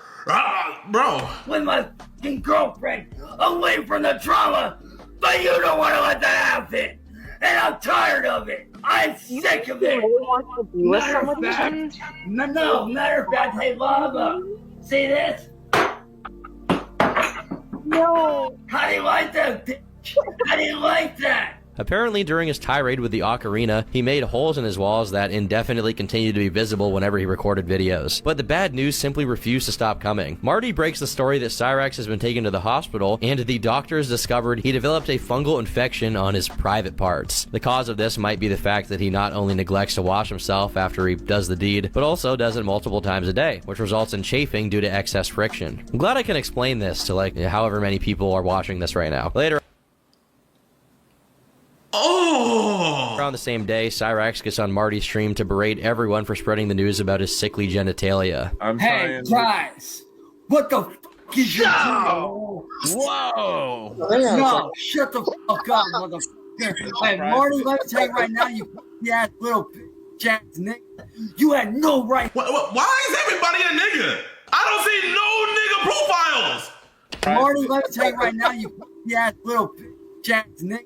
bro. With my fucking girlfriend, away from the drama, but you don't want to let that happen. And I'm tired of it. I'm sick of it. Matter of fact, hey, Lava, see this? No. How do you like that, bitch? I didn't like that. Apparently, during his tirade with the ocarina, he made holes in his walls that indefinitely continued to be visible whenever he recorded videos. But the bad news simply refused to stop coming. Marty breaks the story that Cyrax has been taken to the hospital, and the doctors discovered he developed a fungal infection on his private parts. The cause of this might be the fact that he not only neglects to wash himself after he does the deed, but also does it multiple times a day, which results in chafing due to excess friction. I'm glad I can explain this to however many people are watching this right now. Later. Around the same day, Cyrax gets on Marty's stream to berate everyone for spreading the news about his sickly genitalia. Hey, guys, what the fuck is your deal? Whoa! No, shut the fuck up, motherfucker. Hey, Marty, let me tell you right now, you ass little bitch. ass nigga. You had no right. Why is everybody a nigga? I don't see no nigga profiles. Marty, let me tell you right now, you ass little ass nigga.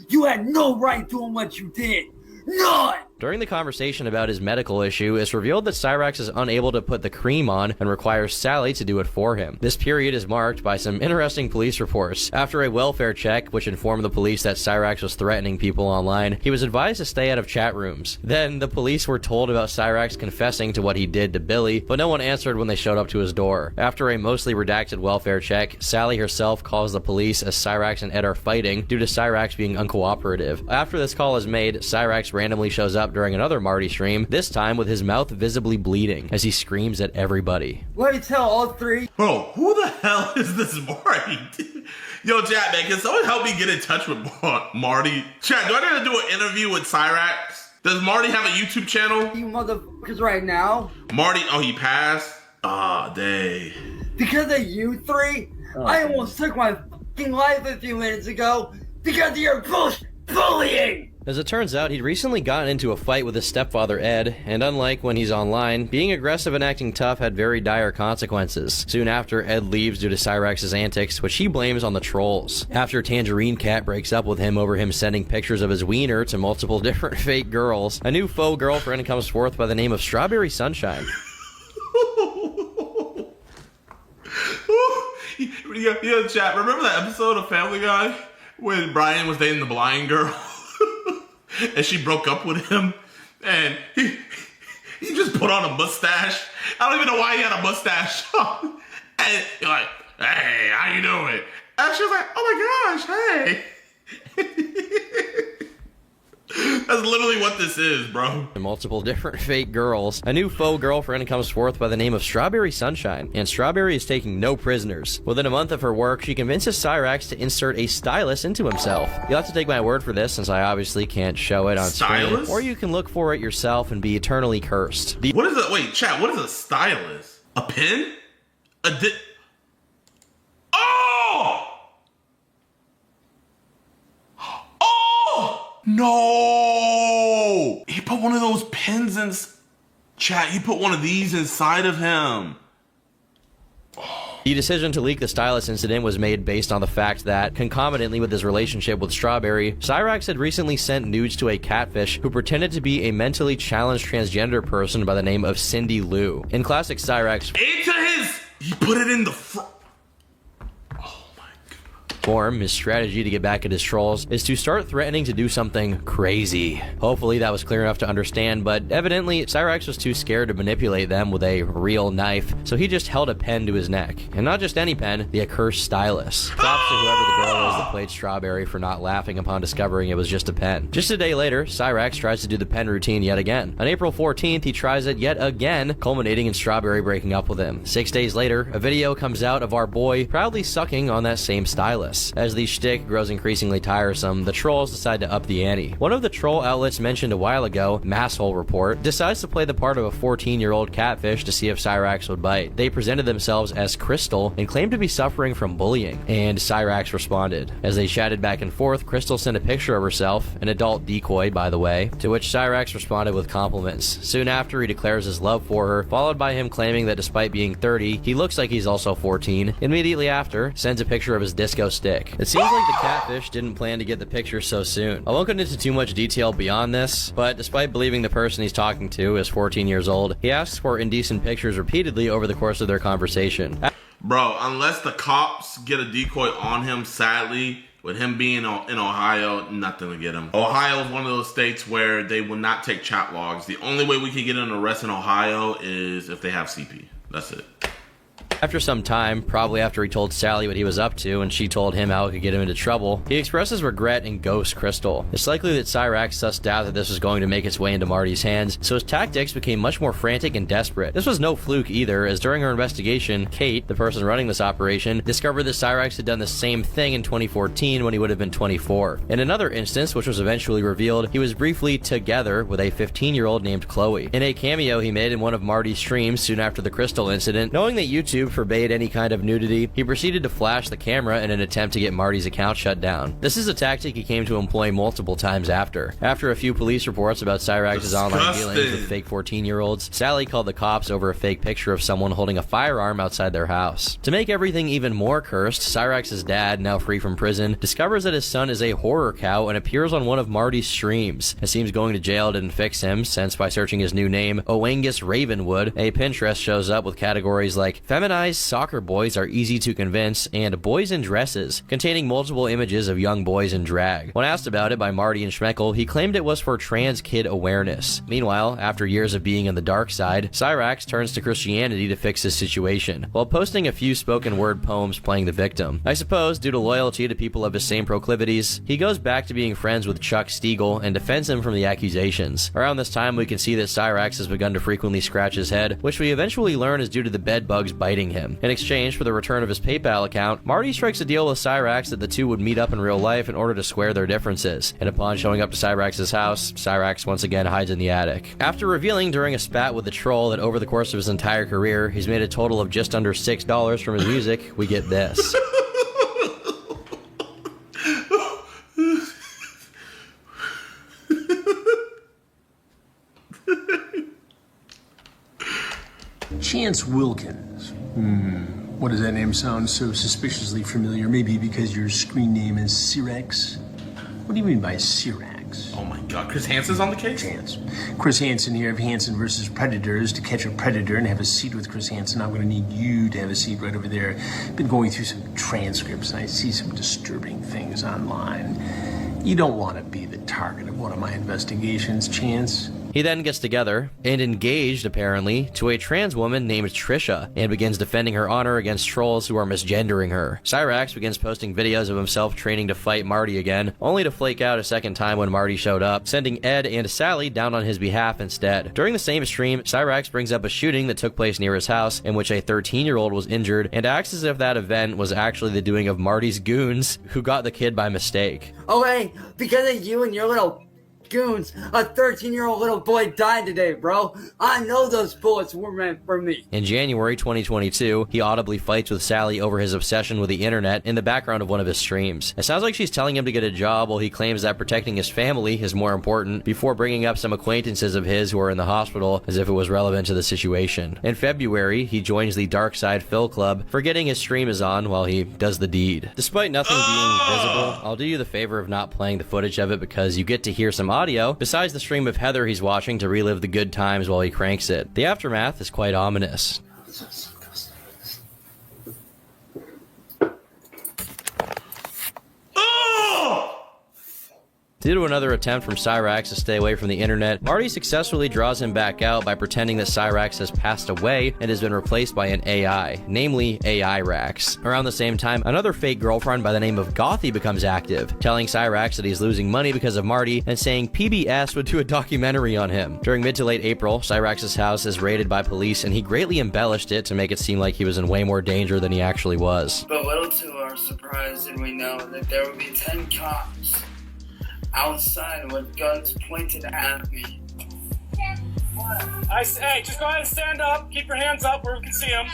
You had no right doing what you did. None! During the conversation about his medical issue, it's revealed that Cyrax is unable to put the cream on and requires Sally to do it for him. This period is marked by some interesting police reports. After a welfare check, which informed the police that Cyrax was threatening people online, he was advised to stay out of chat rooms. Then, the police were told about Cyrax confessing to what he did to Billy, but no one answered when they showed up to his door. After a mostly redacted welfare check, Sally herself calls the police as Cyrax and Ed are fighting due to Cyrax being uncooperative. After this call is made, Cyrax randomly shows up during another Marty stream, this time with his mouth visibly bleeding, as he screams at everybody. Let me tell all three. Bro, who the hell is this Marty? Yo, chat, man, can someone help me get in touch with Marty? Chat, do I gotta do an interview with Cyrax? Does Marty have a YouTube channel? You motherfuckers right now. Marty, oh, he passed? Ah, dang. Because of you three, I almost took my fucking life a few minutes ago because of your bullshit bullying! As it turns out, he'd recently gotten into a fight with his stepfather Ed, and unlike when he's online, being aggressive and acting tough had very dire consequences. Soon after, Ed leaves due to Cyrax's antics, which he blames on the trolls. After Tangerine Cat breaks up with him over him sending pictures of his wiener to multiple different fake girls, a new faux girlfriend comes forth by the name of Strawberry Sunshine. Yo, chat, remember that episode of Family Guy when Brian was dating the blind girl? And she broke up with him, and he just put on a mustache. I don't even know why he had a mustache. And you're like, hey, how you doing? And she was like, oh my gosh, hey. That's literally what this is, bro. Multiple different fake girls. A new faux girlfriend comes forth by the name of Strawberry Sunshine, and Strawberry is taking no prisoners. Within a month of her work, she convinces Cyrax to insert a stylus into himself. You'll have to take my word for this, since I obviously can't show it on screen. Or you can look for it yourself and be eternally cursed. What is it? Wait, chat, what is a stylus? A pin? Oh! Oh! No! He put one of those pins in... Chat, he put one of these inside of him. The decision to leak the stylus incident was made based on the fact that, concomitantly with his relationship with Strawberry, Cyrax had recently sent nudes to a catfish who pretended to be a mentally challenged transgender person by the name of Cindy Lou. In classic Cyrax He put it in the form, his strategy to get back at his trolls is to start threatening to do something crazy. Hopefully that was clear enough to understand, but evidently Cyrax was too scared to manipulate them with a real knife, so he just held a pen to his neck. And not just any pen, the accursed stylus. Props to whoever the girl was that played Strawberry for not laughing upon discovering it was just a pen. Just a day later, Cyrax tries to do the pen routine yet again. On April 14th, he tries it yet again, culminating in Strawberry breaking up with him. 6 days later, a video comes out of our boy proudly sucking on that same stylus. As the shtick grows increasingly tiresome, the trolls decide to up the ante. One of the troll outlets mentioned a while ago, Masshole Report, decides to play the part of a 14-year-old catfish to see if Cyrax would bite. They presented themselves as Crystal and claimed to be suffering from bullying, and Cyrax responded. As they chatted back and forth, Crystal sent a picture of herself, an adult decoy by the way, to which Cyrax responded with compliments. Soon after, he declares his love for her, followed by him claiming that despite being 30, he looks like he's also 14. Immediately after, sends a picture of his disco stick. It seems like the catfish didn't plan to get the picture so soon. I won't get into too much detail beyond this, but despite believing the person he's talking to is 14 years old, he asks for indecent pictures repeatedly over the course of their conversation. Bro, unless the cops get a decoy on him, sadly, with him being in Ohio, nothing to get him. Ohio is one of those states where they will not take chat logs. The only way we can get an arrest in Ohio is if they have CP. That's it. After some time, probably after he told Sally what he was up to and she told him how it could get him into trouble, he expresses regret and ghosts Crystal. It's likely that Cyrax sussed out that this was going to make its way into Marty's hands, so his tactics became much more frantic and desperate. This was no fluke either, as during her investigation, Kate, the person running this operation, discovered that Cyrax had done the same thing in 2014 when he would have been 24. In another instance, which was eventually revealed, he was briefly together with a 15-year-old named Chloe. In a cameo he made in one of Marty's streams soon after the Crystal incident, knowing that YouTube forbade any kind of nudity, he proceeded to flash the camera in an attempt to get Marty's account shut down. This is a tactic he came to employ multiple times after. After a few police reports about Cyrax's online dealings with fake 14-year-olds, Sally called the cops over a fake picture of someone holding a firearm outside their house. To make everything even more cursed, Cyrax's dad, now free from prison, discovers that his son is a horror cow and appears on one of Marty's streams. It seems going to jail didn't fix him, since by searching his new name, Oangus Ravenwood, a Pinterest shows up with categories like feminized soccer boys are easy to convince and boys in dresses, containing multiple images of young boys in drag. When asked about it by Marty and Schmeckel, he claimed it was for trans kid awareness. Meanwhile, after years of being on the dark side, Cyrax turns to Christianity to fix his situation, while posting a few spoken word poems playing the victim. I suppose, due to loyalty to people of his same proclivities, he goes back to being friends with Chuck Stiegel and defends him from the accusations. Around this time, we can see that Cyrax has begun to frequently scratch his head, which we eventually learn is due to the bed bugs biting him. In exchange for the return of his PayPal account, Marty strikes a deal with Cyrax that the two would meet up in real life in order to square their differences, and upon showing up to Cyrax's house, Cyrax once again hides in the attic. After revealing during a spat with the troll that over the course of his entire career, he's made a total of just under $6 from his music, we get this. Chance Wilkins. What does that name sound so suspiciously familiar? Maybe because your screen name is Cyrax? What do you mean by Cyrax? Oh my god, Chris Hansen's on the case? Chance. Chris Hansen here of Hansen vs. Predators. To catch a predator and have a seat with Chris Hansen, I'm gonna need you to have a seat right over there. Been going through some transcripts and I see some disturbing things online. You don't want to be the target of one of my investigations, Chance. He then gets together, and engaged apparently, to a trans woman named Trisha, and begins defending her honor against trolls who are misgendering her. Cyrax begins posting videos of himself training to fight Marty again, only to flake out a second time when Marty showed up, sending Ed and Sally down on his behalf instead. During the same stream, Cyrax brings up a shooting that took place near his house, in which a 13-year-old was injured, and acts as if that event was actually the doing of Marty's goons, who got the kid by mistake. Oh hey, because of you and your little goons, a 13-year-old little boy died today, bro. I know those bullets were meant for me. In January 2022, he audibly fights with Sally over his obsession with the internet in the background of one of his streams. It sounds like she's telling him to get a job while he claims that protecting his family is more important, before bringing up some acquaintances of his who are in the hospital as if it was relevant to the situation. In February, he joins the Dark Side Phil Club, forgetting his stream is on while he does the deed. Despite nothing being visible, I'll do you the favor of not playing the footage of it because you get to hear some audio, besides the stream of Heather he's watching to relive the good times while he cranks it. The aftermath is quite ominous. Due to another attempt from Cyrax to stay away from the internet, Marty successfully draws him back out by pretending that Cyrax has passed away and has been replaced by an AI, namely AI-Rax. Around the same time, another fake girlfriend by the name of Gothy becomes active, telling Cyrax that he's losing money because of Marty and saying PBS would do a documentary on him. During mid to late April, Cyrax's house is raided by police and he greatly embellished it to make it seem like he was in way more danger than he actually was. But little to our surprise did we know that there would be 10 cops outside with guns pointed at me. Hey, just go ahead and stand up. Keep your hands up where we can see them.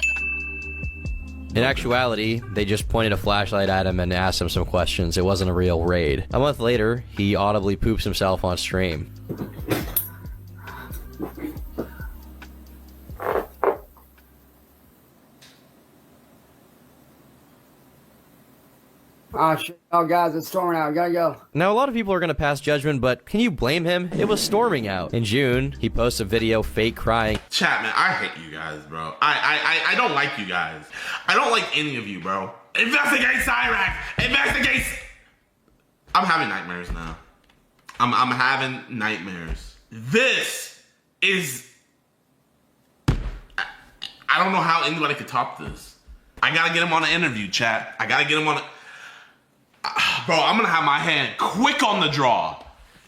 In actuality, they just pointed a flashlight at him and asked him some questions. It wasn't a real raid. A month later, he audibly poops himself on stream. Oh shit, oh guys, it's storming out, gotta go. Now, a lot of people are going to pass judgment, but can you blame him? It was storming out. In June, he posts a video fake crying. Chat, man, I hate you guys, bro. I don't like you guys. I don't like any of you, bro. Investigate Cyrax! Investigate! I'm having nightmares now. I'm having nightmares. This is... I don't know how anybody could top this. I gotta get him on an interview, chat. I gotta get him on a... Bro, I'm gonna have my hand quick on the draw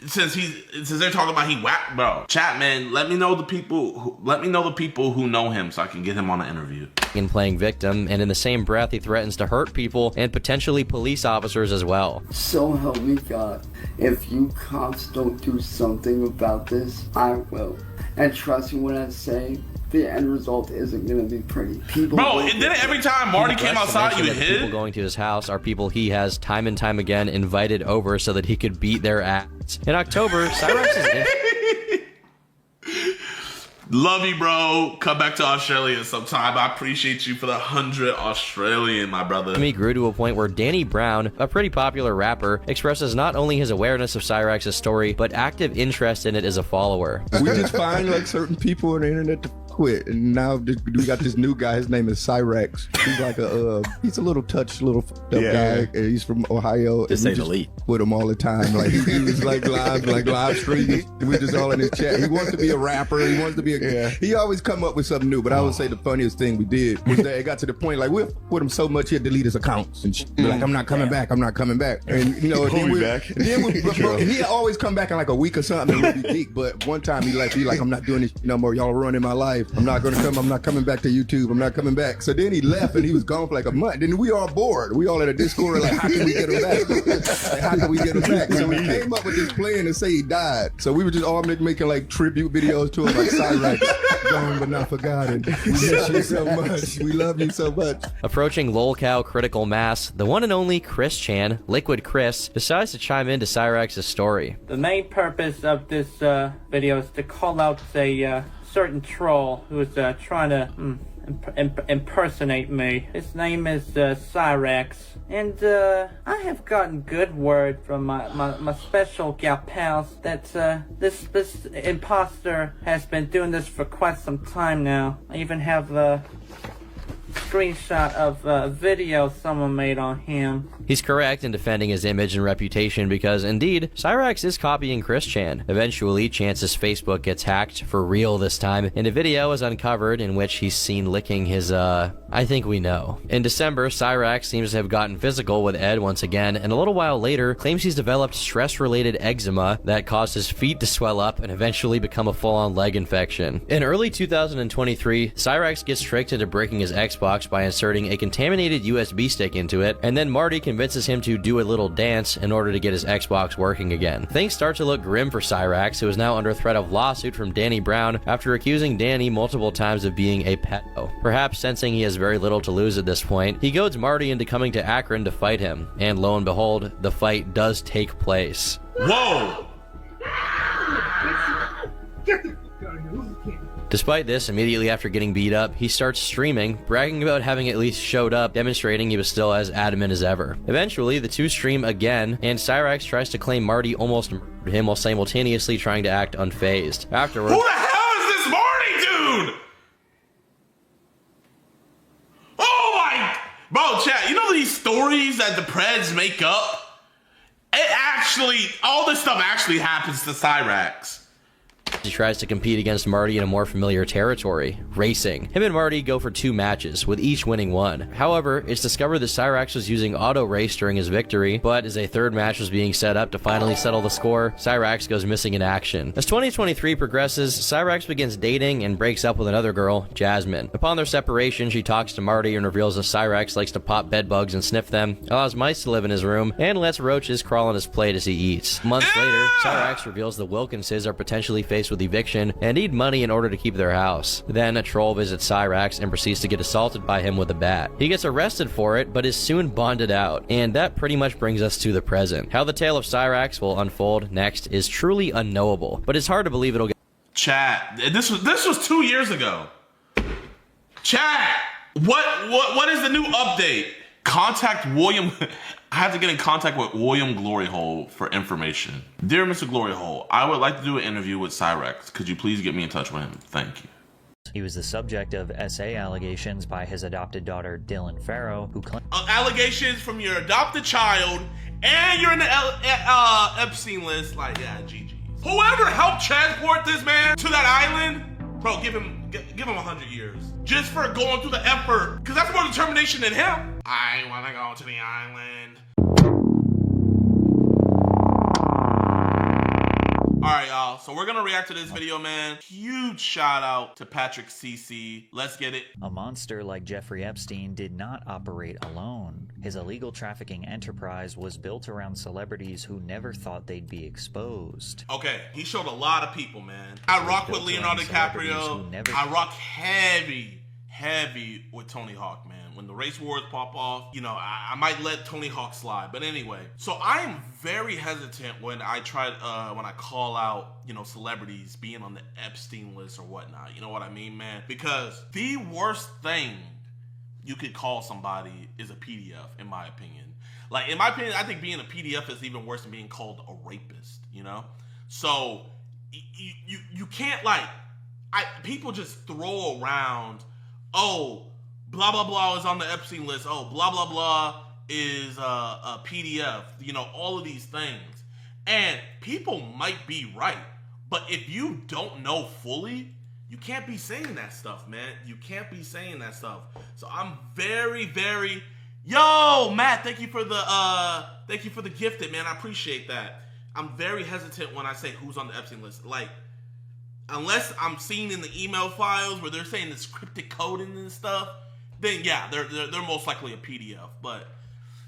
since they're talking about he whacked, bro. Chat, man, let me know the people who know him so I can get him on an interview. In playing victim, and in the same breath, he threatens to hurt people and potentially police officers as well. So help me God, if you cops don't do something about this, I will. And trust me when I say, the end result isn't gonna be pretty. People Bro, and then every time Marty came outside, you hit. People going to his house are people he has time and time again invited over so that he could beat their ass. In October, Cyrex is Love you, bro. Come back to Australia sometime. I appreciate you for the 100 Australian, my brother. He grew to a point where Danny Brown, a pretty popular rapper, expresses not only his awareness of Cyrex's story, but active interest in it as a follower. We just find like certain people on the internet to quit, and now we got this new guy. His name is Cyrex. He's like he's a little touched, little fucked up guy. And he's from Ohio. To say the least. With him all the time. Like he was like live streaming. We just all in his chat. He wants to be a rapper. He wants to be He always come up with something new. But I would say the funniest thing we did was that it got to the point like we'll with him so much he'd delete his accounts and be like, I'm not coming back. I'm not coming back. And you know, he always come back in like a week or something and we'll be geek. But one time he like I'm not doing this no more. Y'all are ruining my life. I'm not coming back to YouTube. I'm not coming back. So then he left and he was gone for like a month. Then we all bored. We all in a Discord like, how can we get him back? How can we get him back? So we came up with this plan to say he died. So we were just all making like tribute videos to him like Cyrex, gone but not forgotten. We miss you so much. We love you so much. Approaching lolcow critical mass, the one and only Chris Chan, Liquid Chris, decides to chime into Cyrex's story. The main purpose of this video is to call out a certain troll who is trying to impersonate me. His name is Cyrex, and I have gotten good word from my special gal pals that this imposter has been doing this for quite some time now. I even have a screenshot of a video someone made on him. He's correct in defending his image and reputation because, indeed, Cyrex is copying Chris Chan. Eventually, Chance's Facebook gets hacked, for real this time, and a video is uncovered in which he's seen licking his, I think we know. In December, Cyrex seems to have gotten physical with Ed once again, and a little while later, claims he's developed stress-related eczema that caused his feet to swell up and eventually become a full-on leg infection. In early 2023, Cyrex gets tricked into breaking his Xbox by inserting a contaminated USB stick into it, and then Marty convinces him to do a little dance in order to get his Xbox working again. Things start to look grim for Cyrex, who is now under threat of lawsuit from Danny Brown after accusing Danny multiple times of being a pedo. Perhaps sensing he has very little to lose at this point, he goads Marty into coming to Akron to fight him, and lo and behold, the fight does take place. Whoa! Despite this, immediately after getting beat up, he starts streaming, bragging about having at least showed up, demonstrating he was still as adamant as ever. Eventually, the two stream again, and Cyrex tries to claim Marty almost murdered him while simultaneously trying to act unfazed. Afterwards, who the hell is this Marty dude? Oh my... Bro, chat, you know these stories that the Preds make up? It actually... all this stuff actually happens to Cyrex. he tries to compete against Marty in a more familiar territory, racing. Him and Marty go for 2 matches, with each winning one. However, it's discovered that Cyrex was using auto race during his victory, but as a 3rd match was being set up to finally settle the score, Cyrex goes missing in action. As 2023 progresses, Cyrex begins dating and breaks up with another girl, Jasmine. Upon their separation, she talks to Marty and reveals that Cyrex likes to pop bed bugs and sniff them, allows mice to live in his room, and lets roaches crawl on his plate as he eats. Months later, Cyrex reveals the Wilkinses are potentially faced with eviction and need money in order to keep their house. Then a troll visits Cyrex and proceeds to get assaulted by him with a bat. He gets arrested for it, but is soon bonded out, and that pretty much brings us to the present. How the tale of Cyrex will unfold next is truly unknowable, but it's hard to believe it'll get— Chat, this was 2 years ago. Chat, what is the new update? Contact William. I have to get in contact with William Gloryhole for information. Dear Mr. Gloryhole, I would like to do an interview with Cyrex. Could you please get me in touch with him? Thank you. He was the subject of SA allegations by his adopted daughter, Dylan Farrow, who claimed— allegations from your adopted child, and you're in the Epstein list. Like, yeah, GG. Whoever helped transport this man to that island, bro, give him 100 years. Just for going through the effort. Because that's more determination than him. I want to go to the island. Alright, y'all. So we're gonna react to this video, man. Huge shout out to Patrick CC. Let's get it. A monster like Jeffrey Epstein did not operate alone. His illegal trafficking enterprise was built around celebrities who never thought they'd be exposed. Okay, he showed a lot of people, man. I rock with Leonardo DiCaprio. I rock heavy with Tony Hawk, man. When the race wars pop off, you know, I might let Tony Hawk slide. But anyway, so I am very hesitant when I call out, you know, celebrities being on the Epstein list or whatnot. You know what I mean, man? Because the worst thing you could call somebody is a PDF, in my opinion. Like, in my opinion, I think being a PDF is even worse than being called a rapist, you know? So, you can't, like, people just throw around, oh, blah, blah, blah is on the Epstein list. Oh, blah, blah, blah is a PDF. You know, all of these things. And people might be right. But if you don't know fully, you can't be saying that stuff, man. You can't be saying that stuff. So I'm very, very... Yo, Matt, thank you for the gifted, man. I appreciate that. I'm very hesitant when I say who's on the Epstein list. Like, unless I'm seeing in the email files where they're saying this cryptic coding and stuff, then yeah, they're most likely a PDF. But,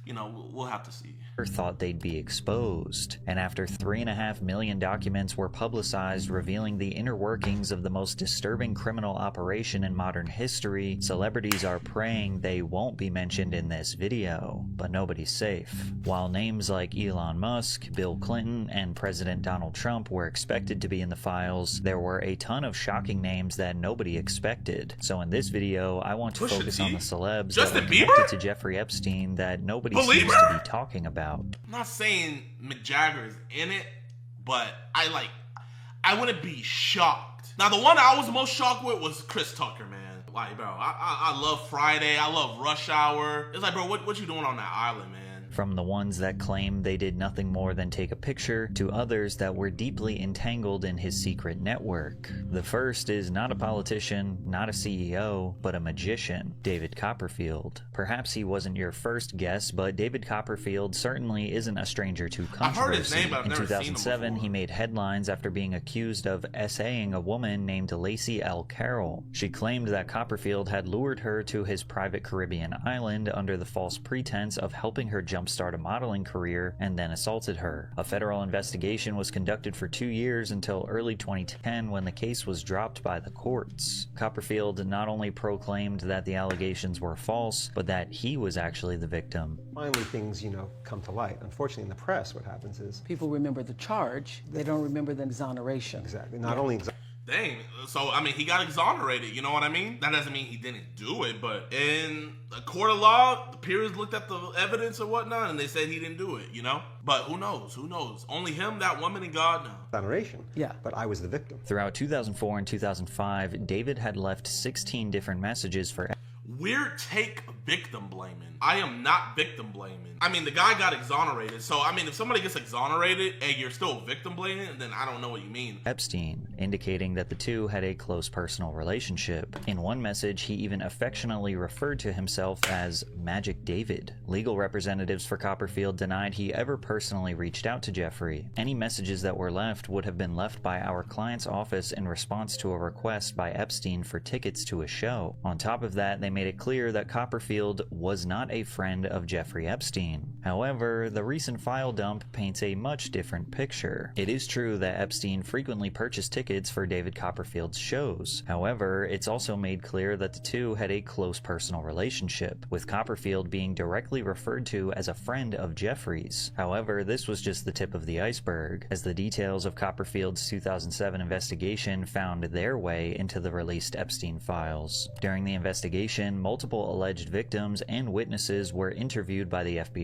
you know, we'll have to see. Thought they'd be exposed, and after 3.5 million documents were publicized revealing the inner workings of the most disturbing criminal operation in modern history, celebrities are praying they won't be mentioned in this video. But nobody's safe. While names like Elon Musk, Bill Clinton, and President Donald Trump were expected to be in the files, there were a ton of shocking names that nobody expected. So in this video, I want to focus on the celebs that were connected to Jeffrey Epstein that nobody seems to be talking about. I'm not saying Mick Jagger is in it, but I wouldn't be shocked. Now, the one I was most shocked with was Chris Tucker, man. Like, bro, I love Friday. I love Rush Hour. It's like, bro, what you doing on that island, man? From the ones that claimed they did nothing more than take a picture, to others that were deeply entangled in his secret network. The first is not a politician, not a CEO, but a magician, David Copperfield. Perhaps he wasn't your first guess, but David Copperfield certainly isn't a stranger to controversy. I've heard his name, but I've never seen him In 2007, before. he made headlines after being accused of essaying a woman named Lacey L. Carroll. She claimed that Copperfield had lured her to his private Caribbean island under the false pretense of helping her jumpstart a modeling career and then assaulted her. A federal investigation was conducted for 2 years until early 2010 when the case was dropped by the courts. Copperfield not only proclaimed that the allegations were false, but that he was actually the victim. Finally, things, you know, come to light. Unfortunately, in the press, what happens is people remember the charge, they don't remember the exoneration. Exactly. Not only Dang. So, I mean, he got exonerated, you know what I mean? That doesn't mean he didn't do it, but in a court of law, the peers looked at the evidence or whatnot, and they said he didn't do it, you know? But who knows? Who knows? Only him, that woman, and God know. exoneration. Yeah. But I was the victim. Throughout 2004 and 2005, David had left 16 different messages for Weird take victim blaming. I am not victim blaming. I mean, the guy got exonerated. So, I mean, if somebody gets exonerated and you're still victim blaming, then I don't know what you mean. Epstein, indicating that the two had a close personal relationship. In one message, he even affectionately referred to himself as Magic David. Legal representatives for Copperfield denied he ever personally reached out to Jeffrey. Any messages that were left would have been left by our client's office in response to a request by Epstein for tickets to a show. On top of that, they made it clear that Copperfield was not a friend of Jeffrey Epstein. However, the recent file dump paints a much different picture. It is true that Epstein frequently purchased tickets for David Copperfield's shows. However, it's also made clear that the two had a close personal relationship, with Copperfield being directly referred to as a friend of Jeffrey's. However, this was just the tip of the iceberg, as the details of Copperfield's 2007 investigation found their way into the released Epstein files. During the investigation, multiple alleged victims and witnesses were interviewed by the FBI.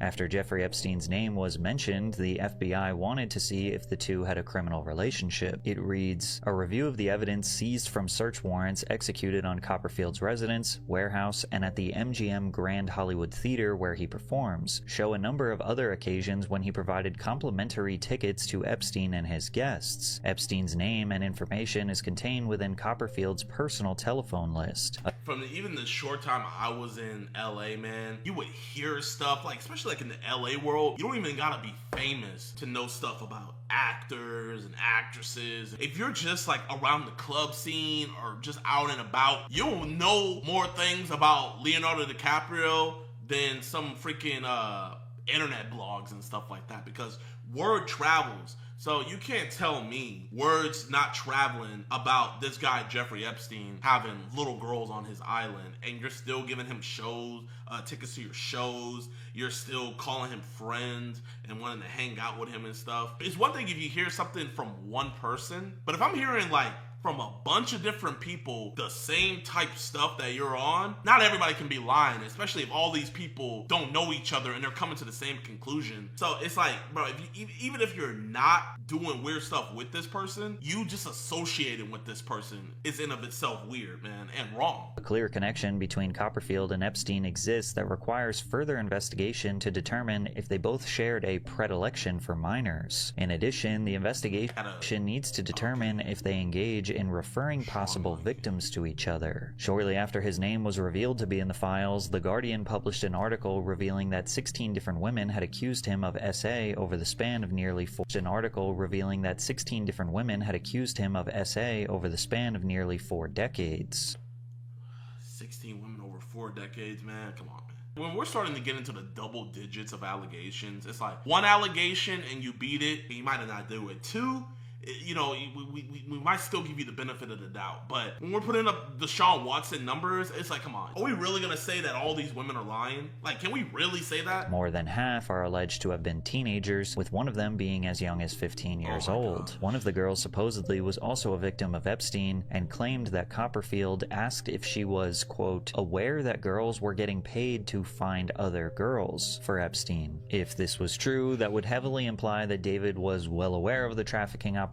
After Jeffrey Epstein's name was mentioned, the FBI wanted to see if the two had a criminal relationship. It reads, "A review of the evidence seized from search warrants executed on Copperfield's residence, warehouse, and at the MGM Grand Hollywood Theater where he performs show a number of other occasions when he provided complimentary tickets to Epstein and his guests. Epstein's name and information is contained within Copperfield's personal telephone list." From even the short time I was in LA, man, you would hear stuff, like, especially like in the LA world, you don't even gotta be famous to know stuff about actors and actresses. If you're just like around the club scene or just out and about, you'll know more things about Leonardo DiCaprio than some freaking internet blogs and stuff like that, because word travels. So you can't tell me word's not traveling about this guy Jeffrey Epstein having little girls on his island, and you're still giving him shows, tickets to your shows. You're still calling him friends and wanting to hang out with him and stuff. It's one thing if you hear something from one person, but if I'm hearing like from a bunch of different people the same type stuff that you're on, not everybody can be lying, especially if all these people don't know each other and they're coming to the same conclusion. So it's like, bro, if you, even if you're not doing weird stuff with this person, you just associating with this person is in of itself weird, man, and wrong. A clear connection between Copperfield and Epstein exists that requires further investigation to determine if they both shared a predilection for minors. In addition, the investigation needs to determine if they engage in referring possible victims to each other. Shortly after his name was revealed to be in the files, The Guardian published an article revealing that 16 different women had accused him of SA over the span of nearly 4 decades. 16 women over 4 decades, man. Come on, man. When we're starting to get into the double digits of allegations, it's like one allegation and you beat it, and you might not do it. 2, you know, we might still give you the benefit of the doubt. But when we're putting up the Deshaun Watson numbers, it's like, come on. Are we really going to say that all these women are lying? Like, can we really say that? More than half are alleged to have been teenagers, with one of them being as young as 15 years old. One of the girls supposedly was also a victim of Epstein and claimed that Copperfield asked if she was, quote, aware that girls were getting paid to find other girls for Epstein. If this was true, that would heavily imply that David was well aware of the trafficking operation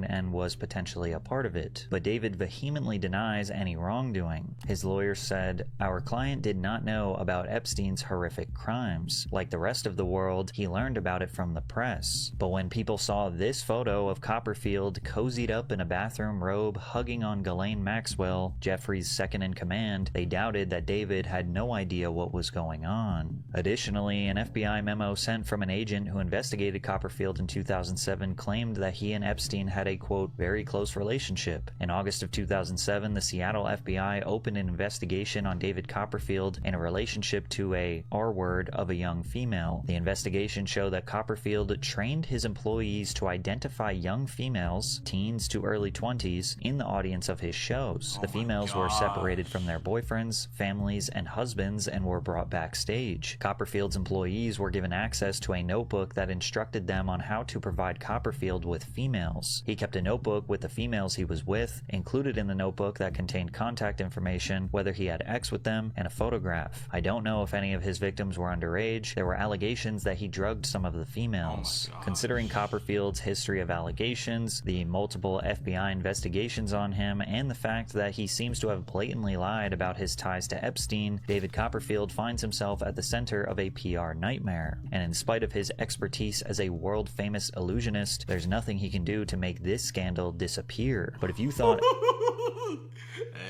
and was potentially a part of it. But David vehemently denies any wrongdoing. His lawyer said, "Our client did not know about Epstein's horrific crimes. Like the rest of the world, he learned about it from the press. But when people saw this photo of Copperfield cozied up in a bathroom robe hugging on Ghislaine Maxwell, Jeffrey's second-in-command, they doubted that David had no idea what was going on." Additionally, an FBI memo sent from an agent who investigated Copperfield in 2007 claimed that he and Epstein had a, quote, very close relationship. In August of 2007, the Seattle FBI opened an investigation on David Copperfield in a relationship to a R-word of a young female. The investigation showed that Copperfield trained his employees to identify young females, teens to early 20s, in the audience of his shows. The females were separated from their boyfriends, families, and husbands and were brought backstage. Copperfield's employees were given access to a notebook that instructed them on how to provide Copperfield with females. He kept a notebook with the females he was with, included in the notebook that contained contact information, whether he had sex with them, and a photograph. I don't know if any of his victims were underage. There were allegations that he drugged some of the females. Considering Copperfield's history of allegations, the multiple FBI investigations on him, and the fact that he seems to have blatantly lied about his ties to Epstein, David Copperfield finds himself at the center of a PR nightmare. And in spite of his expertise as a world-famous illusionist, there's nothing he can do to make this scandal disappear. But if you thought...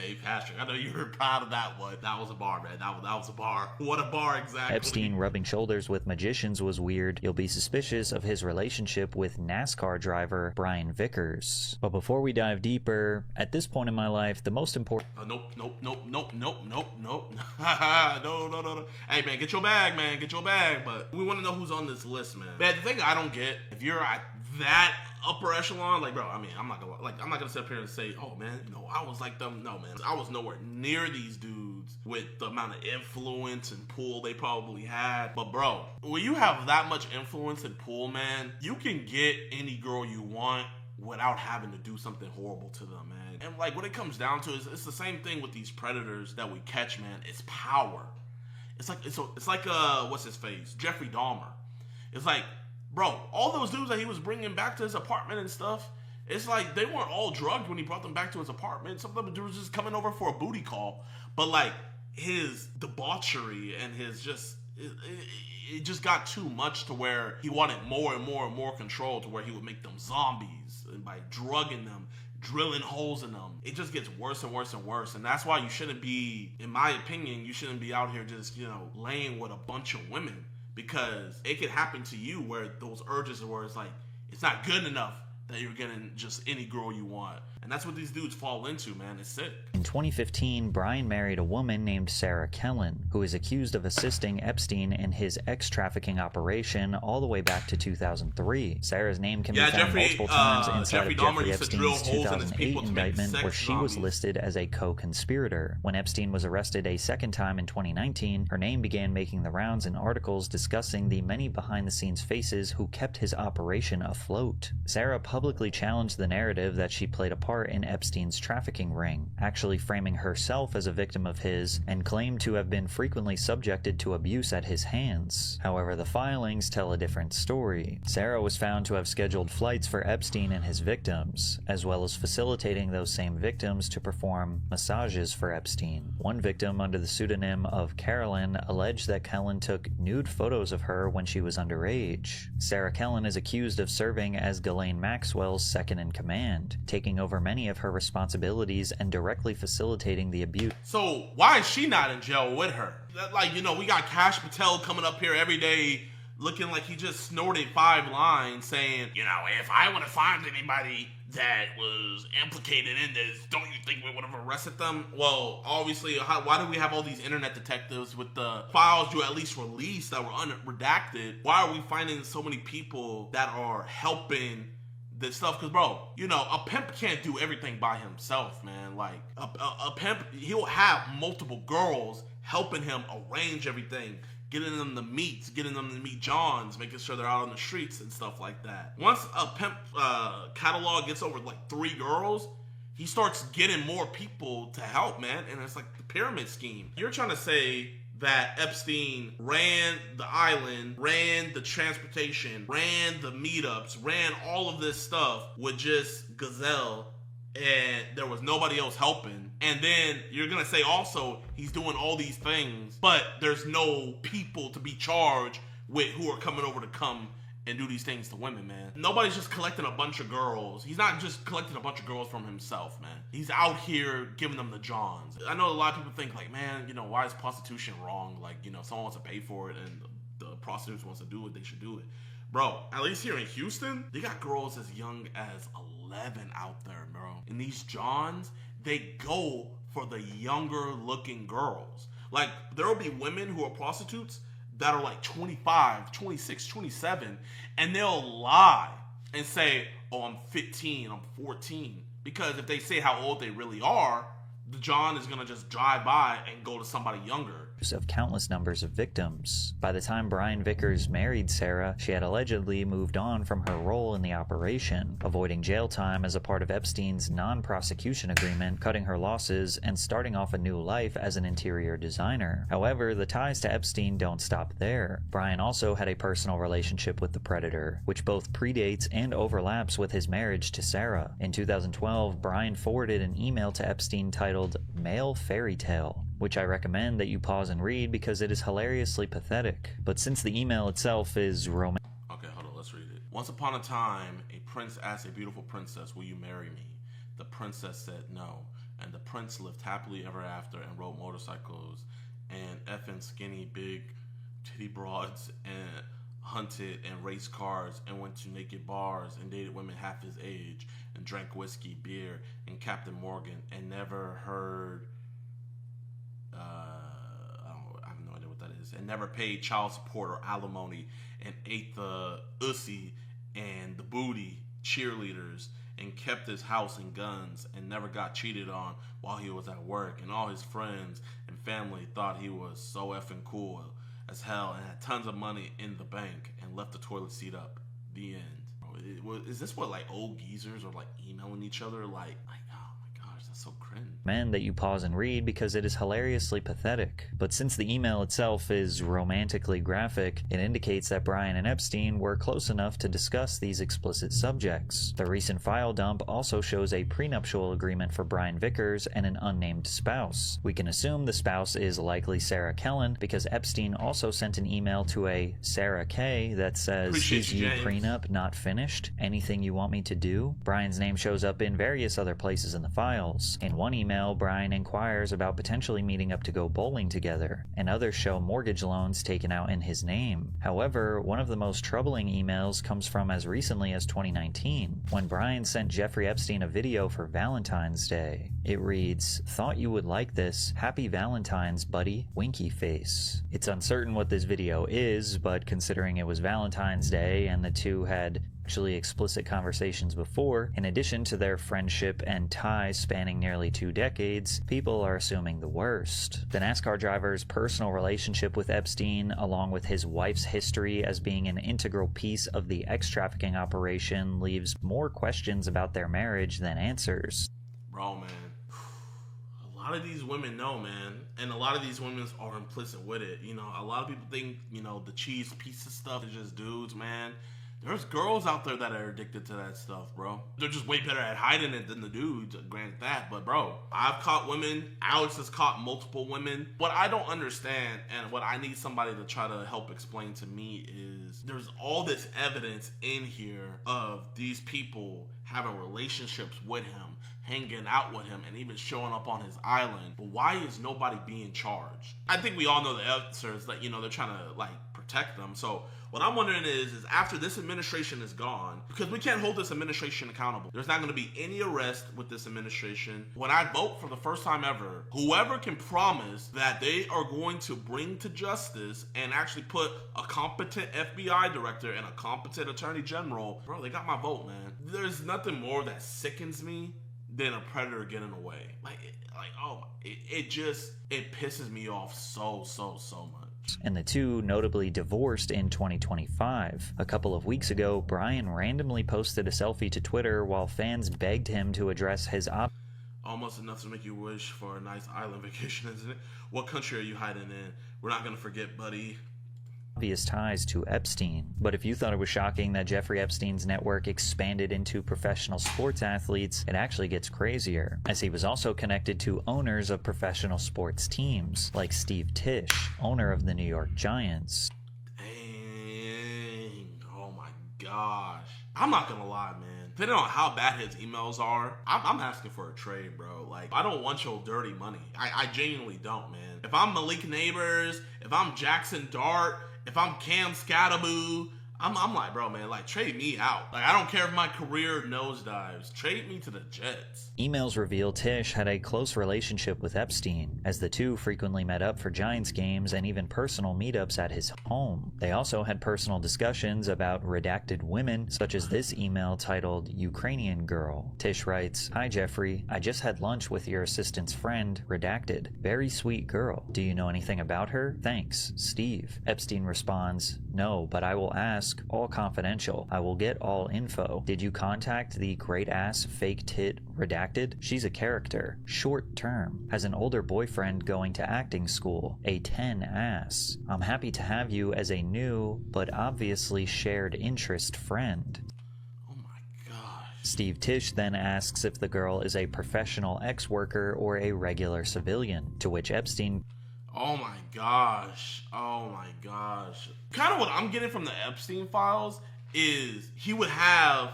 Hey, Patrick, I know you were proud of that one. That was a bar, man. That was a bar. What a bar, exactly. Epstein rubbing shoulders with magicians was weird, you'll be suspicious of his relationship with NASCAR driver Brian Vickers. But before we dive deeper, at this point in my life, the most important... Nope. No. Hey, man, get your bag, man. Get your bag. But we want to know who's on this list, man. Man, the thing I don't get, if you're at that upper echelon, like, bro, I mean, I'm not gonna sit up here and say, oh man, you know, I was like them. No, man, I was nowhere near these dudes with the amount of influence and pull they probably had. But bro, when you have that much influence and pull, man, you can get any girl you want without having to do something horrible to them, man. And like, what it comes down to is it's the same thing with these predators that we catch, man. It's power. It's like what's his face, Jeffrey Dahmer. It's like, bro, all those dudes that he was bringing back to his apartment and stuff, it's like they weren't all drugged when he brought them back to his apartment. Some of them dudes just coming over for a booty call. But like his debauchery and his just, it just got too much to where he wanted more and more and more control, to where he would make them zombies and by drugging them, drilling holes in them. It just gets worse and worse and worse. And that's why you shouldn't be, in my opinion, you shouldn't be out here just, you know, laying with a bunch of women, because it could happen to you where those urges are where it's like, it's not good enough that you're getting just any girl you want. And that's what these dudes fall into, man. It's sick. In 2015, Brian married a woman named Sarah Kellen, who is accused of assisting Epstein in his ex-trafficking operation all the way back to 2003. Sarah's name can be found multiple times inside of Jeffrey Epstein's 2008 indictment, where she was listed as a co-conspirator. When Epstein was arrested a second time in 2019, her name began making the rounds in articles discussing the many behind-the-scenes faces who kept his operation afloat. Sarah publicly challenged the narrative that she played a part in Epstein's trafficking ring, actually framing herself as a victim of his, and claimed to have been frequently subjected to abuse at his hands. However, the filings tell a different story. Sarah was found to have scheduled flights for Epstein and his victims, as well as facilitating those same victims to perform massages for Epstein. One victim, under the pseudonym of Carolyn, alleged that Kellen took nude photos of her when she was underage. Sarah Kellen is accused of serving as Ghislaine Maxwell's second-in-command, taking over many of her responsibilities and directly facilitating the abuse. So why is she not in jail with her? Like, you know, we got Cash Patel coming up here every day looking like he just snorted 5 lines saying, you know, if I would have found anybody that was implicated in this, don't you think we would have arrested them? Well, obviously, why do we have all these internet detectives with the files you at least released that were unredacted? Why are we finding so many people that are helping this stuff? Because, bro, you know, a pimp can't do everything by himself, man. Like, a pimp, he'll have multiple girls helping him arrange everything, getting them to meet Johns, making sure they're out on the streets and stuff like that. Once a pimp catalog gets over like 3 girls, he starts getting more people to help, man. And it's like the pyramid scheme. You're trying to say that Epstein ran the island, ran the transportation, ran the meetups, ran all of this stuff with just Gazelle, and there was nobody else helping. And then you're gonna say also he's doing all these things, but there's no people to be charged with who are coming over to come and do these things to women, man. Nobody's just collecting a bunch of girls. He's not just collecting a bunch of girls from himself, man. He's out here giving them the Johns. I know a lot of people think like, man, you know, why is prostitution wrong? Like, you know, someone wants to pay for it and the prostitutes wants to do it, they should do it. Bro, at least here in Houston, they got girls as young as 11 out there, bro. And these Johns, they go for the younger looking girls. Like, there will be women who are prostitutes that are like 25, 26, 27, and they'll lie and say, oh, I'm 15, I'm 14. Because if they say how old they really are, the John is gonna just drive by and go to somebody younger. Of countless numbers of victims. By the time Brian Vickers married Sarah, she had allegedly moved on from her role in the operation, avoiding jail time as a part of Epstein's non-prosecution agreement, cutting her losses, and starting off a new life as an interior designer. However, the ties to Epstein don't stop there. Brian also had a personal relationship with the Predator, which both predates and overlaps with his marriage to Sarah. In 2012, Brian forwarded an email to Epstein titled Male Fairy Tale, which I recommend that you pause and read because it is hilariously pathetic. But since the email itself is romantic... Okay, hold on, let's read it. Once upon a time, a prince asked a beautiful princess, will you marry me? The princess said no, and the prince lived happily ever after and rode motorcycles and effing skinny big titty broads and hunted and raced cars and went to naked bars and dated women half his age and drank whiskey, beer, and Captain Morgan and never heard... I have no idea what that is. And never paid child support or alimony and ate the ussy and the booty cheerleaders and kept his house and guns and never got cheated on while he was at work, and all his friends and family thought he was so effing cool as hell and had tons of money in the bank and left the toilet seat up. The end. Is this what like old geezers are like emailing each other like oh my gosh, so cringe. Men that you pause and read because it is hilariously pathetic. But since the email itself is romantically graphic, it indicates that Brian and Epstein were close enough to discuss these explicit subjects. The recent file dump also shows a prenuptial agreement for Brian Vickers and an unnamed spouse. We can assume the spouse is likely Sarah Kellen because Epstein also sent an email to a Sarah K that says, "Is you prenup not finished? Anything you want me to do?" Brian's name shows up in various other places in the files. In one email, Brian inquires about potentially meeting up to go bowling together, and others show mortgage loans taken out in his name. However, one of the most troubling emails comes from as recently as 2019, when Brian sent Jeffrey Epstein a video for Valentine's Day. It reads, "Thought you would like this. Happy Valentine's, buddy. Winky face." It's uncertain what this video is, but considering it was Valentine's Day and the two had actually explicit conversations before, in addition to their friendship and ties spanning nearly 2 decades, people are assuming the worst. The NASCAR driver's personal relationship with Epstein, along with his wife's history as being an integral piece of the ex-trafficking operation, leaves more questions about their marriage than answers. Bro, man. A lot of these women know, man, and a lot of these women are implicit with it. You know, a lot of people think, you know, the cheese pizza stuff is just dudes, man. There's girls out there that are addicted to that stuff, bro. They're just way better at hiding it than the dudes, granted that. But, bro, I've caught women. Alex has caught multiple women. What I don't understand and what I need somebody to try to help explain to me is there's all this evidence in here of these people having relationships with him, hanging out with him, and even showing up on his island. But why is nobody being charged? I think we all know the answer is that, you know, they're trying to, like, protect them. So what I'm wondering is after this administration is gone, because we can't hold this administration accountable, there's not going to be any arrest with this administration. When I vote for the first time ever, whoever can promise that they are going to bring to justice and actually put a competent FBI director and a competent attorney general, bro, they got my vote, man. There's nothing more that sickens me than a predator getting away. It pisses me off so much. And the two notably divorced in 2025. A couple of weeks ago, Brian randomly posted a selfie to Twitter while fans begged him to address his almost enough to make you wish for a nice island vacation, isn't it? What country are you hiding in? We're not gonna forget, buddy. Obvious ties to Epstein. But if you thought it was shocking that Jeffrey Epstein's network expanded into professional sports athletes, it actually gets crazier, as he was also connected to owners of professional sports teams, like Steve Tisch, owner of the New York Giants. Dang. Oh my gosh. I'm not gonna lie, man. Depending on how bad his emails are, I'm asking for a trade, bro. Like, I don't want your dirty money. I genuinely don't, man. If I'm Malik Neighbors, if I'm Jackson Dart, if I'm Cam Scataboo, I'm like, bro, man, like, trade me out. Like, I don't care if my career nosedives. Trade me to the Jets. Emails reveal Tisch had a close relationship with Epstein, as the two frequently met up for Giants games and even personal meetups at his home. They also had personal discussions about redacted women, such as this email titled Ukrainian Girl. Tisch writes, "Hi Jeffrey, I just had lunch with your assistant's friend, redacted. Very sweet girl. Do you know anything about her? Thanks, Steve." Epstein responds, "No, but I will ask. All confidential. I will get all info. Did you contact the great ass fake tit redacted? She's a character. Short term. Has an older boyfriend going to acting school. A 10 ass. I'm happy to have you as a new, but obviously shared interest friend." Oh my gosh. Steve Tisch then asks if the girl is a professional ex-worker or a regular civilian, to which Epstein... Oh my gosh. Oh my gosh. Kind of what I'm getting from the Epstein files is he would have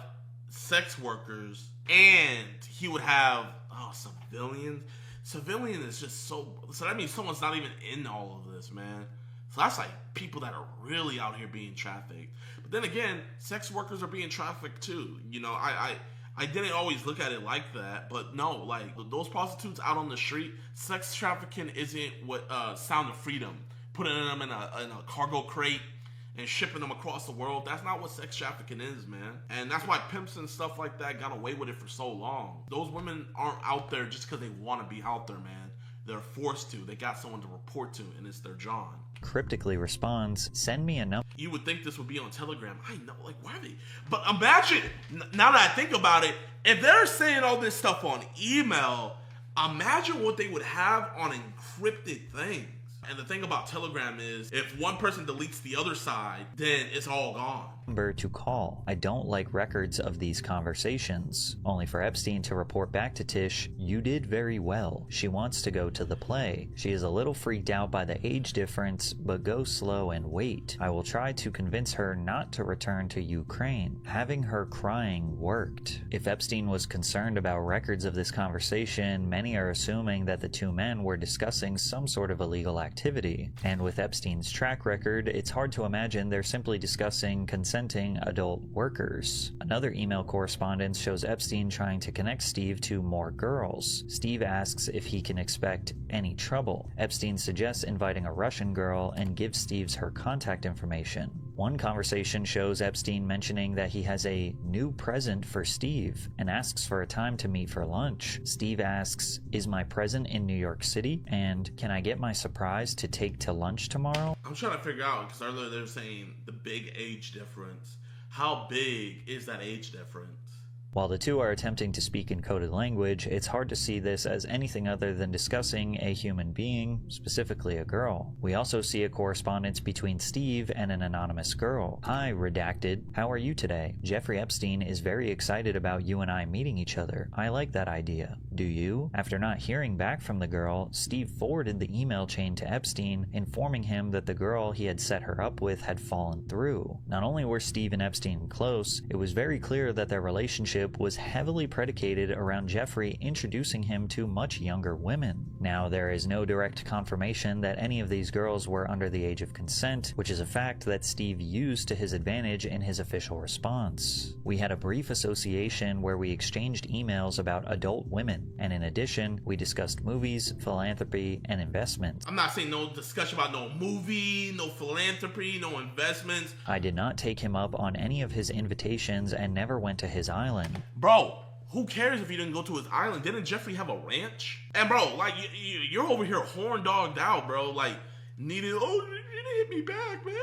sex workers and he would have civilians. Civilian is just so that means someone's not even in all of this, man. So that's like people that are really out here being trafficked. But then again, sex workers are being trafficked too. You know, I didn't always look at it like that, but no, like those prostitutes out on the street, sex trafficking isn't what Sound of Freedom, putting them in a cargo crate and shipping them across the world. That's not what sex trafficking is, man. And that's why pimps and stuff like that got away with it for so long. Those women aren't out there just because they want to be out there, man. They're forced to. They got someone to report to, and it's their John. Cryptically responds, "Send me a number." You would think this would be on Telegram. I know, like, why are they? But imagine, now that I think about it, if they're saying all this stuff on email, Imagine what they would have on encrypted things. And the thing about Telegram is, if one person deletes the other side, then it's all gone. Number to call. I don't like records of these conversations. Only for Epstein to report back to Tish, "You did very well. She wants to go to the play. She is a little freaked out by the age difference, but go slow and wait. I will try to convince her not to return to Ukraine." Having her crying worked. If Epstein was concerned about records of this conversation, many are assuming that the two men were discussing some sort of illegal activity. And with Epstein's track record, it's hard to imagine they're simply discussing consenting adult workers. Another email correspondence shows Epstein trying to connect Steve to more girls. Steve asks if he can expect any trouble. Epstein suggests inviting a Russian girl and gives Steve's her contact information. One conversation shows Epstein mentioning that he has a new present for Steve and asks for a time to meet for lunch. Steve asks, "Is my present in New York City? And can I get my surprise to take to lunch tomorrow?" I'm trying to figure out, because earlier they were saying the big age difference. How big is that age difference? While the two are attempting to speak in coded language, it's hard to see this as anything other than discussing a human being, specifically a girl. We also see a correspondence between Steve and an anonymous girl. "Hi, redacted. How are you today? Jeffrey Epstein is very excited about you and I meeting each other. I like that idea. Do you?" After not hearing back from the girl, Steve forwarded the email chain to Epstein, informing him that the girl he had set her up with had fallen through. Not only were Steve and Epstein close, it was very clear that their relationship was heavily predicated around Jeffrey introducing him to much younger women. Now, there is no direct confirmation that any of these girls were under the age of consent, which is a fact that Steve used to his advantage in his official response. We had a brief association where we exchanged emails about adult women, and in addition, we discussed movies, philanthropy, and investments. I'm not saying no discussion about no movie, no philanthropy, no investments. I did not take him up on any of his invitations and never went to his island. Bro, who cares if you didn't go to his island? Didn't Jeffrey have a ranch? And bro, like, you're over here horn dogged out, bro. Like, you didn't hit me back, man.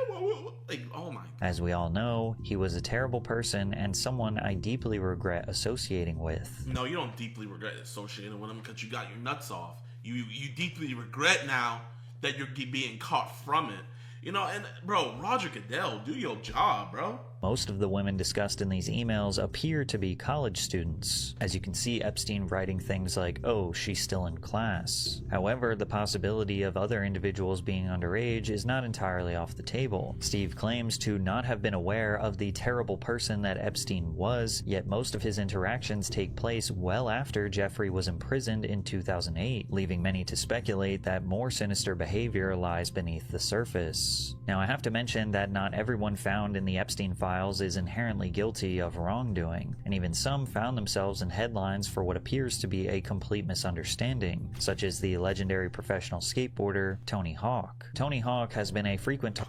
Like, oh my. As we all know, he was a terrible person and someone I deeply regret associating with. No, you don't deeply regret associating with him because you got your nuts off. You deeply regret now that you're being caught from it. You know, and bro, Roger Goodell, do your job, bro. Most of the women discussed in these emails appear to be college students. As you can see, Epstein writing things like, "Oh, she's still in class." However, the possibility of other individuals being underage is not entirely off the table. Steve claims to not have been aware of the terrible person that Epstein was, yet most of his interactions take place well after Jeffrey was imprisoned in 2008, leaving many to speculate that more sinister behavior lies beneath the surface. Now, I have to mention that not everyone found in the Epstein files is inherently guilty of wrongdoing, and even some found themselves in headlines for what appears to be a complete misunderstanding, such as the legendary professional skateboarder Tony Hawk. Tony Hawk has been a frequent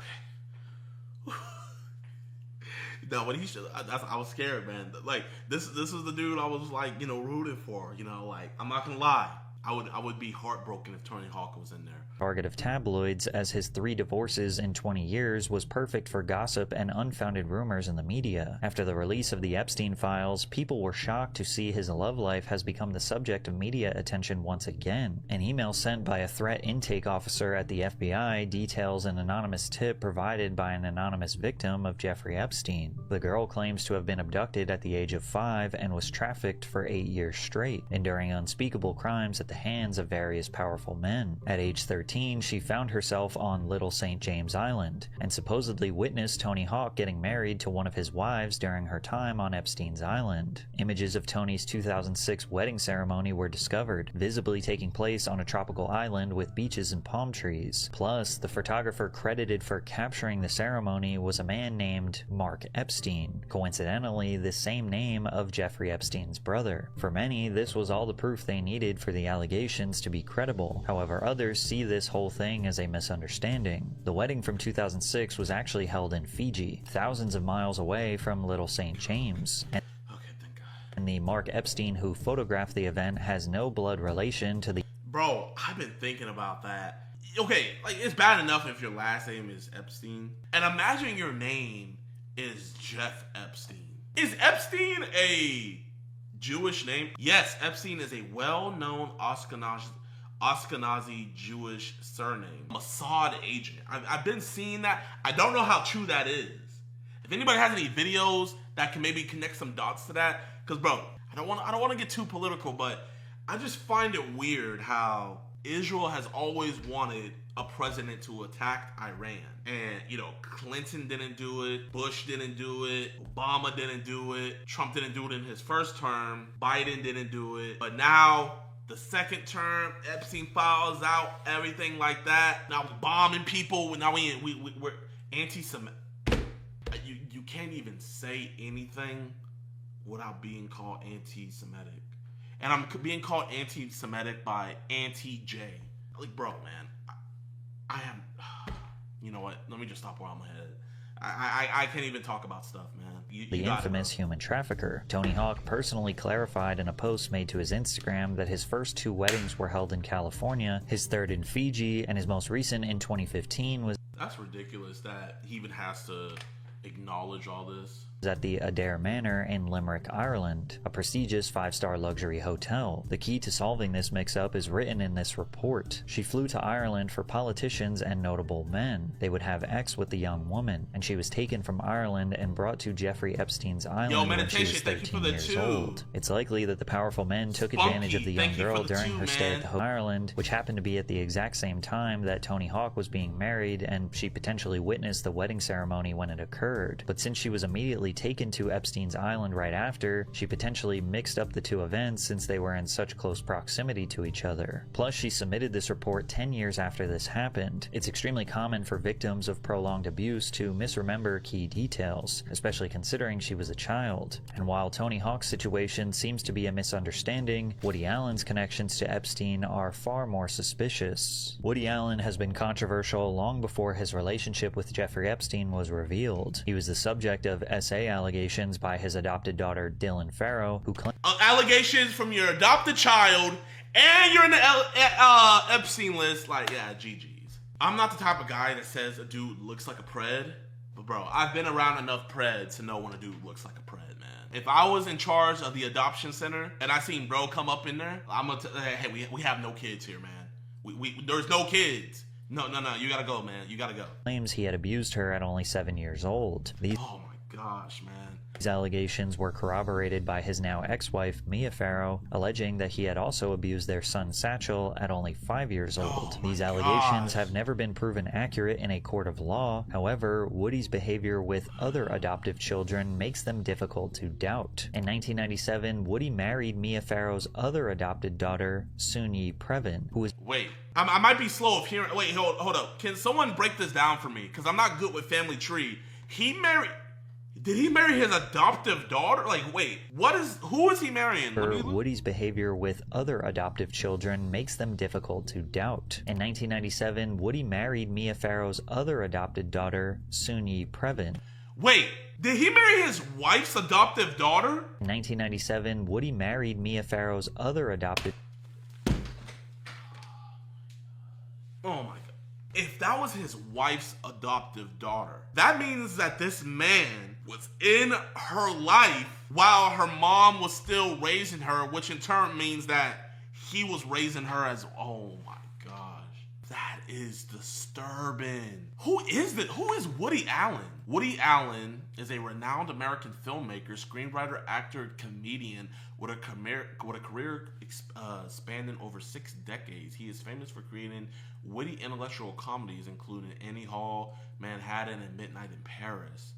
No, when I was scared, man. Like, this is the dude I was like, rooting for. Like, I'm not gonna lie. I would be heartbroken if Tony Hawk was in there. Target of tabloids, as his 3 divorces in 20 years was perfect for gossip and unfounded rumors in the media. After the release of the Epstein files, people were shocked to see his love life has become the subject of media attention once again. An email sent by a threat intake officer at the FBI details an anonymous tip provided by an anonymous victim of Jeffrey Epstein. The girl claims to have been abducted at the age of 5 and was trafficked for 8 years straight, enduring unspeakable crimes at the hands of various powerful men. At age 13, she found herself on Little St. James Island and supposedly witnessed Tony Hawk getting married to one of his wives during her time on Epstein's island. Images of Tony's 2006 wedding ceremony were discovered, visibly taking place on a tropical island with beaches and palm trees. Plus, the photographer credited for capturing the ceremony was a man named Mark Epstein, coincidentally the same name of Jeffrey Epstein's brother. For many, this was all the proof they needed for the allegations to be credible. However, others see this whole thing as a misunderstanding. The wedding from 2006 was actually held in Fiji, thousands of miles away from Little St. James. And the Mark Epstein who photographed the event has no blood relation to the— Bro, I've been thinking about that. Okay, like, it's bad enough if your last name is Epstein. And imagine your name is Jeff Epstein. Is Epstein a Jewish name? Yes, Epstein is a well-known Ashkenazi Jewish surname. Mossad agent. I've been seeing that. I don't know how true that is. If anybody has any videos that can maybe connect some dots to that, because bro, I don't want to get too political, but I just find it weird how Israel has always wanted a president to attack Iran. And, you know, Clinton didn't do it, Bush didn't do it, Obama didn't do it, Trump didn't do it in his first term, Biden didn't do it. But now, the second term, Epstein files out, everything like that. Now we're bombing people. Now we're anti-Semitic. You can't even say anything without being called anti-Semitic. And I'm being called anti-Semitic by Anti-J. Like, bro, man, I am... You know what? Let me just stop where I'm headed. I can't even talk about stuff, man. The infamous human trafficker. Tony Hawk personally clarified in a post made to his Instagram that his first 2 weddings were held in California, his third in Fiji, and his most recent in 2015 was... That's ridiculous that he even has to acknowledge all this. At the Adair Manor in Limerick, Ireland, a prestigious 5-star luxury hotel. The key to solving this mix-up is written in this report. She flew to Ireland for politicians and notable men. They would have sex with the young woman, and she was taken from Ireland and brought to Jeffrey Epstein's island when she was 13 years old. It's likely that the powerful men took advantage of the young girl during her stay at the hotel in Ireland, which happened to be at the exact same time that Tony Hawk was being married, and she potentially witnessed the wedding ceremony when it occurred. But since she was immediately taken to Epstein's island right after, she potentially mixed up the 2 events since they were in such close proximity to each other. Plus, she submitted this report 10 years after this happened. It's extremely common for victims of prolonged abuse to misremember key details, especially considering she was a child. And while Tony Hawk's situation seems to be a misunderstanding, Woody Allen's connections to Epstein are far more suspicious. Woody Allen has been controversial long before his relationship with Jeffrey Epstein was revealed. He was the subject of SA allegations by his adopted daughter Dylan Farrow, who claimed allegations from your adopted child, and you're in the Epstein list. Like, yeah, GG's. I'm not the type of guy that says a dude looks like a pred, but bro, I've been around enough preds to know when a dude looks like a pred, man. If I was in charge of the adoption center and I seen bro come up in there, I'm gonna hey, we have no kids here, man. There's no kids. No, you gotta go, man. You gotta go. Claims he had abused her at only 7 years old. Oh my gosh, man. These allegations were corroborated by his now ex-wife, Mia Farrow, alleging that he had also abused their son Satchel at only 5 years old. These allegations have never been proven accurate in a court of law. However, Woody's behavior with other adoptive children makes them difficult to doubt. In 1997, Woody married Mia Farrow's other adopted daughter, Sunyi Previn, who was... Wait, I might be slow of hearing... Wait, hold up. Can someone break this down for me? Because I'm not good with family tree. Did he marry his adoptive daughter? Like, wait, who is he marrying? Woody's behavior with other adoptive children makes them difficult to doubt. In 1997, Woody married Mia Farrow's other adopted daughter, Sunyi Previn. Wait, did he marry his wife's adoptive daughter? In 1997, Woody married Mia Farrow's other adopted... Oh my God. If that was his wife's adoptive daughter, that means that this man was in her life while her mom was still raising her, which in turn means that he was raising her as, oh my gosh, that is disturbing. Who is Woody Allen? Woody Allen is a renowned American filmmaker, screenwriter, actor, comedian with a career spanning over 6 decades. He is famous for creating witty intellectual comedies, including Annie Hall, Manhattan, and Midnight in Paris.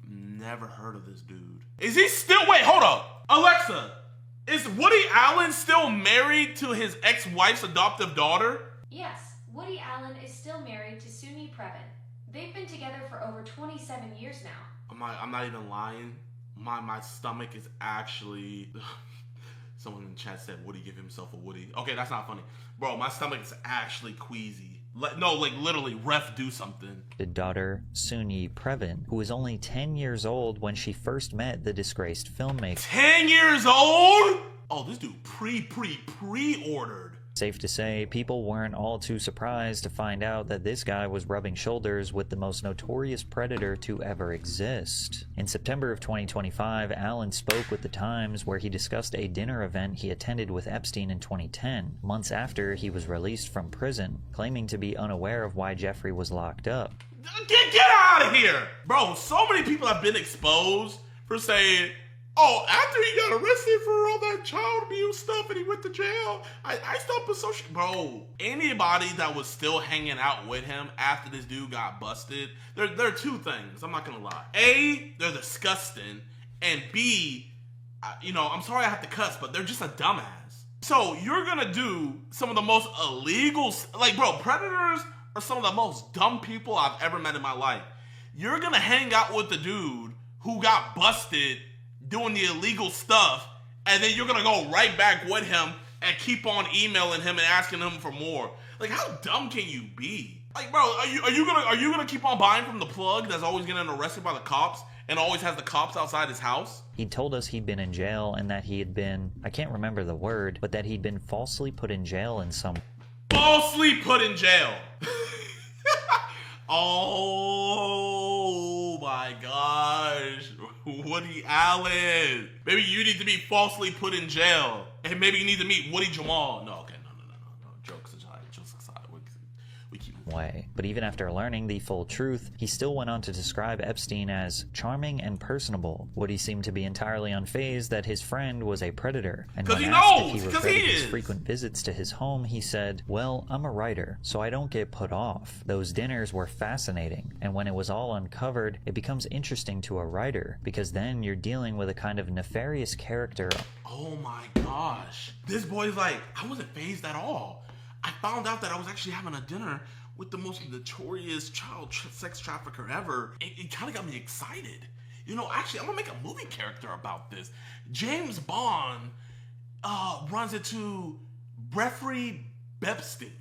Never heard of this dude. Is he still... Wait, hold up. Alexa, is Woody Allen still married to his ex-wife's adoptive daughter? Yes, Woody Allen is still married to Sunyi Previn. They've been together for over 27 years now. I'm not even lying. My stomach is actually... Someone in the chat said Woody give himself a Woody. Okay, that's not funny. Bro, my stomach is actually queasy. Literally, ref, do something. The daughter, Sunyi Previn, who was only 10 years old when she first met the disgraced filmmaker. 10 years old? Oh, this dude pre-ordered. Safe to say, people weren't all too surprised to find out that this guy was rubbing shoulders with the most notorious predator to ever exist. In September of 2025, Allen spoke with The Times where he discussed a dinner event he attended with Epstein in 2010, months after he was released from prison, claiming to be unaware of why Jeffrey was locked up. Get out of here! Bro, so many people have been exposed for saying, oh, after he got arrested for all that child abuse stuff and he went to jail, I stopped associating. Bro, anybody that was still hanging out with him after this dude got busted, there are two things, I'm not gonna lie. A, they're disgusting, and B, you know, I'm sorry I have to cuss, but they're just a dumbass. So you're gonna do some of the most illegal, like, bro, predators are some of the most dumb people I've ever met in my life. You're gonna hang out with the dude who got busted doing the illegal stuff, and then you're gonna go right back with him and keep on emailing him and asking him for more. Like, how dumb can you be? Like, bro, are you gonna keep on buying from the plug that's always getting arrested by the cops and always has the cops outside his house? He told us he'd been in jail and that he had been, I can't remember the word, but that he'd been falsely put in jail in some... Falsely put in jail! Oh my gosh, Woody Allen. Maybe you need to be falsely put in jail, and maybe you need to meet Woody Jamal. No, okay, no. Jokes aside, we keep way. But even after learning the full truth, he still went on to describe Epstein as charming and personable. Woody seemed to be entirely unfazed that his friend was a predator. And when asked if he regretted his frequent visits to his home, he said, well, I'm a writer, so I don't get put off. Those dinners were fascinating, and when it was all uncovered, it becomes interesting to a writer, because then you're dealing with a kind of nefarious character. Oh my gosh. This boy's like, I wasn't fazed at all. I found out that I was actually having a dinner with the most notorious child sex trafficker ever. It kind of got me excited. You know, actually, I'm gonna make a movie character about this. James Bond runs into Jeffrey Epstein.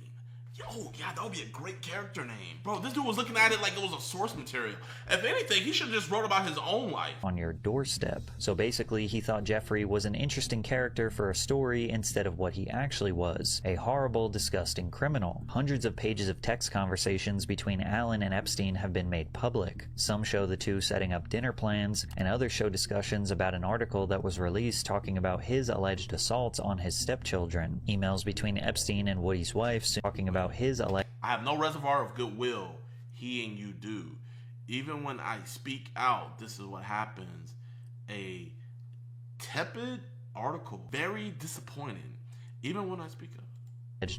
Oh, yeah, that would be a great character name. Bro, this dude was looking at it like it was a source material. If anything, he should have just wrote about his own life. On your doorstep. So basically, he thought Jeffrey was an interesting character for a story instead of what he actually was. A horrible, disgusting criminal. Hundreds of pages of text conversations between Allen and Epstein have been made public. Some show the two setting up dinner plans, and others show discussions about an article that was released talking about his alleged assaults on his stepchildren. Emails between Epstein and Woody's wife talking about his alleged... I have no reservoir of goodwill. He and you do. Even when I speak out, this is what happens. A tepid article. Very disappointing. Even when I speak up.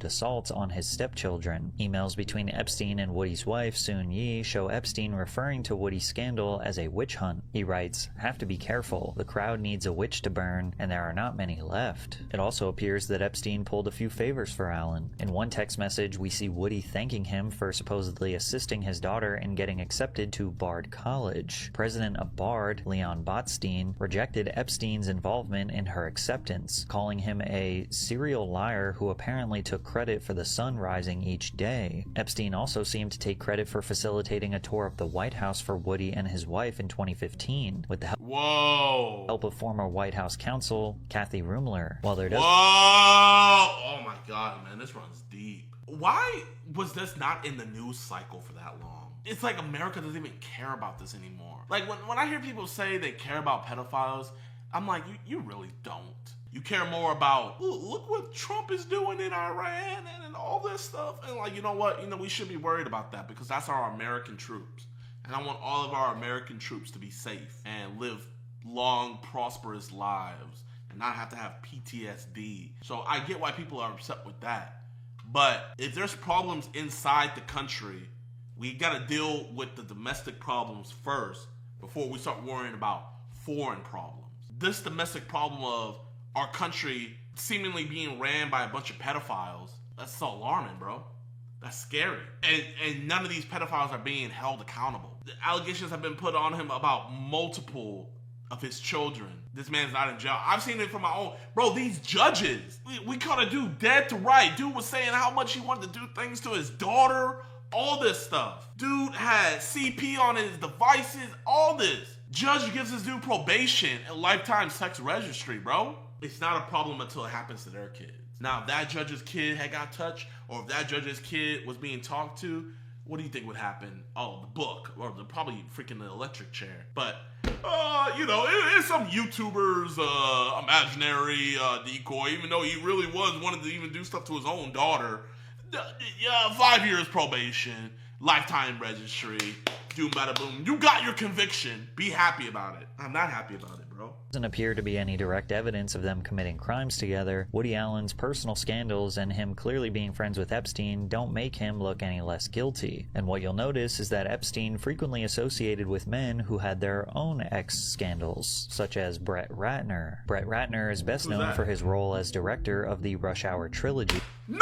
assaults on his stepchildren. Emails between Epstein and Woody's wife, Soon Yi, show Epstein referring to Woody's scandal as a witch hunt. He writes, have to be careful. The crowd needs a witch to burn, and there are not many left. It also appears that Epstein pulled a few favors for Allen. In one text message, we see Woody thanking him for supposedly assisting his daughter in getting accepted to Bard College. President of Bard, Leon Botstein, rejected Epstein's involvement in her acceptance, calling him a serial liar who apparently took credit for the sun rising each day. Epstein also seemed to take credit for facilitating a tour of the White House for Woody and his wife in 2015, with the help of former White House counsel Kathy Rumler. While there does Oh my god, man, this runs deep. Why was this not in the news cycle for that long? It's like America doesn't even care about this anymore. Like when I hear people say they care about pedophiles, I'm like, you really don't. You care more about, look what Trump is doing in Iran and all this stuff. And like, you know what? You know, we should be worried about that because that's our American troops. And I want all of our American troops to be safe and live long, prosperous lives and not have to have PTSD. So I get why people are upset with that. But if there's problems inside the country, we got to deal with the domestic problems first before we start worrying about foreign problems. This domestic problem of our country seemingly being ran by a bunch of pedophiles, that's so alarming, bro. That's scary. And none of these pedophiles are being held accountable. The allegations have been put on him about multiple of his children. This man's not in jail. I've seen it from my own. Bro, these judges, we caught a dude dead to right. Dude was saying how much he wanted to do things to his daughter, all this stuff. Dude had CP on his devices, all this. Judge gives this dude probation and lifetime sex registry, bro. It's not a problem until it happens to their kids. Now, if that judge's kid had got touched, or if that judge's kid was being talked to, what do you think would happen? Oh, the book, or probably freaking the electric chair. But, it's some YouTuber's imaginary decoy, even though he really wanted to even do stuff to his own daughter. 5 years probation, lifetime registry, doom bada boom. You got your conviction. Be happy about it. I'm not happy about it, bro. Doesn't appear to be any direct evidence of them committing crimes together. Woody Allen's personal scandals and him clearly being friends with Epstein don't make him look any less guilty. And what you'll notice is that Epstein frequently associated with men who had their own ex-scandals, such as Brett Ratner. Brett Ratner is best known for his role as director of the Rush Hour trilogy. No!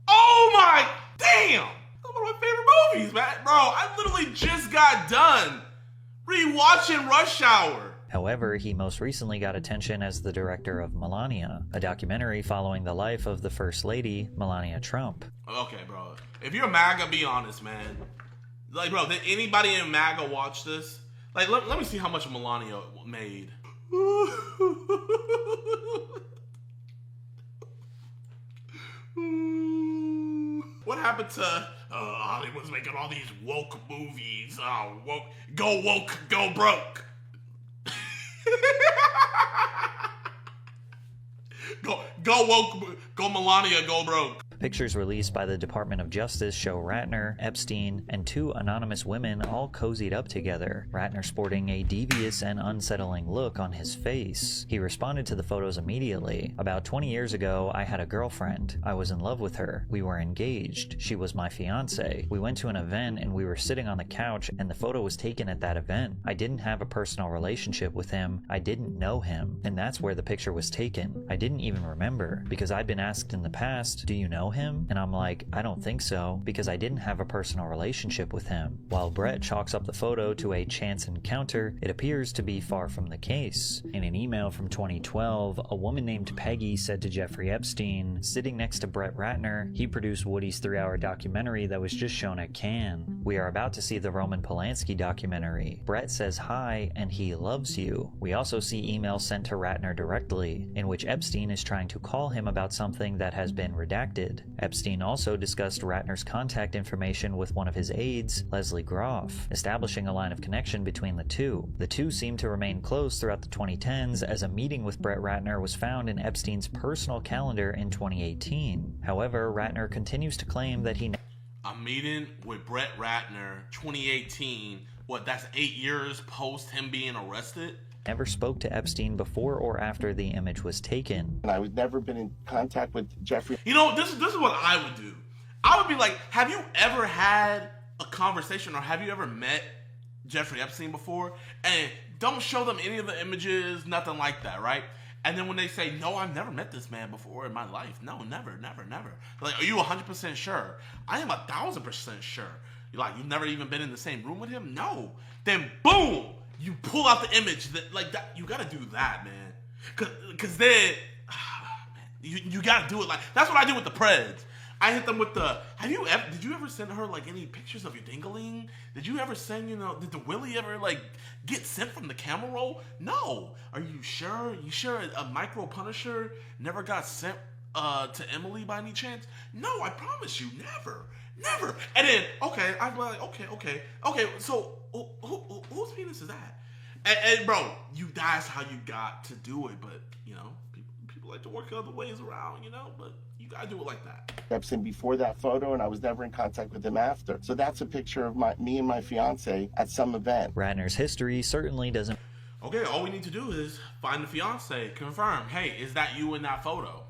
Oh my damn! That's one of my favorite movies, man. Bro, I literally just got done rewatching Rush Hour. However, he most recently got attention as the director of Melania, a documentary following the life of the First Lady, Melania Trump. Okay, bro. If you're MAGA, be honest, man. Like, bro, did anybody in MAGA watch this? Like, let me see how much Melania made. What happened to Hollywood's making all these woke movies? Woke, go broke. Go woke, go Melania, go broke. Pictures released by the Department of Justice show Ratner, Epstein, and two anonymous women all cozied up together, Ratner sporting a devious and unsettling look on his face. He responded to the photos immediately. About 20 years ago, I had a girlfriend. I was in love with her. We were engaged. She was my fiance. We went to an event and we were sitting on the couch and the photo was taken at that event. I didn't have a personal relationship with him. I didn't know him. And that's where the picture was taken. I didn't even remember because I'd been asked in the past, do you know him? And I'm like, I don't think so, because I didn't have a personal relationship with him. While Brett chalks up the photo to a chance encounter, it appears to be far from the case. In an email from 2012, a woman named Peggy said to Jeffrey Epstein, sitting next to Brett Ratner, he produced Woody's 3-hour documentary that was just shown at Cannes. We are about to see the Roman Polanski documentary. Brett says hi, and he loves you. We also see emails sent to Ratner directly, in which Epstein is trying to call him about something that has been redacted. Epstein also discussed Ratner's contact information with one of his aides, Leslie Groff, establishing a line of connection between the two. The two seemed to remain close throughout the 2010s, as a meeting with Brett Ratner was found in Epstein's personal calendar in 2018. However, Ratner continues to claim that he... A meeting with Brett Ratner, 2018. What, that's 8 years post him being arrested? Never spoke to Epstein before or after the image was taken. And I've never been in contact with Jeffrey. You know, this is what I would do. I would be like, have you ever had a conversation or have you ever met Jeffrey Epstein before? And don't show them any of the images, nothing like that, right? And then when they say, no, I've never met this man before in my life. No, never. Like, are you 100% sure? I am 1,000% sure. Like, you've never even been in the same room with him? No. Then boom! You pull out the image like that. You gotta do that, man. Cause then, you gotta do it like that's what I do with the Preds. I hit them with the. Did you ever send her like any pictures of your dingling? Did you ever send did the Willie ever like get sent from the camera roll? No. Are you sure? You sure a micro Punisher never got sent to Emily by any chance? No, I promise you, never. And then I'm like okay. So whose penis is that? And bro, that's how you got to do it. But people like to work other ways around, But you gotta do it like that. Epstein before that photo, and I was never in contact with him after. So that's a picture of me and my fiance at some event. Ratner's history certainly doesn't. Okay, all we need to do is find the fiance, confirm. Hey, is that you in that photo?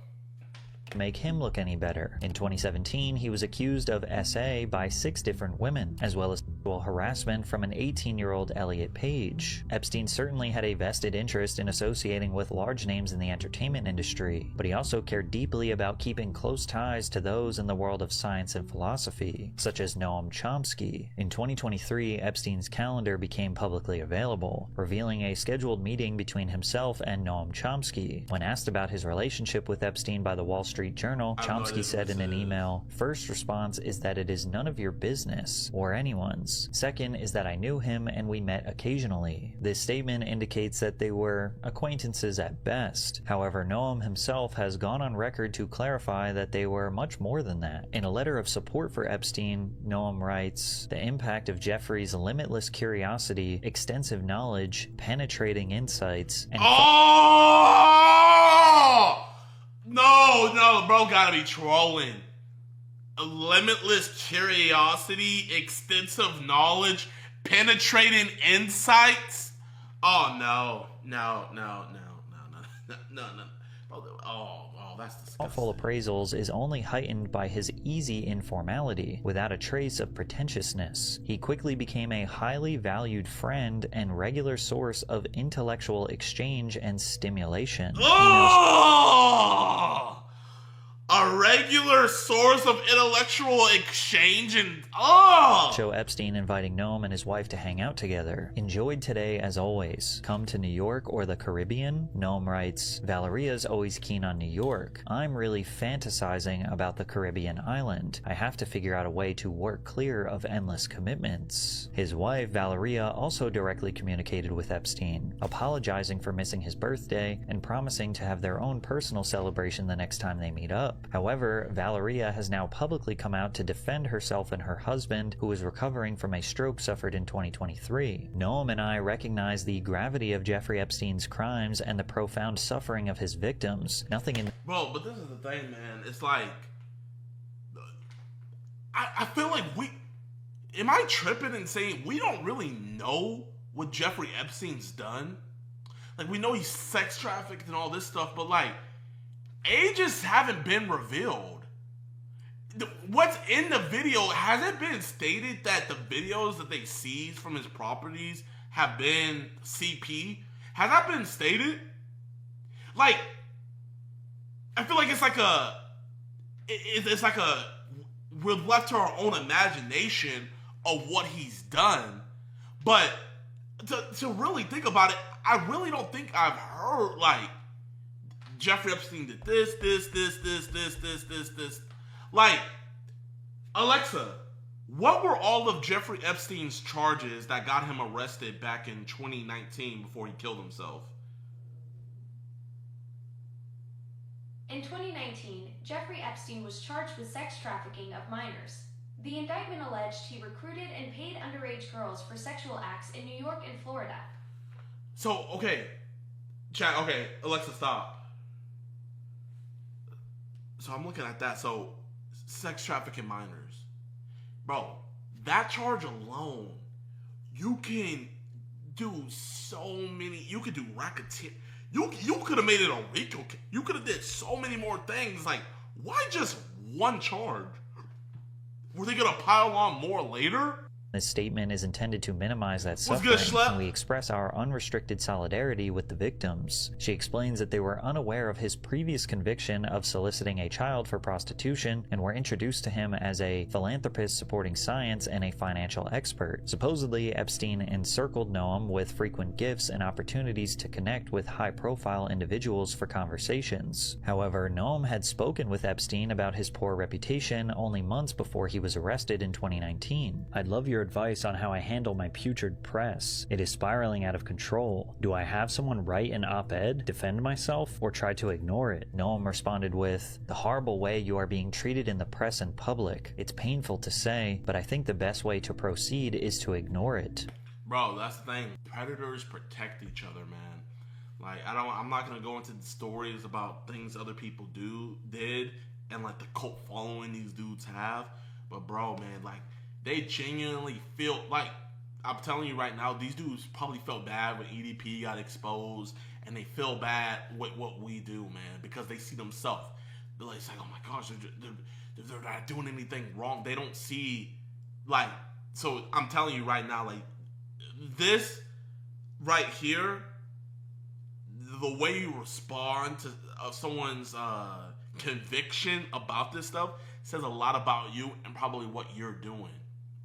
Make him look any better. In 2017, he was accused of SA by 6 different women, as well as sexual harassment from an 18-year-old Elliot Page. Epstein certainly had a vested interest in associating with large names in the entertainment industry, but he also cared deeply about keeping close ties to those in the world of science and philosophy, such as Noam Chomsky. In 2023, Epstein's calendar became publicly available, revealing a scheduled meeting between himself and Noam Chomsky. When asked about his relationship with Epstein by the Wall Street Journal, Chomsky said in an email, "First response is that it is none of your business or anyone's. friends. Second is that I knew him and we met occasionally. This statement indicates that they were acquaintances at best. However, Noam himself has gone on record to clarify that they were much more than that. In a letter of support for Epstein, Noam writes, "The impact of Jeffrey's limitless curiosity, extensive knowledge, penetrating insights, and No, bro, gotta be trolling. A limitless curiosity, extensive knowledge, penetrating insights. Oh no. Oh, that's disgusting. thoughtful appraisals is only heightened by his easy informality, without a trace of pretentiousness. He quickly became a highly valued friend and regular source of intellectual exchange and stimulation. A regular source of intellectual exchange and Show Epstein inviting Noam and his wife to hang out together. Enjoyed today as always. Come to New York or the Caribbean? Noam writes, Valeria's always keen on New York. I'm really fantasizing about the Caribbean island. I have to figure out a way to work clear of endless commitments. His wife, Valeria, also directly communicated with Epstein, apologizing for missing his birthday and promising to have their own personal celebration the next time they meet up. However, Valeria has now publicly come out to defend herself and her husband, who is recovering from a stroke suffered in 2023. Noam and I recognize the gravity of Jeffrey Epstein's crimes and the profound suffering of his victims. Nothing in... Bro, but this is the thing, man. It's like... I feel like am I tripping and saying we don't really know what Jeffrey Epstein's done? Like, we know he's sex trafficked and all this stuff, but like, ages haven't been revealed. What's in the video, has it been stated that the videos that they seized from his properties have been CP? Has that been stated? Like, I feel like it's like we're left to our own imagination of what he's done. But to really think about it, I really don't think I've heard, like, Jeffrey Epstein did this. Like, Alexa, what were all of Jeffrey Epstein's charges that got him arrested back in 2019 before he killed himself? In 2019, Jeffrey Epstein was charged with sex trafficking of minors. The indictment alleged he recruited and paid underage girls for sexual acts in New York and Florida. So, okay, chat, okay, Alexa, stop. So I'm looking at that. So, sex trafficking minors. Bro, that charge alone, you can do so many, you could do racketeer. You could have made it a RICO. You could have did so many more things. Like, why just one charge? Were they going to pile on more later? This statement is intended to minimize that suffering, and we express our unrestricted solidarity with the victims. She explains that they were unaware of his previous conviction of soliciting a child for prostitution and were introduced to him as a philanthropist supporting science and a financial expert. Supposedly, Epstein encircled Noam with frequent gifts and opportunities to connect with high-profile individuals for conversations. However, Noam had spoken with Epstein about his poor reputation only months before he was arrested in 2019. I'd love your advice on how I handle my putrid press. It is spiraling out of control. Do I have someone write an op-ed, defend myself, or try to ignore it? Noam responded with, the horrible way you are being treated in the press and public. It's painful to say, but I think the best way to proceed is to ignore it. Bro, that's the thing. Predators protect each other, man. Like, I'm not gonna go into the stories about things other people did, and like the cult following these dudes have. But bro, man, like, they genuinely feel like, I'm telling you right now, these dudes probably felt bad when EDP got exposed, and they feel bad with what we do, man, because they see themselves. They're like, oh my gosh, they're not doing anything wrong. They don't see, like, so I'm telling you right now, like, this right here, the way you respond to someone's conviction about this stuff says a lot about you and probably what you're doing.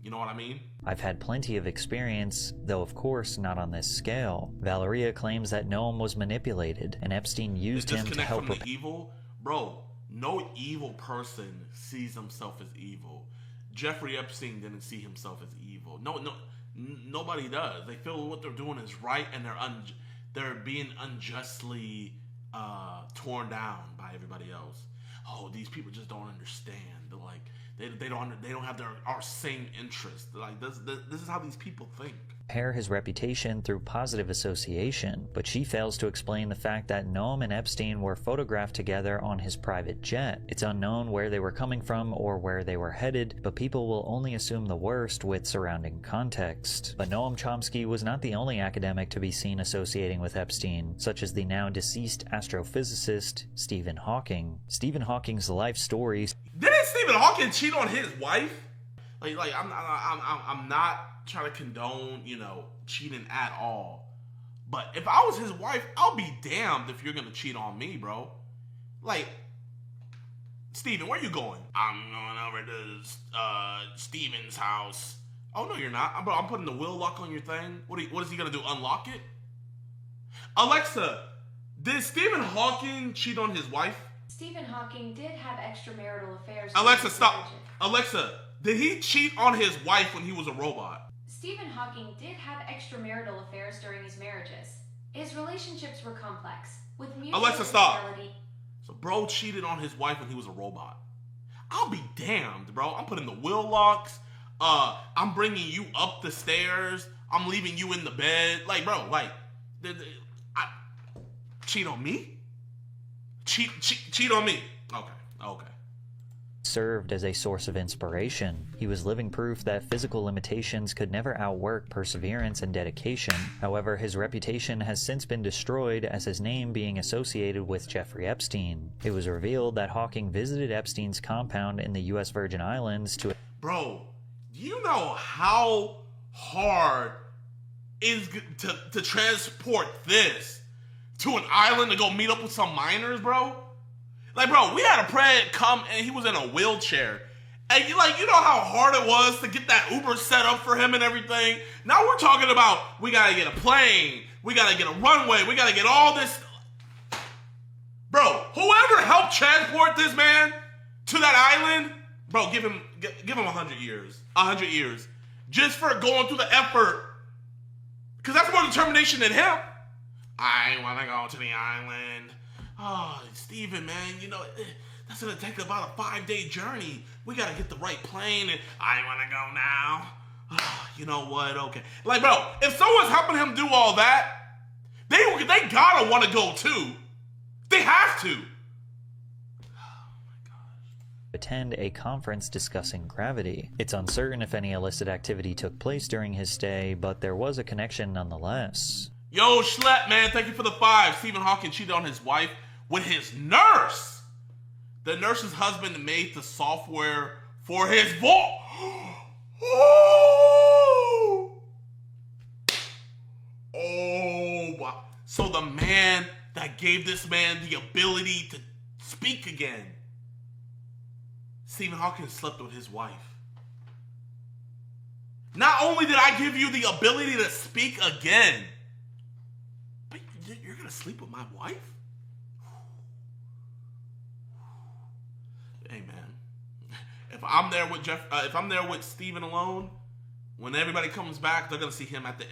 You know what I mean? I've had plenty of experience, though of course not on this scale. Valeria claims that Noam was manipulated, and Epstein used him to help from the evil. Bro, no evil person sees himself as evil. Jeffrey Epstein didn't see himself as evil. evil. Nobody does. They feel what they're doing is right, and they're being unjustly torn down by everybody else. Oh, these people just don't understand. They're like they don't have our same interest. Like this is how these people think. Repair his reputation through positive association, but she fails to explain the fact that Noam and Epstein were photographed together on his private jet. It's unknown where they were coming from or where they were headed, but people will only assume the worst with surrounding context. But Noam Chomsky was not the only academic to be seen associating with Epstein, such as the now deceased astrophysicist Stephen Hawking. Stephen Hawking's life stories. Didn't Stephen Hawking cheat on his wife? Like I'm not trying to condone, cheating at all. But if I was his wife, I'll be damned if you're gonna cheat on me, bro. Like, Steven, where you going? I'm going over to Steven's house. Oh no, you're not. Bro, I'm putting the wheel lock on your thing. What is he gonna do? Unlock it? Alexa, did Stephen Hawking cheat on his wife? Stephen Hawking did have extramarital affairs. Alexa, stop. Alexa, did he cheat on his wife when he was a robot? Stephen Hawking did have extramarital affairs during his marriages. His relationships were complex, with mutual Alexa, stop. infidelity. So bro cheated on his wife when he was a robot. I'll be damned, bro. I'm putting the wheel locks. I'm bringing you up the stairs. I'm leaving you in the bed. Like, bro, cheat on me? Cheat on me. Okay. Served as a source of inspiration. He was living proof that physical limitations could never outwork perseverance and dedication. However, his reputation has since been destroyed as his name being associated with Jeffrey Epstein. It was revealed that Hawking visited Epstein's compound in the U.S. Virgin Islands to... Bro, do you know how hard is to transport this to an island to go meet up with some minors, bro? Like, bro, we had a pred come and he was in a wheelchair. And you know how hard it was to get that Uber set up for him and everything? Now we're talking about we gotta get a plane, we gotta get a runway, we gotta get all this. Bro, whoever helped transport this man to that island, bro, give him 100 years. 100 years. Just for going through the effort. Because that's more determination than him. I wanna go to the island. Oh, Steven, man, that's gonna take about a 5-day journey. We gotta get the right plane, and I wanna go now. Oh, you know what? Okay. Like, bro, if someone's helping him do all that, they gotta wanna go too. They have to. attend a conference discussing gravity. It's uncertain if any illicit activity took place during his stay, but there was a connection nonetheless. Yo, Schlep, man, thank you for the 5. Stephen Hawking cheated on his wife with his nurse. The nurse's husband made the software for his voice. Oh, wow. So the man that gave this man the ability to speak again, Stephen Hawking slept with his wife. Not only did I give you the ability to speak again, but you're gonna sleep with my wife? Hey man, if I'm there with if I'm there with Stephen alone, when everybody comes back, they're gonna see him at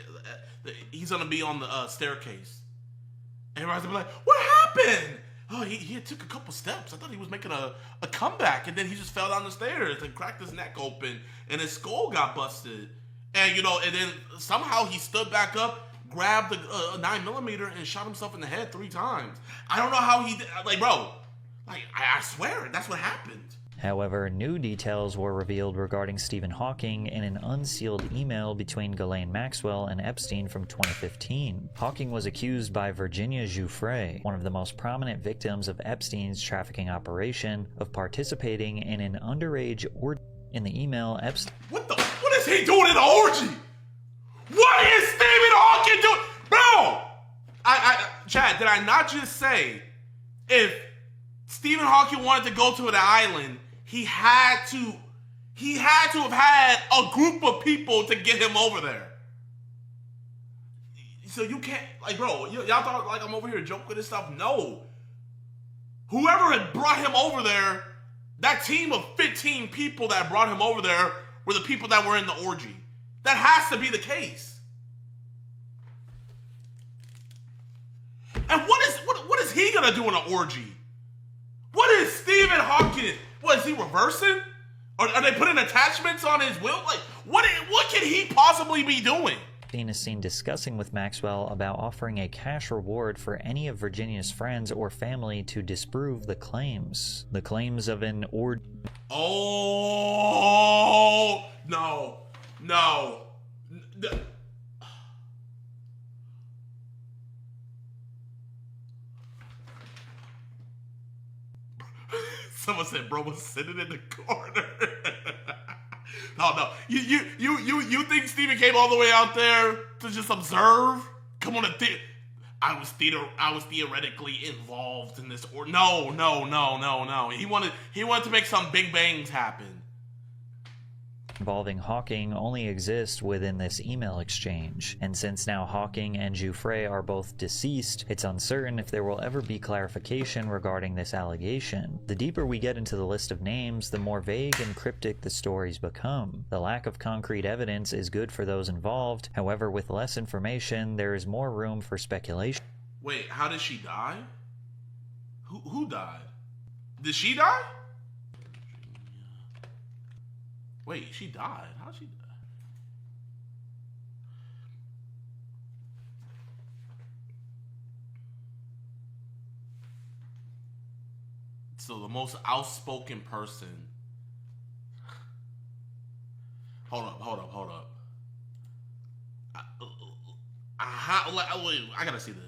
he's gonna be on the staircase. Everybody's gonna be like, "What happened?" Oh, he took a couple steps. I thought he was making a comeback, and then he just fell down the stairs and cracked his neck open, and his skull got busted. And and then somehow he stood back up, grabbed the 9mm, and shot himself in the head 3 times. I don't know how he did. Like, bro, I swear that's what happened. However, new details were revealed regarding Stephen Hawking in an unsealed email between Ghislaine Maxwell and Epstein from 2015. Hawking was accused by Virginia Giuffre, one of the most prominent victims of Epstein's trafficking operation, of participating in an underage orgy. In the email, Epstein... What is he doing in the orgy? What is Stephen Hawking doing? Bro! Chad, did I not just say if Stephen Hawking wanted to go to an island, he had to have had a group of people to get him over there. So you can't, bro, y'all thought I'm over here joking and stuff? No. Whoever had brought him over there, that team of 15 people that brought him over there were the people that were in the orgy. That has to be the case. And what is he gonna do in an orgy? What is Stephen Hawking? What is he reversing? Are they putting attachments on his will? Like what can he possibly be doing? Dean is seen discussing with Maxwell about offering a cash reward for any of Virginia's friends or family to disprove the claims. The claims of an Oh no. Someone said bro was sitting in the corner. No. You think Steven came all the way out there to just observe? Come on, I was theoretically involved in this, or no. He wanted to make some big bangs happen. Involving Hawking only exist within this email exchange, and since now Hawking and Jouffre are both deceased, it's uncertain if there will ever be clarification regarding this allegation. The deeper we get into the list of names, the more vague and cryptic the stories become. The lack of concrete evidence is good for those involved, however, with less information, there is more room for speculation. Wait, how did she die? Who died? Did she die? Wait, she died. How'd she die? So the most outspoken person. Hold up. I gotta see this.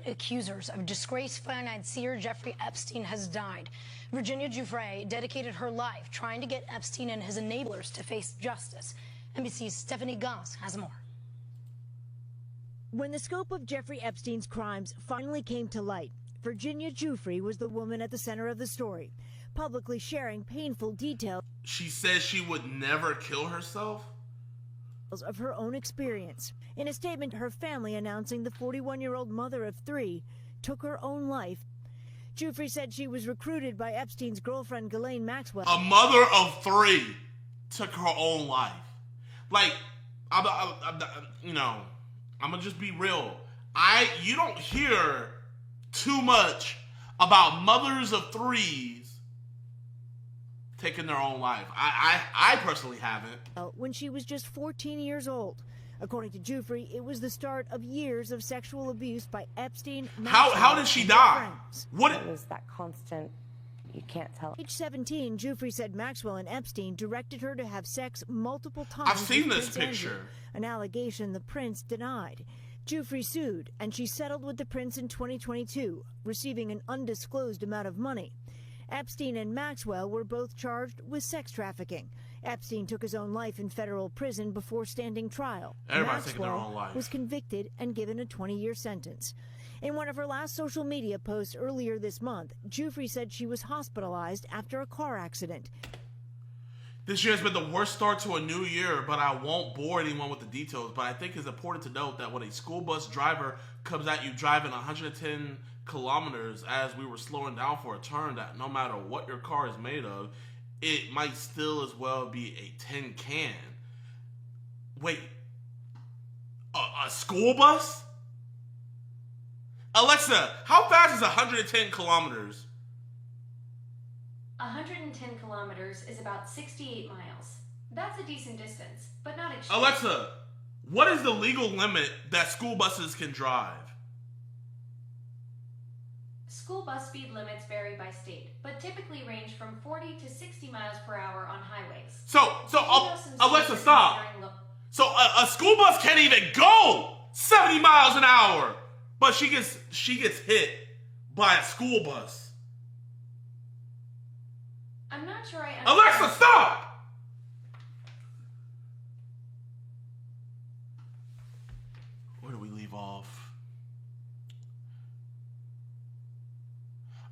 Accusers of disgraced financier Jeffrey Epstein has died. Virginia Jouffre dedicated her life trying to get Epstein and his enablers to face justice. NBC's Stephanie Goss has more. When the scope of Jeffrey Epstein's crimes finally came to light, Virginia Jouffre was the woman at the center of the story, publicly sharing painful details. She says she would never kill herself? Of her own experience. In a statement, her family announcing the 41-year-old mother of 3 took her own life. Jouffre said she was recruited by Epstein's girlfriend Ghislaine Maxwell. A mother of 3 took her own life. Like, I'm gonna just be real. You don't hear too much about mothers of 3s taking their own life. I personally haven't. When she was just 14 years old. According to Jouffre, it was the start of years of sexual abuse by Epstein. How did she die? What it was that constant? You can't tell. Age 17, Jouffre said Maxwell and Epstein directed her to have sex multiple times. I've seen with this Prince picture. Andrew, an allegation the prince denied. Jouffre sued, and she settled with the prince in 2022, receiving an undisclosed amount of money. Epstein and Maxwell were both charged with sex trafficking. Epstein took his own life in federal prison before standing trial. Everybody's taking their own life. Was convicted and given a 20-year sentence. In one of her last social media posts earlier this month, Jouffre said she was hospitalized after a car accident. This year has been the worst start to a new year, but I won't bore anyone with the details. But I think it's important to note that when a school bus driver comes at you driving 110 kilometers as we were slowing down for a turn, that no matter what your car is made of, it might still as well be a tin can. Wait, a school bus? Alexa, how fast is 110 kilometers? 110 kilometers is about 68 miles. That's a decent distance, but not extreme. Alexa, what is the legal limit that school buses can drive? School bus speed limits vary by state, but typically range from 40 to 60 miles per hour on highways. Alexa, stop. So a school bus can't even go 70 miles an hour, but she gets hit by a school bus. I'm not sure I understand. Alexa, stop! Where do we leave off?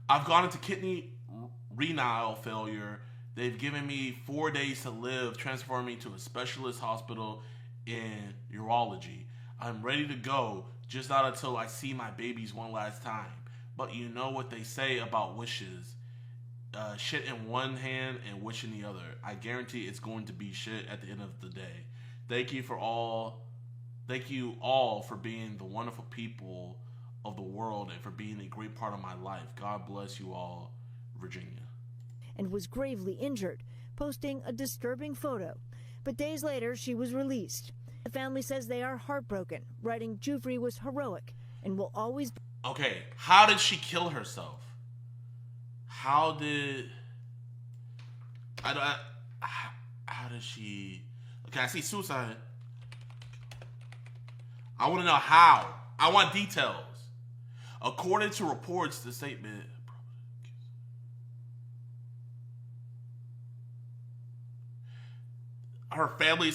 I've gone into kidney renal failure. They've given me 4 days to live, transferring me to a specialist hospital in urology. I'm ready to go, just not until I see my babies one last time. But you know what they say about wishes. Shit in one hand and wish in the other. I guarantee it's going to be shit at the end of the day. Thank you all for being the wonderful people of the world and for being a great part of my life. God bless you all, Virginia. And was gravely injured, posting a disturbing photo. But days later, she was released. The family says they are heartbroken, writing Giuffre was heroic and will always be. Okay, how did she kill herself? How did she... Okay, I see suicide. I want to know how. I want details. According to reports, the statement... Her family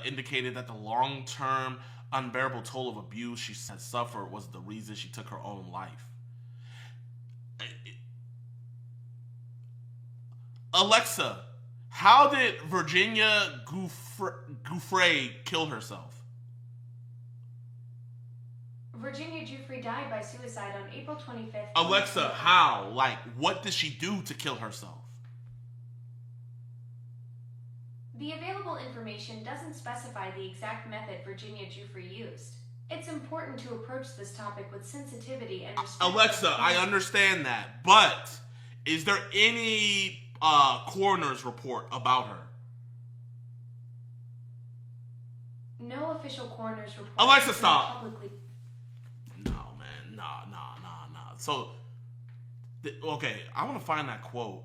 indicated that the long-term unbearable toll of abuse she had suffered was the reason she took her own life. Alexa, how did Virginia Giuffre kill herself? Virginia Giuffre died by suicide on April 25th. Alexa, how? Like, what did she do to kill herself? The available information doesn't specify the exact method Virginia Giuffre used. It's important to approach this topic with sensitivity and respect. Alexa, I understand that, but is there any coroner's report about her? No official coroner's report. Alexa, stop. No, man, nah. So, okay, I want to find that quote.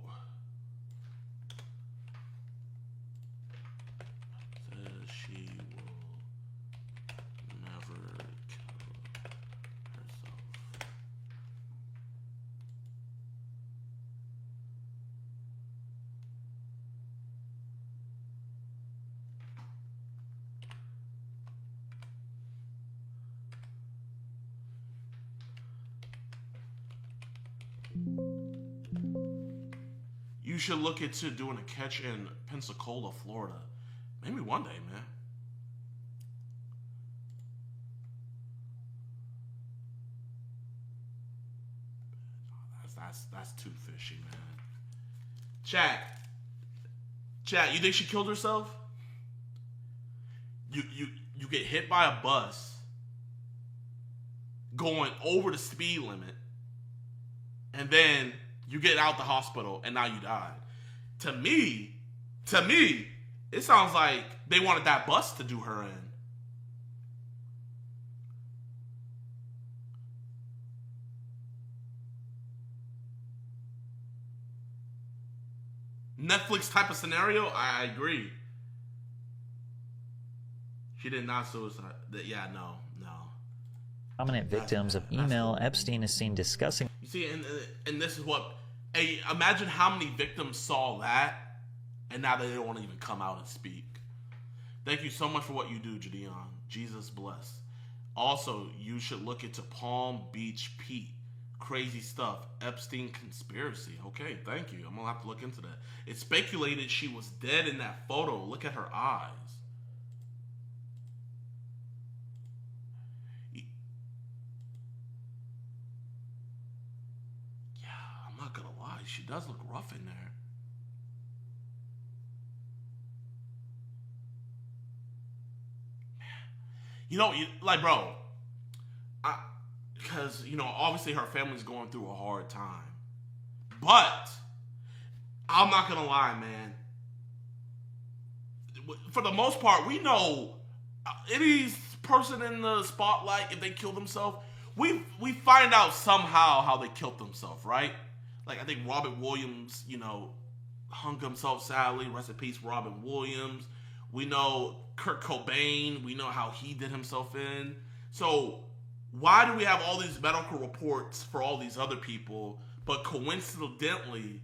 She will never kill herself. You should look into doing a catch in Pensacola, Florida. Maybe one day, man. That's too fishy, man. Chat, you think she killed herself? You get hit by a bus going over the speed limit, and then you get out the hospital, and now you died. To me, it sounds like they wanted that bus to do her in. Netflix type of scenario, I agree. She did not suicide. Yeah, no. Prominent victims of email Epstein is seen discussing. You see, and this is what... imagine how many victims saw that, and now they don't want to even come out and speak. Thank you so much for what you do, JiDion. Jesus bless. Also, you should look into Palm Beach Pete. Crazy stuff. Epstein conspiracy. Okay, thank you. I'm going to have to look into that. It's speculated she was dead in that photo. Look at her eyes. I'm not gonna lie, she does look rough in there. You know, like, bro, because, you know, obviously her family's going through a hard time. But, I'm not gonna lie, man. For the most part, we know any person in the spotlight, if they kill themselves, we find out somehow how they killed themselves, right? Like, I think Robin Williams, you know, hung himself sadly. Rest in peace, Robin Williams. We know Kurt Cobain. We know how he did himself in. So, why do we have all these medical reports for all these other people, but coincidentally,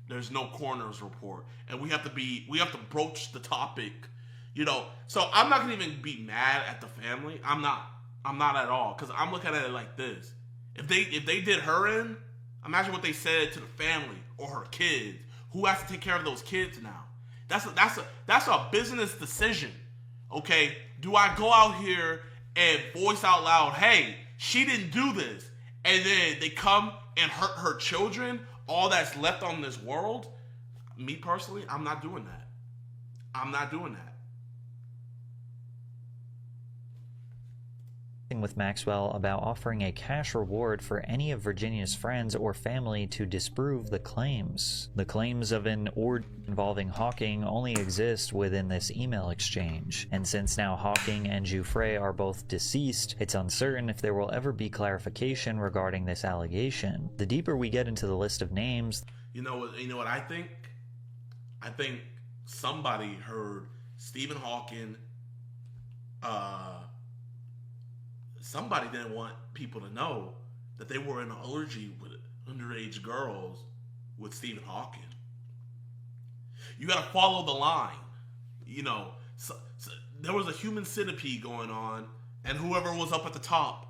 there's no coroner's report? And we have to broach the topic, you know? So, I'm not going to even be mad at the family. I'm not at all, because I'm looking at it like this. If they did her in, imagine what they said to the family or her kids. Who has to take care of those kids now? That's a business decision. Okay, do I go out here and voice out loud, hey, she didn't do this, and then they come and hurt her children, all that's left on this world? Me personally, I'm not doing that. I'm not doing that. with Maxwell about offering a cash reward for any of Virginia's friends or family to disprove the claims. The claims of an orgy involving Hawking only exist within this email exchange, and since now Hawking and Giuffre are both deceased, it's uncertain if there will ever be clarification regarding this allegation. The deeper we get into the list of names, You know what I think? I think somebody heard Stephen Hawking. Somebody didn't want people to know that they were in an orgy with underage girls with Stephen Hawking. You got to follow the line. You know, so there was a human centipede going on, and whoever was up at the top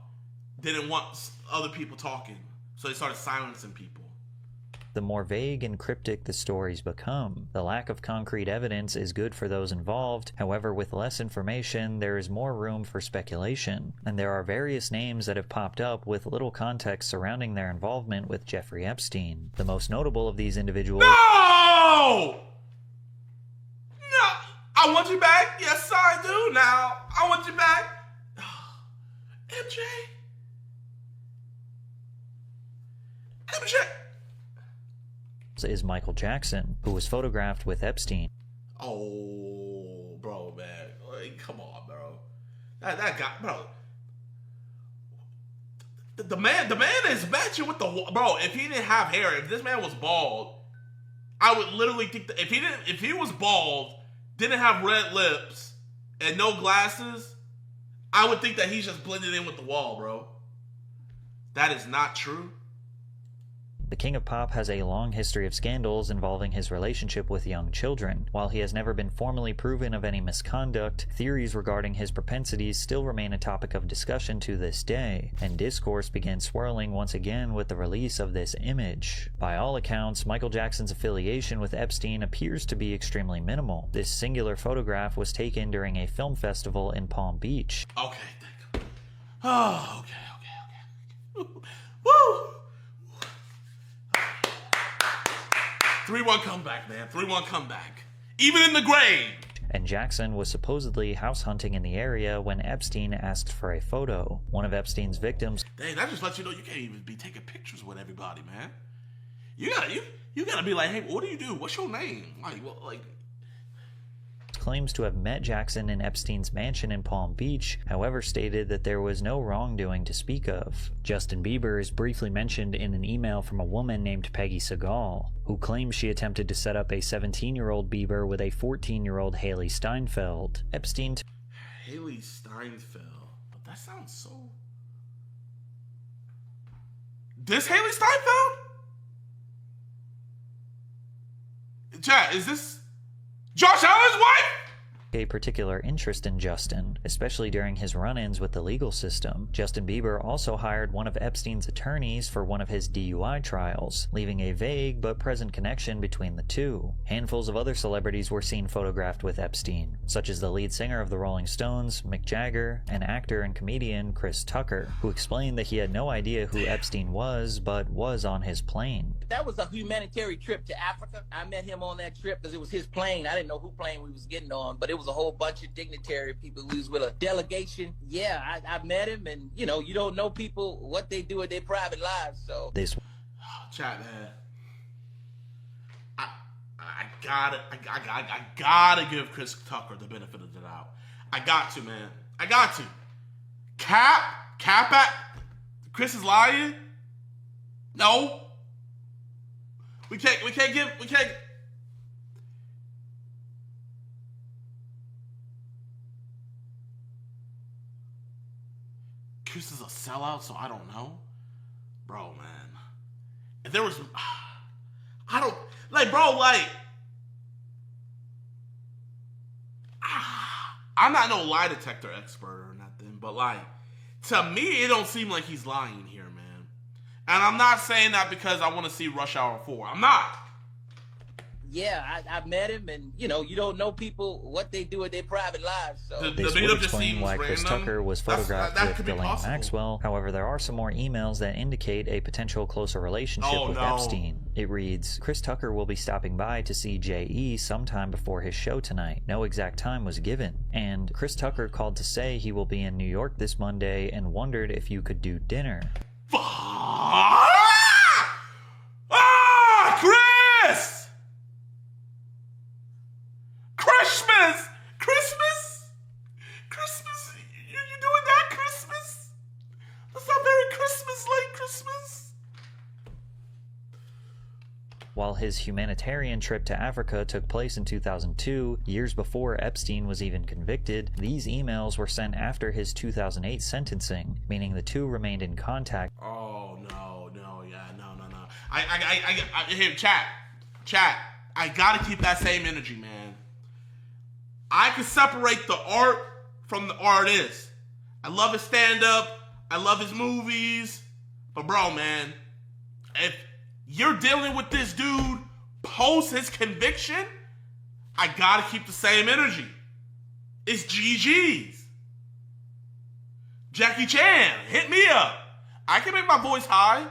didn't want other people talking, so they started silencing people. the more vague and cryptic the stories become. The lack of concrete evidence is good for those involved, however with less information there is more room for speculation, and there are various names that have popped up with little context surrounding their involvement with Jeffrey Epstein. The most notable of these individuals... No! No! I want you back. Yes, I do now. I want you back. MJ. is Michael Jackson, who was photographed with Epstein. Oh, bro, man. Like, come on, bro. That guy, bro. The man is matching with the... Bro, if he didn't have hair, if this man was bald, I would literally think that if he was bald, didn't have red lips, and no glasses, I would think that he's just blended in with the wall, bro. That is not true. The King of Pop has a long history of scandals involving his relationship with young children. While he has never been formally proven of any misconduct, theories regarding his propensities still remain a topic of discussion to this day, and discourse began swirling once again with the release of this image. By all accounts, Michael Jackson's affiliation with Epstein appears to be extremely minimal. This singular photograph was taken during a film festival in Palm Beach. Okay, thank you. Oh, okay. Woo! 3-1 comeback, man. 3-1 comeback. Even in the grave. And Jackson was supposedly house hunting in the area when Epstein asked for a photo. One of Epstein's victims... Dang, that just lets you know you can't even be taking pictures with everybody, man. You gotta be like, hey, what do you do? What's your name? Like claims to have met Jackson in Epstein's mansion in Palm Beach, however stated that there was no wrongdoing to speak of. Justin Bieber is briefly mentioned in an email from a woman named Peggy Segal, who claims she attempted to set up a 17-year-old Bieber with a 14-year-old Haley Steinfeld. Epstein... Haley Steinfeld? But that sounds so... This Haley Steinfeld? Chat, is this Josh Allen's wife? A particular interest in Justin, especially during his run-ins with the legal system. Justin Bieber also hired one of Epstein's attorneys for one of his DUI trials, leaving a vague but present connection between the two. Handfuls of other celebrities were seen photographed with Epstein, such as the lead singer of the Rolling Stones, Mick Jagger, and actor and comedian Chris Tucker, who explained that he had no idea who Epstein was, but was on his plane. That was a humanitarian trip to Africa. I met him on that trip because it was his plane. I didn't know who plane we was getting on, but it was a whole bunch of dignitary people. We was with a delegation. Yeah, I met him, and you know, you don't know people what they do in their private lives. So this chat, man. I gotta give Chris Tucker the benefit of the doubt. I got to, man. I got to. Cap at Chris is lying? No. We can't. Chris is a sellout, so I don't know. Bro, man. If there was... I don't... Like, bro, like... I'm not no lie detector expert or nothing, but, like, to me, it don't seem like he's lying here, man. And I'm not saying that because I want to see Rush Hour 4. I'm not. yeah, I met him, and you know, you don't know people what they do in their private lives. So This would explain why Chris Tucker was photographed with Ghislaine Maxwell. However, there are some more emails that indicate a potential closer relationship with Epstein. It reads, Chris Tucker will be stopping by to see J.E. sometime before his show tonight. No exact time was given. And Chris Tucker called to say he will be in New York this Monday and wondered if you could do dinner. Chris! Christmas! You doing that Christmas? That's not very Christmas-like Christmas. While his humanitarian trip to Africa took place in 2002, years before Epstein was even convicted, these emails were sent after his 2008 sentencing, meaning the two remained in contact. Oh, no. Here, chat. I gotta keep that same energy, man. I can separate the art from the artist. I love his stand-up. I love his movies. But bro, man, if you're dealing with this dude post his conviction, I gotta keep the same energy. It's GG's. Jackie Chan, hit me up. I can make my voice high.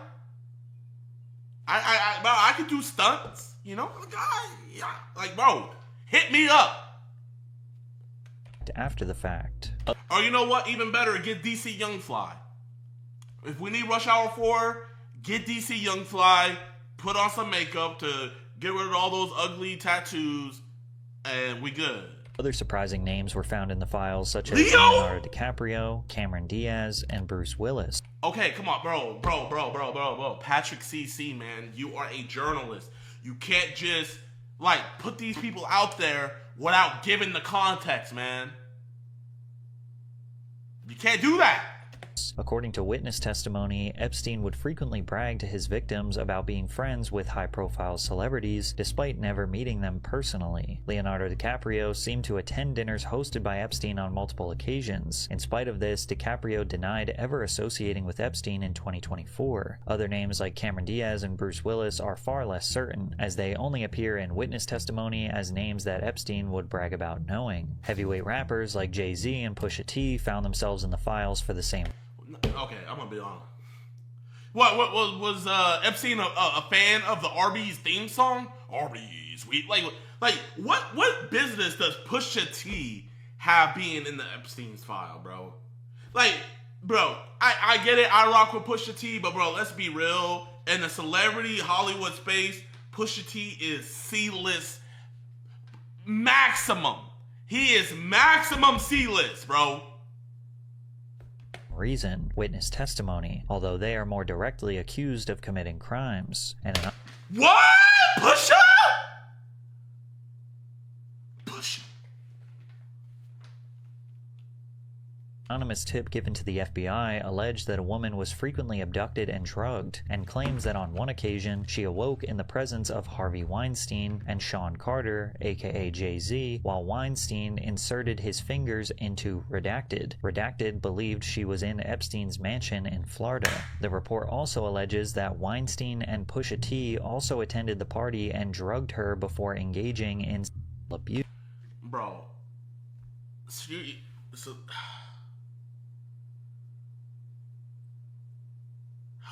I can do stunts, you know? Like, bro, hit me up. After the fact. Or you know what? Even better, get DC Young Fly. If we need Rush Hour 4, get DC Young Fly, put on some makeup to get rid of all those ugly tattoos, and we good. Other surprising names were found in the files, such as Leonardo DiCaprio, Cameron Diaz, and Bruce Willis. Okay, come on, bro. Patrick CC, man, you are a journalist. You can't just, like, put these people out there without giving the context, man. You can't do that. According to witness testimony, Epstein would frequently brag to his victims about being friends with high-profile celebrities, despite never meeting them personally. Leonardo DiCaprio seemed to attend dinners hosted by Epstein on multiple occasions. In spite of this, DiCaprio denied ever associating with Epstein in 2024. Other names like Cameron Diaz and Bruce Willis are far less certain, as they only appear in witness testimony as names that Epstein would brag about knowing. Heavyweight rappers like Jay-Z and Pusha T found themselves in the files for the same. Okay, I'm gonna be honest. What was Epstein a fan of the Arby's theme song? Arby's, like what business does Pusha T have being in the Epstein's file, bro? Like, bro, I get it. I rock with Pusha T, but bro, let's be real. In the celebrity Hollywood space, Pusha T is C-list maximum. He is maximum C-list, bro. Reason, witness testimony, although they are more directly accused of committing crimes. And what? Pusha? anonymous tip given to the FBI alleged that a woman was frequently abducted and drugged, and claims that on one occasion she awoke in the presence of Harvey Weinstein and Sean Carter, aka Jay-Z, while Weinstein inserted his fingers into Redacted. Redacted believed she was in Epstein's mansion in Florida. The report also alleges that Weinstein and Pusha T also attended the party and drugged her before engaging in abuse. Bro,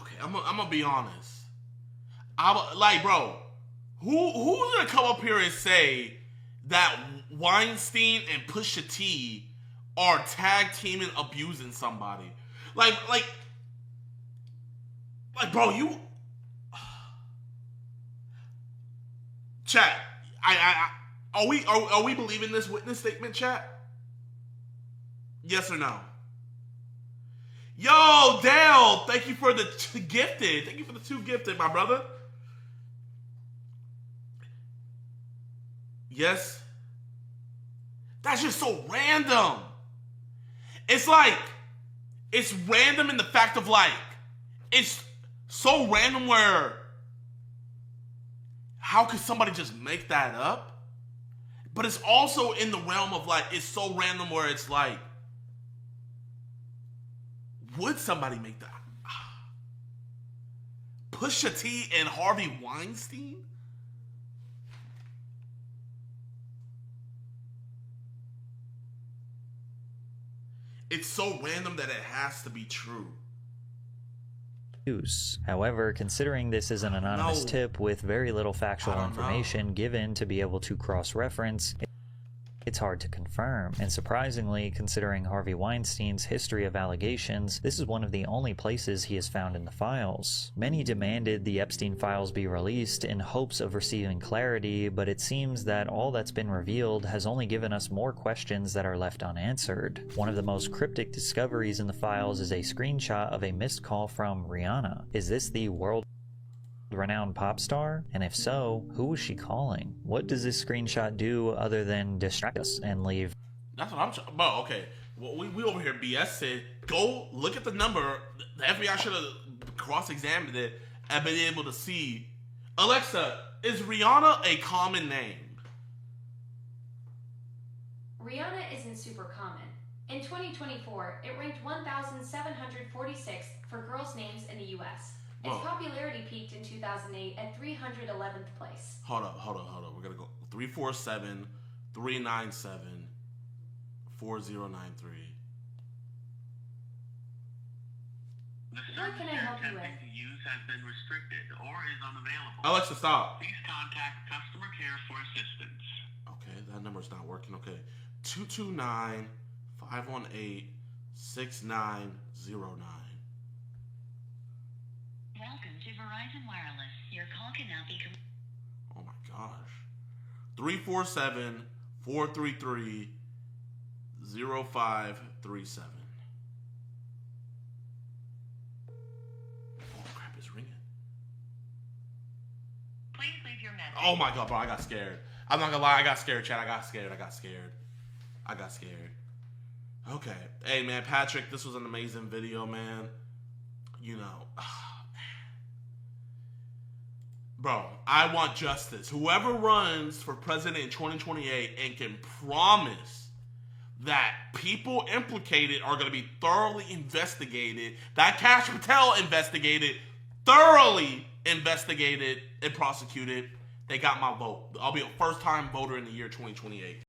okay, I'm gonna be honest. Bro, who's gonna come up here and say that Weinstein and Pusha T are tag teaming abusing somebody? Like, bro, you. Chat, are we believing this witness statement, chat? Yes or no? Yo, Dale, thank you for the gifted. Thank you for the 2 gifted, my brother. Yes. That's just so random. It's random in the fact of it's so random where how could somebody just make that up? But it's also in the realm of it's so random where it's would somebody make that? Pusha T and Harvey Weinstein? so random that it has to be true. However, considering this is an anonymous tip with very little factual information given to be able to cross-reference, it's hard to confirm. And surprisingly, considering Harvey Weinstein's history of allegations, this is one of the only places he is found in the files. Many demanded the Epstein files be released in hopes of receiving clarity, but it seems that all that's been revealed has only given us more questions that are left unanswered. One of the most cryptic discoveries in the files is a screenshot of a missed call from Rihanna. Is this the world-renowned pop star? And if so, who was she calling? What does this screenshot do other than distract us and leave? That's what I'm trying. Bro, okay. Well, we over here BS said, go look at the number. The FBI should have cross-examined it and been able to see. Alexa, is Rihanna a common name? Rihanna isn't super common. In 2024, it ranked 1,746th for girls' names in the U.S. Its popularity peaked in 2008 at 311th place. Hold up. We're going to go 347-397-4093. What can I help you with? Use has been restricted or is unavailable. Alexa, stop. Please contact customer care for assistance. Okay, that number's not working. Okay. 229-518-6909. Welcome to Verizon Wireless. Your call cannot be... Oh my gosh. 347-433-0537. Oh crap, it's ringing. Please leave your message. Oh my god, bro, I got scared. I'm not gonna lie, I got scared, chat. I got scared. Okay. Hey man, Patrick, this was an amazing video, man. You know. Bro, I want justice. Whoever runs for president in 2028 and can promise that people implicated are going to be thoroughly investigated, that Kash Patel investigated, thoroughly investigated and prosecuted, they got my vote. I'll be a first-time voter in the year 2028.